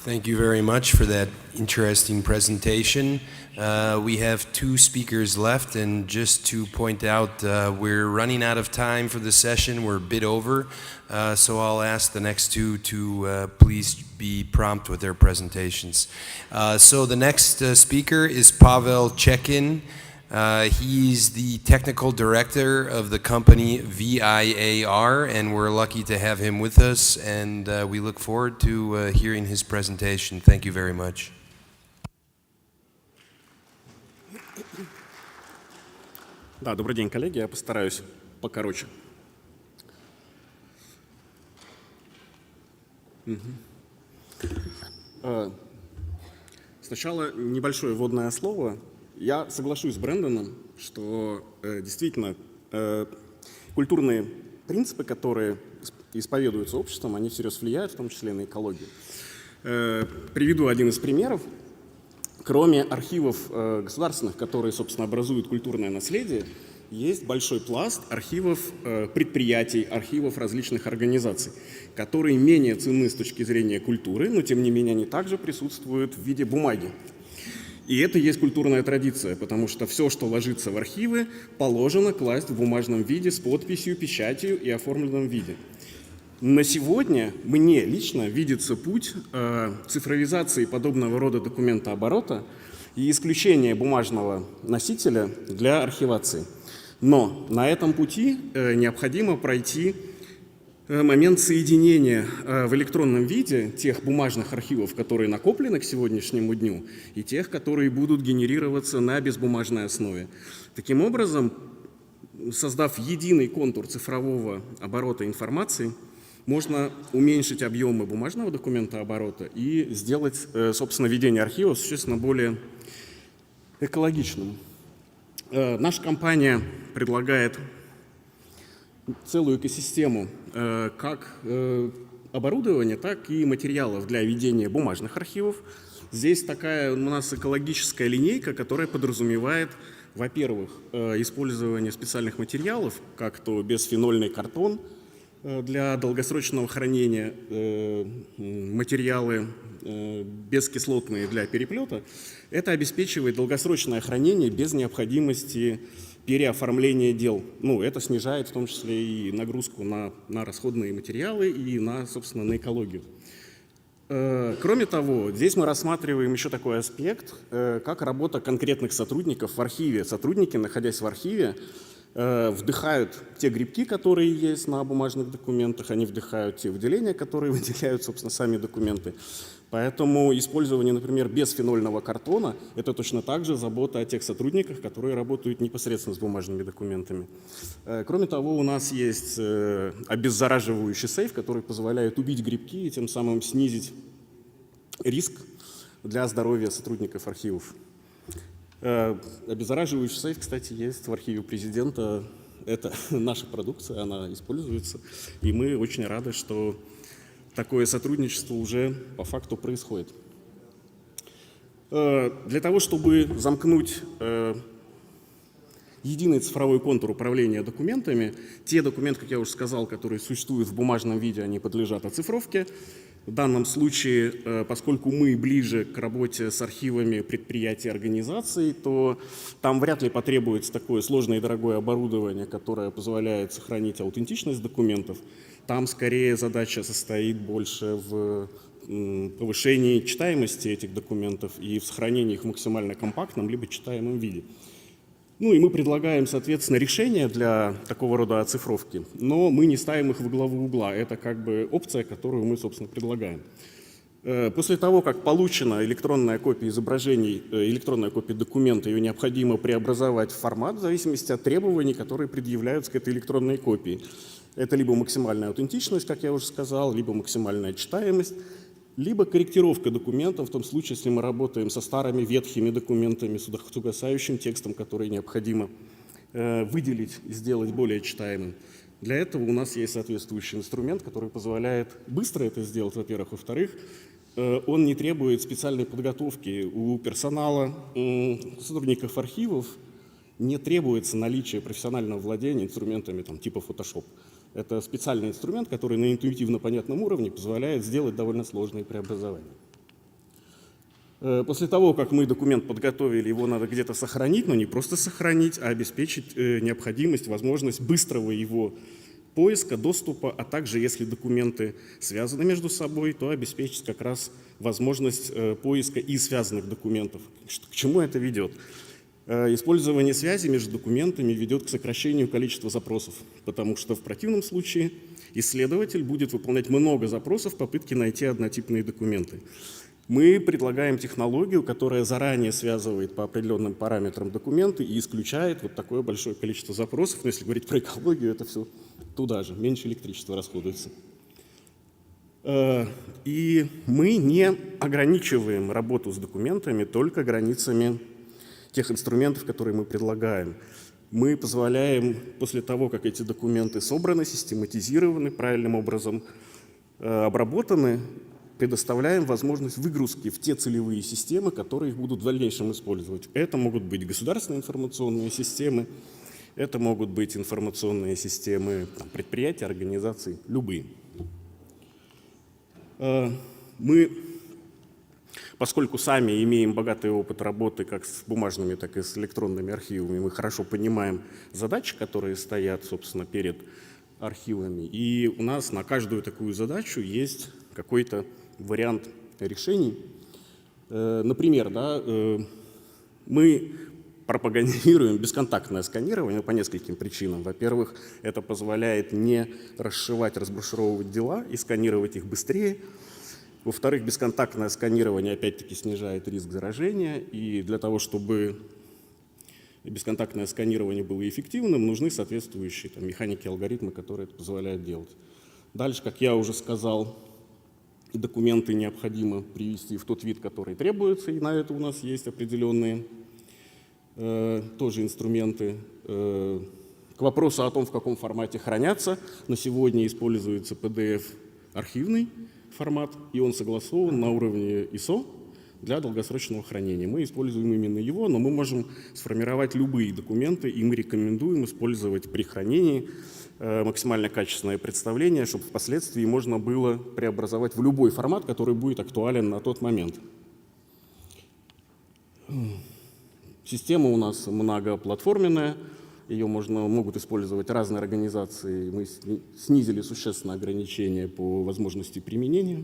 Thank you very much for that interesting presentation. We have 2 speakers left, and just to point out, we're running out of time for the session. We're a bit over, so I'll ask the next 2 to please be prompt with their presentations. So the next speaker is Pavel Chekin. He's the technical director of the company VIAR, and we're lucky to have him with us, and we look forward to hearing his presentation. Thank you very much. Да, добрый день, коллеги. Я постараюсь покороче. Сначала небольшое вводное слово. Я соглашусь с Брэндоном, что действительно культурные принципы, которые исповедуются обществом, они всерьез влияют, в том числе и на экологию. Приведу один из примеров. кроме архивов государственных, которые, собственно, образуют культурное наследие, есть большой пласт архивов предприятий, архивов различных организаций, которые менее ценны с точки зрения культуры, но тем не менее они также присутствуют в виде бумаги. И это есть культурная традиция, потому что все, что ложится в архивы, положено класть в бумажном виде с подписью, печатью и оформленном виде. На сегодня мне лично видится путь цифровизации подобного рода документооборота и исключения бумажного носителя для архивации. Но на этом пути необходимо пройти момент соединения в электронном виде тех бумажных архивов, которые накоплены к сегодняшнему дню, и тех, которые будут генерироваться на безбумажной основе. Таким образом, создав единый контур цифрового оборота информации, можно уменьшить объемы бумажного документооборота и сделать, собственно, ведение архивов существенно более экологичным. Наша компания предлагает целую экосистему как оборудования, так и материалов для ведения бумажных архивов. Здесь такая у нас экологическая линейка, которая подразумевает, во-первых, использование специальных материалов, как то бисфенольный картон для долгосрочного хранения, материалы бескислотные для переплета. Это обеспечивает долгосрочное хранение без необходимости переоформления дел. Ну, это снижает в том числе и нагрузку на расходные материалы и собственно, на экологию. Кроме того, здесь мы рассматриваем еще такой аспект, как работа конкретных сотрудников в архиве. Сотрудники, находясь в архиве, вдыхают те грибки, которые есть на бумажных документах, они вдыхают те выделения, которые выделяют, собственно, сами документы. Поэтому использование, например, бисфенольного картона – это точно так же забота о тех сотрудниках, которые работают непосредственно с бумажными документами. Кроме того, у нас есть обеззараживающий сейф, который позволяет убить грибки и тем самым снизить риск для здоровья сотрудников архивов. Обеззараживающий сейф, кстати, есть в архиве президента. Это наша продукция, она используется. И мы очень рады, что такое сотрудничество уже по факту происходит. Для того, чтобы замкнуть единый цифровой контур управления документами, те документы, как я уже сказал, которые существуют в бумажном виде, они подлежат оцифровке. В данном случае, поскольку мы ближе к работе с архивами предприятий и организаций, то там вряд ли потребуется такое сложное и дорогое оборудование, которое позволяет сохранить аутентичность документов. Там скорее задача состоит больше в повышении читаемости этих документов и в сохранении их в максимально компактном либо читаемом виде. Ну и мы предлагаем, соответственно, решения для такого рода оцифровки, но мы не ставим их во главу угла. Это как бы опция, которую мы, собственно, предлагаем. После того, как получена электронная копия изображений, электронная копия документа, ее необходимо преобразовать в формат в зависимости от требований, которые предъявляются к этой электронной копии. Это либо максимальная аутентичность, как я уже сказал, либо максимальная читаемость, либо корректировка документов, в том случае, если мы работаем со старыми ветхими документами, с угасающим текстом, который необходимо выделить и сделать более читаемым. Для этого у нас есть соответствующий инструмент, который позволяет быстро это сделать, во-первых. Во-вторых, он не требует специальной подготовки у персонала, сотрудников архивов, не требуется наличие профессионального владения инструментами типа Photoshop. Это специальный инструмент, который на интуитивно понятном уровне позволяет сделать довольно сложные преобразования. После того, как мы документ подготовили, его надо где-то сохранить, но не просто сохранить, а обеспечить необходимость, возможность быстрого его поиска, доступа, а также, если документы связаны между собой, то обеспечить как раз возможность поиска и связанных документов. К чему это ведет? Использование связи между документами ведет к сокращению количества запросов, потому что в противном случае исследователь будет выполнять много запросов в попытке найти однотипные документы. Мы предлагаем технологию, которая заранее связывает по определенным параметрам документы и исключает вот такое большое количество запросов. Но если говорить про экологию, это все туда же, меньше электричества расходуется. И мы не ограничиваем работу с документами только границами тех инструментов, которые мы предлагаем. Мы позволяем, после того, как эти документы собраны, систематизированы, правильным образом обработаны, предоставляем возможность выгрузки в те целевые системы, которые их будут в дальнейшем использовать. Это могут быть государственные информационные системы, это могут быть информационные системы предприятий, организаций, любые. Мы, поскольку сами имеем богатый опыт работы как с бумажными, так и с электронными архивами, мы хорошо понимаем задачи, которые стоят, собственно, перед архивами. И у нас на каждую такую задачу есть какой-то вариант решений. Например, мы пропагандируем бесконтактное сканирование по нескольким причинам. Во-первых, это позволяет не расшивать, разброшировывать дела и сканировать их быстрее. Во-вторых, бесконтактное сканирование опять-таки снижает риск заражения. И для того, чтобы бесконтактное сканирование было эффективным, нужны соответствующие механики, алгоритмы, которые это позволяют делать. Дальше, как я уже сказал, документы необходимо привести в тот вид, который требуется, и на это у нас есть определенные тоже инструменты. К вопросу о том, в каком формате хранятся, на сегодня используется PDF-архивный формат, и он согласован на уровне ISO для долгосрочного хранения. Мы используем именно его, но мы можем сформировать любые документы, и мы рекомендуем использовать при хранении максимально качественное представление, чтобы впоследствии можно было преобразовать в любой формат, который будет актуален на тот момент. Система у нас многоплатформенная, ее могут использовать разные организации. Мы снизили существенно ограничения по возможности применения.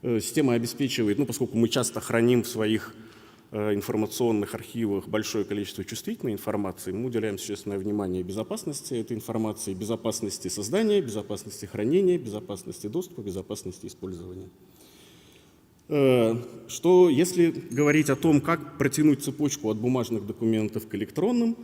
Система обеспечивает, поскольку мы часто храним в своих информационных архивах большое количество чувствительной информации, мы уделяем существенное внимание безопасности этой информации, безопасности создания, безопасности хранения, безопасности доступа, безопасности использования. Что, если говорить о том, как протянуть цепочку от бумажных документов к электронным,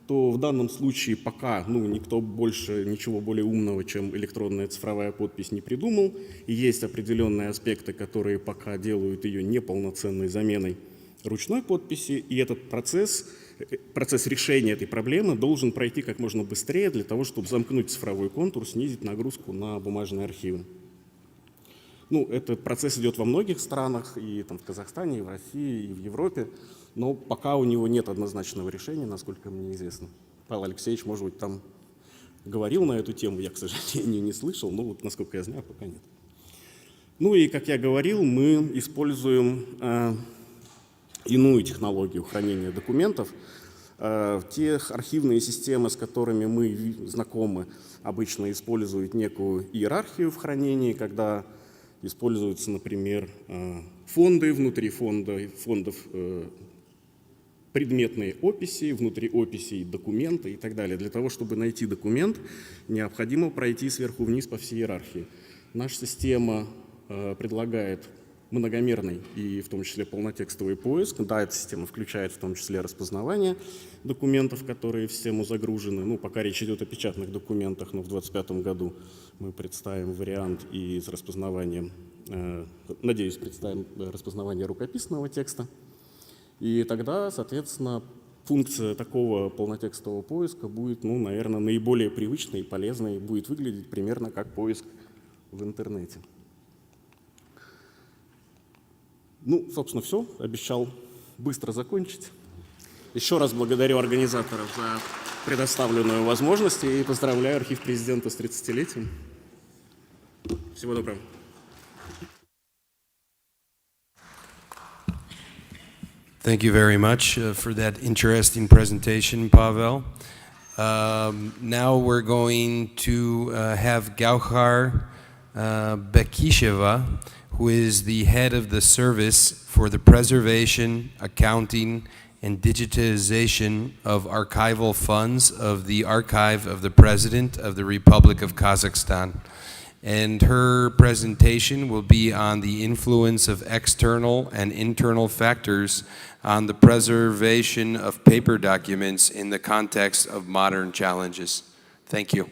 то в данном случае пока никто больше ничего более умного, чем электронная цифровая подпись, не придумал. И есть определенные аспекты, которые пока делают ее неполноценной заменой ручной подписи. И этот процесс решения этой проблемы должен пройти как можно быстрее для того, чтобы замкнуть цифровой контур, снизить нагрузку на бумажные архивы. Этот процесс идет во многих странах, и в Казахстане, и в России, и в Европе, но пока у него нет однозначного решения, насколько мне известно. Павел Алексеевич, может быть, там говорил на эту тему, я, к сожалению, не слышал, но насколько я знаю, пока нет. И, как я говорил, мы используем иную технологию хранения документов. Те архивные системы, с которыми мы знакомы, обычно используют некую иерархию в хранении, когда используются, например, фонды, внутри фондов предметные описи, внутри описей документы и так далее. Для того, чтобы найти документ, необходимо пройти сверху вниз по всей иерархии. Наша система предлагает многомерный и в том числе полнотекстовый поиск. Да, эта система включает в том числе распознавание документов, которые в систему загружены. Пока речь идет о печатных документах, но в 2025 году мы представим вариант и с распознаванием, надеюсь, представим распознавание рукописного текста. И тогда, соответственно, функция такого полнотекстового поиска будет, наверное, наиболее привычной и полезной, будет выглядеть примерно как поиск в интернете. Собственно, все. Обещал быстро закончить. Еще раз благодарю организаторов за предоставленную возможность и поздравляю архив президента с 30-летием. Всего доброго. Thank you very much for that interesting presentation, Pavel. Now we're going to have Gauchar Bekisheva, who is the head of the Service for the Preservation, Accounting, and Digitization of Archival Funds of the Archive of the President of the Republic of Kazakhstan. And her presentation will be on the influence of external and internal factors on the preservation of paper documents in the context of modern challenges. Thank you.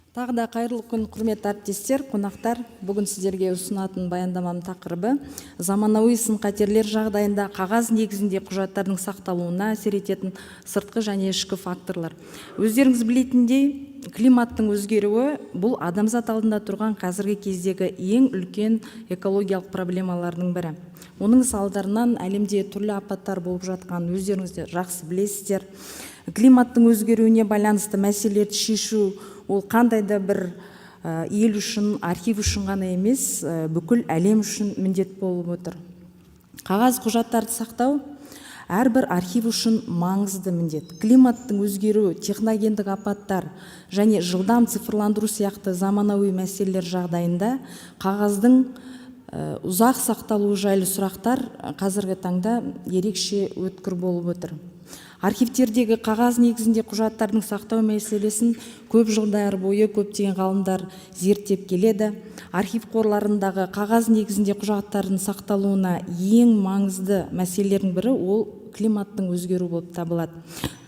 Тағы да қайырлы күн, құрметті әріптестер, қонақтар. Бүгін сіздерге ұсынатын баяндамам тақырыбы заманауи сын-қатерлер жағдайында қағаз негізінде құжаттардың сақталуына әсер ететін сыртқы және ішкі факторлар. Өздеріңіз білетіндей, климаттың өзгеруі бұл адамзат алдында тұрған қазіргі кездегі ең үлкен экологиялық проблемалардың бірі. Оның салдарынан әлемде түрлі апаттар болып жатқан өздеріңіздер жақсы білесіздер. Климаттың өзгеруіне байланысты мәселелерді шешу ол қандай да бір ел үшін, архив үшін ғана емес, бүкіл әлем үшін міндет болып отыр. Қағаз құжаттарды сақтау әрбір архив үшін маңызды міндет. Климаттың өзгеруі, техногендік апаттар және жылдам цифрландыру сияқты заманауи мәселелер жағдайында қағаздың ұзақ сақталуы жайлы сұрақтар қазіргі таңда ерекше өткір болып отыр. Архивтердегі қағаз негізінде құжаттардың сақтау мәселесін көп жылдар бойы көптеген ғалымдар зерттеп келеді. Архив қорларындағы қағаз негізінде құжаттардың сақталуына ең маңызды мәселелердің бірі ол климаттың өзгеру болып табылады.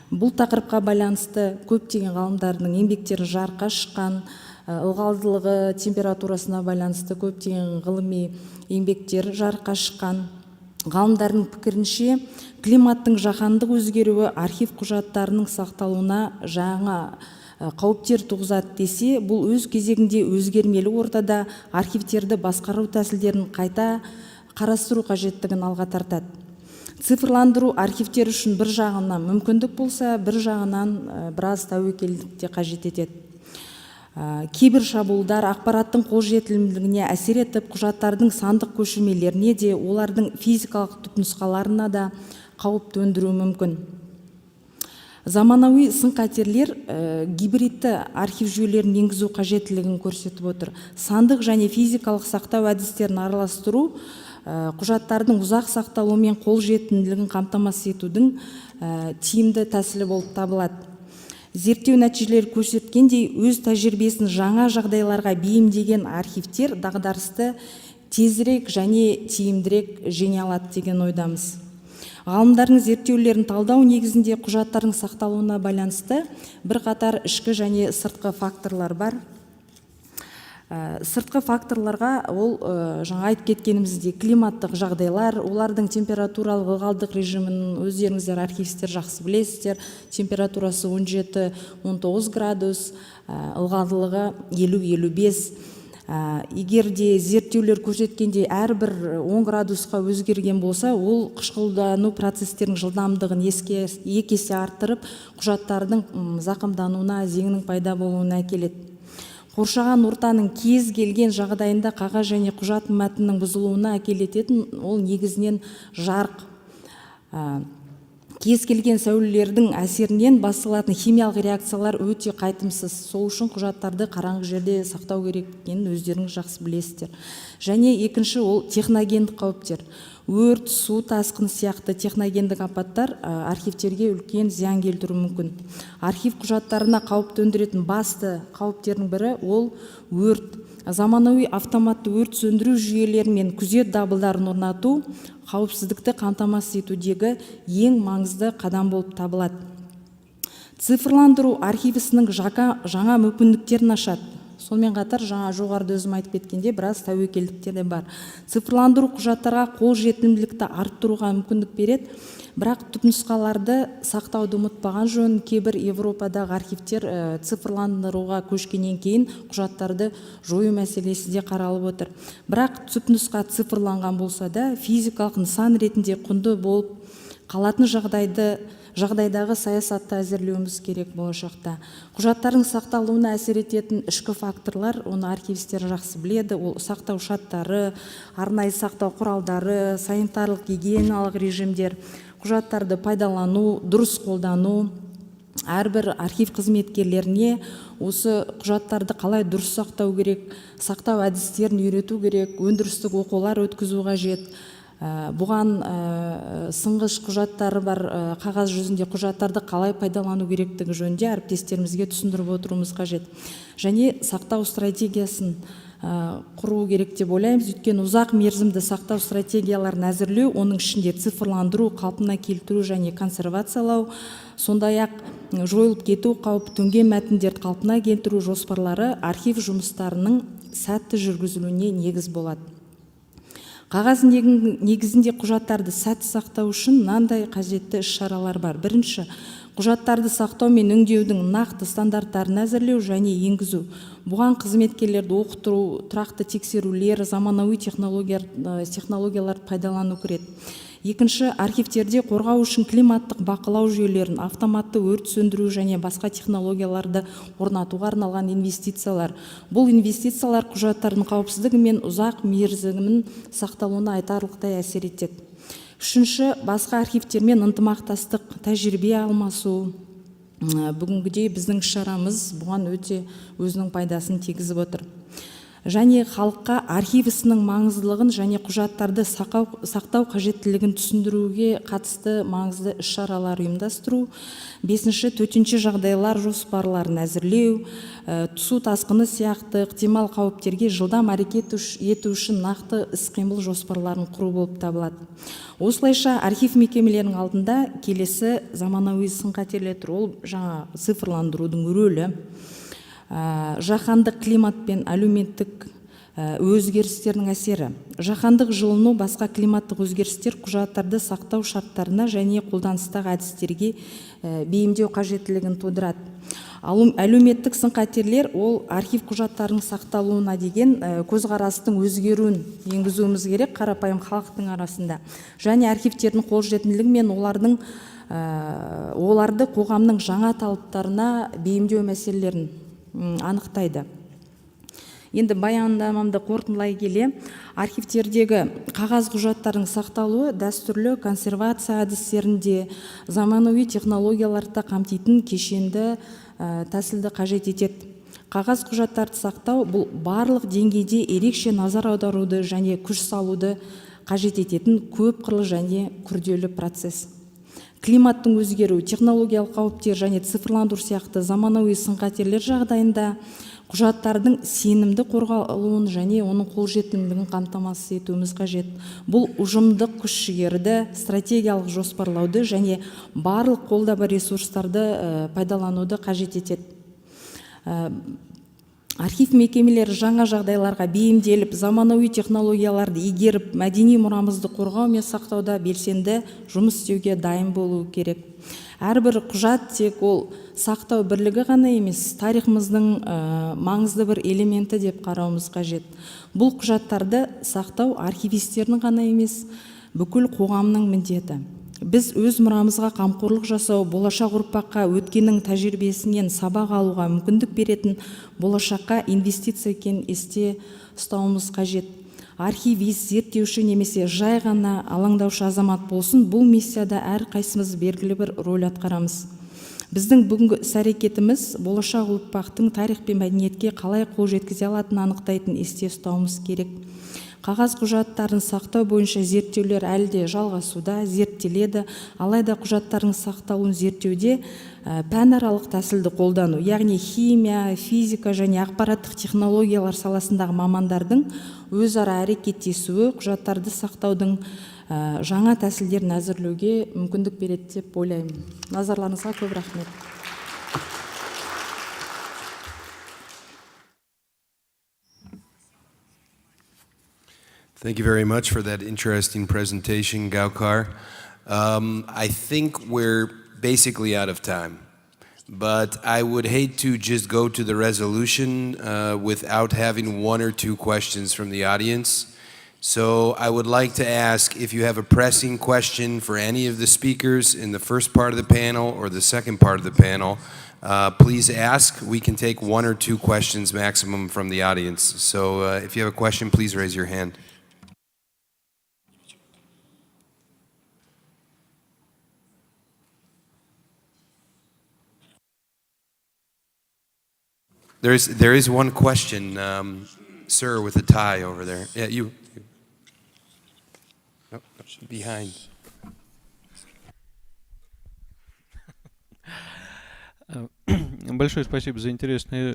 Бұл тақырыпқа байланысты көптеген ғалымдардың еңбектері жарыққа шыққан, ылғалдылығы, температурасына байланысты көптеген ғылыми еңбектер жарыққа шыққан. Ғалымдардың пікірінше, климаттың жаһандық өзгеруі архив құжаттарының сақталуына жаңа қауіптер туғызады десе, бұл өз кезегінде өзгермелі ортада архивтерді басқару тәсілдерін қайта қарастыру қажеттігін алға тартады. Цифрландыру архивтер үшін бір жағынан мүмкіндік болса, бір жағынан біраз тәуекелдік те қажет етеді. Кибер шабуылдар ақпараттың қолжетімділігіне әсер етіп, құжаттардың сандық көшірмелеріне де, олардың физикалық түпнұсқаларына да қауіп төндіруі мүмкін. Заманауи сын-қатерлер гибридті архив жүйелерін енгізу қажеттілігін көрсетіп отыр. Сандық және физикалық сақтау әдістерін араластыру құжаттардың ұзақ сақталуы мен қолжетімділігін қамтамасыз етудің тиімді тәсілі болып табылады. Зерттеу нәтижелері көрсеткендей, өз тәжірибесін жаңа жағдайларға бейімдеген архивтер дағдарысты тезірек және тиімдірек жеңе алады деген ойдамыз. Ғалымдардың зерттеулерін талдау негізінде құжаттардың сақталуына байланысты бірқатар ішкі және сыртқы факторлар бар. Сыртқы факторларға ол жаңа айтып кеткеніміздей климаттық жағдайлар, олардың температуралық ылғалдық режимін өздеріңіздер архивистер жақсы білесіздер. Температурасы 17-19 градус, ылғалдылығы 50-55. Егер де зерттеулер көрсеткенде әрбір 10 градусқа өзгерген болса, ол қышқылдану процестерінің жылдамдығын екі есе арттырып, құжаттардың зақымдануына, зеңінің пайда болуына әкеледі. Қоршаған ортаның кез келген жағдайында қағаз және құжат мәтінінің бұзылуына әкелетін ол негізінен жарық. Кез келген сәулелердің әсерінен басталатын химиялық реакциялар өте қайтымсыз. Сол үшін құжаттарды қараңғы жерде сақтау керек екенін өздеріңіз жақсы білесіздер. Және екінші ол техногендік қауіптер. Өрт, су тасқыны сияқты техногендік апаттар архивтерге үлкен зиян келтіруі мүмкін. Архив құжаттарына қауіп төндіретін басты қауіптердің бірі ол өрт. Заманауи автоматты өрт сөндіру жүйелері мен күзет дабылдарын орнату қауіпсіздікті қамтамасыз етудегі ең маңызды қадам болып табылады. Цифрландыру архивісінің жаңа мүмкіндіктерін ашады. Сонымен қатар жаңа жоғарыда өзім айтып кеткенде біраз тәуекелдіктер де бар. Цифрландыру құжаттарға қолжетімділікті арттыруға мүмкіндік береді, бірақ түпнұсқаларды сақтауды ұмытпаған жөн. Кейбір Европадағы архивтер цифрландыруға көшкеннен кейін құжаттарды жою мәселесі де қаралып отыр. Бірақ түпнұсқа цифрланған болса да, физикалық нысан ретінде құнды болып қалатын жағдайдағы саясатты әзірлеуіміз керек болашақта. Құжаттардың сақталуына әсер ететін ішкі факторлар, оны архивистер жақсы біледі. Ол сақтау шарттары, арнайы сақтау құралдары, санитарлық гигиеналық режимдер, құжаттарды пайдалану, дұрыс қолдану. Әрбір архив қызметкерлеріне осы құжаттарды қалай дұрыс сақтау керек, сақтау әдістерін үйрету керек, өндірістік оқулар өткізу қажет. Бұған сынғыш құжаттары бар қағаз жүзінде құжаттарды қалай пайдалану керектігі жөнінде әріптестерімізге түсіндіріп отыруымыз қажет. Және сақтау стратегиясын құру керек деп ойлаймыз. Өйткені ұзақ мерзімді сақтау стратегияларын әзірлеу, оның ішінде цифрландыру, қалпына келтіру және консервациялау, сондай-ақ жойылып кету қаупі төнген мәтіндерді қалпына келтіру жоспарлары архив жұмыстарының сәтті жүргізілуіне негіз болады. Қағаз негізінде құжаттарды сәтті сақтау үшін мынандай қажетті іс-шаралар бар. Бірінші, құжаттарды сақтау мен өңдеудің нақты стандарттарын әзірлеу және енгізу. Бұған қызметкерлерді оқытыру, тұрақты тексерулер, заманауи технологиялар пайдалану кіреді. Екінші, архивтерде қорғау үшін климаттық бақылау жүйелерін, автоматты өрт сөндіру және басқа технологияларды орнатуға арналған инвестициялар. Бұл инвестициялар құжаттардың қауіпсіздігі мен ұзақ мерзімін сақталуына айтарлықтай әсер етеді. Үшінші, басқа архивтермен ынтымақтастық, тәжірибе алмасу. Бүгінгідей біздің шарамыз бұған өте өзінің пайдасын тигізіп отыр. Және халыққа архив ісінің маңыздылығын және құжаттарды сақтау қажеттілігін түсіндіруге қатысты маңызды іс-шаралар ұйымдастыру. Бесінші, төтенше жағдайлар жоспарларын әзірлеу, су тасқыны сияқты ықтимал қауіптерге жылдам әрекет ету үшін нақты іс-қимыл жоспарларын құру болып табылады. Осылайша архив мекемелерінің алдында келесі заманауи сын-қатерлер тұр. Ол жаңа цифрландырудың рөлі, жаһандық климат пен әлеуметтік өзгерістердің әсері. Жаһандық жылыну, басқа климаттық өзгерістер құжаттарды сақтау шарттарына және қолданыстағы әдістерге бейімдеу қажеттілігін тудырады. Әлеуметтік сын-қатерлер ол архив құжаттарының сақталуына деген көзқарастың өзгеруін енгізуіміз керек қарапайым халықтың арасында. Және архивтердің қолжетімділігі мен оларды қоғамның жаңа талаптарына бейімдеу мәселелерін анықтайды. Енді баяндамамды қорытындылай келе, архивтердегі қағаз құжаттардың сақталуы дәстүрлі консервация әдістерінде заманауи технологияларды қамтитын кешенді тәсілді қажет етеді. Қағаз құжаттарды сақтау бұл барлық деңгейде ерекше назар аударуды және күш салуды қажет ететін көп қырлы және күрделі процесс. Климаттың өзгеру, технологиялық қауіптер және цифрландыру сияқты заманауи сын-қатерлер жағдайында құжаттардың сенімді қорғалуын және оның қолжетімділігін қамтамасыз етуіміз қажет. Бұл ұжымдық күш-жігерді, стратегиялық жоспарлауды және барлық қолда бар ресурстарды пайдалануды қажет етеді. Архив мекемелері жаңа жағдайларға бейімделіп, заманауи технологияларды игеріп, мәдени мұрамызды қорғау мен сақтауда белсенді жұмыс істеуге дайын болуы керек. Әрбір құжат тек ол сақтау бірлігі ғана емес, тарихымыздың маңызды бір элементі деп қарауымыз қажет. Бұл құжаттарды сақтау архивистердің ғана емес, бүкіл қоғамның міндеті. Біз өз мұрамызға қамқорлық жасау, болашақ ұрпаққа өткеннің тәжірибесінен сабақ алуға мүмкіндік беретін болашаққа инвестиция екенін есте ұстауымыз қажет. Архивист, зерттеуші немесе жай ғана алаңдаушы азамат болсын, бұл миссияда әрқайсымыз белгілі бір рөл атқарамыз. Біздің бүгінгі іс-әрекетіміз болашақ ұрпақтың тарих пен мәдениетке қалай қол жеткізе алатынын анықтайтын есте ұстауымыз керек. Қағаз құжаттарын сақтау бойынша зерттеулер әлі де жалғасуда, зерттеледі. Алайда құжаттардың сақталуын зерттеуде пәнаралық тәсілді қолдану, яғни химия, физика және ақпараттық технологиялар саласындағы мамандардың өзара әрекеттесуі құжаттарды сақтаудың жаңа тәсілдерін әзірлеуге мүмкіндік береді деп ойлаймын. Назарларыңызға көп рахмет. Thank you very much for that interesting presentation, Gaukar. I think we're basically out of time, but I would hate to just go to the resolution without having one or two questions from the audience. So I would like to ask if you have a pressing question for any of the speakers in the first part of the panel or the second part of the panel, please ask. We can take one or two questions maximum from the audience. So if you have a question, please raise your hand. There is one question, sir, with a tie over there. Yeah, you. Nope, behind. Большое спасибо за интересные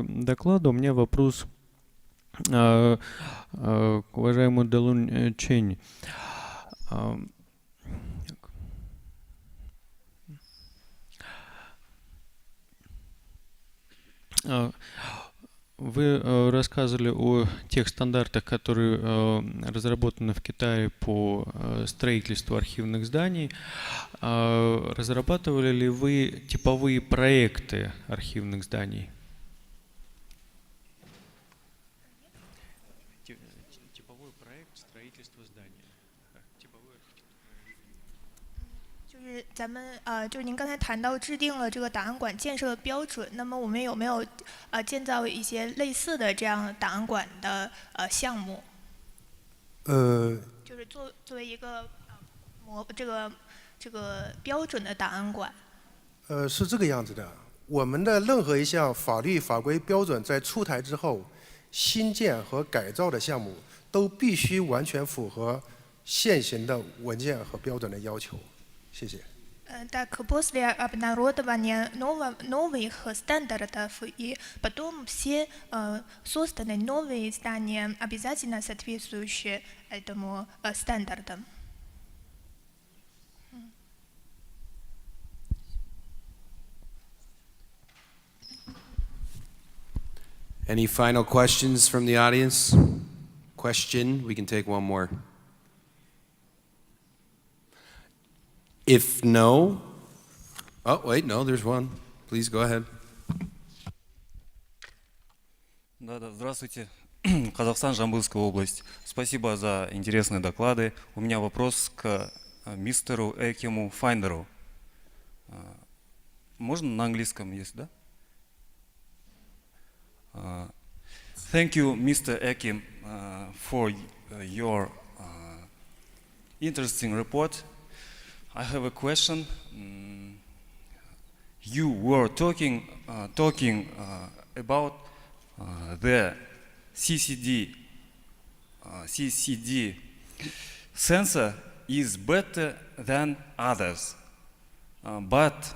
доклады. У меня вопрос К уважаемому Далун Чень. Вы рассказывали о тех стандартах, которые разработаны в Китае по строительству архивных зданий. Разрабатывали ли вы типовые проекты архивных зданий? Типовой проект строительства здания. 就是咱们就是您刚才谈到制定了这个档案馆建设的标准，那么我们有没有建造一些类似的这样档案馆的项目？就是作为一个这个标准的档案馆。是这个样子的，我们的任何一项法律法规标准在出台之后，新建和改造的项目都必须完全符合现行的文件和标准的要求。谢谢。Так после обнародования новых стандартов и потом все созданы новые здания обязательно соответствующие этому стандартам. Any final questions from the audience? Question? We can take one more. If no, oh wait, no, there's one. Please go ahead. Да, здравствуйте. Казахстан, Жамбылская область. Спасибо за интересные доклады. У меня вопрос к мистеру Экиму Файндеру. Можно на английском, есть, да? Thank you, Mr. Ekim, for your interesting report. I have a question. You were talking about the CCD sensor is better than others, but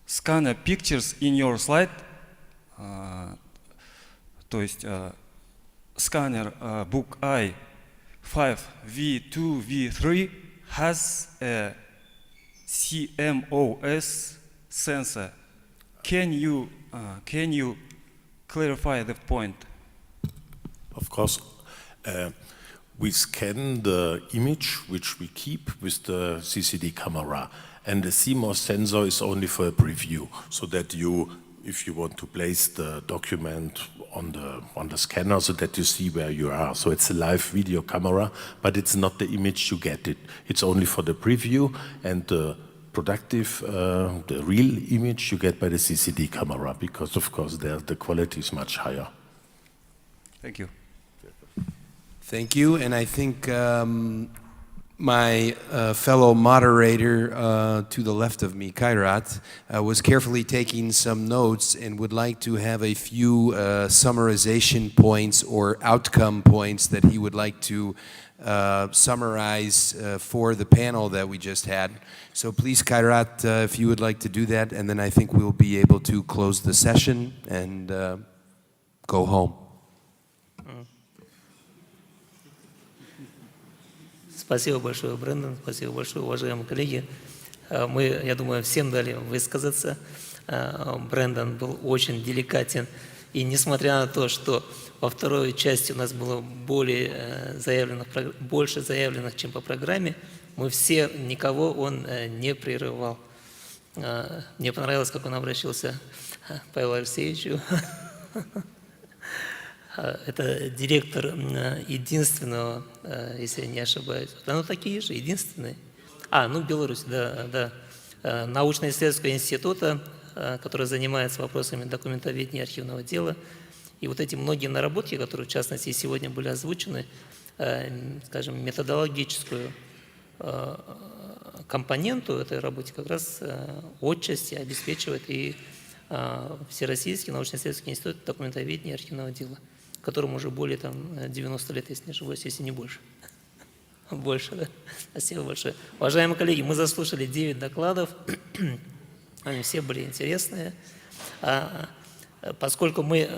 scanner pictures in your slide, то есть scanner book I 5V2 V3 has a CMOS sensor. Can you clarify the point? Of course, we scan the image which we keep with the CCD camera, and the CMOS sensor is only for a preview, so that you, if you want to place the document on the scanner, so that you see where you are. So it's a live video camera, but it's not the image you get. It's only for the preview, and the productive, the real image you get by the CCD camera, because of course the quality is much higher. Thank you. Thank you, and I think my fellow moderator to the left of me, Kairat, was carefully taking some notes and would like to have a few summarization points or outcome points that he would like to summarize for the panel that we just had. So please, Kairat, if you would like to do that, and then I think we'll be able to close the session and go home. Спасибо большое, Брэндон, спасибо большое, уважаемые коллеги. Мы, я думаю, всем дали высказаться. Брэндон был очень деликатен. И несмотря на то, что во второй части у нас было больше заявленных, чем по программе, мы все, никого он не прерывал. Мне понравилось, как он обращался к Павлу Алексеевичу. Это директор единственного, если я не ошибаюсь. Ну, такие же, единственные. Беларусь, да. Научно-исследовательского института, который занимается вопросами документоведения и архивного дела. И вот эти многие наработки, которые, в частности, сегодня были озвучены, скажем, методологическую компоненту этой работы как раз отчасти обеспечивает и Всероссийский научно-исследовательский институт документоведения и архивного дела, которому уже более 90 лет, если не ошибаюсь, если не больше. Больше, да? Спасибо большое. Уважаемые коллеги, мы заслушали 9 докладов. Они все были интересные. поскольку мы,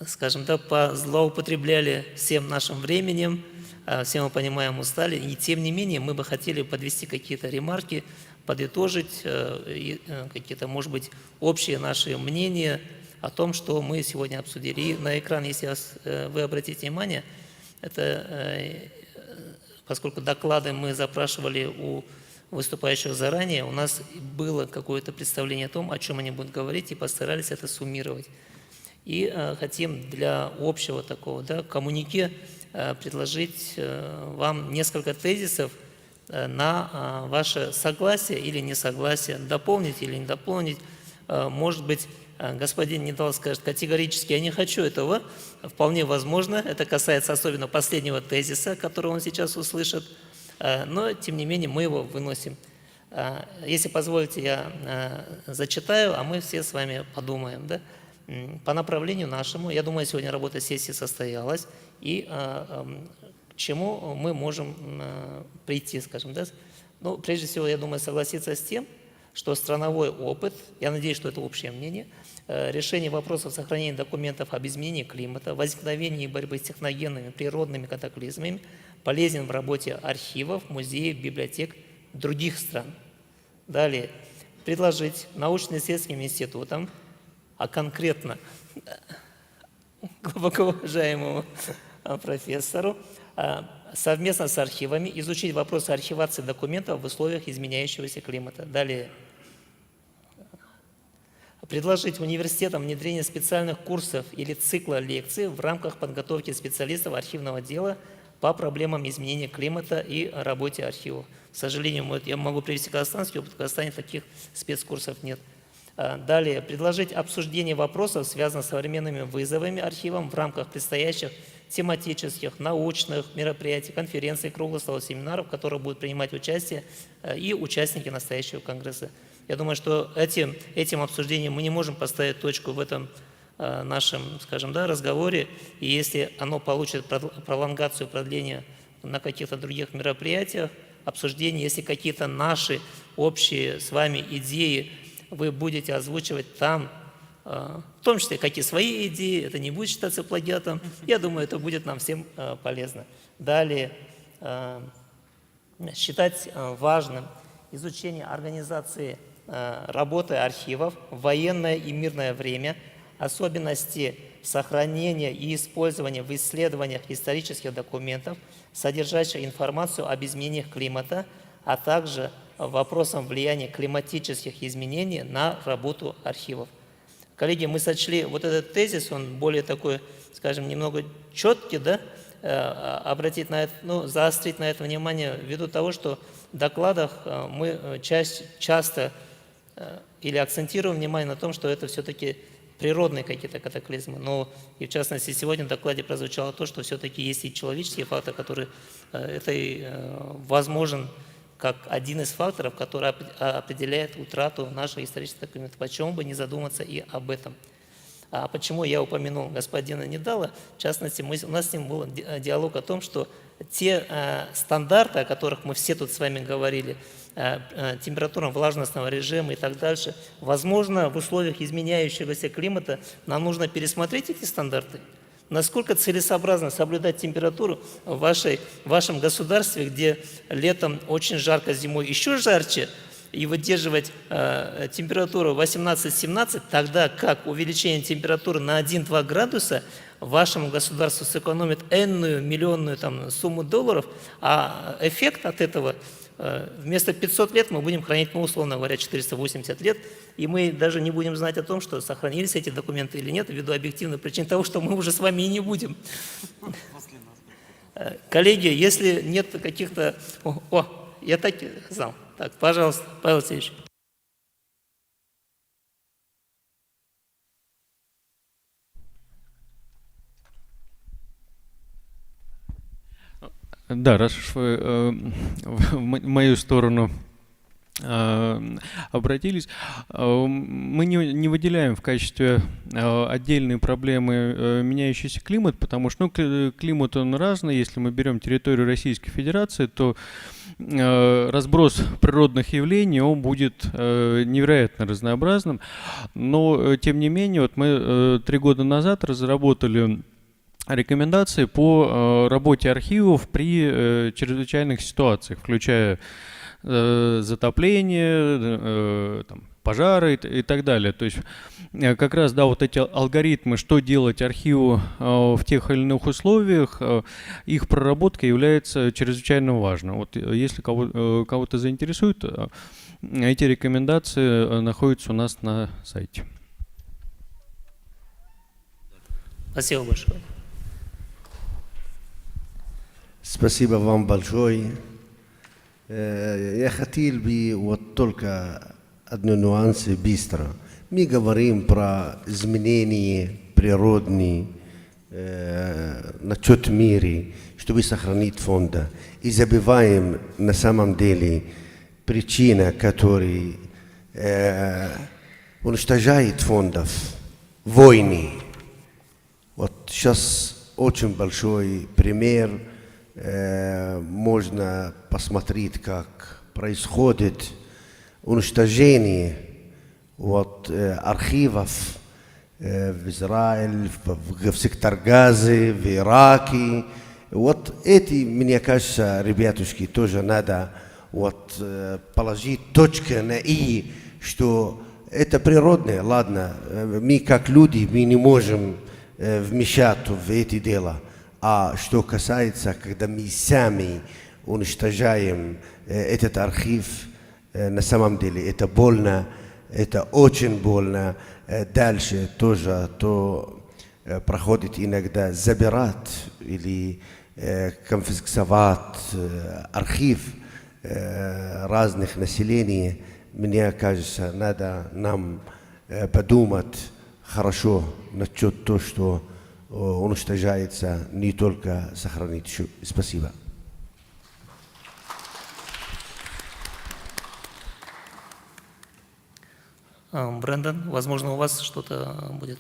скажем так, злоупотребляли всем нашим временем, все мы понимаем, устали, и тем не менее мы бы хотели подвести какие-то ремарки, подытожить какие-то, может быть, общие наши мнения о том, что мы сегодня обсудили. И на экран, если вы обратите внимание, это, поскольку доклады мы запрашивали у выступающих заранее, у нас было какое-то представление о том, о чем они будут говорить, и постарались это суммировать. И хотим для общего такого коммунике предложить вам несколько тезисов на ваше согласие или несогласие, дополнить или не дополнить. Может быть, господин Недал скажет категорически: я не хочу этого. Вполне возможно, это касается особенно последнего тезиса, который он сейчас услышит. Но, тем не менее, мы его выносим. Если позволите, я зачитаю, а мы все с вами подумаем. Да? По направлению нашему, я думаю, сегодня работа сессии состоялась, и к чему мы можем прийти, скажем. Да? Ну, прежде всего, я думаю, согласиться с тем, что страновой опыт, я надеюсь, что это общее мнение, решение вопросов сохранения документов об изменении климата, возникновении и борьбы с техногенными природными катаклизмами полезен в работе архивов, музеев, библиотек других стран. Далее. Предложить научно-исследовательским институтам, а конкретно глубоко уважаемому профессору, совместно с архивами изучить вопросы архивации документов в условиях изменяющегося климата. Далее. Предложить университетам внедрение специальных курсов или цикла лекций в рамках подготовки специалистов архивного дела по проблемам изменения климата и работе архивов. К сожалению, я могу привести казахстанский опыт, в Казахстане таких спецкурсов нет. Далее. Предложить обсуждение вопросов, связанных с современными вызовами архивам в рамках предстоящих тематических, научных мероприятий, конференций, круглых столов, семинаров, в которых будут принимать участие и участники настоящего Конгресса. Я думаю, что этим обсуждением мы не можем поставить точку в этом нашем, скажем, разговоре, и если оно получит пролонгацию, продление на каких-то других мероприятиях, обсуждений, если какие-то наши общие с вами идеи вы будете озвучивать там, в том числе какие свои идеи, это не будет считаться плагиатом, я думаю, это будет нам всем полезно. Далее, считать важным изучение организации работы архивов в военное и мирное время, особенности сохранения и использования в исследованиях исторических документов, содержащих информацию об изменениях климата, а также вопросам влияния климатических изменений на работу архивов. Коллеги, мы сочли вот этот тезис, он более такой, скажем, немного четкий, да, обратить на это, заострить на это внимание ввиду того, что в докладах мы часто или акцентируем внимание на том, что это все-таки природные какие-то катаклизмы. Но и в частности сегодня в докладе прозвучало то, что все-таки есть и человеческие факторы, которые возможен как один из факторов, который определяет утрату нашего исторического документа. Почему бы не задуматься и об этом? А почему я упомянул господина Недала? В частности, у нас с ним был диалог о том, что те стандарты, о которых мы все тут с вами говорили, температурно-влажностного режима и так дальше, возможно, в условиях изменяющегося климата нам нужно пересмотреть эти стандарты. Насколько целесообразно соблюдать температуру в вашем государстве, где летом очень жарко, зимой еще жарче, и выдерживать температуру 18-17, тогда как увеличение температуры на 1-2 градуса вашему государству сэкономит энную миллионную сумму долларов, а эффект от этого вместо 500 лет мы будем хранить, условно говоря, 480 лет, и мы даже не будем знать о том, что сохранились эти документы или нет, ввиду объективной причины того, что мы уже с вами и не будем. Коллеги, если нет каких-то... я так и знал. Так, пожалуйста, Павел Алексеевич. Да, раз уж вы в мою сторону обратились, мы не выделяем в качестве отдельной проблемы меняющийся климат, потому что климат он разный. Если мы берем территорию Российской Федерации, то разброс природных явлений, он будет невероятно разнообразным. Но, тем не менее, вот мы 3 года назад разработали рекомендации по работе архивов при чрезвычайных ситуациях, включая затопление, пожары и так далее. То есть как раз, да, вот эти алгоритмы, что делать архиву в тех или иных условиях, их проработка является чрезвычайно важной. Вот если кого-то заинтересует, эти рекомендации находятся у нас на сайте. Спасибо большое. Спасибо вам большое. Я хотел бы вот только одну нюанс быстро. Мы говорим про изменения природные насчет мира, чтобы сохранить фонда. И забываем на самом деле причина, которая уничтожает фондов, войны. Вот сейчас очень большой пример. Можно посмотреть, как происходит уничтожение архивов в Израиле, в сектор Газы, в Ираке. Вот эти, мне кажется, ребятушки, тоже надо положить точку на «и», что это природное, ладно, мы как люди, мы не можем вмешаться в эти дела. А что касается, когда мы сами уничтожаем этот архив, на самом деле это больно, это очень больно. Дальше тоже то проходит иногда забирать или конфисковать архив разных населений. Мне кажется, надо нам подумать хорошо насчет того, что уничтожается, не только сохранить. Спасибо. Брэндон, возможно, у вас что-то будет?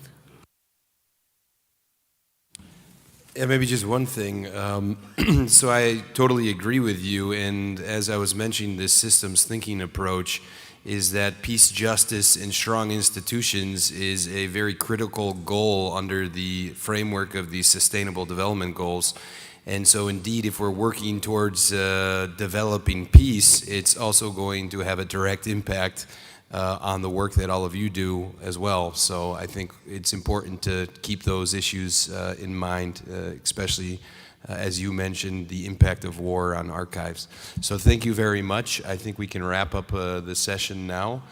Yeah, maybe just one thing. So I totally agree with you, and as I was mentioning, this systems thinking approach is that peace, justice, and strong institutions is a very critical goal under the framework of the Sustainable Development Goals. And so indeed, if we're working towards developing peace, it's also going to have a direct impact on the work that all of you do as well. So I think it's important to keep those issues in mind, especially as you mentioned, the impact of war on archives. So thank you very much. I think we can wrap up the session now.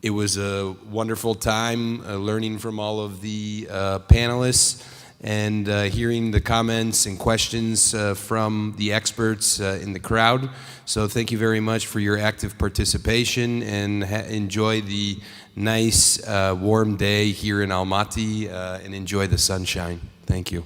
It was a wonderful time learning from all of the panelists and hearing the comments and questions from the experts in the crowd. So thank you very much for your active participation, and enjoy the nice warm day here in Almaty and enjoy the sunshine. Thank you.